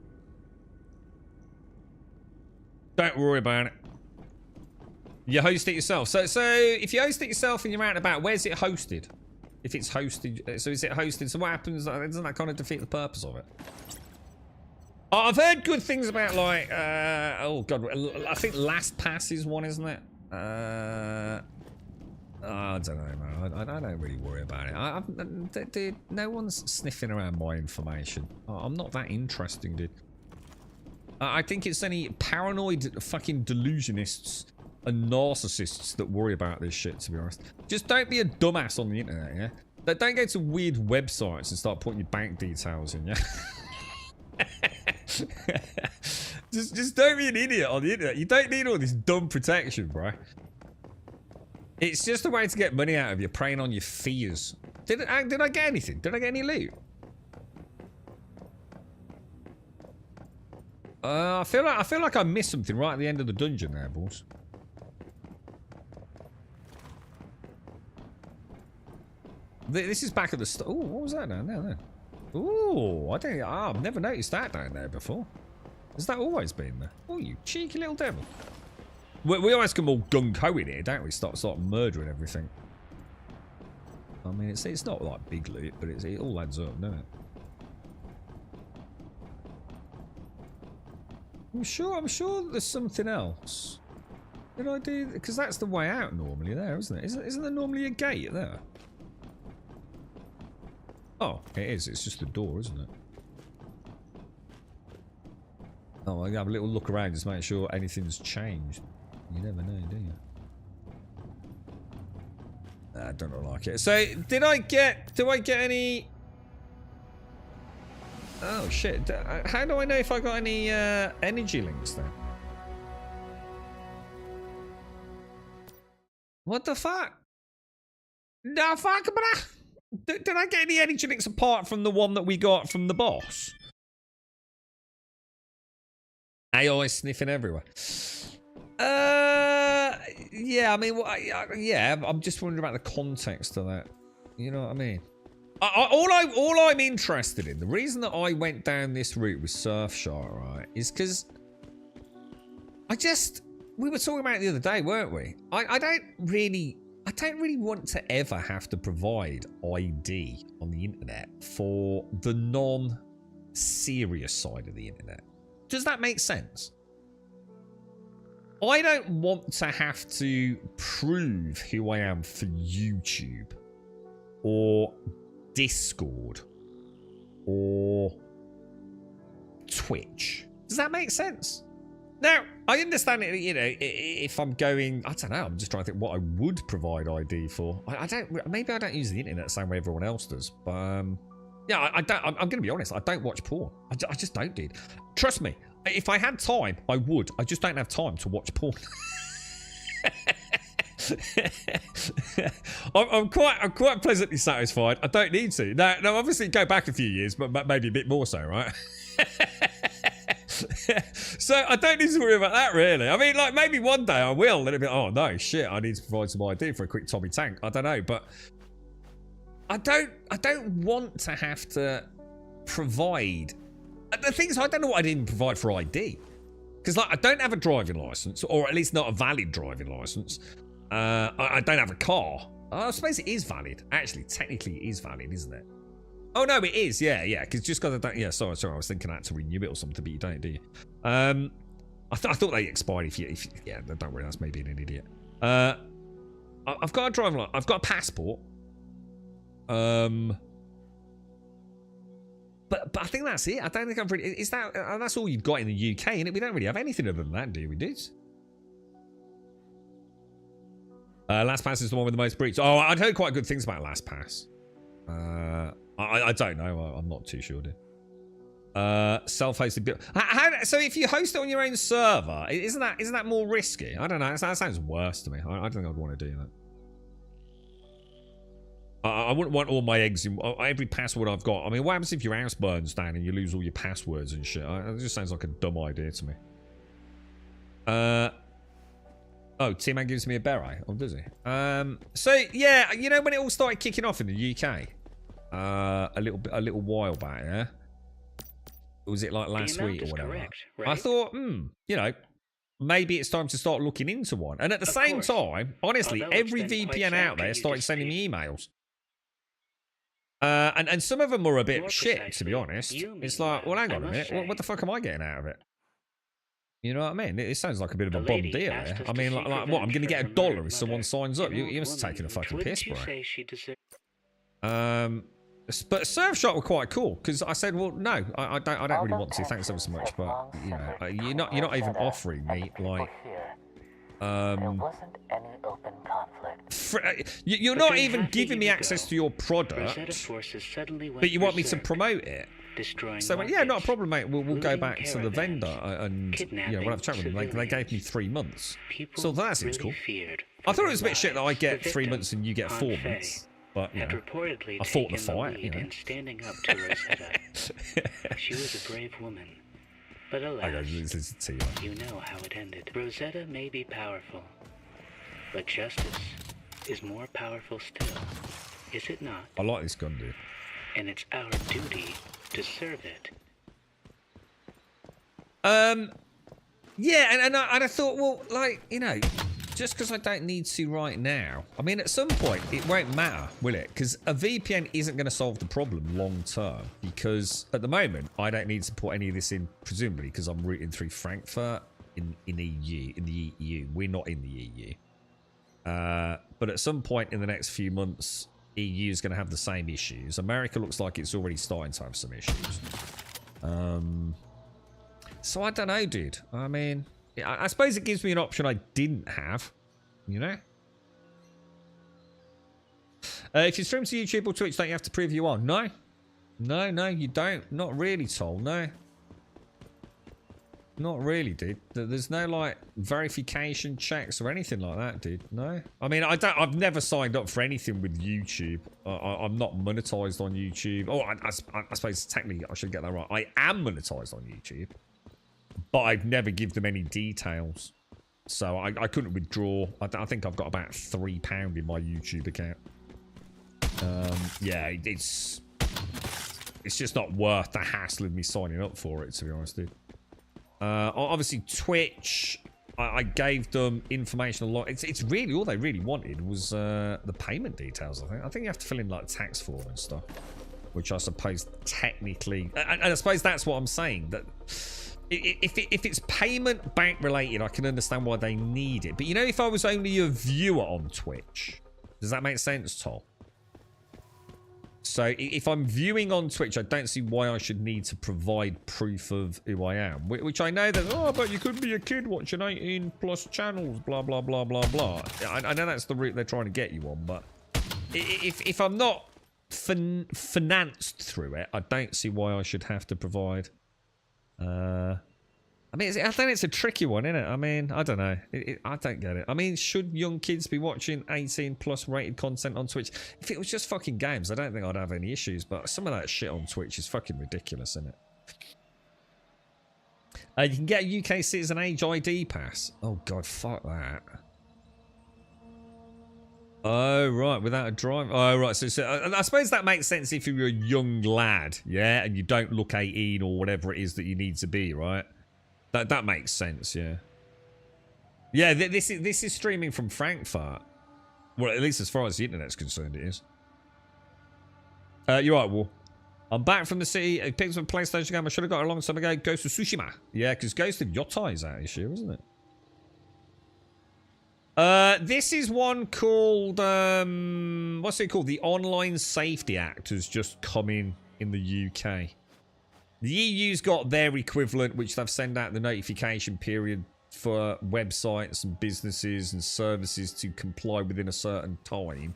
Don't worry about it. You host it yourself. So if you host it yourself and you're out and about, where's it hosted? If it's hosted, so is it hosted? So what happens? Doesn't that kind of defeat the purpose of it? I've heard good things about, like, oh god, I think LastPass is one, isn't it? I don't know, man. I don't really worry about it. Dude, no one's sniffing around my information. I'm not that interesting, dude. I think it's any paranoid fucking delusionists and narcissists that worry about this shit, to be honest. Just don't be a dumbass on the internet, yeah? Don't go to weird websites and start putting your bank details in, yeah? just don't be an idiot on the internet. You don't need all this dumb protection, bro. It's just a way to get money out of you, preying on your fears. Did I get anything? Did I get any loot? I feel like I missed something right at the end of the dungeon there, boss. This is back at the start. Oh, what was that down there? Ooh, I've never noticed that down there before. Has that always been there? Oh, you cheeky little devil. We always come all gung-ho in here, don't we? Start murdering everything. I mean, it's not like big loot, but it all adds up, doesn't it? I'm sure there's something else. Did I do? Because that's the way out normally there, isn't it? Isn't there normally a gate there? Oh, it is. It's just a door, isn't it? Oh, I'm gonna have a little look around just to make sure anything's changed. You never know, do you? I don't like it. So, do I get any... Oh, shit. How do I know if I got any energy links then? What the fuck? No, fuck, bruh. Did I get any energy links apart from the one that we got from the boss? AI sniffing everywhere. Yeah, I mean, yeah, I'm just wondering about the context of that. You know what I mean? All I'm interested in, the reason that I went down this route with Surfshark, right, is because we were talking about it the other day, weren't we? I don't really want to ever have to provide ID on the internet for the non-serious side of the internet. Does that make sense? I don't want to have to prove who I am for YouTube or Discord or Twitch. Does that make sense? Now, I understand it, you know, if I'm going, I don't know, I'm just trying to think what I would provide ID for. Maybe I don't use the internet the same way everyone else does. But, yeah, I'm going to be honest, I don't watch porn. I just don't, dude. Trust me, if I had time, I would. I just don't have time to watch porn. I'm quite pleasantly satisfied. I don't need to. Now, obviously, go back a few years, but maybe a bit more so, right? So I don't need to worry about that, really. I mean, like, maybe one day I will. Then it'll be, oh no, shit, I need to provide some ID for a quick Tommy Tank. I don't know, but I don't want to have to provide. The thing is, I don't know what I didn't provide for ID, because like I don't have a driving license, or at least not a valid driving license. I don't have a car. I suppose it is valid. Actually, technically, it is valid, isn't it? Oh no, it is. Yeah. Because just because I don't. Yeah, sorry. I was thinking I had to renew it or something, but you don't, do you? I thought they expired if you. Yeah, don't worry. That's me being an idiot. I've got a driving license. I've got a passport. But I think that's it. I don't think I've really. Is that that's all you've got in the UK? And we don't really have anything other than that, do we, dudes? LastPass is the one with the most breach. Oh, I'd heard quite good things about LastPass. I don't know. I'm not too sure, dude. Self-hosted build. So if you host it on your own server, isn't that more risky? I don't know. That sounds worse to me. I don't think I'd want to do that. I wouldn't want all my eggs in every password I've got. I mean, what happens if your house burns down and you lose all your passwords and shit? It just sounds like a dumb idea to me. Oh, T-Man gives me a beret. Oh, does he? So yeah, you know when it all started kicking off in the UK, a little while back, yeah. Was it like last week or whatever? Correct, right? I thought, you know, maybe it's time to start looking into one. And at the same time, honestly, Although it's every been quite VPN out there challenging, you started just sending pick- me emails. And some of them were a bit More shit, to precisely, be honest. you It's mean, like, well, hang I on a must minute. What say. the fuck am I getting out of it? You know what I mean? It sounds like a bit of a The bomb lady deal asked there. us I to mean, seek like what? I'm revenge going to for get her $1 murdered if someone mother. signs up. An You old must have taken a woman. fucking piss, Wouldn't bro. you say she deserved? But Surfshark were quite cool because I said, well, no, I don't really want to. Thanks ever so much, but you know, you're not even offering me like wasn't any open conflict. you're But not then even half a giving me year access ago, to your Rosetta product, forces suddenly went but you want me to berserk, promote it. destroying So I went, yeah, not a markets, problem, mate. We'll go looting back to the caravans, vendor and you know, we'll have a chat with them. They gave me civilians. 3 months, People so that seems really cool. feared I for thought it their was a bit shit that I lives. get The 3 victim, months and you get 4 Aunt Faye, months. But you had know, reportedly I fought the taken fight, lead you know. in standing up to Rosetta. She was a brave woman, but I go, alas, this is to you. you know how it ended. Rosetta may be powerful, but justice is more powerful still, is it not? I like this gun, dude. And it's our duty to serve it. Yeah, and I thought, well, like, you know, just because I don't need to right now. I mean, at some point, it won't matter, will it? Because a VPN isn't going to solve the problem long term. Because at the moment, I don't need to put any of this in, presumably, because I'm routing through Frankfurt in EU, in the EU. We're not in the EU. But at some point in the next few months, EU is going to have the same issues. America looks like it's already starting to have some issues. So I don't know, dude. I mean, I suppose it gives me an option I didn't have, you know? If you stream to YouTube or Twitch, don't you have to prove you are? No. No, you don't. Not really, Tol. No. Not really, dude. There's no, like, verification checks or anything like that, dude. No. I mean, I've never signed up for anything with YouTube. I'm not monetized on YouTube. Oh, I suppose technically I should get that right. I am monetized on YouTube. But I've never give them any details. So I couldn't withdraw. I think I've got about £3 in my YouTube account. Yeah, it's just not worth the hassle of me signing up for it, to be honest, dude. Obviously, Twitch, I gave them information a lot. It's really all they really wanted was the payment details. I think you have to fill in like tax form and stuff, which I suppose technically, and I suppose that's what I'm saying, that if it's payment bank related, I can understand why they need it. But you know, if I was only a viewer on Twitch, does that make sense, Tom? So if I'm viewing on Twitch, I don't see why I should need to provide proof of who I am. Which I know that, oh, but you could be a kid watching 18 plus channels, blah, blah, blah, blah, blah. I know that's the route they're trying to get you on, but if I'm not financed through it, I don't see why I should have to provide. I mean, I think it's a tricky one, isn't it? I mean, I don't know. I don't get it. I mean, should young kids be watching 18 plus rated content on Twitch? If it was just fucking games, I don't think I'd have any issues. But some of that shit on Twitch is fucking ridiculous, isn't it? You can get a UK citizen age ID pass. Oh, God, fuck that. Oh, right, without a drive. Oh, right, so I suppose that makes sense if you're a young lad, yeah, and you don't look 18 or whatever it is that you need to be, right? That makes sense, yeah. Yeah, this is streaming from Frankfurt. Well, at least as far as the internet's concerned, it is. You're right, War. I'm back from the city. It picks up a PlayStation game I should have got a long time ago. Ghost of Tsushima. Yeah, because Ghost of Yotai is out this year, isn't it? This is one called, what's it called? The Online Safety Act has just come in the UK. The EU's got their equivalent, which they've sent out the notification period for websites and businesses and services to comply within a certain time.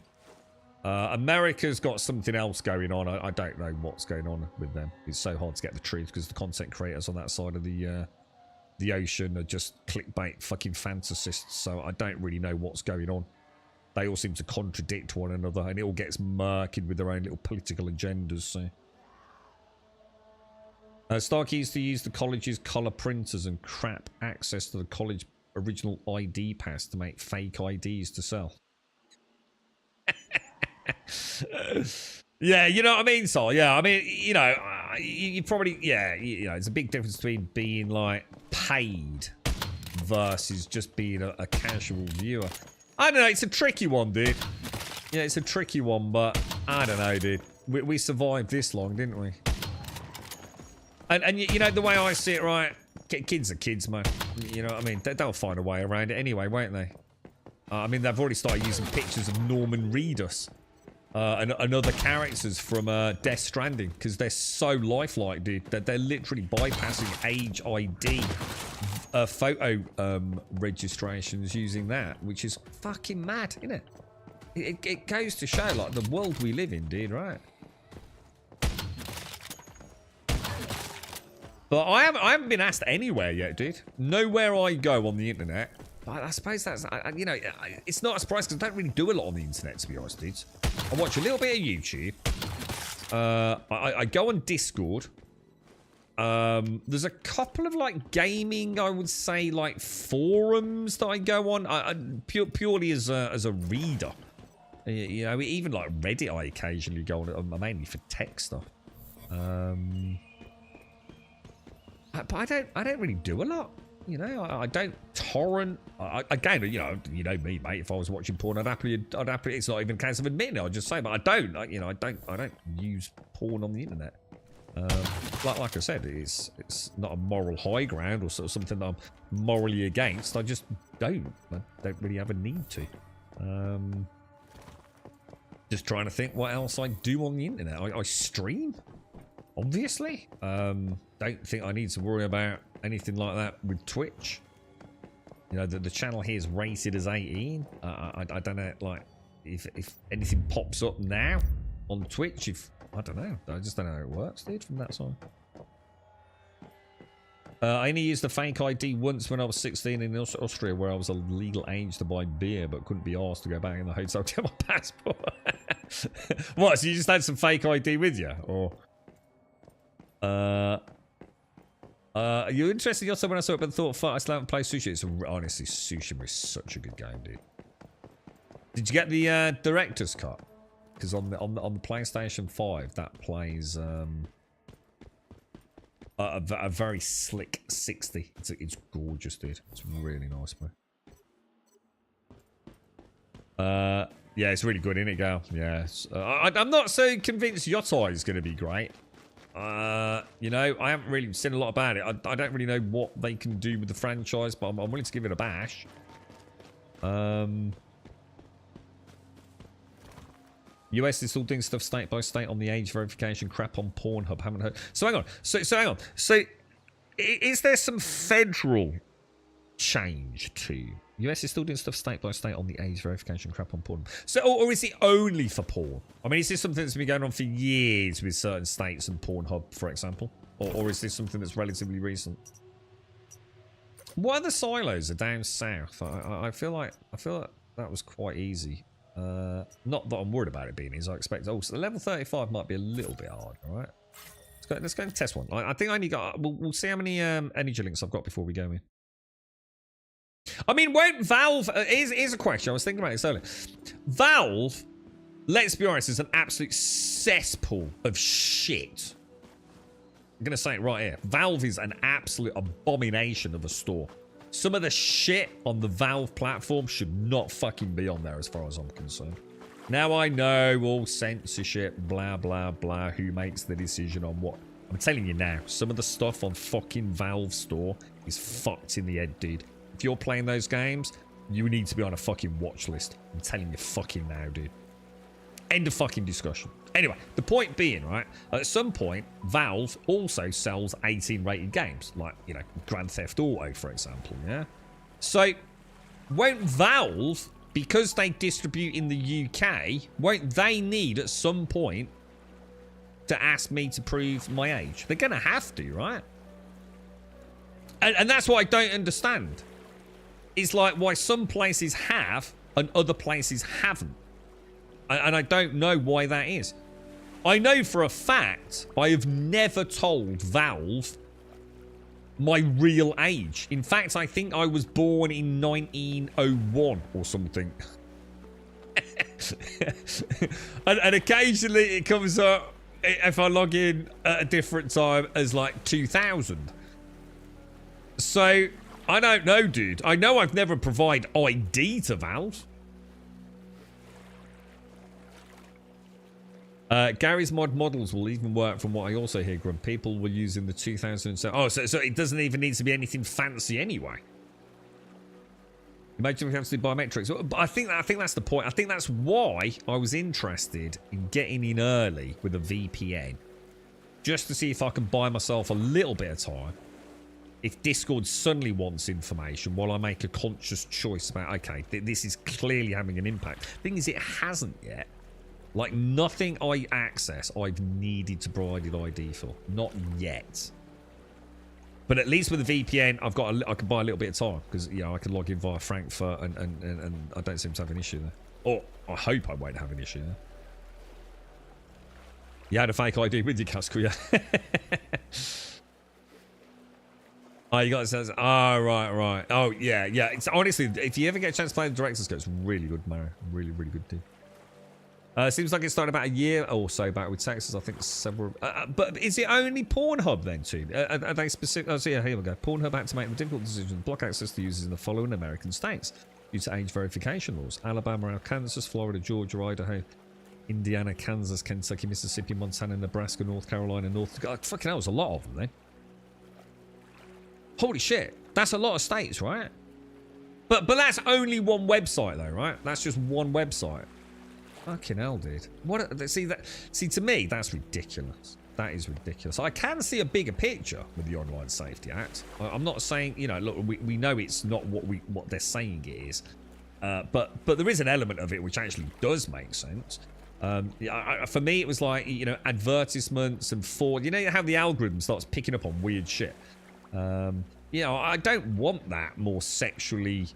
America's got something else going on. I don't know what's going on with them. It's so hard to get the truth because the content creators on that side of the ocean are just clickbait fucking fantasists, so I don't really know what's going on. They all seem to contradict one another, and it all gets murky with their own little political agendas, so... Starkey used to use the college's colour printers and crap access to the college original ID pass to make fake IDs to sell. Yeah, you know what I mean, Sol? Yeah, I mean, you know, you probably, yeah, you know, there's a big difference between being, like, paid versus just being a casual viewer. I don't know, it's a tricky one, dude. Yeah, it's a tricky one, but I don't know, dude. We survived this long, didn't we? And you know, the way I see it, right? Kids are kids, man. You know what I mean? They'll find a way around it anyway, won't they? I mean, they've already started using pictures of Norman Reedus and other characters from Death Stranding because they're so lifelike, dude, that they're literally bypassing age ID photo registrations using that, which is fucking mad, isn't it? It goes to show, like, the world we live in, dude, right? But I haven't been asked anywhere yet, dude. Nowhere I go on the internet. But I suppose that's, you know, it's not a surprise because I don't really do a lot on the internet, to be honest, dudes. I watch a little bit of YouTube. I go on Discord. There's a couple of, like, gaming, I would say, like, forums that I go on. Purely as a reader. You know, even, like, Reddit I occasionally go on, mainly for tech stuff. But I don't really do a lot, you know. I don't torrent. Again, you know me, mate. If I was watching porn, I'd happily. It's not even a case of admitting it. I'll just say, but I don't. I don't use porn on the internet. Like I said, it's not a moral high ground or sort of something that I'm morally against. I just don't. I don't really have a need to. Just trying to think what else I do on the internet. I stream. Obviously, don't think I need to worry about anything like that with Twitch. You know, the channel here is rated as 18. I don't know, like, if anything pops up now on Twitch. I don't know. I just don't know how it works, dude, from that side. I only used the fake ID once when I was 16 in Austria, where I was a legal age to buy beer, but couldn't be asked to go back in the hotel to get my passport. What? So you just had some fake ID with you, or? Are you interested? You're when I saw it, but thought, fuck, I still haven't played Sushi. Honestly, Sushi is such a good game, dude. Did you get the director's cut? because on the PlayStation 5 that plays a very slick 60. It's gorgeous, dude. It's really nice, bro. Yeah, it's really good, isn't it, Gal? Yes. I'm not so convinced Yotai is going to be great. You know, I haven't really seen a lot about it. I don't really know what they can do with the franchise, but I'm willing to give it a bash. US is still doing stuff state by state on the age verification crap on Pornhub. Haven't heard. So hang on. So hang on. So is there some federal change to? US is still doing stuff state by state on the age verification crap on porn. So, or is it only for porn? I mean, is this something that's been going on for years with certain states and Pornhub, for example? Or is this something that's relatively recent? What other silos are down south? I feel like that was quite easy. Not that I'm worried about it being easy. I expect. Oh, so the level 35 might be a little bit hard. All right. Let's go and test one. I think I only got. We'll see how many energy links I've got before we go in. I mean, won't Valve... Here's a question. I was thinking about this earlier. Valve, let's be honest, is an absolute cesspool of shit. I'm going to say it right here. Valve is an absolute abomination of a store. Some of the shit on the Valve platform should not fucking be on there as far as I'm concerned. Now I know all censorship, blah, blah, blah, who makes the decision on what. I'm telling you now, some of the stuff on fucking Valve store is fucked in the head, dude. If you're playing those games, you need to be on a fucking watch list. I'm telling you fucking now, dude. End of fucking discussion. Anyway, the point being, right, at some point, Valve also sells 18 rated games, like, you know, Grand Theft Auto, for example, yeah? So, won't Valve, because they distribute in the UK, won't they need at some point to ask me to prove my age? They're going to have to, right? And that's what I don't understand. It's like why some places have and other places haven't. And I don't know why that is. I know for a fact I have never told Valve my real age. In fact, I think I was born in 1901 or something. and occasionally it comes up if I log in at a different time as like 2000. So... I don't know, dude. I know I've never provided ID to Valve. Gary's mod models will even work from what I also hear, Grum. People were using the 2007. Oh, so it doesn't even need to be anything fancy anyway. Imagine if we have to do biometrics. But I think that's the point. I think that's why I was interested in getting in early with a VPN. Just to see if I can buy myself a little bit of time. If Discord suddenly wants information while I make a conscious choice about, okay, this is clearly having an impact. Thing is, it hasn't yet. Like, nothing I access I've needed to provide ID for. Not yet. But at least with the VPN, I can buy a little bit of time. Because, you know, I can log in via Frankfurt and I don't seem to have an issue there. Or I hope I won't have an issue there. You had a fake ID with your Casco, yeah. Oh, you got it. Oh, right. Oh, yeah. It's honestly, if you ever get a chance to play the director's cut, it's really good, Mario. Really, really good, dude. Seems like it started about a year or so back with Texas. I think several. But is it only Pornhub then, too? Are they specific? Oh, so yeah, here we go. Pornhub had to make the difficult decision to block access to users in the following American states due to age verification laws: Alabama, Arkansas, Florida, Georgia, Idaho, Indiana, Kansas, Kentucky, Mississippi, Montana, Nebraska, North Carolina, North. God, fucking hell, there's a lot of them then. Holy shit, that's a lot of states, right? But that's only one website though, right? That's just one website. Fucking hell, dude. See, to me, that's ridiculous. That is ridiculous. I can see a bigger picture with the Online Safety Act. I'm not saying, you know, look, we know it's not what they're saying it is. But there is an element of it which actually does make sense. For me, it was like, you know, advertisements and you know how the algorithm starts picking up on weird shit. You know, I don't want that more sexually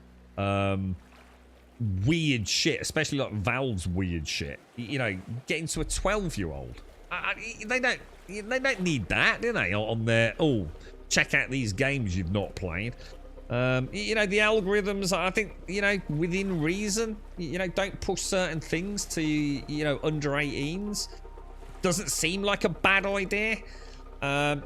weird shit, especially like Valve's weird shit. You know, getting to a 12-year-old. They don't need that, do they? On their check out these games you've not played. You know, the algorithms, I think, you know, within reason, you know, don't push certain things to, you know, under 18s. Doesn't seem like a bad idea.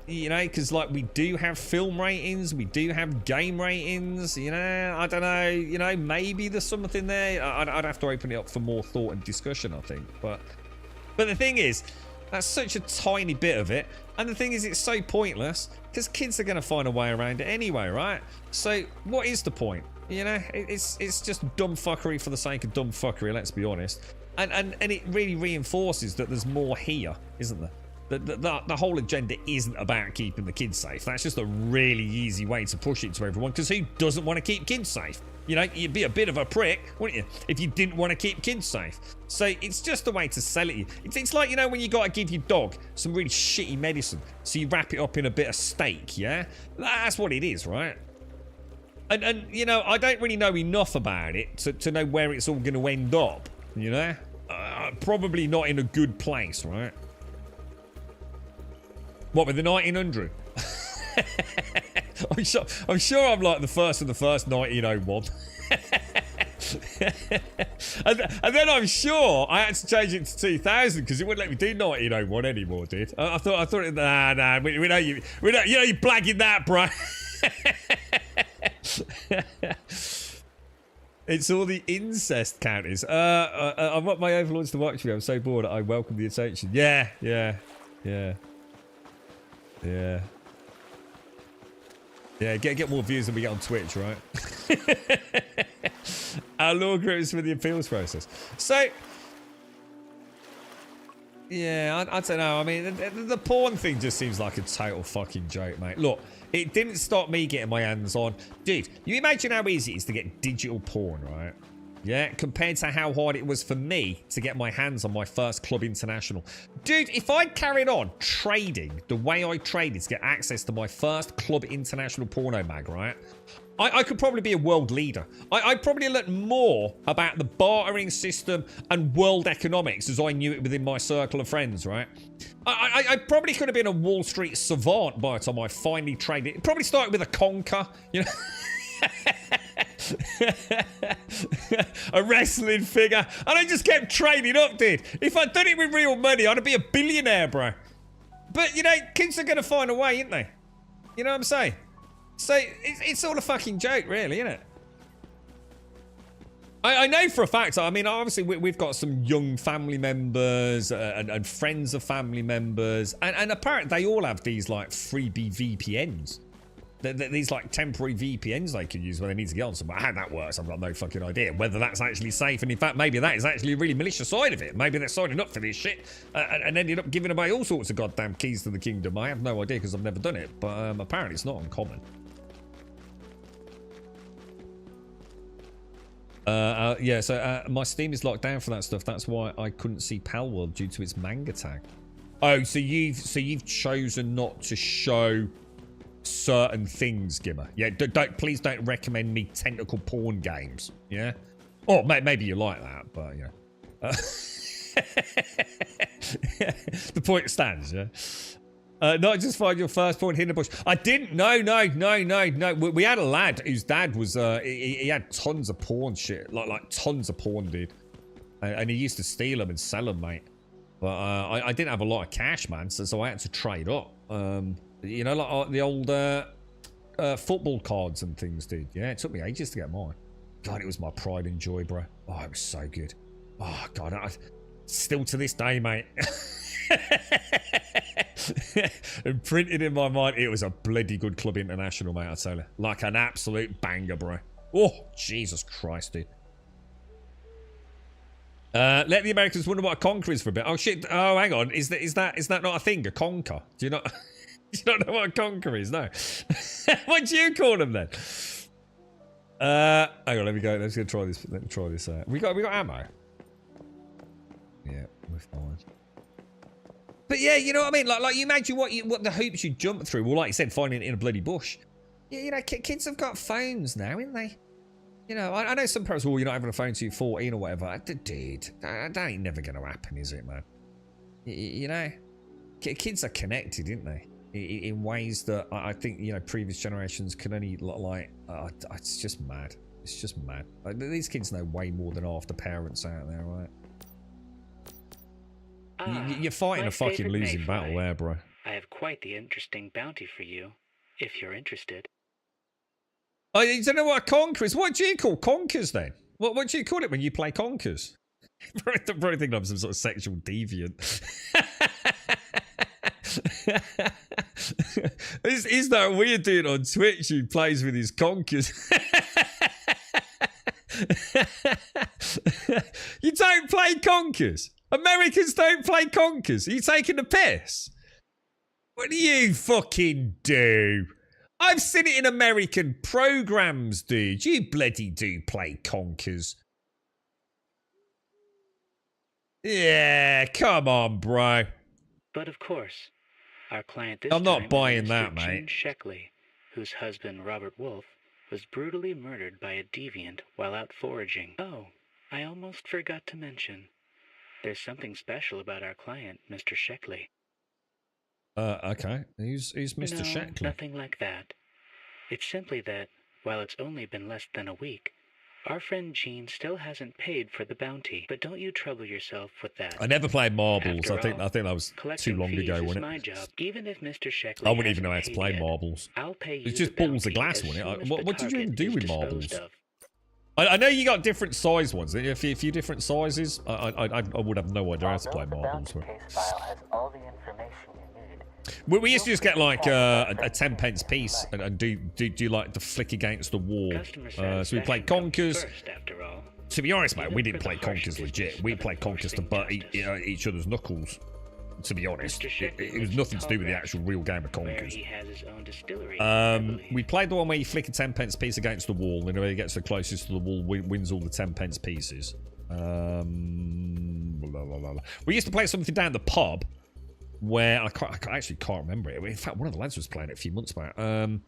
You know, because like we do have film ratings, we do have game ratings, you know, I don't know, you know, maybe there's something there. I'd have to open it up for more thought and discussion, I think. But the thing is, that's such a tiny bit of it. And the thing is, it's so pointless because kids are going to find a way around it anyway, right? So what is the point? You know, it's just dumb fuckery for the sake of dumb fuckery, let's be honest. And it really reinforces that there's more here, isn't there? The whole agenda isn't about keeping the kids safe. That's just a really easy way to push it to everyone, because who doesn't want to keep kids safe? You know, you'd be a bit of a prick, wouldn't you, if you didn't want to keep kids safe? So it's just a way to sell it. It's like, you know, when you got to give your dog some really shitty medicine, so you wrap it up in a bit of steak, yeah? That's what it is, right? And you know, I don't really know enough about it to know where it's all going to end up, you know? Probably not in a good place, right? What, with the 1900? I'm sure I'm like the first of the first 1901. and then I'm sure I had to change it to 2000 because it wouldn't let me do 1901 anymore, did? I thought nah, we know you know you're blagging that, bro. It's all the incest counties. I want my overlords to watch me. I'm so bored. I welcome the attention. Yeah. Yeah, get more views than we get on Twitch, right? Our law groups for the appeals process. So, yeah, I don't know. I mean, the porn thing just seems like a total fucking joke, mate. Look, it didn't stop me getting my hands on. Dude, you imagine how easy it is to get digital porn, right? Yeah, compared to how hard it was for me to get my hands on my first Club International. Dude, if I'd carried on trading the way I traded to get access to my first Club International porno mag, right? I could probably be a world leader. I'd probably learn more about the bartering system and world economics as I knew it within my circle of friends, right? I probably could have been a Wall Street savant by the time I finally traded. It probably started with a conker, you know? A wrestling figure, and I just kept trading up, dude. If I'd done it with real money, I'd be a billionaire, bro. But you know, kids are gonna find a way, ain't they? You know what I'm saying? So it's all a fucking joke, really, isn't it? I know for a fact. I mean, obviously we've got some young family members and friends of family members, and apparently they all have these like freebie VPNs. These like temporary VPNs they can use when they need to get on somewhere. How that works, I've got no fucking idea. Whether that's actually safe, and in fact, maybe that is actually a really malicious side of it. Maybe they're signing up for this shit and ended up giving away all sorts of goddamn keys to the kingdom. I have no idea because I've never done it, but apparently it's not uncommon. Yeah, so my Steam is locked down for that stuff. That's why I couldn't see Palworld due to its manga tag. Oh, so you've chosen not to show certain things, Gimmer. Yeah, please don't recommend me tentacle porn games. Yeah, or maybe you like that, but yeah. The point stands. Yeah. Not just find your first porn hidden in the bush. I didn't. No. We had a lad whose dad was. He had tons of porn shit, like tons of porn, dude, and he used to steal them and sell them, mate. But I didn't have a lot of cash, man, so I had to trade up. You know, like the old football cards and things, dude. Yeah, it took me ages to get mine. God, it was my pride and joy, bro. Oh, it was so good. Oh, God. Still to this day, mate. And printed in my mind, it was a bloody good Club International, mate, I tell you. Like an absolute banger, bro. Oh, Jesus Christ, dude. Let the Americans wonder what a conker is for a bit. Oh, shit. Oh, hang on. Is that not a thing, a conker? Do you not... You don't know what a conker is, no. What do you call them then? Hang on, let me go. Let's go try this. Let me try this out. We got ammo. Yeah, we're fine. But yeah, you know what I mean. Like you imagine what the hoops you jump through. Well, like you said, finding it in a bloody bush. Yeah, you know, kids have got phones now, ain't they? You know, I know some parents. Well, you're not having a phone till you're 14 or whatever. Dude, that ain't never gonna happen, is it, man? You know, kids are connected, aren't they? in ways that I think, you know, previous generations can only, like, it's just mad. It's just mad. Like, these kids know way more than half the parents out there, right? You're fighting a fucking losing battle there, bro. I have quite the interesting bounty for you, if you're interested. Oh, you don't know what a conker is? What do you call conkers then? What do you call it when you play conkers? Probably thinking I'm some sort of sexual deviant. Is that weird dude on Twitch who plays with his conkers? You don't play conkers? Americans don't play conkers? Are you taking the piss? What do you fucking do? I've seen it in American programs, dude. You bloody do play conkers. Yeah, come on, bro. But of course, our client this I'm not time buying is that, Mr. mate. Gene Sheckley, whose husband, Robert Wolf, was brutally murdered by a deviant while out foraging. Oh, I almost forgot to mention. There's something special about our client, Mr. Sheckley. Okay. Who's Mr. No, Sheckley? nothing like that. It's simply that, while it's only been less than a week, our friend Gene still hasn't paid for the bounty. But don't you trouble yourself with that. I never played marbles. After I think all, that was too long ago, is wasn't my it? job. Even if Mr. Sheckley I wouldn't even know how hasn't to play paid yet, marbles. I'll pay you It's just the balls of bounty glass, as wasn't soon it? as What the did you even target do is with disposed marbles? of. I know you got different size ones. A few different sizes. I would have no idea how to play marbles. The bounty case file has all the information you need. We used to just get like a 10 pence piece and do like the flick against the wall. So we played conkers. First, after all. To be honest, mate, we didn't play conkers legit. We played conkers to butt each other's knuckles. To be honest, it was nothing to do with the actual real game of Where conkers. he has his own distillery, I believe. We played the one where you flick a 10 pence piece against the wall, and whoever gets the closest to the wall wins all the 10 pence pieces. We used to play something down at the pub where I actually can't remember it. In fact, one of the lads was playing it a few months back. Can't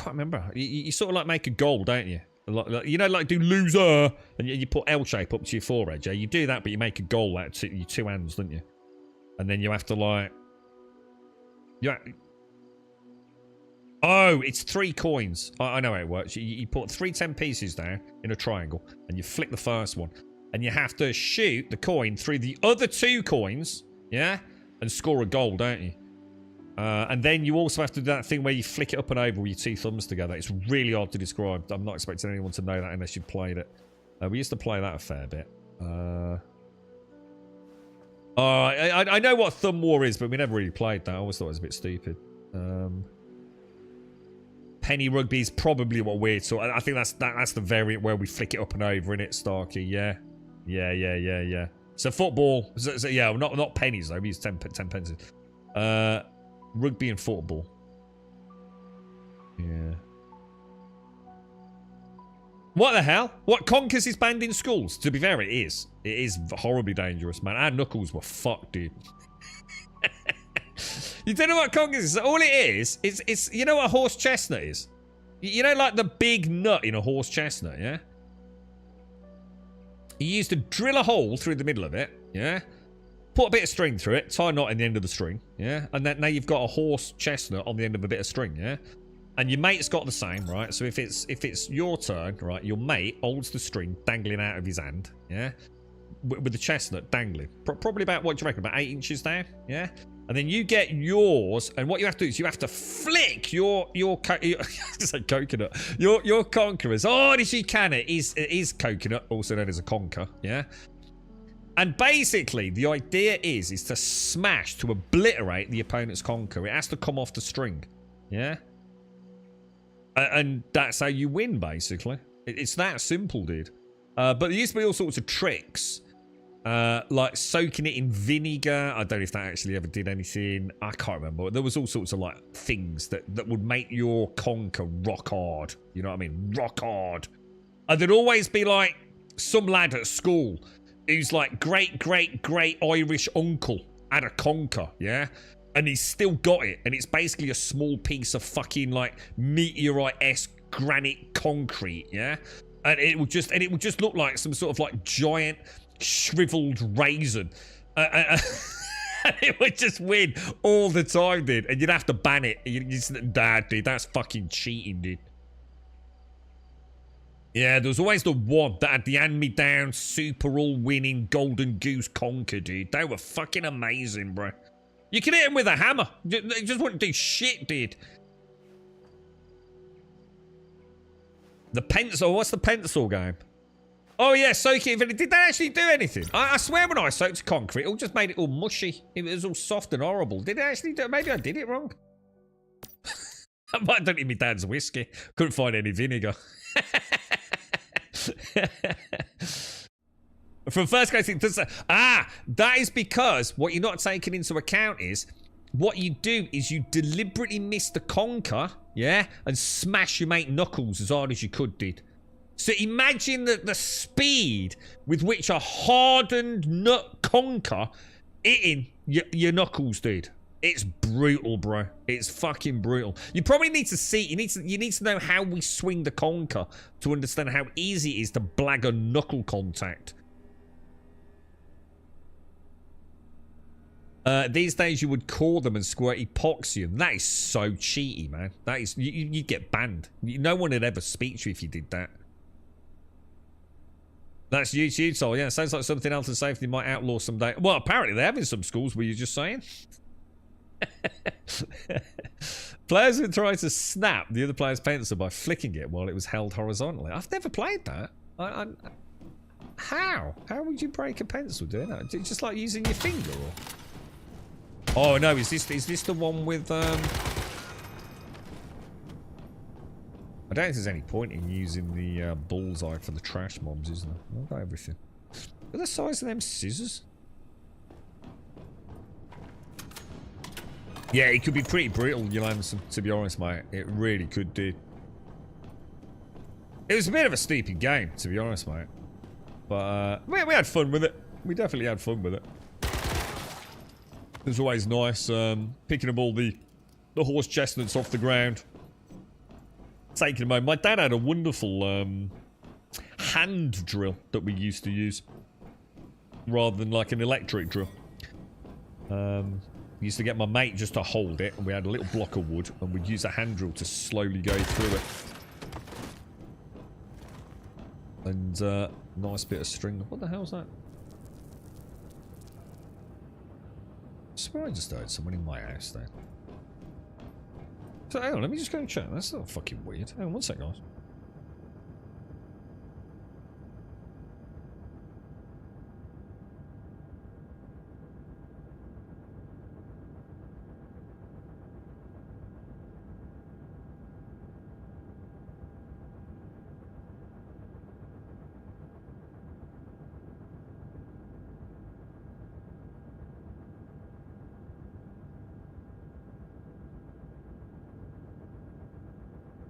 remember. You sort of like make a goal, don't you? You know, like do loser, and you put L shape up to your forehead. Yeah, you do that, but you make a goal out of your two hands, don't you? And then you have to like, oh, it's 3 coins. I know how it works. You put 3 10 pieces down in a triangle, and you flick the first one, and you have to shoot the coin through the other 2 coins, yeah, and score a goal, don't you? And then you also have to do that thing where you flick it up and over with your 2 thumbs together. It's really hard to describe. I'm not expecting anyone to know that unless you've played it. We used to play that a fair bit. I know what Thumb War is, but we never really played that. I always thought it was a bit stupid. Penny Rugby is probably what we're talking. I think that's the variant where we flick it up and over in it, Starkey. Yeah. So football. So yeah, not pennies though. We use 10 pence. Rugby and football. Yeah. What the hell? What, conkers is banned in schools? To be fair, it is. It is horribly dangerous, man. Our knuckles were fucked, dude. You don't know what conkers is? All it is, it's you know what a horse chestnut is? You know, like the big nut in a horse chestnut, yeah? You used to drill a hole through the middle of it, yeah? Put a bit of string through it, tie a knot in the end of the string, yeah? And then now you've got a horse chestnut on the end of a bit of string, yeah? And your mate's got the same, right? So if it's your turn, right, your mate holds the string dangling out of his hand, yeah? With the chestnut dangling. Probably about, what do you reckon, about 8 inches down, yeah? And then you get yours, and what you have to do is you have to flick your coconut, your conker as hard as you can. It is coconut, also known as a conker, yeah? And basically, the idea is to smash, to obliterate the opponent's conker. It has to come off the string, yeah? And that's how you win, basically. It's that simple, dude. But there used to be all sorts of tricks. Like soaking it in vinegar. I don't know if that actually ever did anything. I can't remember. There was all sorts of like things that would make your conker rock hard. You know what I mean? Rock hard. And there'd always be like some lad at school who's like great Irish uncle had a conker, yeah? And he's still got it. And it's basically a small piece of fucking like meteorite-esque granite concrete, yeah? And it would just look like some sort of like giant shriveled raisin. It would just win all the time, dude. And you'd have to ban it. You'd just, nah, dude, that's fucking cheating, dude. Yeah, there was always the one that had the hand-me-down, super all-winning Golden Goose Conker, dude. They were fucking amazing, bro. You could hit them with a hammer. They just wouldn't do shit, dude. The pencil. What's the pencil game? Oh, yeah, soak it. Did they actually do anything? I swear when I soaked concrete, it all just made it all mushy. It was all soft and horrible. Did it actually do it? Maybe I did it wrong. I might have done it in my dad's whiskey. Couldn't find any vinegar. From first grade thing, that is because what you're not taking into account is what you do is you deliberately miss the conker, yeah, and smash your mate Knuckles as hard as you could, did. So imagine the speed with which a hardened nut conker hitting your Knuckles, dude. It's brutal, bro. It's fucking brutal. You probably need to see. You need to know how we swing the conker to understand how easy it is to blag a knuckle contact. These days, you would call them and squirt epoxy, and that is so cheaty, man. That is you get banned. No one would ever speak to you if you did that. That's YouTube, so yeah. Sounds like something health and safety might outlaw someday. Well, apparently they have in some schools. Were you just saying? Players would try to snap the other player's pencil by flicking it while it was held horizontally. I've never played that. How? How would you break a pencil doing that? Just like using your finger? Or? Oh no, is this the one with I don't think there's any point in using the bullseye for the trash mobs, is there? I've got everything. Look at the size of them scissors. Yeah, it could be pretty brutal, Yolanson, to be honest, mate. It really could, dude. It was a bit of a stupid game, to be honest, mate. But we had fun with it. We definitely had fun with it. It was always nice picking up all the horse chestnuts off the ground. Taking them home. My dad had a wonderful hand drill that we used to use. Rather than like an electric drill. We used to get my mate just to hold it, and we had a little block of wood, and we'd use a hand drill to slowly go through it. And nice bit of string. What the hell's that? I swear I just heard someone in my house there. So hang on, let me just go and check. That's not fucking weird. Hang on, one sec, guys.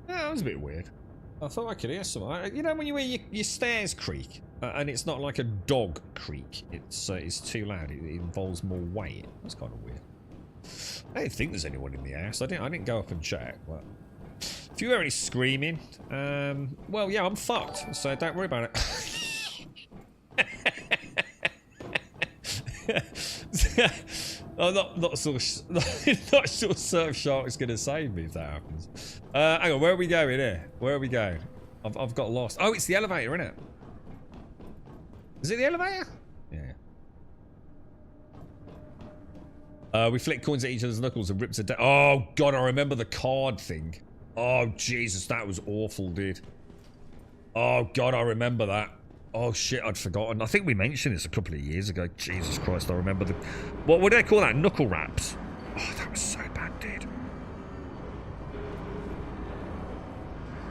That was a bit weird. I thought I could hear something. You know when you hear your stairs creak, and it's not like a dog creak. It's too loud. It involves more weight. That's kind of weird. I don't think there's anyone in the house. I didn't go up and check. But if you hear any screaming, well, yeah, I'm fucked. So don't worry about it. I'm not sure Surfshark's gonna save me if that happens. Hang on, where are we going here? Where are we going? I've got lost. Oh, it's the elevator, isn't it? Is it the elevator? Yeah. We flick coins at each other's knuckles and rips a deck. Oh god, I remember the card thing. Oh Jesus, that was awful, dude. Oh god, I remember that. Oh shit, I'd forgotten. I think we mentioned this a couple of years ago. Jesus Christ, I remember the... What do they call that? Knuckle wraps. Oh, that was so bad, dude.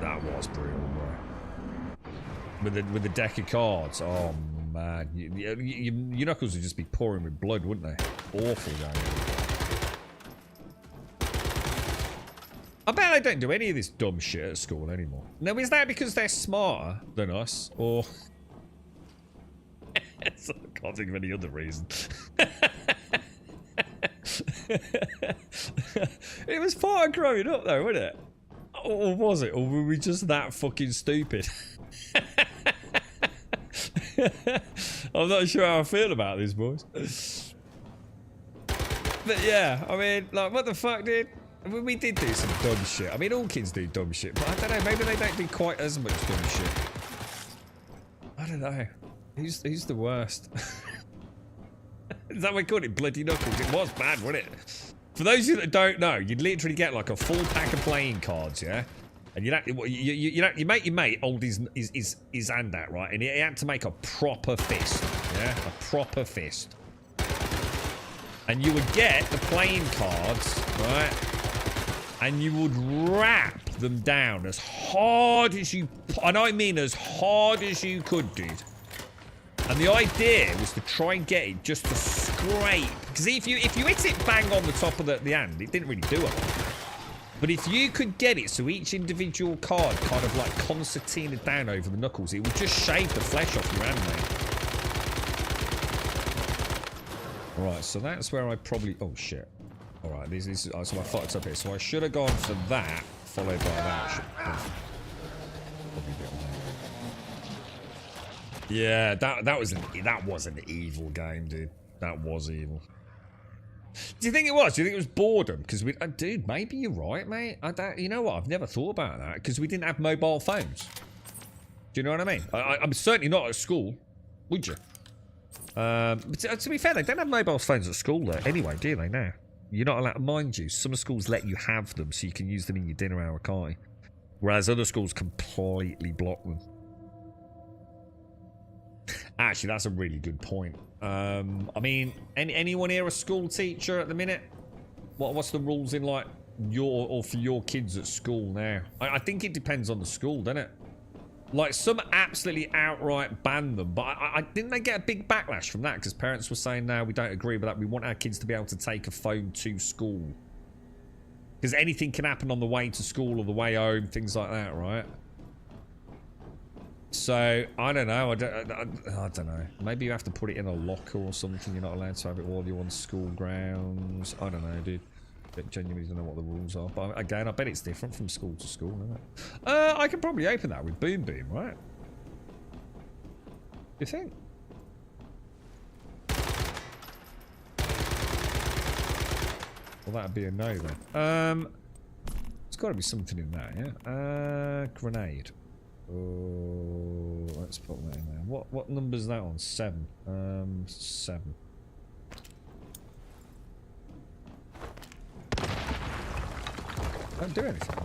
That was brutal, bro. With the deck of cards. Oh, man. Your knuckles would just be pouring with blood, wouldn't they? Awful game. I bet I don't do any of this dumb shit at school anymore. Now, is that because they're smarter than us? Or... I can't think of any other reason. It was part of growing up though, wasn't it? Or was it? Or were we just that fucking stupid? I'm not sure how I feel about this, boys. But yeah, I mean, like, what the fuck, dude? I mean, we did do some dumb shit. I mean, all kids do dumb shit, but I don't know. Maybe they don't do quite as much dumb shit. I don't know. Who's the worst? Is that what we called it? Bloody Knuckles. It was bad, wasn't it? For those of you that don't know, you'd literally get like a full pack of playing cards, yeah? And you make your mate hold his hand out, right? And he had to make a proper fist, yeah? A proper fist. And you would get the playing cards, right? And you would wrap them down as hard as you, and I mean as hard as you could, dude. And the idea was to try and get it just to scrape. Because if you hit it bang on the top of the hand, it didn't really do a lot. But if you could get it so each individual card kind of like concertinaed down over the knuckles, it would just shave the flesh off your hand, mate. Alright, so that's where I probably... Oh, shit. Alright, this is... So I fucked up here. So I should have gone for that, followed by that. Yeah, that was an evil game, dude. That was evil. Do you think it was? Do you think it was boredom? Because we... dude, maybe you're right, mate. You know what? I've never thought about that. Because we didn't have mobile phones. Do you know what I mean? I'm certainly not at school. Would you? But to be fair, they don't have mobile phones at school there anyway, do they now? You're not allowed, mind you, some schools let you have them so you can use them in your dinner hour, can't you? Whereas other schools completely block them. Actually, that's a really good point. I mean, anyone here a school teacher at the minute? What's the rules in like for your kids at school now? I think it depends on the school, doesn't it? Like, some absolutely outright ban them, but I didn't they get a big backlash from that? Because parents were saying, no, we don't agree with that. We want our kids to be able to take a phone to school. Because anything can happen on the way to school or the way home, things like that, right? So, I don't know. I don't know. Maybe you have to put it in a locker or something. You're not allowed to have it while you're on school grounds. I don't know, dude. I genuinely don't know what the rules are. But again, I bet it's different from school to school, isn't it? I can probably open that with Boom Boom, right? You think? Well, that'd be a no then. There's got to be something in that, yeah? Grenade. Oh, let's put that in there. What number's that on? 7. 7. Don't do anything.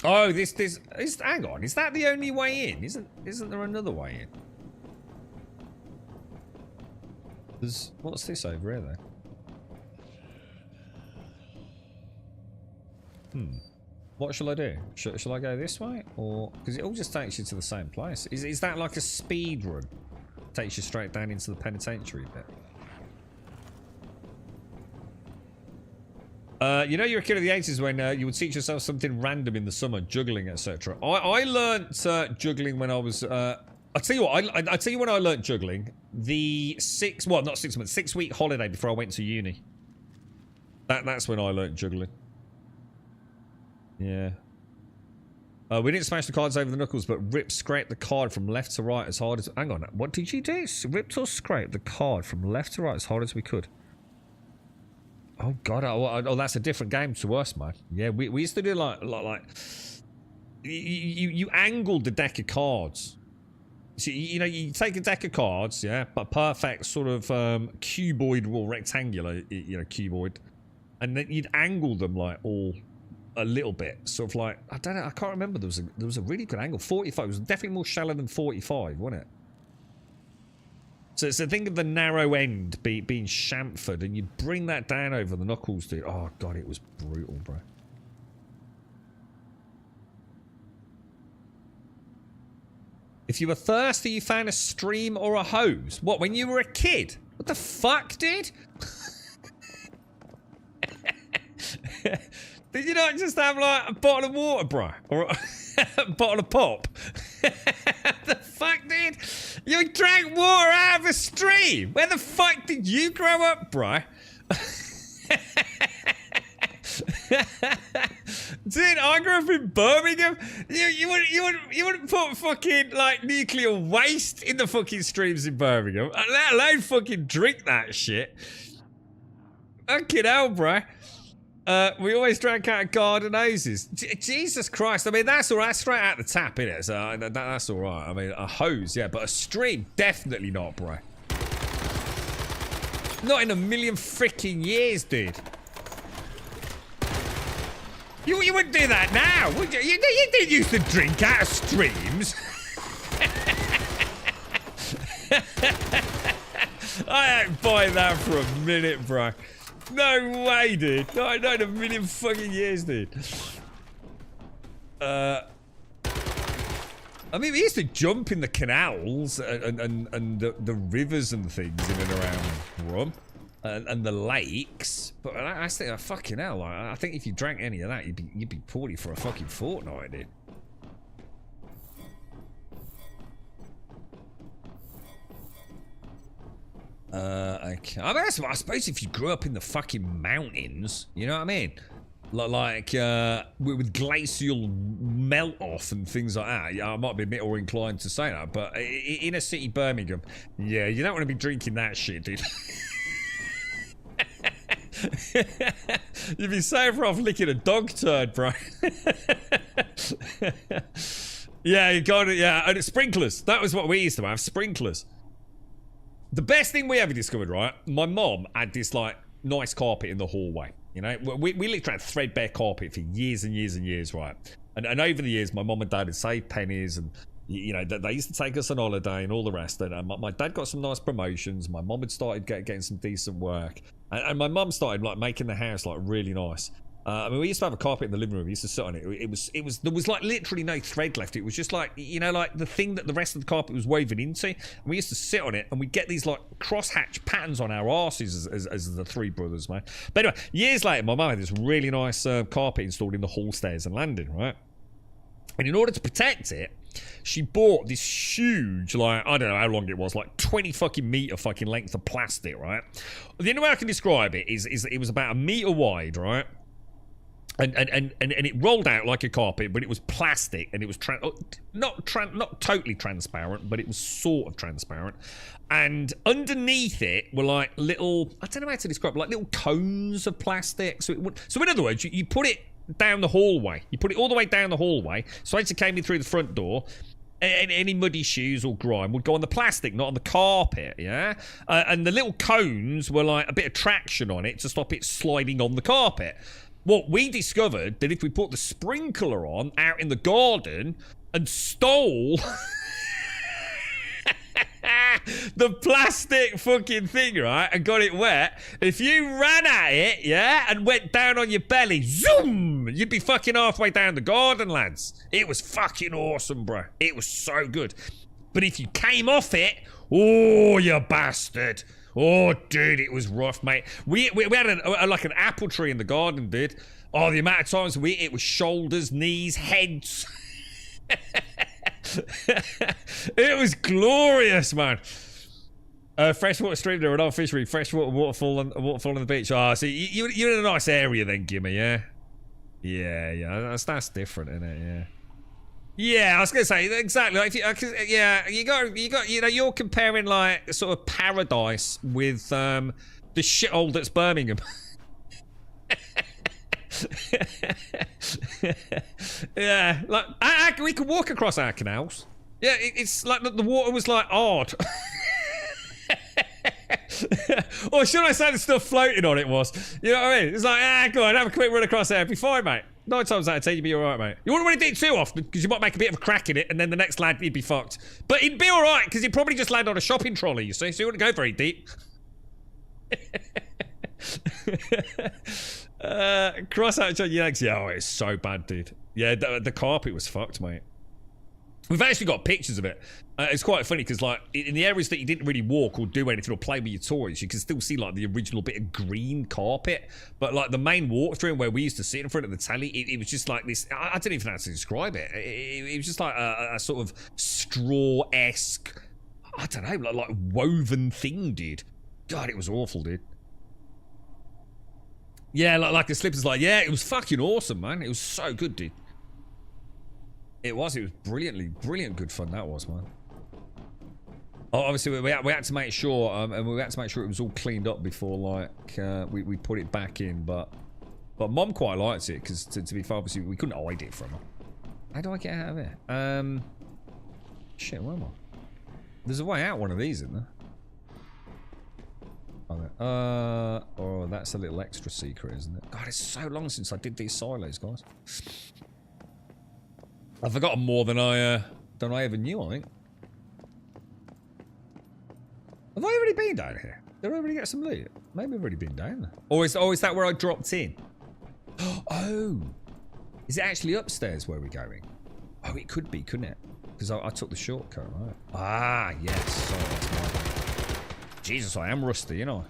Oh, this is, hang on. Is that the only way in? Isn't there another way in? What's this over here then? What shall I do? Shall I go this way? Or, because it all just takes you to the same place. Is that like a speed run? Takes you straight down into the penitentiary bit. You know, you're a kid of the 80s when you would teach yourself something random in the summer, juggling, etc. I learnt juggling when I was... I'll tell you what, I'll tell you when I learnt juggling. The 6 week holiday before I went to uni. That's when I learnt juggling. Yeah. We didn't smash the cards over the knuckles, but scraped the card from left to right as hard as... Hang on, what did you do? Ripped or scraped the card from left to right as hard as we could. Oh god! Oh, that's a different game to us, man. Yeah, we used to do like you angled the deck of cards. So you know, you take a deck of cards, yeah, but perfect sort of cuboid or rectangular, you know, cuboid, and then you'd angle them like all a little bit, sort of like I don't know, I can't remember. There was a really good angle. 45 it was definitely more shallow than 45, wasn't it? So think of the narrow end being chamfered, and you'd bring that down over the knuckles, dude. Oh, God, it was brutal, bro. If you were thirsty, you found a stream or a hose. What, when you were a kid? What the fuck, dude? Did you not just have, like, a bottle of water, bro? Or a bottle of pop? The fuck, dude? You drank water out of a stream? Where the fuck did you grow up, bro? Dude, I grew up in Birmingham. You wouldn't put fucking like nuclear waste in the fucking streams in Birmingham. Let alone fucking drink that shit. Fucking hell, bro. We always drank out of garden hoses. Jesus Christ. I mean, that's all right. Straight out the tap, innit? So that's all right. I mean, a hose, yeah, but a stream, definitely not, bro. Not in a million freaking years, dude. You wouldn't do that now, would you? You didn't used to drink out of streams. I ain't buying that for a minute, bro. No way, dude. Not in a million fucking years, dude. I mean, we used to jump in the canals and the rivers and things in and around Brum. And the lakes, but I think, fucking hell, I think if you drank any of that, you'd be poorly for a fucking fortnight, dude. Okay. I mean, I suppose if you grew up in the fucking mountains, you know what I mean? Like with glacial melt off and things like that. Yeah, I might be a bit more inclined to say that, but in a city, Birmingham, yeah, you don't want to be drinking that shit, dude. You'd be safer off licking a dog turd, bro. Yeah, you got it. Yeah, and it's sprinklers. That was what we used to have, sprinklers. The best thing we ever discovered, right? My mom had this like nice carpet in the hallway. You know, we literally had threadbare carpet for years and years and years, right? And over the years, my mom and dad had saved pennies, and you know, they used to take us on holiday and all the rest. And my dad got some nice promotions. My mom had started getting some decent work. And my mum started like making the house like really nice. I mean, we used to have a carpet in the living room. We used to sit on it. There was like literally no thread left. It was just like, you know, like the thing that the rest of the carpet was woven into. And we used to sit on it, and we'd get these like crosshatch patterns on our arses as the three brothers, man. But anyway, years later, my mum had this really nice carpet installed in the hall, stairs and landing, right? And in order to protect it, she bought this huge, like, I don't know how long it was, like 20 fucking meter fucking length of plastic, right? The only way I can describe it is it was about a meter wide, right? And it rolled out like a carpet, but it was plastic, and it was not totally transparent, but it was sort of transparent. And underneath it were like little, I don't know how to describe it, like little cones of plastic. So in other words, you put it down the hallway. You put it all the way down the hallway. So as it came in through the front door, any muddy shoes or grime would go on the plastic, not on the carpet, yeah? And the little cones were like a bit of traction on it to stop it sliding on the carpet. Well, we discovered that if we put the sprinkler on out in the garden and stole the plastic fucking thing, right, and got it wet, if you ran at it, yeah, and went down on your belly, zoom, you'd be fucking halfway down the garden, lads. It was fucking awesome, bro. It was so good. But if you came off it, oh, you bastard. Oh, dude, it was rough, mate. We had like an apple tree in the garden, dude. Oh, the amount of times it was shoulders, knees, heads. It was glorious, man. Freshwater stream there, another fishery, freshwater waterfall on the beach. Oh, so you're in a nice area then, Gimme, yeah? Yeah, that's different, isn't it? Yeah. Yeah, I was gonna say exactly. Like, you got, you know, you're comparing like sort of paradise with the shithole that's Birmingham. Yeah, like we could walk across our canals. Yeah, it's like the water was like odd. Or should I say the stuff floating on it was? You know what I mean? It's like, go on, have a quick run across there. It'll be fine, mate. 9 times out of 10, you'd be alright, mate. You wouldn't want to do it too often, because you might make a bit of a crack in it, and then the next lad, he'd be fucked. But he'd be alright, because he'd probably just land on a shopping trolley, you see, so you wouldn't go very deep. Cross out your legs. Yeah, oh, it's so bad, dude. Yeah, the carpet was fucked, mate. We've actually got pictures of it. It's quite funny because, like, in the areas that you didn't really walk or do anything or play with your toys, you can still see, like, the original bit of green carpet. But, like, the main walkthrough where we used to sit in front of the telly, it was just like this. I don't even know how to describe it. It was just like a sort of straw-esque, I don't know, like woven thing, dude. God, it was awful, dude. Yeah, like the slippers. Like, yeah, it was fucking awesome, man. It was so good, dude. It was brilliant good fun, that was, man. Obviously, we had to make sure, and we had to make sure it was all cleaned up before, like, we put it back in, but Mom quite liked it, because, to be fair, obviously, we couldn't hide it from her. How do I get out of here? Shit, where am I? There's a way out one of these, isn't there? Oh, that's a little extra secret, isn't it? God, it's so long since I did these silos, guys. I've forgotten more than I ever knew, I think. Have I already been down here? Did I already get some loot? Maybe I've already been down there. Or is that where I dropped in? Oh! Is it actually upstairs where we're going? Oh, it could be, couldn't it? Because I took the shortcut, right? Ah, yes. Sorry, that's my bad. Jesus, I am rusty, you know.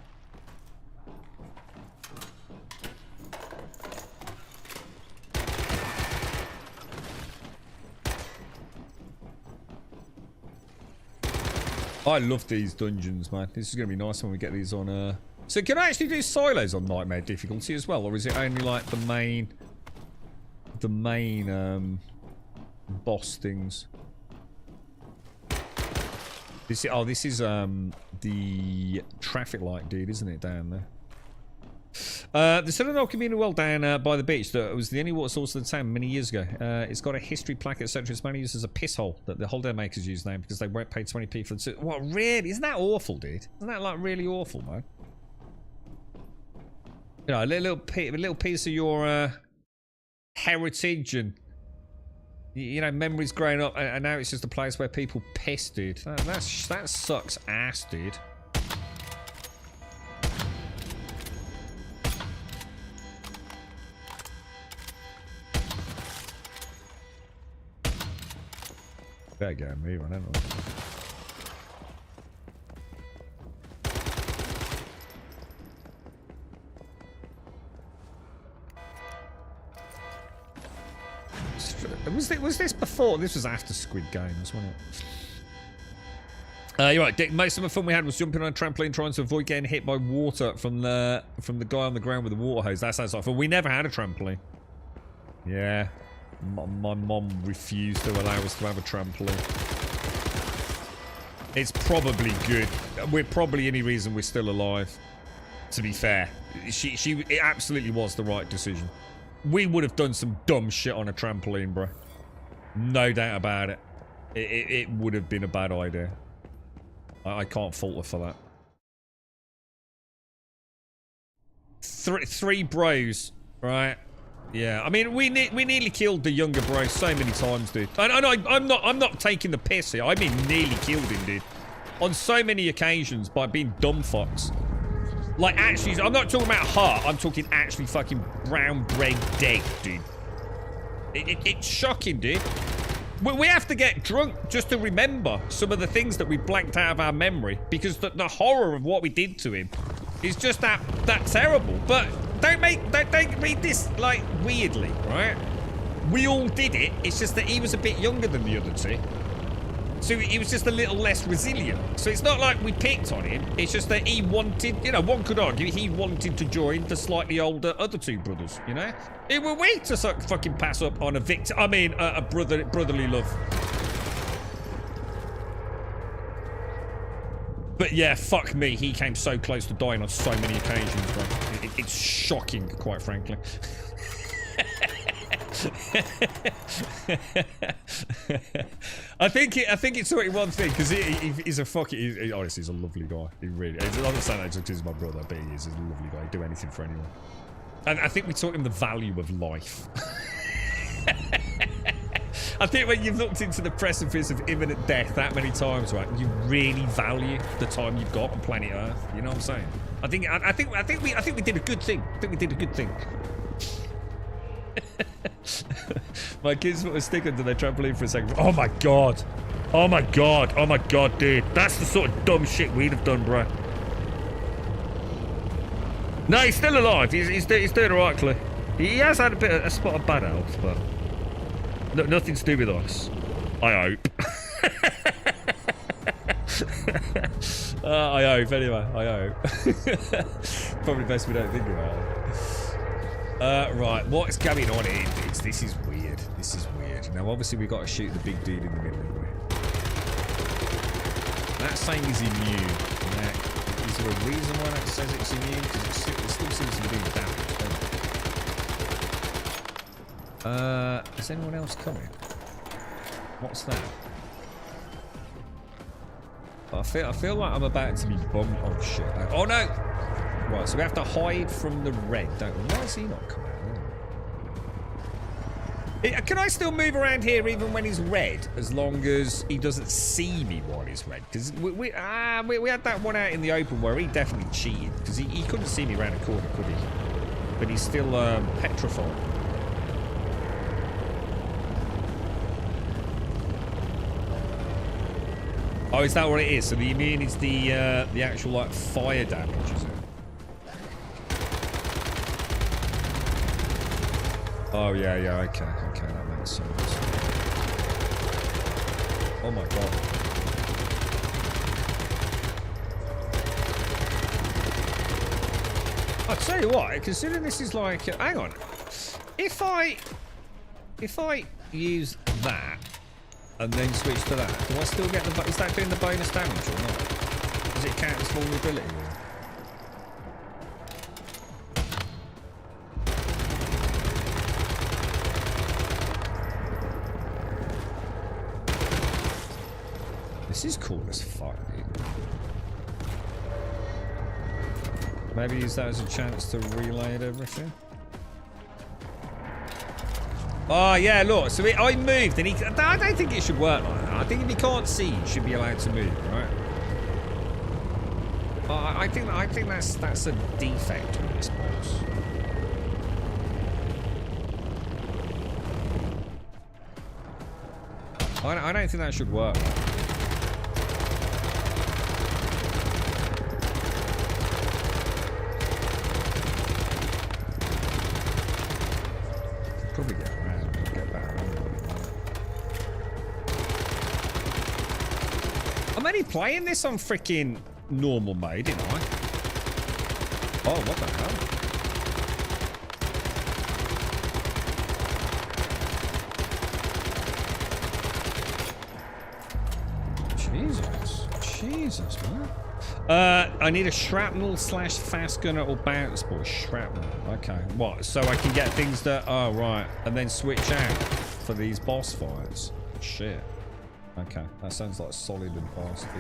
I love these dungeons, man. This is going to be nice when we get these on... So can I actually do silos on Nightmare difficulty as well? Or is it only like the main boss things? This is the traffic light dude, isn't it, down there? The Citadel Community Well down by the beach that was the only water source of the town many years ago. It's got a history plaque, etc. It's mainly used as a piss hole that the holiday makers use now because they won't pay 20p for the... What, really? Isn't that awful, dude? Isn't that, like, really awful, man? You know, a little piece of your heritage and, you know, memories growing up, and now it's just a place where people piss, dude. That sucks ass, dude. Better get a move on, haven't I? Was this before? This was after Squid Games, wasn't it? You're right, Dick. Most of the fun we had was jumping on a trampoline trying to avoid getting hit by water from the guy on the ground with the water hose. That sounds like fun. We never had a trampoline. Yeah. My mom refused to allow us to have a trampoline. It's probably good. We're probably any reason we're still alive. To be fair, it absolutely was the right decision. We would have done some dumb shit on a trampoline, bro. No doubt about it. It would have been a bad idea. I can't fault her for that. Three bros, right? Yeah, I mean, we nearly killed the younger bro so many times, dude. And I'm not taking the piss here. I mean, nearly killed him, dude. On so many occasions by being dumb fucks. Like, actually, I'm not talking about heart. I'm talking actually fucking brown bread dead, dude. It's shocking, dude. We have to get drunk just to remember some of the things that we blanked out of our memory because the horror of what we did to him is just that terrible. But don't read this like weirdly, right? We all did it. It's just that he was a bit younger than the other two. So he was just a little less resilient. So it's not like we picked on him. It's just that he wanted, you know, one could argue he wanted to join the slightly older other two brothers, you know? It were we to fucking pass up on a victim. I mean, a brotherly love. But yeah, fuck me. He came so close to dying on so many occasions, bro. It's shocking, quite frankly. I think it's one thing because he's a fucking. Honestly, he's a lovely guy. He really. I'm not saying that just because he's my brother, but he is. He's a lovely guy. He'd do anything for anyone. And I think we taught him the value of life. I think when you've looked into the precipice of imminent death that many times, right, you really value the time you've got on planet Earth. You know what I'm saying? I think we did a good thing. I think we did a good thing. My kids put a stick under their trampoline for a second. Oh my god. Oh my god. Oh my god, dude. That's the sort of dumb shit we'd have done, bro. No, he's still alive. He's doing alright, Clay. He has had a spot of bad health, but nothing to do with us. I hope. I hope, anyway. I hope. Probably best we don't think about it. Right, what's going on here, dudes? This is weird. This is weird. Now, obviously, we've got to shoot the big dude in the middle, haven't we? That saying is immune. Now, is there a reason why that says it's immune? Because it still seems to be doing damage, doesn't it? Is anyone else coming? What's that? I feel like I'm about to be bumped. Oh, shit. Oh, no! Right, so we have to hide from the red, don't we? Why is he not coming out? Can I still move around here even when he's red, as long as he doesn't see me while he's red? Because we had that one out in the open where he definitely cheated, because he couldn't see me around the corner, could he? But he's still petrified. Oh, is that what it is? So the immune is the actual like fire damage, is it? Oh yeah, okay, that makes sense. Oh my god. I'll tell you what, considering this is like, hang on, if I use that and then switch to that, do I still get the, is that doing the bonus damage or not? Does it count as vulnerability? This is cool as fuck, dude. Maybe use that as a chance to reload everything. Oh, yeah, look. So I moved, and I don't think it should work like that. I think if you can't see, you should be allowed to move, right? I think that's a defect with this boss. I don't think that should work. Probably get back around. I'm only playing this on freaking normal mode, didn't I? Oh, what the hell? Jesus, man. I need a shrapnel / fast gunner or bounce ball. Shrapnel. Okay. What? So I can get things that... Oh, right. And then switch out for these boss fights. Shit. Okay. That sounds like solid advice, dude.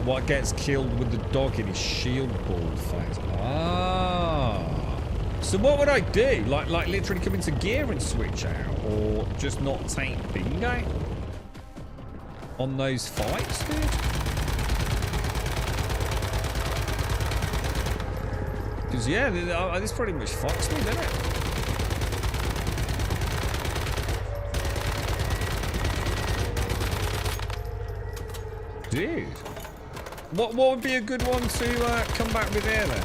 What gets killed with the dog in his shield ball phase? Ah. So what would I do? Like literally come into gear and switch out? Or just not take bingo? On those fights, dude? Because, yeah, this pretty much fucks me, doesn't it? Dude. What would be a good one to come back with here, then?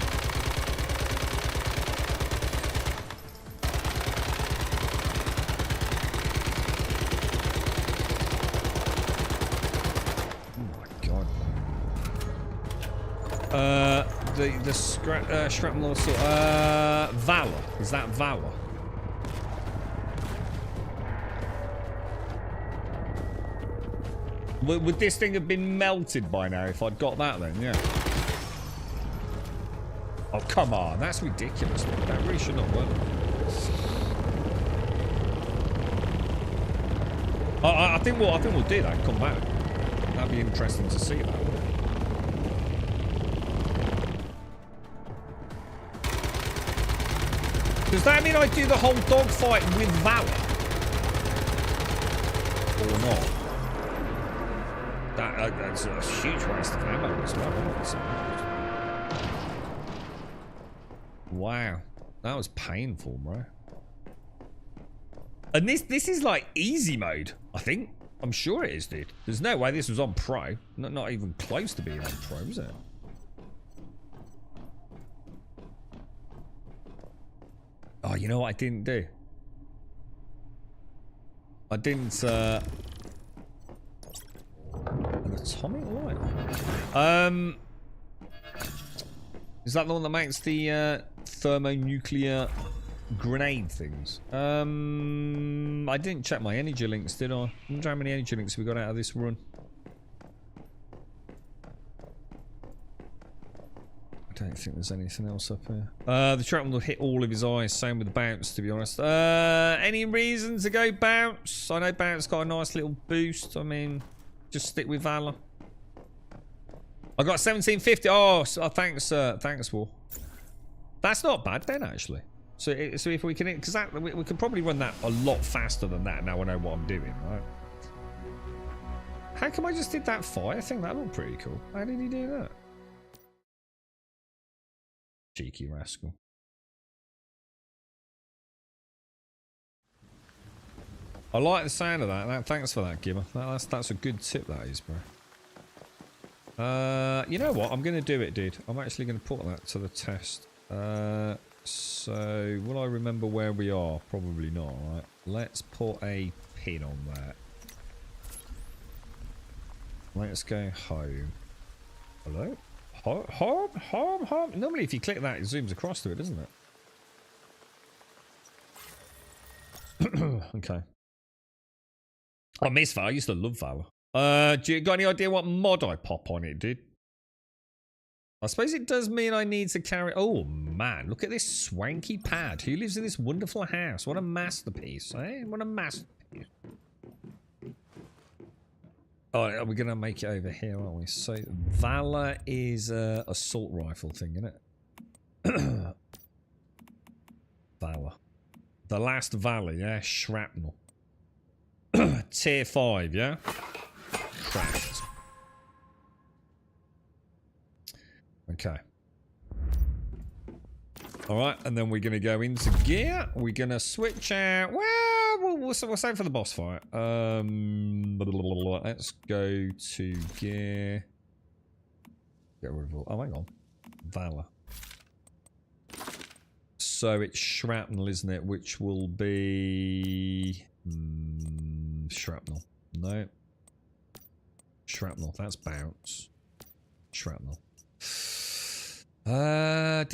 The shrapnel assault. Valor. Is that Valor? Would this thing have been melted by now if I'd got that then? Yeah. Oh, come on. That's ridiculous. That really should not work. I think we'll do that and come back. That'd be interesting to see that. Does that mean I do the whole dogfight with Valor? Or not? That's a huge waste of ammo as well. Wow. That was painful, bro. And this is like easy mode, I think. I'm sure it is, dude. There's no way this was on pro. Not even close to being on pro, is it? Oh, you know what I didn't do? I didn't, an atomic light? Is that the one that makes the thermonuclear grenade things? I didn't check my energy links, did I? I wonder how many energy links we got out of this run. I don't think there's anything else up here. The shrapnel will hit all of his eyes. Same with the bounce, to be honest. Any reason to go bounce? I know bounce got a nice little boost. I mean, just stick with Valor. I got 1750. Oh, thanks, thanks, War. That's not bad then, actually. So if we can, because we can probably run that a lot faster than that. Now I know what I'm doing, right? How come I just did that fire thing? That looked pretty cool. How did he do that? Cheeky rascal. I like the sound of that. Thanks for that, Gimmer. That's a good tip, that is, bro. You know what? I'm going to do it, dude. I'm actually going to put that to the test. So, will I remember where we are? Probably not, right? Let's put a pin on that. Let's go home. Hello? Home. Normally if you click that, it zooms across to it, doesn't it? Okay. I miss Valor. I used to love Valor. Do you got any idea what mod I pop on it, dude? I suppose it does mean I need to carry... Oh, man. Look at this swanky pad. Who lives in this wonderful house? What a masterpiece, eh? What a masterpiece. Oh, we're going to make it over here, aren't we? So, Valor is a assault rifle thing, isn't it? Valor. The last Valor, yeah? Shrapnel. Tier 5, yeah? Craft. Okay. Alright, and then we're going to go into gear. We're going to switch out... Well, we'll save for the boss fight. Let's go to gear. Get rid of all... Oh, hang on. Valor. So it's shrapnel, isn't it? Which will be... shrapnel. No. Shrapnel. That's bounce. Shrapnel. Let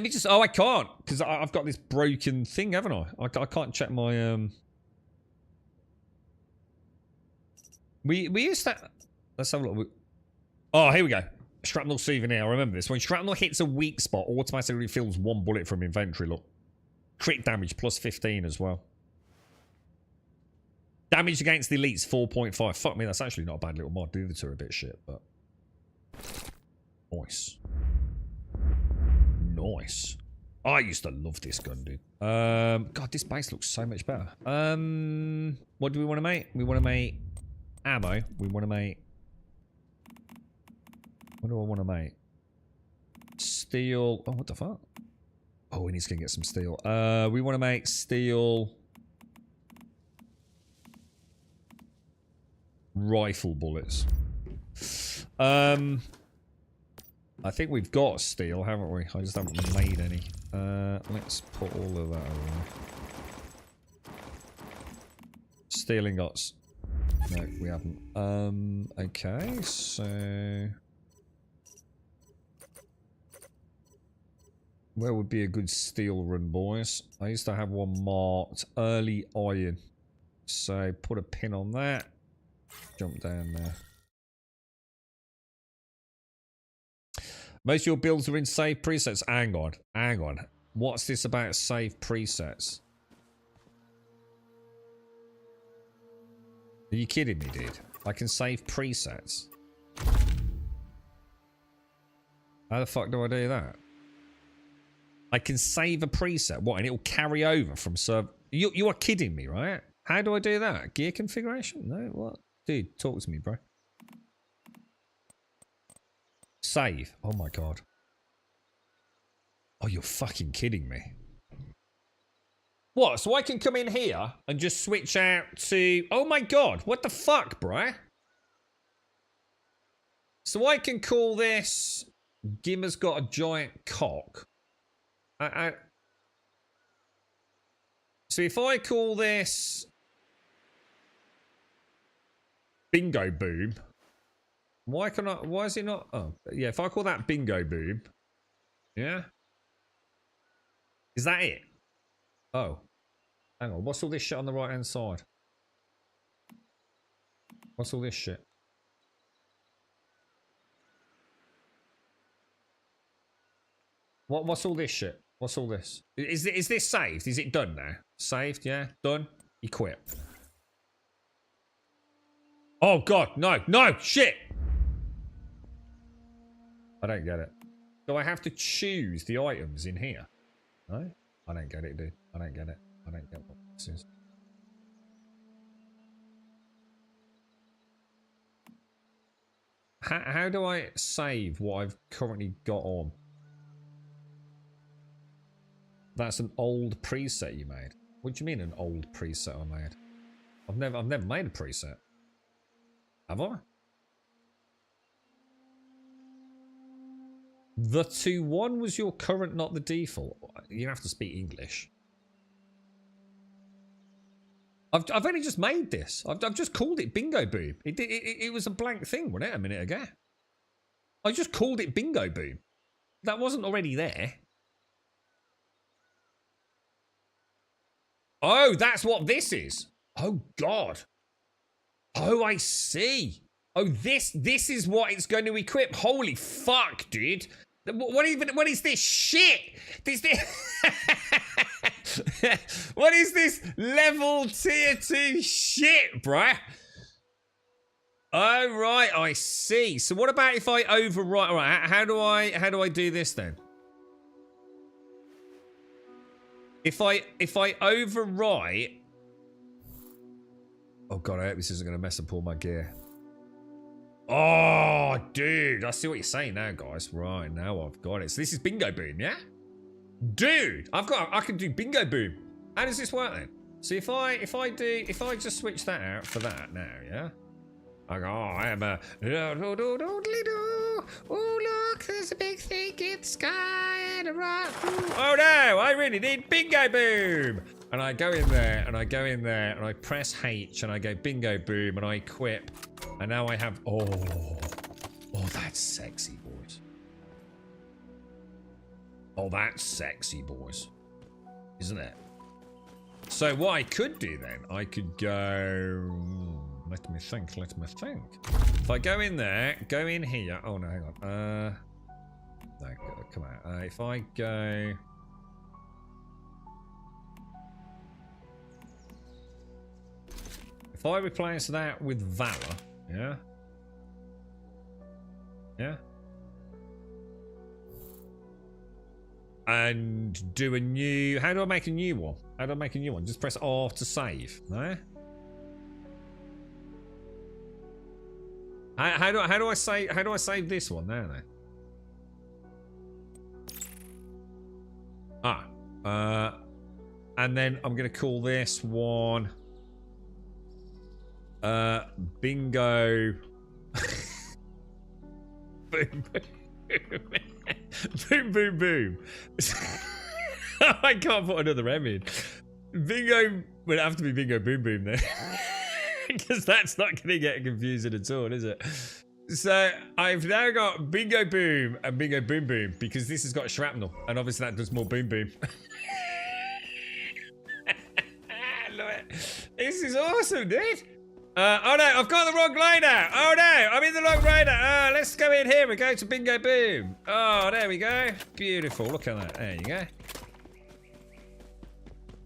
me just... Oh, I can't. Because I've got this broken thing, haven't I? I can't check my... We used to... Let's have a look. Oh, here we go. Shrapnel souvenir. I remember this. When shrapnel hits a weak spot, automatically fills 1 bullet from inventory. Look. Crit damage plus 15 as well. Damage against the elites 4.5. Fuck me, that's actually not a bad little mod. The other two are a bit shit, but... Nice. Nice. I used to love this gun, dude. God, this base looks so much better. What do we want to make? We want to make ammo. We want to make... What do I want to make? Steel... Oh, what the fuck? Oh, we need to go get some steel. We want to make steel... Rifle bullets. I think we've got steel, haven't we? I just haven't made any. Let's put all of that away. Steel ingots. No, we haven't. Okay, so... Where would be a good steel run, boys? I used to have one marked early iron. So put a pin on that. Jump down there. Most of your builds are in save presets. Hang on. Hang on. What's this about save presets? Are you kidding me, dude? I can save presets. How the fuck do I do that? I can save a preset. What? And it'll carry over from server. You are kidding me, right? How do I do that? Gear configuration? No, what? Dude, talk to me, bro. Save. Oh my god. Oh, you're fucking kidding me. What? So I can come in here and just switch out to... Oh my god. What the fuck, bro? So I can call this... Gimmer's got a giant cock. So if I call this... Bingo Boom. Why can I? Why is it not? Oh, yeah. If I call that bingo boom, yeah. Is that it? Oh, hang on. What's all this shit on the right hand side? What's all this shit? What's all this shit? What's all this? Is this saved? Is it done now? Saved? Yeah, done. Equip. Oh god, no, shit! I don't get it. Do I have to choose the items in here? No? I don't get it, dude. I don't get it. I don't get what this is. How do I save what I've currently got on? That's an old preset you made. What do you mean an old preset I made? I've never made a preset. Have I? The 2-1 was your current, not the default. You have to speak English. I've only just made this. I've just called it Bingo Boom. It was a blank thing, wasn't it, a minute ago? I just called it Bingo Boom. That wasn't already there. Oh, that's what this is. Oh, God. Oh, I see. Oh, this is what it's going to equip. Holy fuck, dude. What is this shit? What is this level tier 2 shit, bruh? Oh, right, I see. So what about if I overwrite? All right, how do I do this then? If I overwrite... Oh, God, I hope this isn't going to mess up all my gear. Oh, dude. I see what you're saying now, guys. Right, now I've got it. So this is Bingo Boom, yeah? Dude, I can do Bingo Boom. How does this work then? So if I just switch that out for that now, yeah? I go, oh, I am a... Oh, look, there's a big thing in the sky and a rock. Oh, no, I really need Bingo Boom. And I go in there, and I go in there, and I press H, and I go Bingo Boom, and I equip. And now I have... Oh, that's sexy, boys. Oh, that's sexy, boys. Isn't it? So what I could do then, I could go... Let me think. If I go in there, go in here. Oh, no, hang on. No, come out. If I go... If I replace that with Valor, yeah? Yeah? And do a new... How do I make a new one? How do I make a new one? Just press R to save, no? How do I save this one now then? And then I'm gonna call this one Bingo Boom Boom Boom Boom. I can't put another M in. Bingo would have to be Bingo Boom Boom then. Because that's not going to get confusing at all, is it? So I've now got Bingo Boom and Bingo Boom Boom because this has got shrapnel, and obviously that does more boom boom. Love it. This is awesome, dude. Oh no, I've got the wrong glider. Oh no, I'm in the wrong glider. Let's go in here. We go to Bingo Boom. Oh, there we go. Beautiful. Look at that. There you go.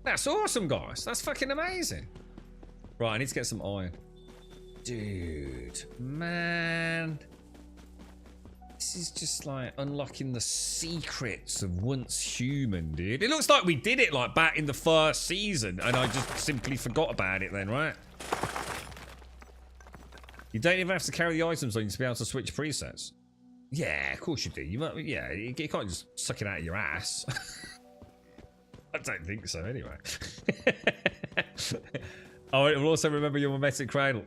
That's awesome, guys. That's fucking amazing. Right, I need to get some iron. Dude, man. This is just like unlocking the secrets of Once Human, dude. It looks like we did it like back in the first season and I just simply forgot about it then, right? You don't even have to carry the items on you to be able to switch presets. Yeah, of course you do. You can't just suck it out of your ass. I don't think so anyway. Oh, it will also remember your mimetic cradle.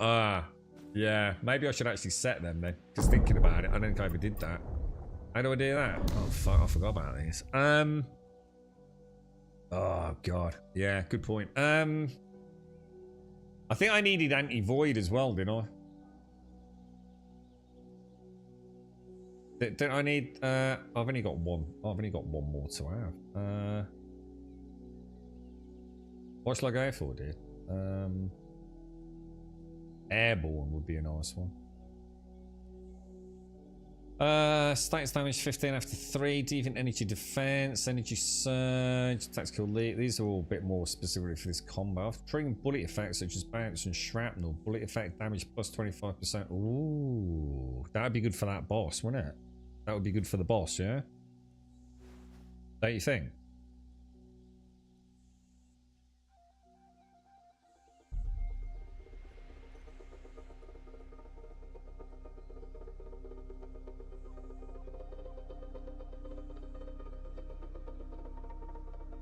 Yeah. Maybe I should actually set them then. Just thinking about it, I don't think I ever did that. How do I do that? Oh fuck, I forgot about these. Oh god. Yeah, good point. I think I needed anti-void as well, didn't I? Don't I need, I've only got one. I've only got one more to have. What shall I go for, dude? Airborne would be a nice one. Status damage 15 after 3, deviant energy defense, energy surge, tactical lead. These are all a bit more specifically for this combat. Triggering bullet effects such as bounce and shrapnel. Bullet effect damage plus 25%. Ooh, that would be good for that boss, wouldn't it? That would be good for the boss, yeah? Don't you think?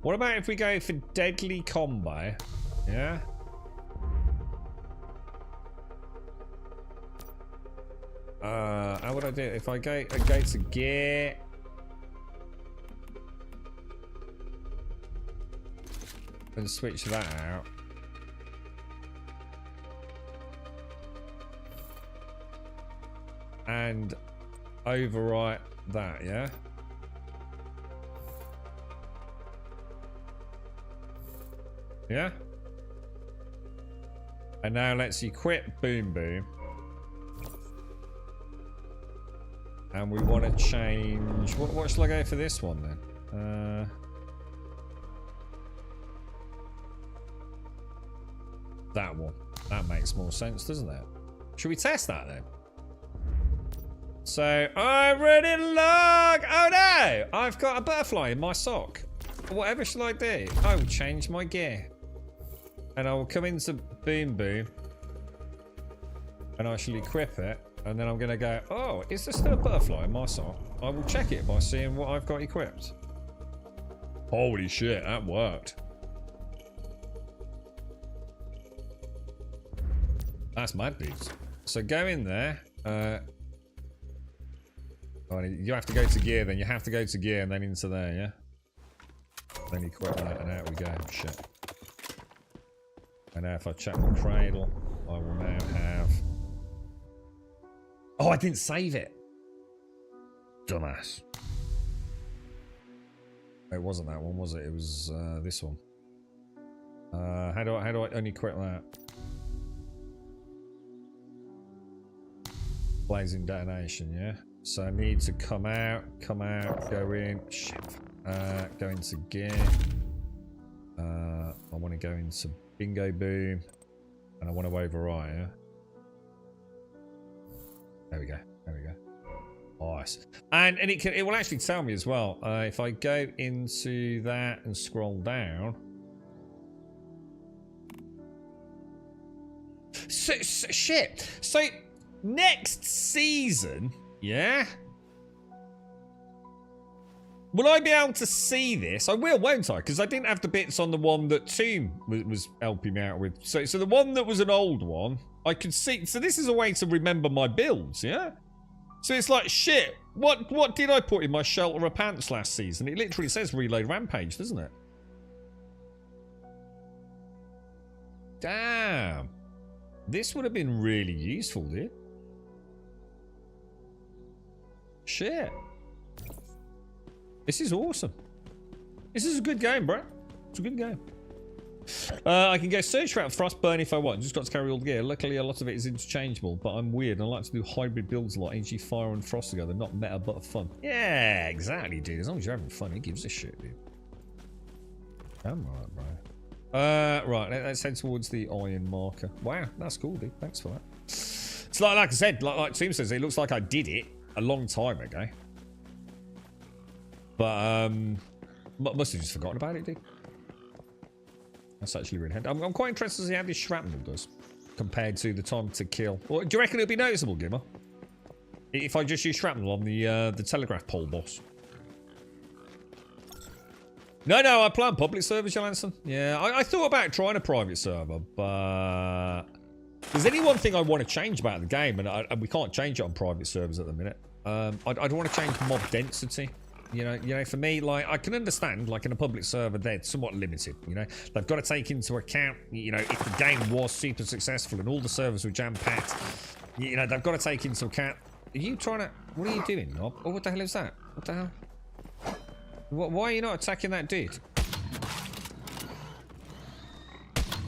What about if we go for deadly combo? Yeah? How would I do it? If I go to gear... and switch that out. And overwrite that, yeah? Yeah? And now let's equip Boom Boom. And we want to change... What shall I go for this one then? That one. That makes more sense, doesn't it? Should we test that then? So, I'm ready to log! Oh no! I've got a butterfly in my sock. Whatever shall I do? I will change my gear. And I will come into Boom Boom. And I shall equip it. And then I'm going to go, oh, is there still a butterfly in my sock? I will check it by seeing what I've got equipped. Holy shit, that worked. That's mad, dudes. So go in there. You have to go to gear, then you have to go to gear and then into there, yeah? Then equip that and out we go. Shit. And now if I check my cradle, I will now have... Oh, I didn't save it. Dumbass. It wasn't that one, was it? It was this one. How do I unequip that? Blazing detonation, yeah? So I need to come out, go in, shit. Go into gear. I want to go into Bingo Boom. And I want to override, yeah? There we go. There we go. Nice. And it will actually tell me as well. If I go into that and scroll down. Shit. So next season, yeah? Will I be able to see this? I will, won't I? Because I didn't have the bits on the one that Tomb was helping me out with. So the one that was an old one, I could see. So this is a way to remember my builds, yeah? So it's like, shit, what did I put in my shelter of pants last season? It literally says Reload Rampage, doesn't it? Damn. This would have been really useful, dude. Shit. This is awesome. This is a good game, bro. It's a good game. I can go search for Frostburn if I want. Just got to carry all the gear. Luckily, a lot of it is interchangeable, but I'm weird. I like to do hybrid builds a lot. Energy, fire, and frost together. Not meta, but fun. Yeah, exactly, dude. As long as you're having fun, who gives a shit, dude? I'm right, bro. Right, let's head towards the iron marker. Wow, that's cool, dude. Thanks for that. It's like I said, like Tim says, it looks like I did it a long time ago. But, must have just forgotten about it, dude. That's actually really handy. I'm quite interested to see how this shrapnel does compared to the time to kill. Well, do you reckon it'll be noticeable, Gimmer? If I just use shrapnel on the telegraph pole boss? No, I play on public servers, Johansson. Yeah, I thought about trying a private server, but... There's only one thing I want to change about the game, and we can't change it on private servers at the minute. I'd want to change mob density. You know, for me, like, I can understand, like, in a public server, they're somewhat limited, you know? They've got to take into account, you know, if the game was super successful and all the servers were jam-packed, you know, they've got to take into account Are you trying to... What are you doing, Knob? Oh, what the hell is that? What the hell? Why are you not attacking that dude?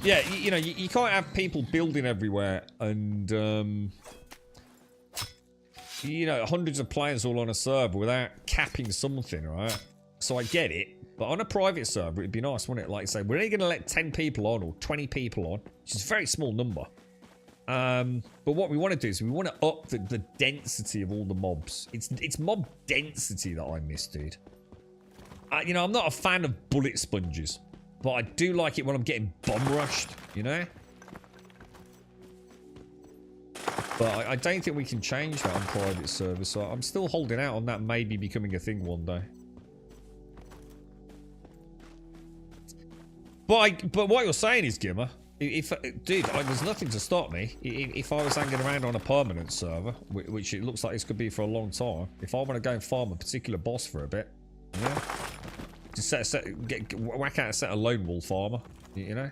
Yeah, you know, you can't have people building everywhere and, you know, hundreds of players all on a server without capping something, right? So I get it. But on a private server, it'd be nice, wouldn't it? Like, say, we're only going to let 10 people on or 20 people on, which is a very small number. But what we want to do is we want to up the density of all the mobs. It's mob density that I miss, dude. You know, I'm not a fan of bullet sponges, but I do like it when I'm getting bomb rushed, you know? But I don't think we can change that on private servers, so I'm still holding out on that maybe becoming a thing one day. But what you're saying is, Gimmer, dude, there's nothing to stop me. If I was hanging around on a permanent server, which it looks like this could be for a long time, if I want to go and farm a particular boss for a bit, yeah, just whack out a set of lone wolf armor, you know.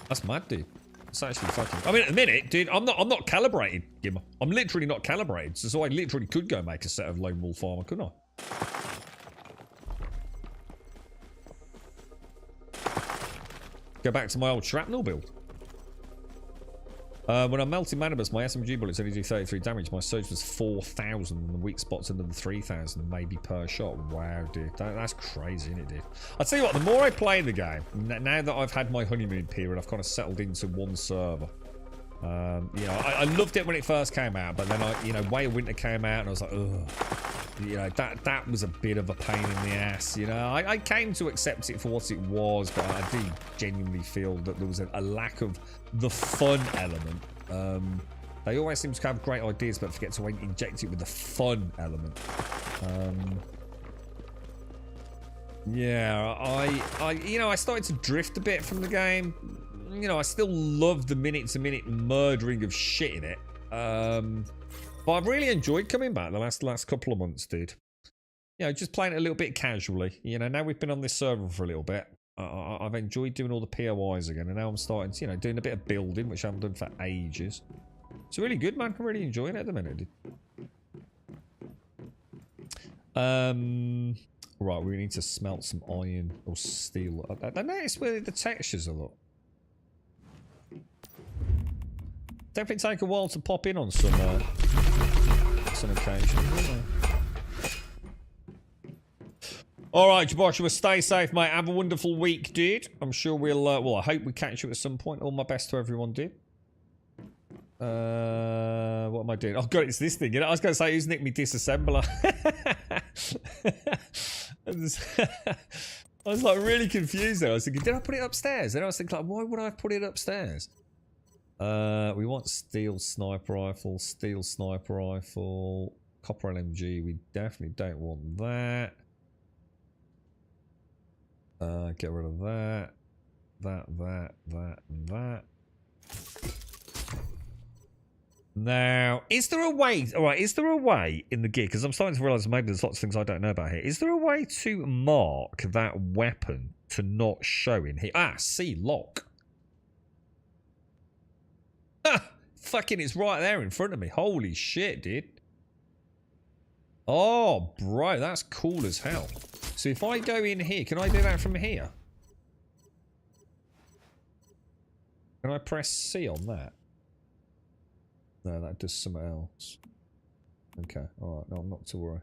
That's mad, dude. It's actually fucking. I mean, at the minute, dude, I'm not calibrated, Gimmer. I'm literally not calibrated, so I literally could go make a set of lone wolf armor, couldn't I? Go back to my old shrapnel build. When I'm melting Manibus, my SMG bullets only do 33 damage. My surge was 4,000 and the weak spot's another 3,000 maybe per shot. Wow, dude. That's crazy, isn't it, dude? I'll tell you what, the more I play the game, now that I've had my honeymoon period, I've kind of settled into one server. You know, I loved it when it first came out, but then you know, Way of Winter came out and I was like, ugh. You know, that was a bit of a pain in the ass, you know. I came to accept it for what it was, but I do genuinely feel that there was a lack of the fun element. They always seem to have great ideas, but forget to inject it with the fun element. Yeah, you know, I started to drift a bit from the game. You know, I still love the minute-to-minute murdering of shit in it. But I've really enjoyed coming back the last couple of months, dude. You know, just playing it a little bit casually. You know, now we've been on this server for a little bit. I've enjoyed doing all the POIs again, and now I'm starting to, you know, doing a bit of building, which I haven't done for ages. It's really good, man. I'm really enjoying it at the minute, dude. Right, we need to smelt some iron or steel. I noticed where the textures a lot. Definitely take a while to pop in on some occasions, wouldn't it? Alright, Joshua, stay safe, mate. Have a wonderful week, dude. I'm sure we'll, well, I hope we catch you at some point. All my best to everyone, dude. What am I doing? Oh, God, it's this thing. You know, I was going to say, who's nicked me disassembler? I was, like, really confused there. I was thinking, did I put it upstairs? And I was thinking, like, why would I have put it upstairs? We want steel sniper rifle, copper LMG. We definitely don't want that. Get rid of that, and that. Now, is there a way? All right, is there a way in the gear? Because I'm starting to realise maybe there's lots of things I don't know about here. Is there a way to mark that weapon to not show in here? Ah, see, lock. Fucking, it's right there in front of me. Holy shit, dude. Oh, bro, that's cool as hell. So if I go in here, can I do that from here? Can I press C on that? No, that does something else. Okay, alright, no, I'm not to worry.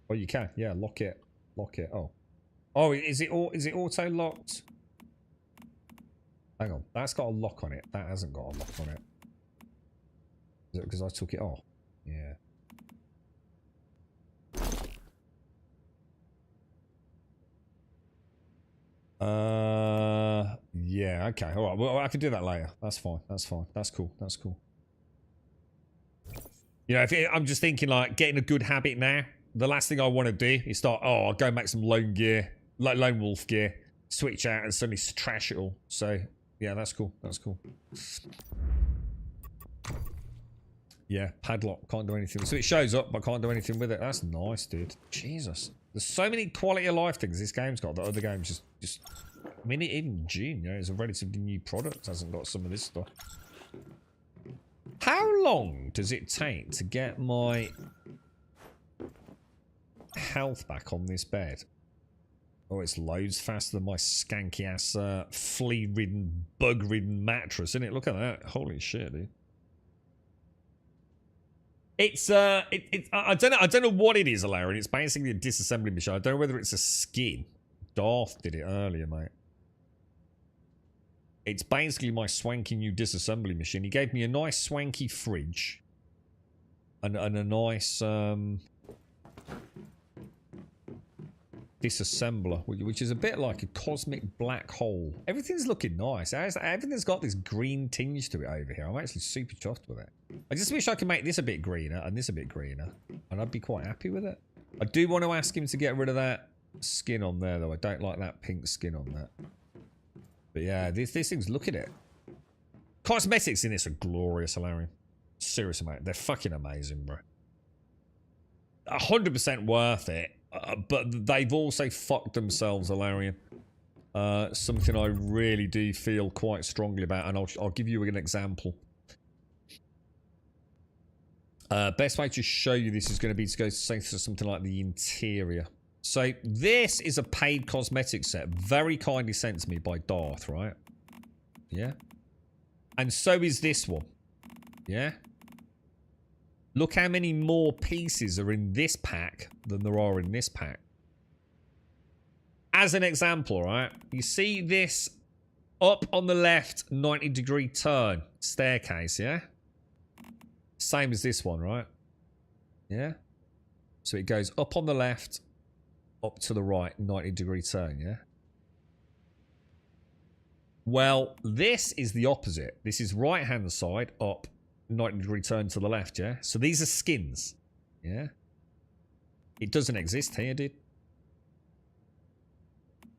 Oh, you can, yeah, lock it. Lock it. Oh. Oh, is it auto locked? Hang on, that's got a lock on it. That hasn't got a lock on it. Is it because I took it off? Yeah. Yeah, okay. Alright, well, I can do that later. That's fine. That's fine. That's cool. That's cool. You know, I'm just thinking, like, getting a good habit now. The last thing I want to do is start, oh, I'll go and make some lone gear, like lone wolf gear, switch out and suddenly trash it all. So, yeah, that's cool. That's cool. Yeah, padlock. Can't do anything. So it shows up, but can't do anything with it. That's nice, dude. Jesus. There's so many quality of life things this game's got that other games just I mean, even June, you know, is a relatively new product. Hasn't got some of this stuff. How long does it take to get my health back on this bed? Oh, it's loads faster than my skanky ass, flea-ridden, bug-ridden mattress, isn't it? Look at that! Holy shit, dude! It's I don't know what it is, Alarian. It's basically a disassembly machine. I don't know whether it's a skin. Darth did it earlier, mate. It's basically my swanky new disassembly machine. He gave me a nice swanky fridge and a nice disassembler, which is a bit like a cosmic black hole. Everything's looking nice. Everything's got this green tinge to it over here. I'm actually super chuffed with it. I just wish I could make this a bit greener and this a bit greener, and I'd be quite happy with it. I do want to ask him to get rid of that skin on there, though. I don't like that pink skin on that. But yeah, these things, look at it. Cosmetics in this are glorious, Hilarion. Seriously, mate. They're fucking amazing, bro. 100% worth it. But they've also fucked themselves, Hilarion. Something I really do feel quite strongly about, and I'll give you an example. Best way to show you this is going to be to go to something like the interior. So this is a paid cosmetic set, very kindly sent to me by Darth, right? Yeah. And so is this one. Yeah. Look how many more pieces are in this pack than there are in this pack. As an example, right? You see this up on the left 90-degree turn staircase, yeah? Same as this one, right? Yeah? So it goes up on the left, up to the right, 90-degree turn, yeah? Well, this is the opposite. This is right-hand side, up, 90-degree turn to the left, yeah? So these are skins, yeah? It doesn't exist here, dude.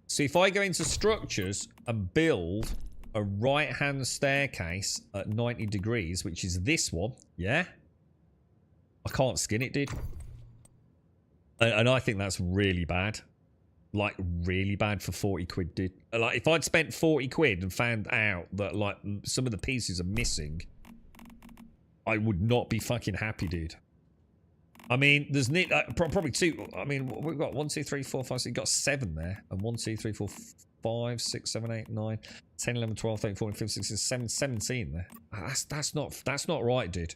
So if I go into structures and build a right-hand staircase at 90 degrees, which is this one, yeah? I can't skin it, dude. And I think that's really bad. Like, really bad for 40 quid, dude. Like, if I'd spent 40 quid and found out that, like, some of the pieces are missing, I would not be fucking happy, dude. I mean, there's probably two. I mean, we've got 1, 2, 3, 4, 5, 6. You've got 7 there. And 1, 2, 3, 4, 5, 6, 7, 8, 9, 10, 11, 12, 13, 14, 15, 16, 17, 17 there. That's not right, dude.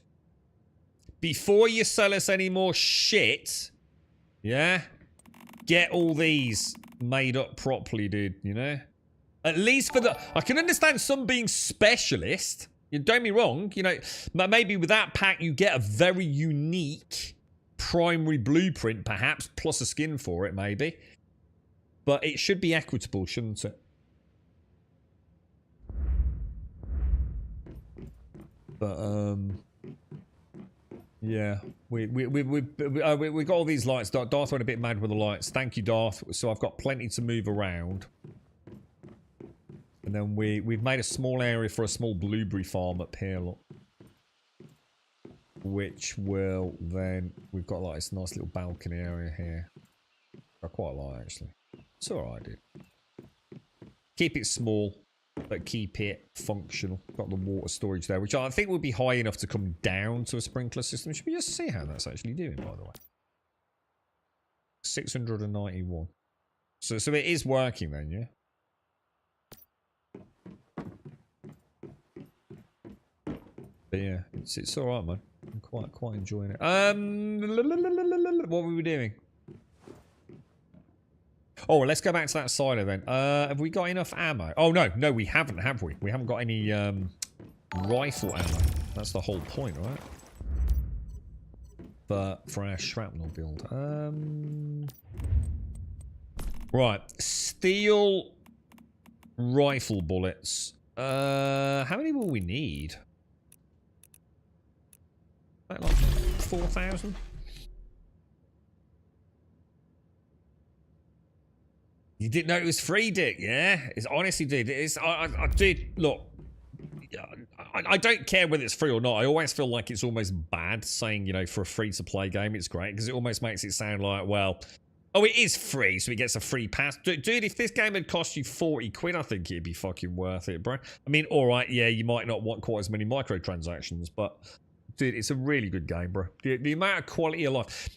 Before you sell us any more shit, yeah? Get all these made up properly, dude, you know? At least for the... I can understand some being specialist. You don't get me wrong, you know, maybe with that pack you get a very unique primary blueprint, perhaps, plus a skin for it, maybe. But it should be equitable, shouldn't it? But, yeah, we got all these lights. Darth went a bit mad with the lights. Thank you, Darth. So I've got plenty to move around. And then we've made a small area for a small blueberry farm up here, look. Which will then... We've got like this nice little balcony area here. I quite like, actually. It's alright, dude. Keep it small, but keep it functional. Got the water storage there, which I think will be high enough to come down to a sprinkler system. Should we just see how that's actually doing, by the way? 691. So it is working then, yeah? But yeah, it's all right, man. I'm quite enjoying it. What were we doing? Oh, let's go back to that silo then. Have we got enough ammo? Oh no, we haven't, have we? We haven't got any rifle ammo. That's the whole point, right? But for our shrapnel build, right, steel rifle bullets. How many will we need? Like 4,000? You didn't know it was free, Dick, yeah? It's honestly, dude. I did. Look, I don't care whether it's free or not. I always feel like it's almost bad saying, you know, for a free-to-play game, it's great. Because it almost makes it sound like, well, Oh, it is free, so it gets a free pass. Dude, if this game had cost you 40 quid, I think it'd be fucking worth it, bro. I mean, all right, yeah, you might not want quite as many microtransactions, but dude, it's a really good game, bro. The amount of quality of life.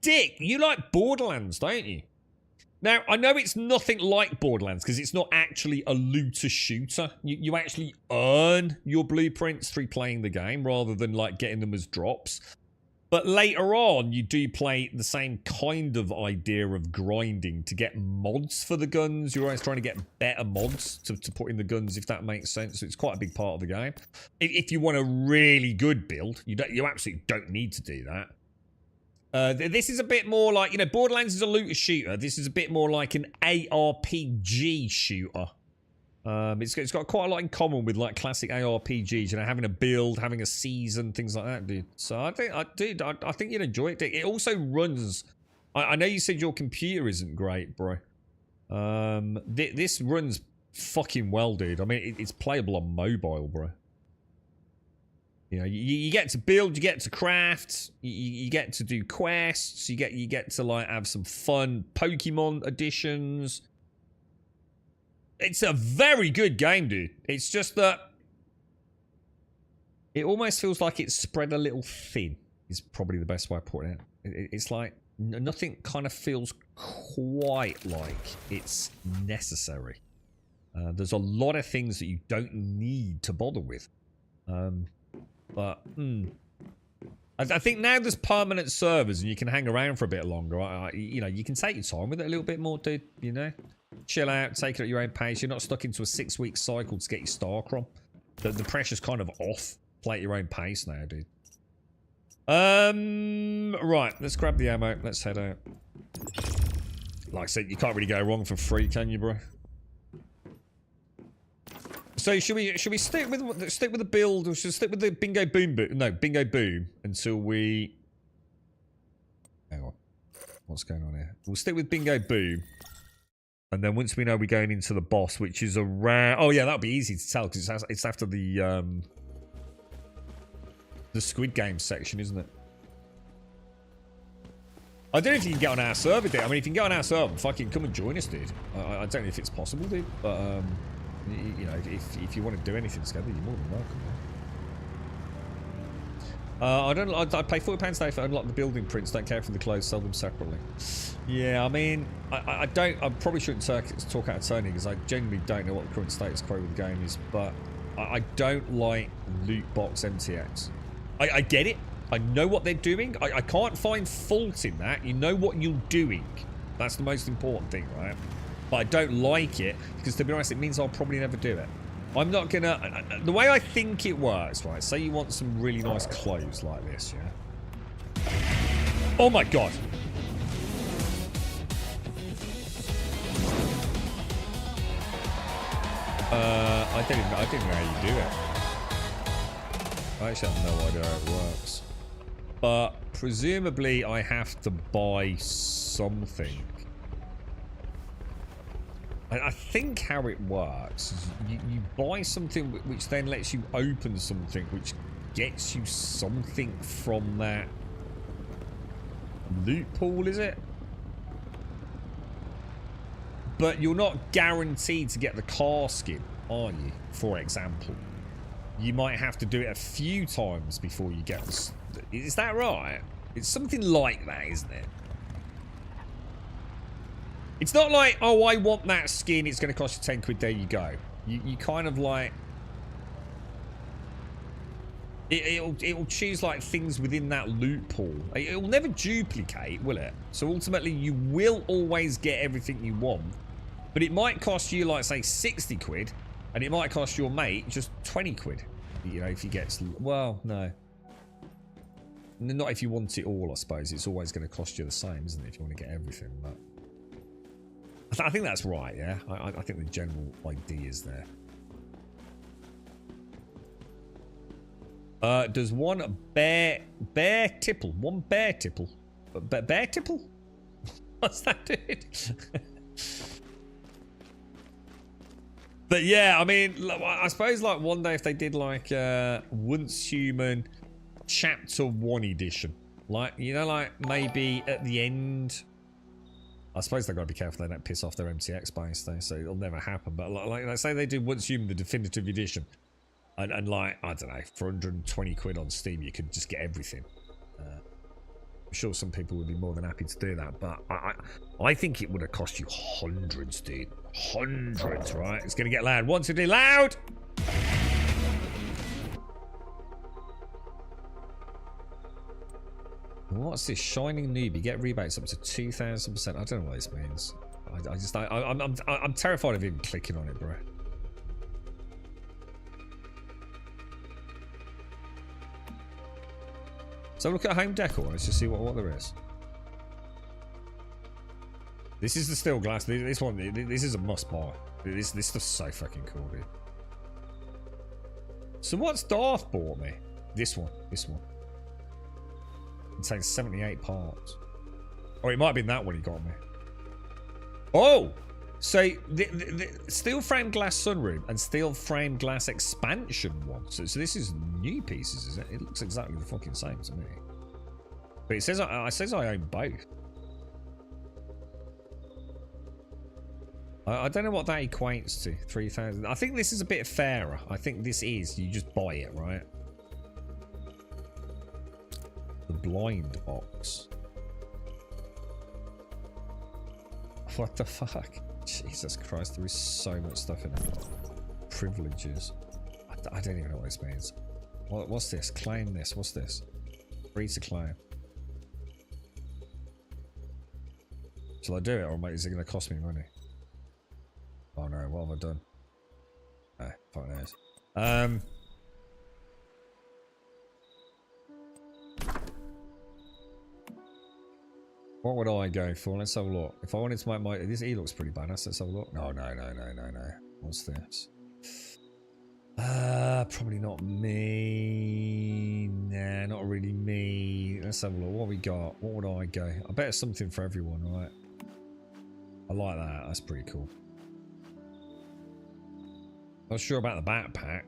Dick, you like Borderlands, don't you? Now, I know it's nothing like Borderlands because it's not actually a looter shooter. You actually earn your blueprints through playing the game rather than like getting them as drops. But later on, you do play the same kind of idea of grinding to get mods for the guns. You're always trying to get better mods to put in the guns, if that makes sense. So it's quite a big part of the game. If you want a really good build, you absolutely don't need to do that. This is a bit more like, you know, Borderlands is a looter shooter. This is a bit more like an ARPG shooter. It's got quite a lot in common with like classic ARPGs, you know, having a build, having a season, things like that, dude. So I think you'd enjoy it. It also runs. I know you said your computer isn't great, bro. This runs fucking well, dude. I mean, it's playable on mobile, bro. You know, you get to build, you get to craft, you get to do quests, you get to like have some fun Pokemon additions. It's a very good game, dude. It's just that it almost feels like it's spread a little thin, is probably the best way of putting it. It's like nothing kind of feels quite like it's necessary. There's a lot of things that you don't need to bother with. I think now there's permanent servers and you can hang around for a bit longer. You know, you can take your time with it a little bit more, dude, you know? Chill out, take it at your own pace. You're not stuck into a 6-week cycle to get your star crom. The pressure's kind of off. Play at your own pace now, dude. Right, let's grab the ammo. Let's head out. Like I said, you can't really go wrong for free, can you, bro? So should we stick with the build, or should we stick with the bingo boom bingo boom until we... Hang on. What's going on here? We'll stick with bingo boom. And then once we know we're going into the boss, which is around... Oh, yeah, that'll be easy to tell because it's after the Squid Game section, isn't it? I don't know if you can get on our server, dude. I mean, if you can get on our server, fucking come and join us, dude. I don't know if it's possible, dude. But, you know, if you want to do anything together, you're more than welcome, man. I pay £40 a day for unlock the building prints. Don't care for the clothes. Sell them separately. Yeah, I mean, I probably shouldn't talk out of turn because I genuinely don't know what the current status quo of the game is. But I don't like loot box MTX. I get it. I know what they're doing. I can't find fault in that. You know what you're doing. That's the most important thing, right? But I don't like it because, to be honest, it means I'll probably never do it. I'm not gonna... The way I think it works, right? Say you want some really nice clothes like this, yeah? Oh my god! I didn't know how you do it. I actually have no idea how it works. But presumably I have to buy something. I think how it works is you buy something which then lets you open something which gets you something from that loot pool, is it? But you're not guaranteed to get the car skin, are you? For example. You might have to do it a few times before you get the... Is that right? It's something like that, isn't it? It's not like, oh, I want that skin, it's going to cost you 10 quid, there you go. You kind of like... It'll choose like things within that loot pool. It'll never duplicate, will it? So ultimately you will always get everything you want. But it might cost you like, say, 60 quid. And it might cost your mate just 20 quid. You know, if he gets... Well, no. Not if you want it all, I suppose. It's always going to cost you the same, isn't it? If you want to get everything, but... I think that's right, yeah. I think the general idea is there. Does one bear tipple? One bear tipple? Bear tipple? What's that, dude? But yeah, I mean, I suppose like one day if they did like Once Human Chapter 1 edition. Like, you know, like maybe at the end... I suppose they've got to be careful they don't piss off their MTX base though, so it'll never happen. But like let's say they do Once Human the definitive edition, and like I don't know, for 120 quid on Steam you could just get everything. I'm sure some people would be more than happy to do that, but I think it would have cost you hundreds, dude. Hundreds, right? It's gonna get loud. Once again, loud. What's this? Shining newbie. Get rebates up to 2,000%. I don't know what this means. I'm terrified of even clicking on it, bro. So look at home decor. Let's just see what there is. This is the steel glass. This one. This is a must buy. This stuff's so fucking cool, dude. So what's Darth bought me? This one. This one. Contains 78 parts. Or it might have been that one he got me. Oh! So, the steel frame glass sunroom and steel frame glass expansion one. So this is new pieces, is it? It looks exactly the fucking same to me. But it says I own both. I don't know what that equates to. 3,000. I think this is a bit fairer. I think this is. You just buy it, right? The blind box. What the fuck? Jesus Christ, there is so much stuff in it. Privileges. I don't even know what this means. What's this? Claim this. What's this? Free to claim. Shall I do it, or is it going to cost me money? Oh no, what have I done? Oh, fuck knows. What would I go for? Let's have a look. If I wanted to make my... This E looks pretty badass. Let's have a look. No. What's this? Probably not me. Nah, not really me. Let's have a look. What we got? What would I go? I bet it's something for everyone, right? I like that. That's pretty cool. Not sure about the backpack.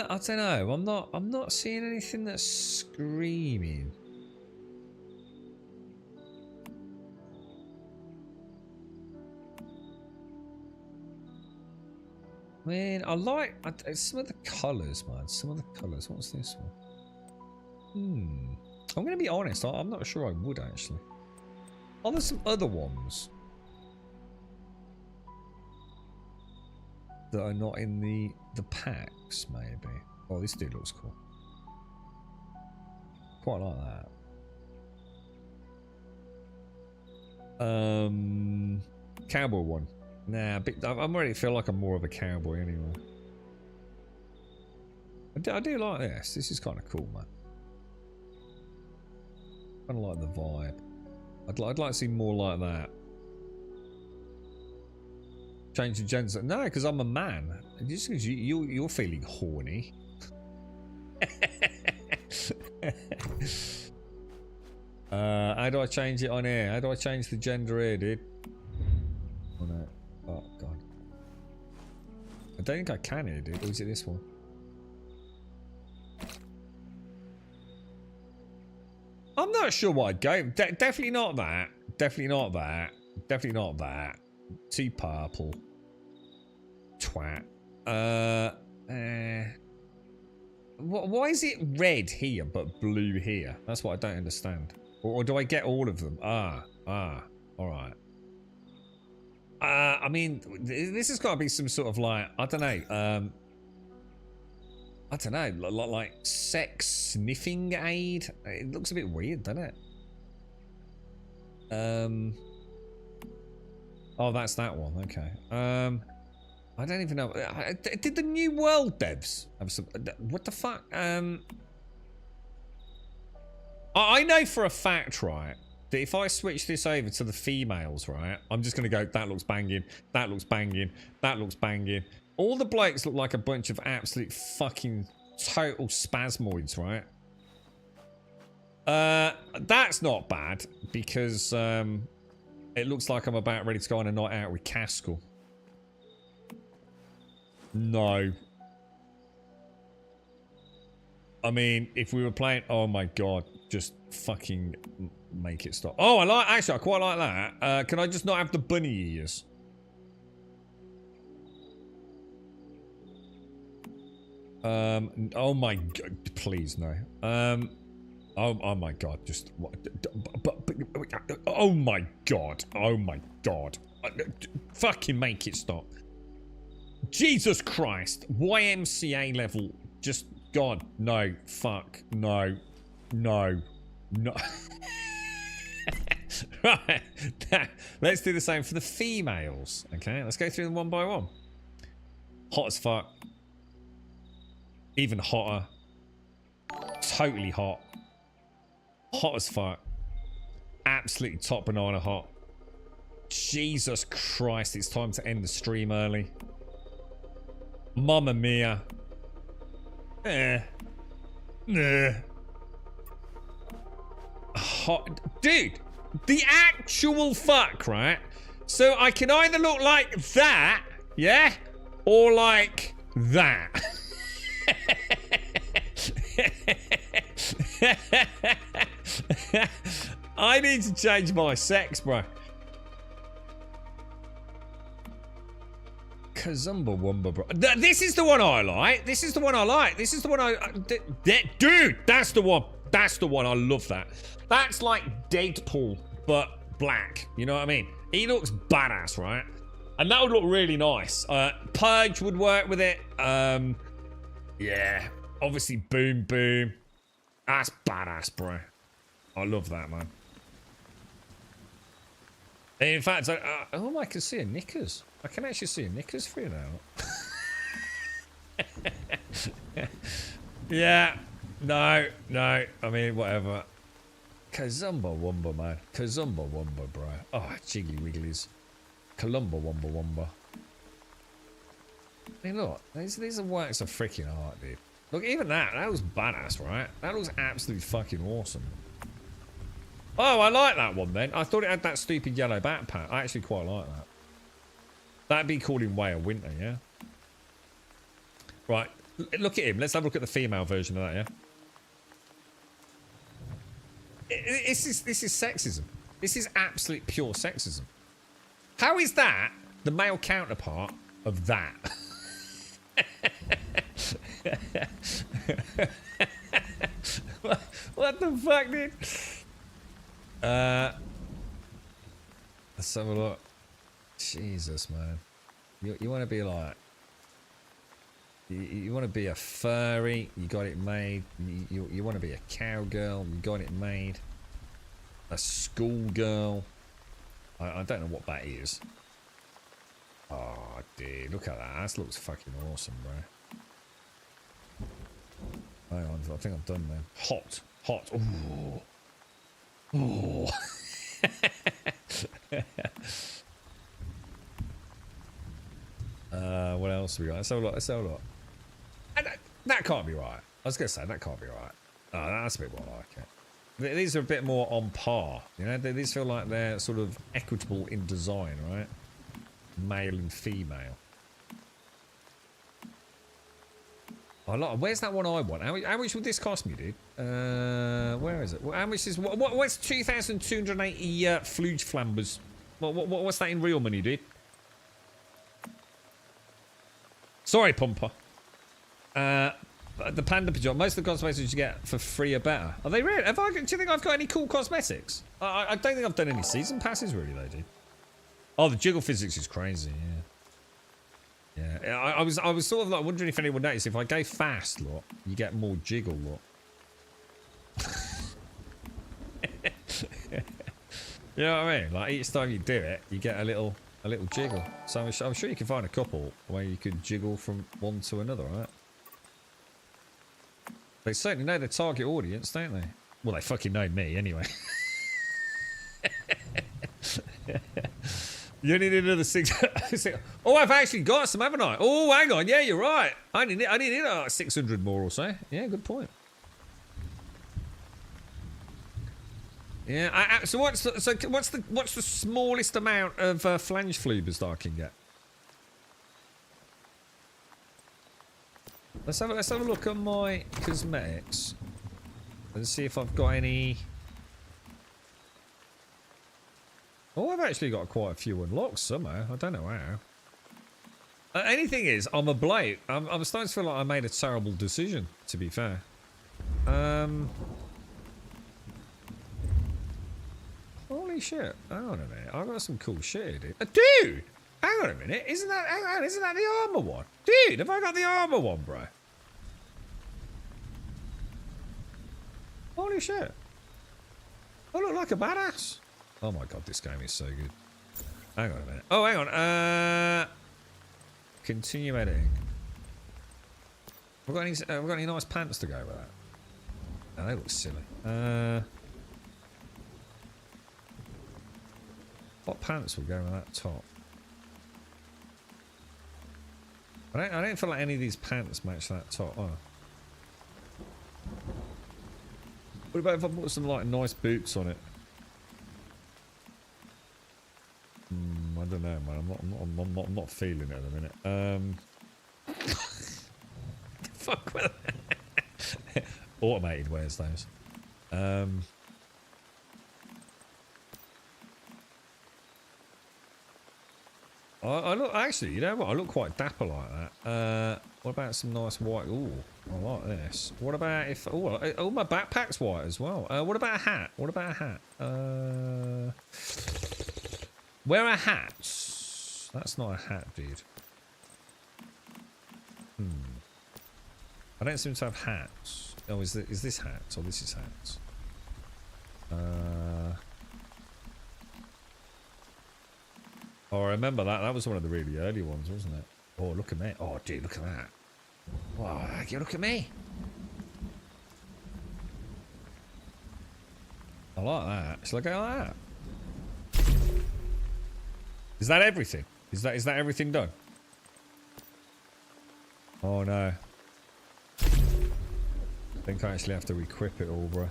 I don't know. I'm not seeing anything that's screaming. Man, I like some of the colours, man. Some of the colours. What's this one? I'm going to be honest. I'm not sure I would actually. Are there some other ones that are not in the packs, maybe? Oh, this dude looks cool. Quite like that. Cowboy one. Nah, I'm already feel like I'm more of a cowboy anyway. I do like this. This is kind of cool, man. Kind of like the vibe. I'd like to see more like that. Change the gender. No, because I'm a man. Just because you're feeling horny. How do I change it on here? How do I change the gender here, dude? Oh no. Oh god. I don't think I can here, dude. Or is it this one? I'm not sure what I'd go. Definitely not that. Definitely not that. Definitely not that. Too purple. Twat. Why is it red here but blue here? That's what I don't understand. Or do I get all of them? Alright. I mean, this has got to be some sort of like, I don't know, like sex sniffing aid. It looks a bit weird, doesn't it? Oh, that's that one. Okay. I don't even know. Did the New World devs have some? What the fuck? I know for a fact, right, that if I switch this over to the females, right, I'm just gonna go. That looks banging. That looks banging. That looks banging. All the blokes look like a bunch of absolute fucking total spasmoids, right? That's not bad because it looks like I'm about ready to go on a night out with Caskell. No. I mean, if we were playing, oh my god, just fucking make it stop. Oh, actually, I quite like that. Can I just not have the bunny ears? Oh my god, please no. Oh my god, just what? Oh my god, fucking make it stop. Jesus Christ, YMCA level, just God, no, fuck, no. Right, let's do the same for the females. Okay, let's go through them one by one. Hot as fuck. Even hotter. Totally hot. Hot as fuck. Absolutely top banana hot. Jesus Christ, it's time to end the stream early. Mamma mia. Hot. Dude, the actual fuck, right? So I can either look like that, yeah? Or like that. I need to change my sex, bro. Kazumba Wumba, bro. This is the one I like. This is the one I like. This is the one dude, that's the one. That's the one. I love that. That's like Deadpool, but black. You know what I mean? He looks badass, right? And that would look really nice. Purge would work with it. Yeah. Obviously, boom, boom. That's badass, bro. I love that, man. In fact, I can see a knickers. I can actually see a knickers for you now. Yeah. No. I mean, whatever. Kazumba Wumba, man. Kazumba Wumba, bro. Oh, jiggly wigglies. Columba Wumba Wumba. Hey, look. These are works of freaking art, dude. Look, even that was badass, right? That was absolutely fucking awesome. Oh, I like that one then. I thought it had that stupid yellow backpack. I actually quite like that. That'd be called in Way of Winter, yeah? Right, look at him. Let's have a look at the female version of that, yeah? This is sexism. This is absolute pure sexism. How is that the male counterpart of that? What the fuck, dude? Let's have a look. Jesus, man. You want to be like... You want to be a furry, you got it made. You want to be a cowgirl, you got it made. A schoolgirl. I don't know what that is. Oh, dude, look at that. That looks fucking awesome, bro. Hang on, I think I'm done then. Hot. Ooh. Ooh. What else have we got? Let's have a look. That can't be right. I was going to say, that can't be right. Oh, that's a bit more like it. These are a bit more on par. You know, these feel like they're sort of equitable in design, right? Male and female. Where's that one I want? How much would this cost me, dude? Where is it? How much is... What's 2,280 Fluge Flambers? What's that in real money, dude? Sorry, Pumper. The panda pajama. Most of the cosmetics you get for free are better. Are they really? Do you think I've got any cool cosmetics? I don't think I've done any season passes really, though, dude. Oh, the jiggle physics is crazy. Yeah. Yeah. I was sort of like wondering if anyone noticed. If I go fast, look, you get more jiggle, look. You know what I mean? Like each time you do it, you get a little jiggle. So I'm sure you can find a couple where you could jiggle from one to another, right? They certainly know their target audience, don't they? Well, they fucking know me anyway. You only need another 6. Oh, I've actually got some, haven't I? Oh, hang on. Yeah, you're right. I need 600 more or so. Yeah, good point. Yeah. So what's the smallest amount of flange flubers that I can get? Let's have a look at my cosmetics. Let's see if I've got any. Oh, I've actually got quite a few unlocked somehow. I don't know how. Anything is, I'm a bloke. I'm starting to feel like I made a terrible decision, to be fair. Holy shit. Hang on a minute. I've got some cool shit here, dude. Dude! Hang on a minute. Isn't that the armor one? Dude, have I got the armor one, bro? Holy shit. I look like a badass. Oh my god, this game is so good. Hang on a minute. Oh, hang on. Continue editing. Have we got any nice pants to go with that? No, they look silly. What pants would go with that top? I don't feel like any of these pants match that top. Oh. What about if I put some like nice boots on it? I don't know, man. I'm not feeling it at the minute. Fuck with it. Automated wears those. I look, actually, you know what? I look quite dapper like that. What about some nice white? Ooh, I like this. What about if? Oh, my backpack's white as well. What about a hat? What about a hat? Where are hats? That's not a hat, dude. I don't seem to have hats. Oh, is this hats or this is hats? Oh, I remember that. That was one of the really early ones, wasn't it? Oh, look at me. Oh, dude, look at that. Wow, look at me. I like that. Shall I go like that? Is that everything? Is that everything done? Oh no. I think I actually have to equip it all, bro.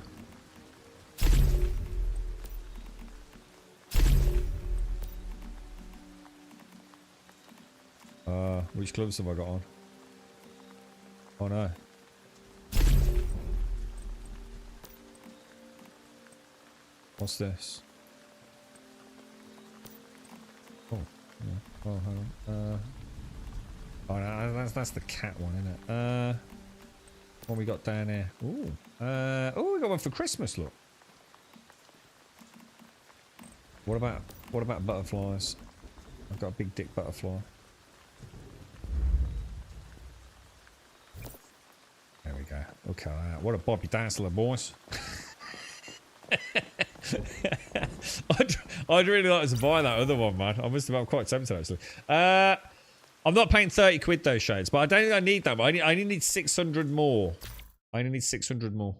Which gloves have I got on? Oh no. What's this? Oh, yeah. Oh, hang on. Oh no, that's the cat one, isn't it? What we got down here? Ooh. Oh, we got one for Christmas, look. What about butterflies? I've got a big dick butterfly. There we go. Okay, what a Bobby Dazzler, boys. I'd really like to buy that other one, man. I'm quite tempted, actually. I'm not paying 30 quid though, Shades, but I don't think I need that. But I only need 600 more. I only need 600 more.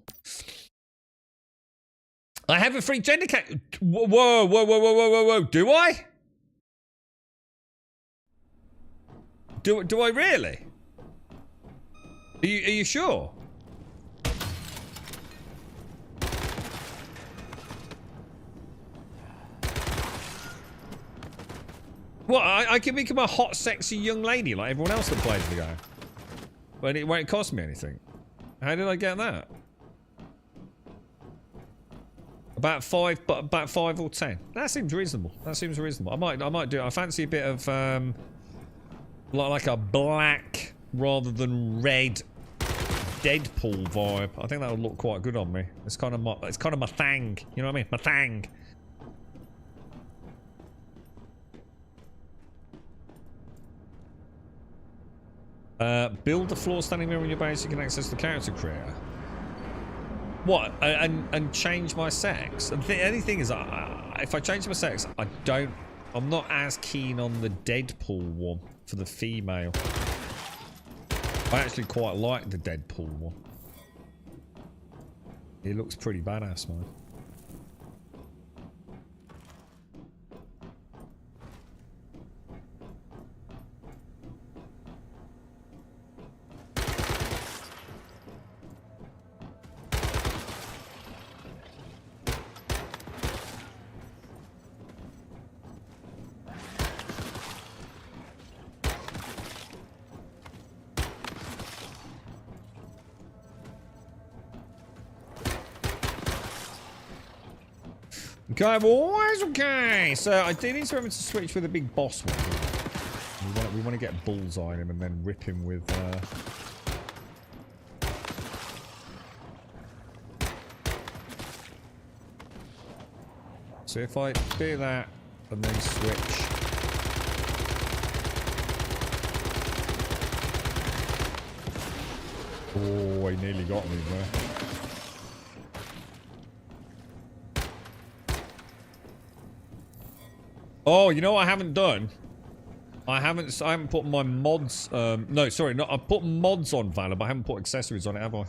I have a free gender cat. Whoa. Do I? Do I really? Are you sure? What? I can become a hot, sexy young lady like everyone else that plays the game. But it won't cost me anything. How did I get that? About 5 or 10. That seems reasonable. That seems reasonable. I might do it. I fancy a bit of like a black rather than red Deadpool vibe. I think that would look quite good on me. It's kind of my thing. You know what I mean? My thing. Build the floor standing mirror in your base. You can access the character creator. What? And change my sex? The only thing is, if I change my sex, I'm not as keen on the Deadpool one for the female. I actually quite like the Deadpool one. It looks pretty badass, man. Okay, boys. Okay. So I do need to remember to switch with a big boss one. We want to get bullseye on him and then rip him with. So if I do that and then switch. Oh, he nearly got me there. Oh, you know what I haven't done? I haven't put my mods. No, sorry, no. I put mods on Valor, but I haven't put accessories on it, have I?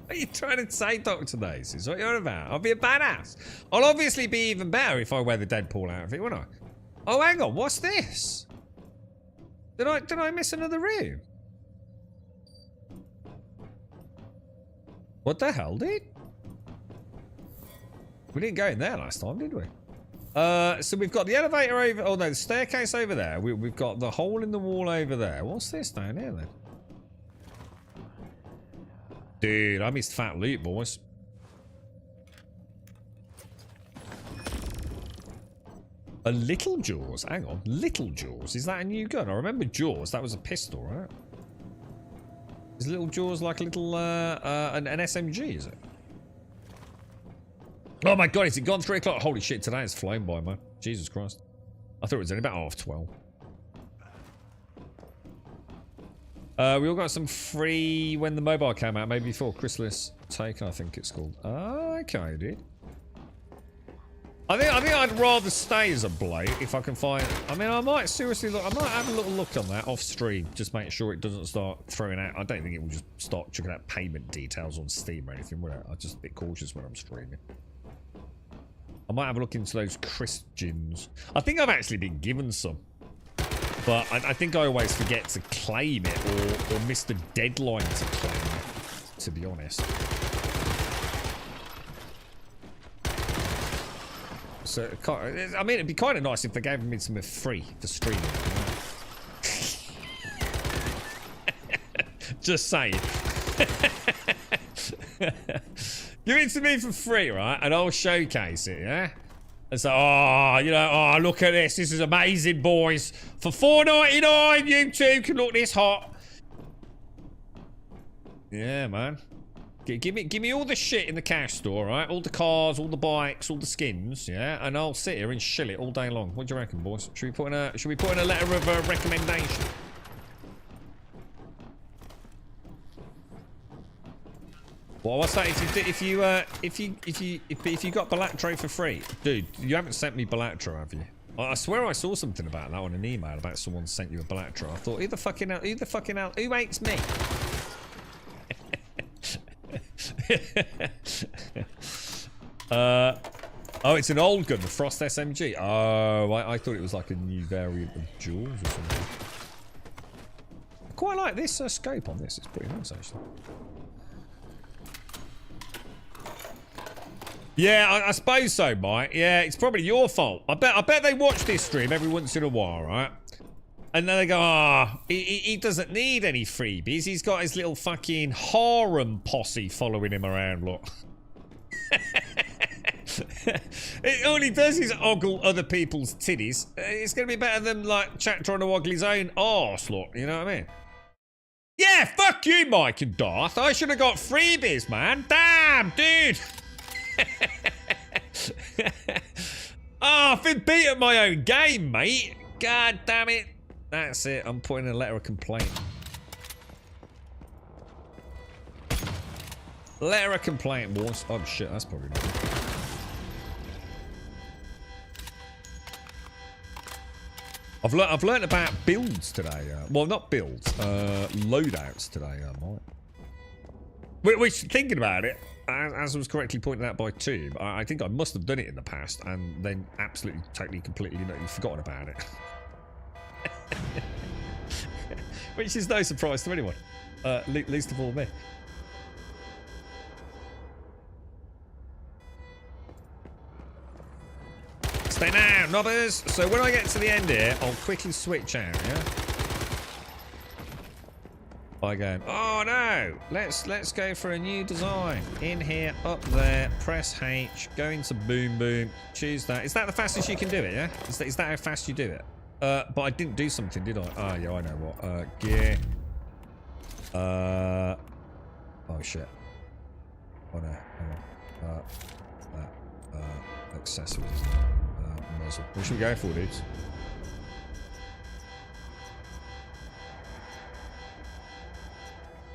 What are you trying to say, Dr. Dace? Is what you're about. I'll be a badass. I'll obviously be even better if I wear the Deadpool outfit, won't I? Oh, hang on. What's this? Did I miss another room? What the hell, dude? We didn't go in there last time, did we? So we've got the elevator over... Oh, no, the staircase over there. We've got the hole in the wall over there. What's this down here, then? Dude, I missed fat loot, boys. A Little Jaws? Hang on. Little Jaws? Is that a new gun? I remember Jaws. That was a pistol, right? Is Little Jaws like a little, an SMG, is it? Oh my god, is it gone 3 o'clock? Holy shit, today it's flown by, man. Jesus Christ. I thought it was only about 12:30. We all got some free when the mobile came out, maybe before Chrysalis Taken, I think it's called. Oh, okay, dude. I think I'd rather stay as a bloke if I can find. I mean, I might seriously look. I might have a little look on that off stream, just make sure it doesn't start throwing out. I don't think it will just start checking out payment details on Steam or anything, will it? I'm just a bit cautious when I'm streaming. I might have a look into those Christians. I think I've actually been given some. But I think I always forget to claim it or miss the deadline to claim it, to be honest. So, I mean, it'd be kind of nice if they gave me some free for streaming. Just saying. Give it to me for free, right? And I'll showcase it, yeah? And so, oh, you know, oh, look at this. This is amazing, boys. For $4.99, you two can look this hot. Yeah, man. Give me all the shit in the cash store, right? All the cars, all the bikes, all the skins, yeah? And I'll sit here and shill it all day long. What do you reckon, boys? Should we put in a letter of recommendation? Well, what's that? If you got Balatro for free, dude, you haven't sent me Balatro, have you? I swear I saw something about that on an email about someone sent you a Balatro. I thought, who the fucking hell, who hates me? Oh, it's an old gun, the Frost SMG. Oh, I thought it was like a new variant of Jaws or something. I quite like this scope on this. It's pretty nice, actually. Yeah, I suppose so, Mike. Yeah, it's probably your fault. I bet they watch this stream every once in a while, right? And then they go, ah, he doesn't need any freebies. He's got his little fucking harem posse following him around, look. All he does is ogle other people's titties. It's going to be better than, like, Chat trying to ogle his own arse, look. You know what I mean? Yeah, fuck you, Mike and Darth. I should have got freebies, man. Damn, dude. Oh, I've been beat at my own game, mate. God damn it. That's it. I'm putting in a letter of complaint. Letter of complaint, boys. Oh, shit. That's probably not. I've learned about builds today. Well, not builds. Loadouts today, Mike. Which, thinking about it, as was correctly pointed out by Tube, I think I must have done it in the past and then absolutely, totally, completely, forgotten about it. Which is no surprise to anyone, least of all me. Stay down, knobbers. So when I get to the end here, I'll quickly switch out, yeah? by going, oh no, let's go for a new design. In here, up there, press H, go into boom boom, choose that. Is that the fastest you can do it, yeah? Is that how fast you do it? But I didn't do something, did I? Oh yeah, I know what. Gear. Oh shit. Oh no, hang on. Accessories. Muzzle. What should we go for, dudes?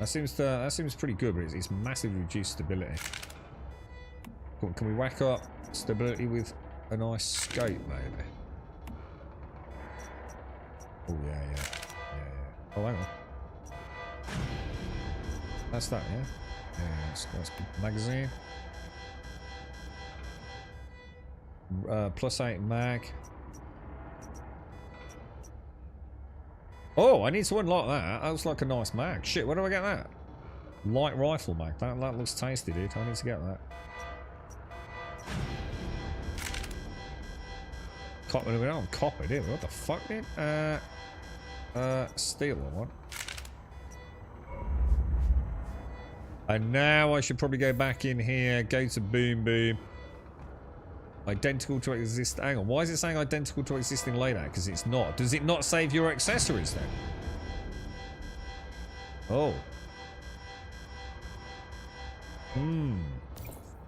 That seems pretty good, but it's massively reduced stability. Can we whack up stability with a nice scope, maybe? Oh yeah. Oh hang on. That's that, yeah. Yeah, that's good. Magazine. +8 mag. Oh, I need to unlock that. That looks like a nice mag. Shit, where do I get that? Light rifle mag. That looks tasty, dude. I need to get that. Copper. We don't have copper, do we? What the fuck, dude? Steel I want. And now I should probably go back in here, go to boom boom. Identical to exist. Hang on, why is it saying identical to existing layout? Because it's not. Does it not save your accessories then? Oh.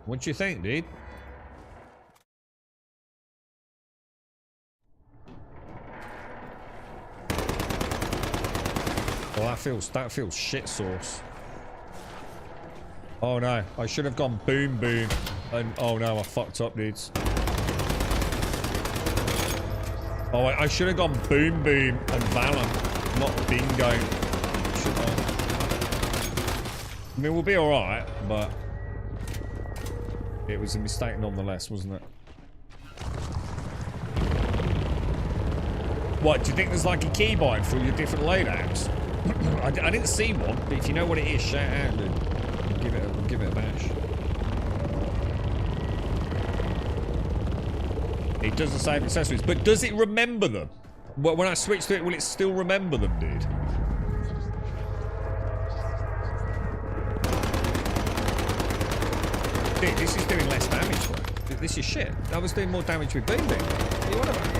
What do you think, dude? Well, that feels shit sauce. Oh no, I should have gone boom boom. And oh no, I fucked up, dudes. Oh, I should have gone boom boom and Valor, not bingo. Should I? I mean, we'll be alright, but it was a mistake nonetheless, wasn't it? What, do you think there's like a keybind for all your different loadouts? I didn't see one, but if you know what it is, shout out, dude. Give it a bash. It doesn't save accessories, but does it remember them? When I switch to it, will it still remember them, dude? Dude, this is doing less damage, bro. This is shit. I was doing more damage with Boom Boom. What are you on about?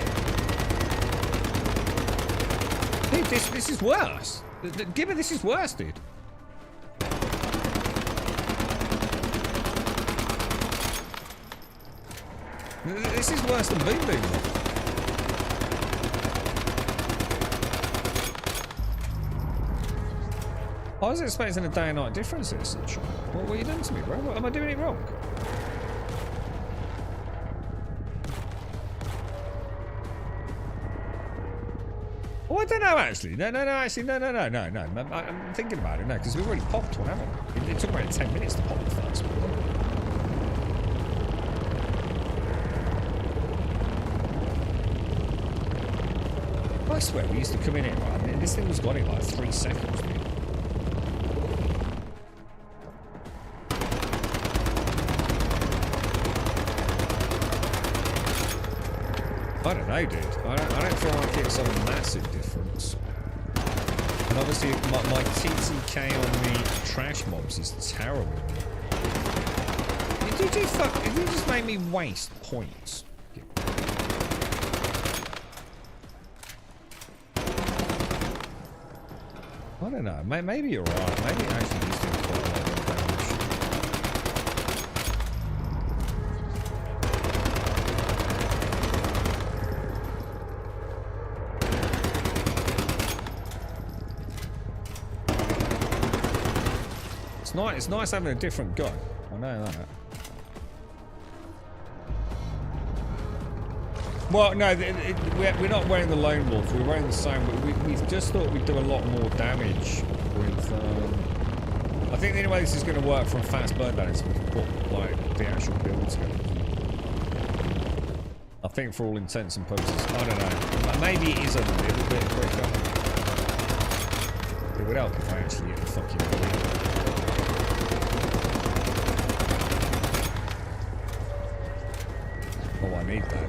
Dude, this is worse. Give it, this is worse, dude. This is worse than Boom Boom. I was expecting a day and night difference here, Sunshine. What are you doing to me, bro? Am I doing it wrong? Oh, I don't know, actually. No. I'm thinking about it, no, because we've already popped one, haven't we? It took about 10 minutes to pop the first one. I swear we used to come in here, right? I mean, this thing was gone in like 3 seconds, dude. I don't know, dude. I don't feel like it's a massive difference. And obviously, my TTK on the trash mobs is terrible. You just made me waste points. I don't know. Maybe you're right. Maybe it actually is doing quite a lot of damage. It's nice having a different gun. I know that. Well, no, we're not wearing the Lone Wolf. We're wearing the same. We just thought we'd do a lot more damage with. I think the only way this is going to work from fast burn down is to put like the actual build together. I think for all intents and purposes, I don't know. Maybe it is a little bit quicker. It would help if I actually hit the fucking building. Oh, I need that.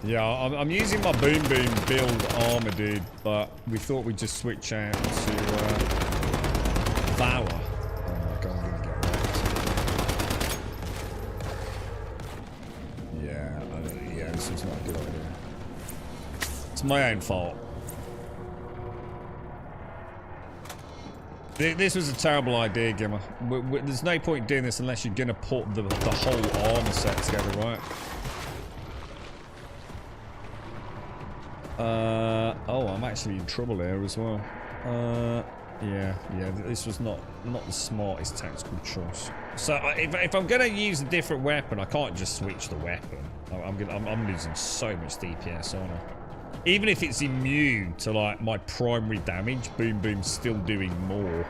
Yeah, I'm using my boom boom build armor, dude, but we thought we'd just switch out to Valor. Oh my god, I'm gonna get wrecked. Yeah, this is not a good idea. It's my own fault. This was a terrible idea, Gimmer. There's no point doing this unless you're gonna put the whole armor set together, right? Oh, I'm actually in trouble here as well. Yeah, this was not the smartest tactical choice. So if I'm gonna use a different weapon, I can't just switch the weapon. I'm losing so much DPS, aren't I? Even if it's immune to like my primary damage, Boom Boom's still doing more.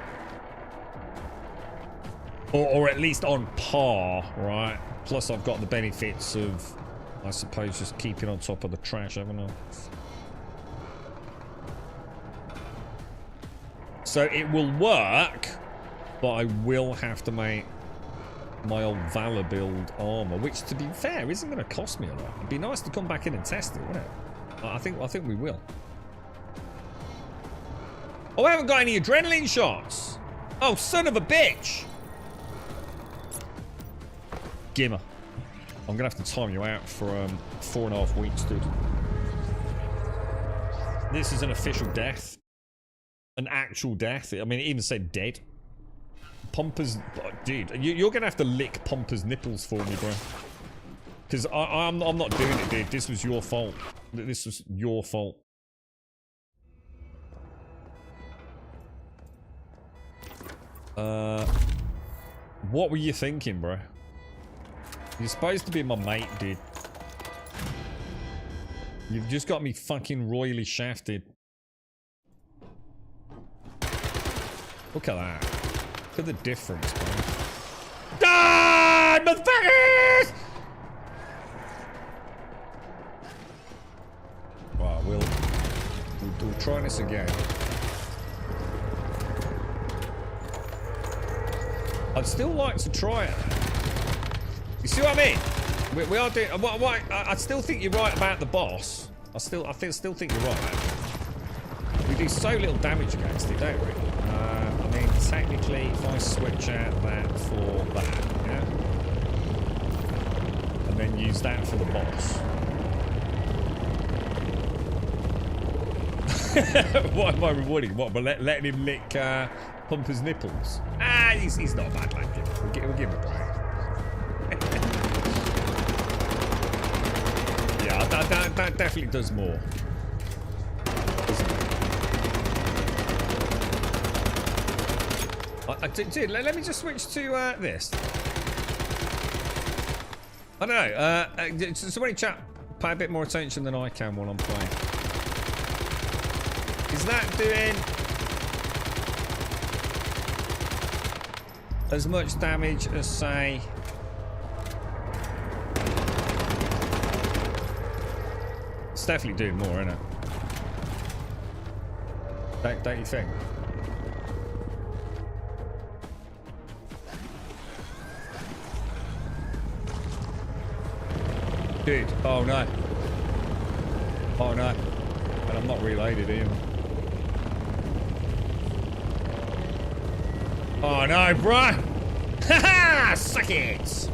Or at least on par, right? Plus I've got the benefits of, I suppose, just keeping on top of the trash, haven't I? So it will work, but I will have to make my old Valor build armor, which, to be fair, isn't going to cost me a lot. It'd be nice to come back in and test it, wouldn't it? I think we will. Oh, I haven't got any adrenaline shots. Oh, son of a bitch! Gimmer, I'm gonna have to time you out for 4.5 weeks, dude. This is an official death. An actual death. I mean, it even said dead. Pompa's... Dude, you're gonna have to lick Pompa's nipples for me, bro. Because I'm not doing it, dude. This was your fault. This was your fault. What were you thinking, bro? You're supposed to be my mate, dude. You've just got me fucking royally shafted. Look at that. Look at the difference, bro. Die, motherfuckers! Right, we'll try this again. I'd still like to try it. You see what I mean? We are doing. I still think you're right about the boss. I still think you're right. We do so little damage against it, don't we? I mean, technically, if I switch out that for that, yeah, and then use that for the boss. What am I rewarding? What? But letting him lick Pumpa's nipples? Ah, he's not a bad lad. We'll give him a break. Yeah, that definitely does more. Dude, let me just switch to this. I don't know. Somebody chat, pay a bit more attention than I can while I'm playing. Is that doing as much damage as, say, it's definitely doing more, isn't it? Don't you think? Dude, oh no. Oh no. And I'm not reloaded either. Oh no, bro! Haha! Suck it!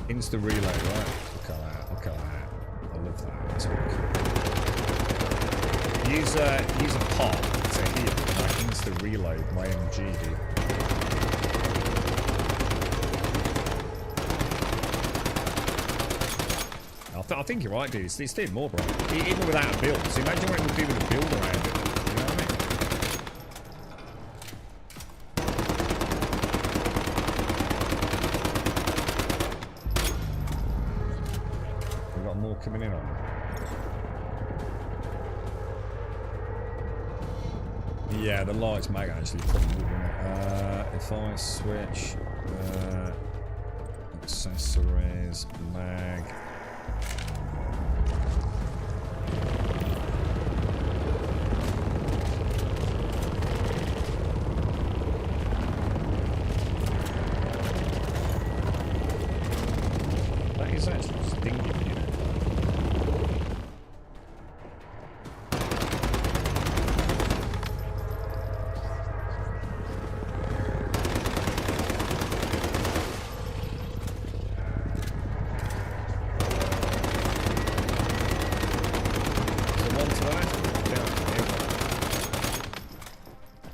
Insta reload, right? Look at that, look at that. I love that. That's really cool. Use a pot to heal. Like insta reload my MG, dude. I think you're right, dude. It's doing more, bro. Even without a build. So imagine what it would do with a build around it. You know what I mean? We've got more coming in on it. Yeah, the lights mag actually probably wouldn't it? If I switch accessories, mag.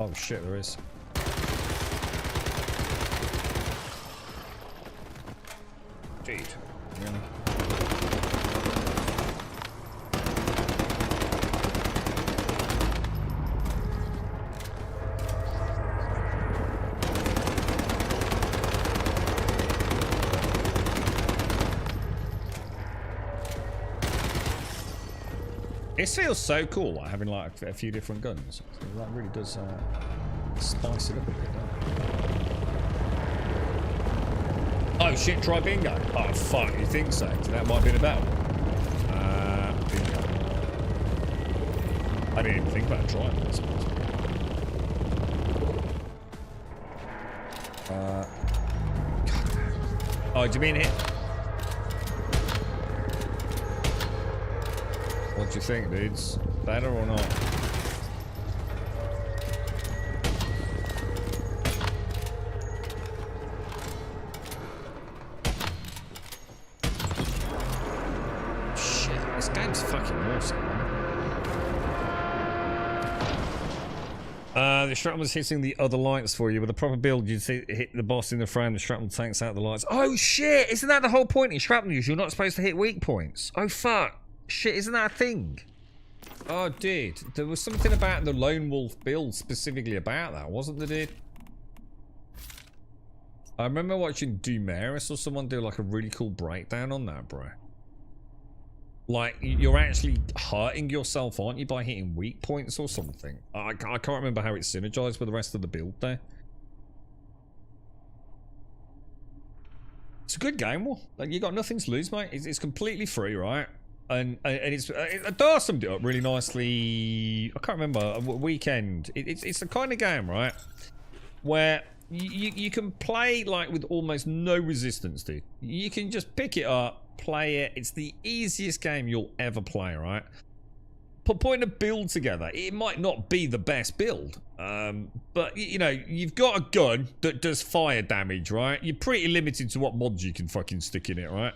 Oh shit, there is. Dude, really? It feels so cool, like having like a few different guns. That really does spice it up a bit, doesn't it? Oh shit, try bingo. Oh fuck, you think so? That might be the better one. Bingo. I didn't even think about trying this. Oh, do you mean it? What do you think, dudes? Better or not? Shit, this game's fucking awesome, man. The shrapnel's hitting the other lights for you. With a proper build, you'd hit the boss in the frame, the shrapnel takes out the lights. Oh shit! Isn't that the whole point in shrapnel? You're not supposed to hit weak points. Oh fuck! Shit, isn't that a thing? Oh, dude, there was something about the Lone Wolf build specifically about that, wasn't there, dude? I remember watching Dumeris or someone do like a really cool breakdown on that, bro. Like, you're actually hurting yourself, aren't you, by hitting weak points or something? I can't remember how it synergized with the rest of the build there. It's a good game, Will. Like, you got nothing to lose, mate. It's completely free, right? And it does summed it up really nicely. I can't remember a weekend. It's the kind of game, right, where you can play like with almost no resistance, dude. You can just pick it up, play it. It's the easiest game you'll ever play, right? Putting a build together, it might not be the best build, but you know, you've got a gun that does fire damage, right? You're pretty limited to what mods you can fucking stick in it, right?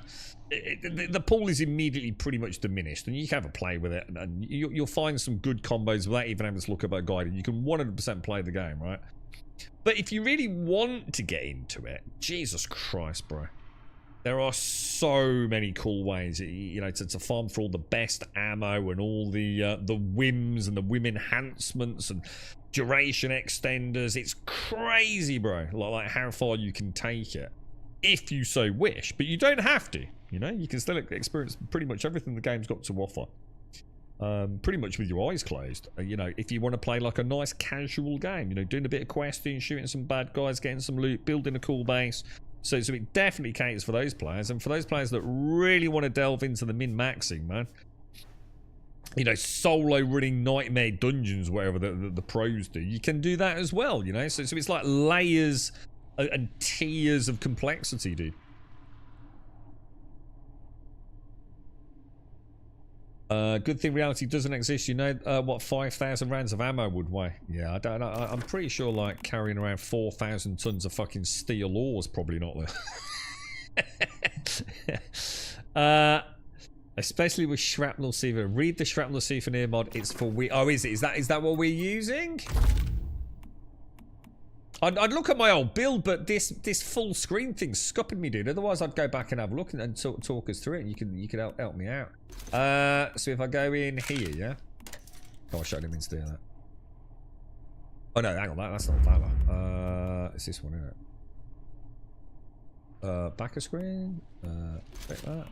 The pool is immediately pretty much diminished, and you can have a play with it, and you'll find some good combos without even having to look at a guide, and you can 100% play the game, right? But if you really want to get into it, Jesus Christ, bro. There are so many cool ways, you know, to farm for all the best ammo and all the whims and the whim enhancements and duration extenders. It's crazy, bro. Like how far you can take it, if you so wish. But you don't have to. You know, you can still experience pretty much everything the game's got to offer. Pretty much with your eyes closed. You know, if you want to play like a nice casual game, you know, doing a bit of questing, shooting some bad guys, getting some loot, building a cool base. So it definitely caters for those players, and for those players that really want to delve into the min-maxing, man. You know, solo running nightmare dungeons, whatever the pros do, you can do that as well. You know, so it's like layers and tiers of complexity, dude. Good thing reality doesn't exist. You know what 5,000 rounds of ammo would weigh? Yeah, I don't know. I'm pretty sure like carrying around 4,000 tons of fucking steel ore is probably not there. Especially with shrapnel sieve. Read the shrapnel sieve mod. It's for we. Oh, is it? Is that what we're using? I'd look at my old build, but this full screen thing's scupping me, dude. Otherwise, I'd go back and have a look and talk us through it. And you can help me out. So if I go in here, yeah. Oh, I didn't mean to do that. Oh no, hang on, that's not that one. It's this one, isn't it? Back of screen. Take that.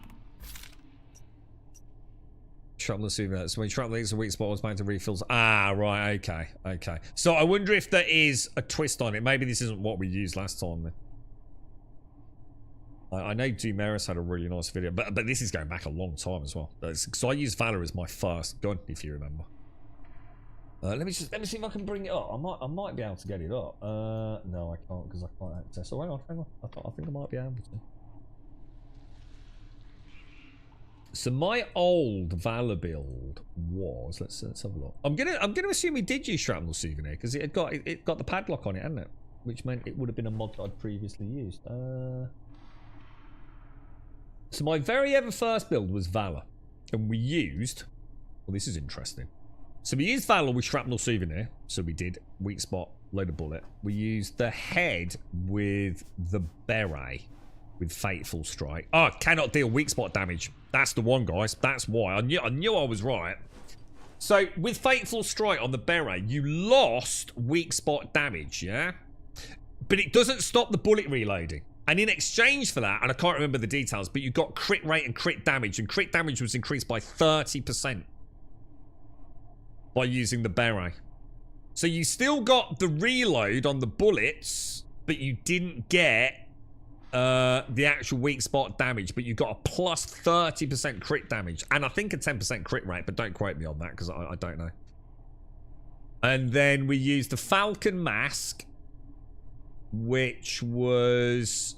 Shrapnel super. So when shrapnel is a weak spot, it's bound to refills. Ah, right. Okay. So I wonder if there is a twist on it. Maybe this isn't what we used last time. Then. I know Dumeris had a really nice video, but this is going back a long time as well. So I used Valor as my first gun, if you remember. Let me see if I can bring it up. I might be able to get it up. No, I can't because I can't access. Oh, hang on. I think I might be able to. So my old Valor build was let's have a look. I'm gonna assume we did use shrapnel souvenir because it got the padlock on it, hadn't it? Which meant it would have been a mod that I'd previously used. So my very ever first build was Valor, and we used. Well, this is interesting. So we used Valor with Shrapnel Souvenir. So we did. Weak spot, load of bullet. We used the head with the beret with Fateful Strike. Oh, cannot deal weak spot damage. That's the one, guys. That's why. I knew I was right. So with Fateful Strike on the beret, you lost weak spot damage, yeah? But it doesn't stop the bullet reloading. And in exchange for that, and I can't remember the details, but you got crit rate and crit damage was increased by 30% by using the beret. So you still got the reload on the bullets, but you didn't get the actual weak spot damage, but you got a plus 30% crit damage, and I think a 10% crit rate, but don't quote me on that because I don't know. And then we used the Falcon Mask, which was...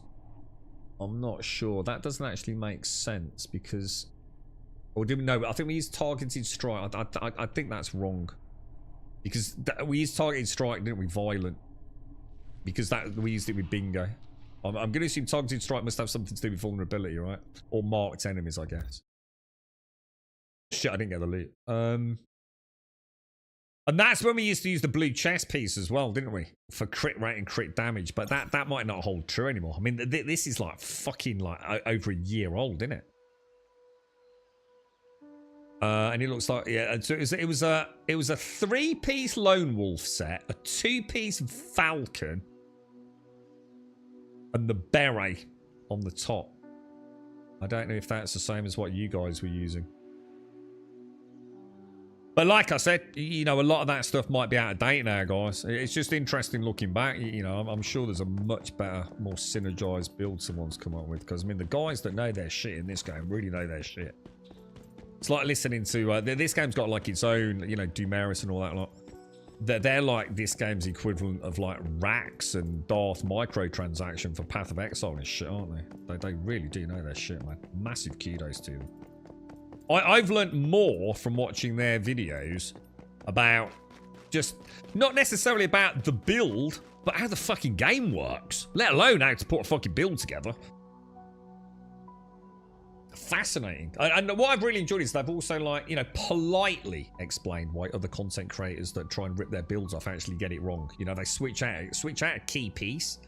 I'm not sure. That doesn't actually make sense because... Or did we know? I think we used Targeted Strike. I think that's wrong. Because we used Targeted Strike, didn't we? Violent. Because we used it with Bingo. I'm going to assume Targeted Strike must have something to do with vulnerability, right? Or marked enemies, I guess. Shit, I didn't get the loot. And that's when we used to use the blue chest piece as well, didn't we? For crit rate and crit damage. But that might not hold true anymore. I mean, this is like fucking like over a year old, isn't it? And it looks like, yeah, so it was a 3-piece Lone Wolf set, a 2-piece Falcon, and the beret on the top. I don't know if that's the same as what you guys were using. But like I said, you know, a lot of that stuff might be out of date now, guys. It's just interesting looking back. You know, I'm sure there's a much better, more synergized build someone's come up with. Because, I mean, the guys that know their shit in this game really know their shit. It's like listening to... this game's got, like, its own, you know, Dumeris and all that lot. They're like this game's equivalent of, like, Rax and Darth microtransaction for Path of Exile and shit, aren't they? They really do know their shit, man. Massive kudos to them. I've learnt more from watching their videos about just not necessarily about the build, but how the fucking game works, let alone how to put a fucking build together. Fascinating. And what I've really enjoyed is they've also, like, you know, politely explained why other content creators that try and rip their builds off actually get it wrong. You know, they switch out a key piece.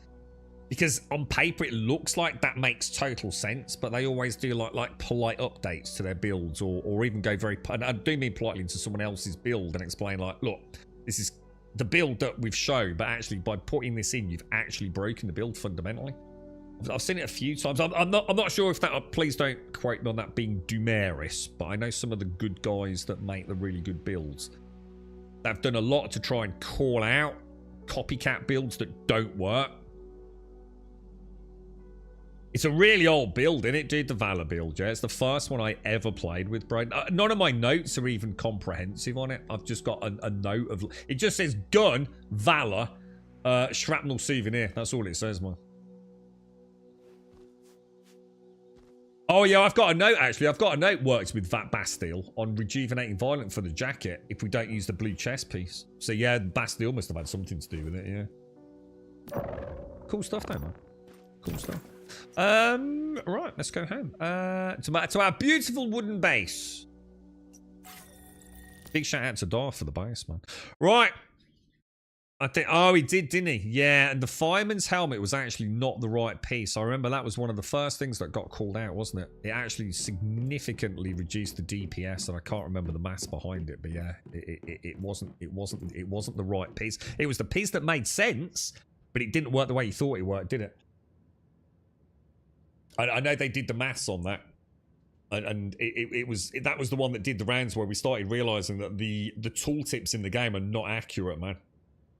Because on paper it looks like that makes total sense, but they always do like polite updates to their builds, or even go very, and I do mean politely, into someone else's build and explain like, look, this is the build that we've shown, but actually by putting this in, you've actually broken the build fundamentally. I've seen it a few times. I'm not sure if that, please don't quote me on that being Dumeris, but I know some of the good guys that make the really good builds. They've done a lot to try and call out copycat builds that don't work. It's a really old build, isn't it, dude? The Valor build, yeah? It's the first one I ever played with, bro. None of my notes are even comprehensive on it. I've just got a note of... It just says gun, Valor, Shrapnel Souvenir. That's all it says, man. Oh, yeah, I've got a note, actually. I've got a note works with that Bastille on rejuvenating Violent for the jacket if we don't use the blue chest piece. So, yeah, Bastille must have had something to do with it, yeah. Cool stuff, though, man. Cool stuff. Right, let's go home. To our beautiful wooden base. Big shout out to Darth for the base, man. Right. I think, oh, he did, didn't he? Yeah, and the fireman's helmet was actually not the right piece. I remember that was one of the first things that got called out, wasn't it? It actually significantly reduced the DPS, and I can't remember the maths behind it, but yeah, it wasn't the right piece. It was the piece that made sense, but it didn't work the way you thought it worked, did it? I know they did the maths on that, and that was the one that did the rounds where we started realizing that the tooltips in the game are not accurate, man.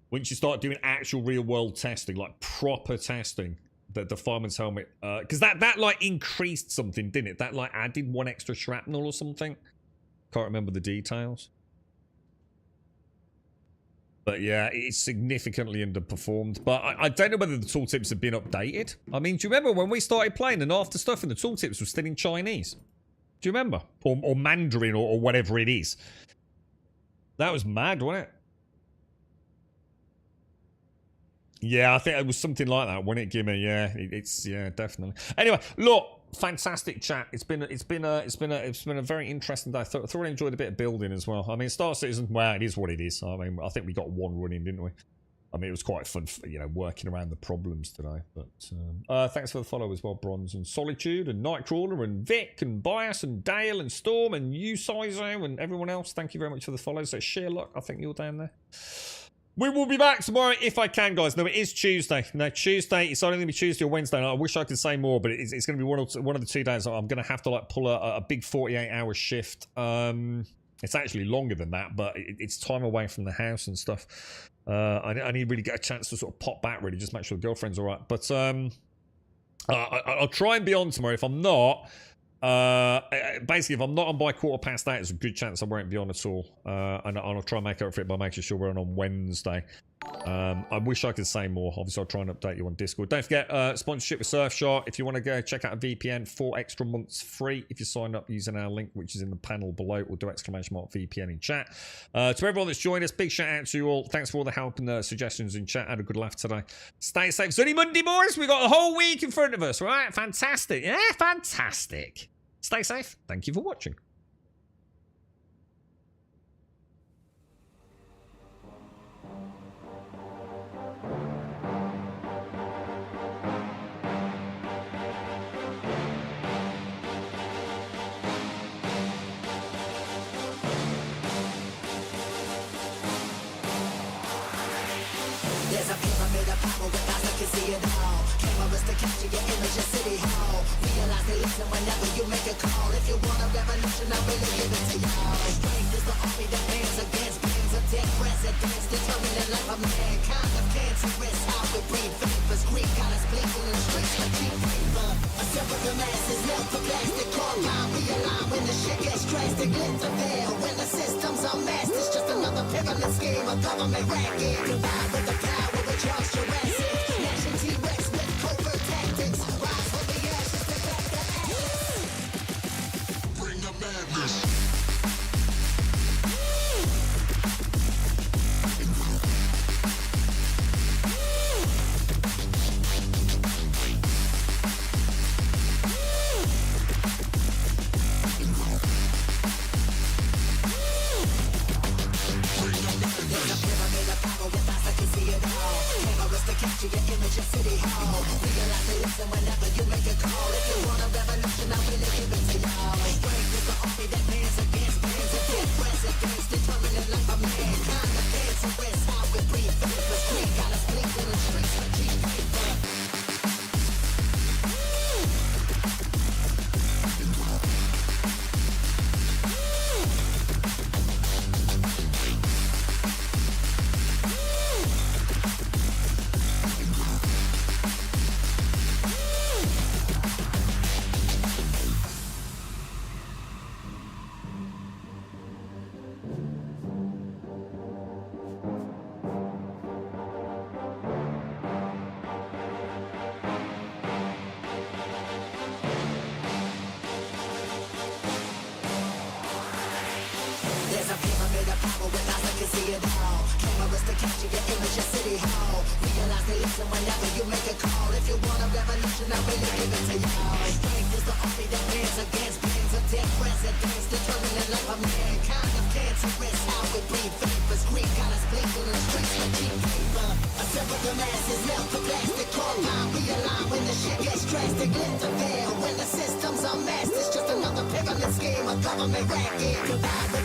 Once you start doing actual real world testing, like proper testing, the fireman's helmet, because that like increased something, didn't it? That like added 1 extra shrapnel or something. Can't remember the details. But yeah, it's significantly underperformed. But I don't know whether the tooltips have been updated. I mean, do you remember when we started playing and half the stuff in the tooltips was still in Chinese? Do you remember? Or Mandarin or whatever it is. That was mad, wasn't it? Yeah, I think it was something like that, wasn't it, Gimme? Yeah, it's, yeah, definitely. Anyway, look, fantastic chat. It's been a very interesting day. I thoroughly enjoyed a bit of building as well. I mean, Star Citizen, well, it is what it is. I mean, I think we got one running, didn't we? I mean, it was quite fun, you know, working around the problems today. But thanks for the follow as well, Bronze and Solitude and Nightcrawler and Vic and Bias and Dale and Storm and you, Sizo, and everyone else. Thank you very much for the follows. So sheer luck, I think you're down there. We will be back tomorrow if I can, guys. No, it is Tuesday. No, Tuesday. It's either going to be Tuesday or Wednesday. And I wish I could say more, but it's going to be one of the 2 days. I'm going to have to like pull a big 48-hour shift. It's actually longer than that, but it's time away from the house and stuff. I need to really get a chance to sort of pop back, really, just make sure the girlfriend's all right. But I'll try and be on tomorrow. If I'm not, basically, if I'm not on by 8:15, there's a good chance I won't be on at all. And I'll try and make up for it by making sure we're on Wednesday. I wish I could say more. Obviously, I'll try and update you on Discord. Don't forget, sponsorship with Surfshark. If you want to go check out a VPN, 4 extra months free if you sign up using our link, which is in the panel below, or do !VPN in chat. To everyone that's joined us, big shout out to you all. Thanks for all the help and the suggestions in chat. Had a good laugh today. Stay safe. It's only Monday, boys. We've got the whole week in front of us, right? Fantastic. Yeah, fantastic. Stay safe. Thank you for watching. There's a pyramid of power with eyes that can see it all. Cameras to capture your image at City Hall. Realize they listen whenever you make a call. If you want a revolution, I really give it to y'all. Strength is the army that bands against bands of dead presidents, determining the life of mankind. Of cancerous, how we breathe vapors. Greek got us blinking in the streets like cheap paper. Assemble the masses, melt the plastic. Carbine, realign when the shit gets drastic. Lift the veil when the system's unmasked. It's just another pyramid scheme, a government racket. Combined with the power of Charles Jurassic. Smashing T-Rex with covert tactics. Rise from the ashes to back the ashes. Bring the madness. Capture your image at City Hall. Realize they listen whenever you make a call. If you want a revolution, I really give it to y'all. Strength is the army that bands against bands of dead presidents, determining the life of mankind. The cancerous, how we breathe vapors. Greek got us blinking in the streets like cheap paper. There's a pyramid of power with eyes that can see it all. Cameras to capture your image at City Hall. Realize they listen whenever you make a call. If you want a revolution, I really give it to y'all. Strength is the army that bands against bands of dead presidents, determining the life of mankind. Of cancerous, how we breathe vapors. Greek got us blinking in the streets like cheap paper. Assemble the masses, melt the plastic. Carbine, realign when the shit gets drastic. Lift the veil when the system's unmasked. It's just another pyramid scheme, a government racket. Combined with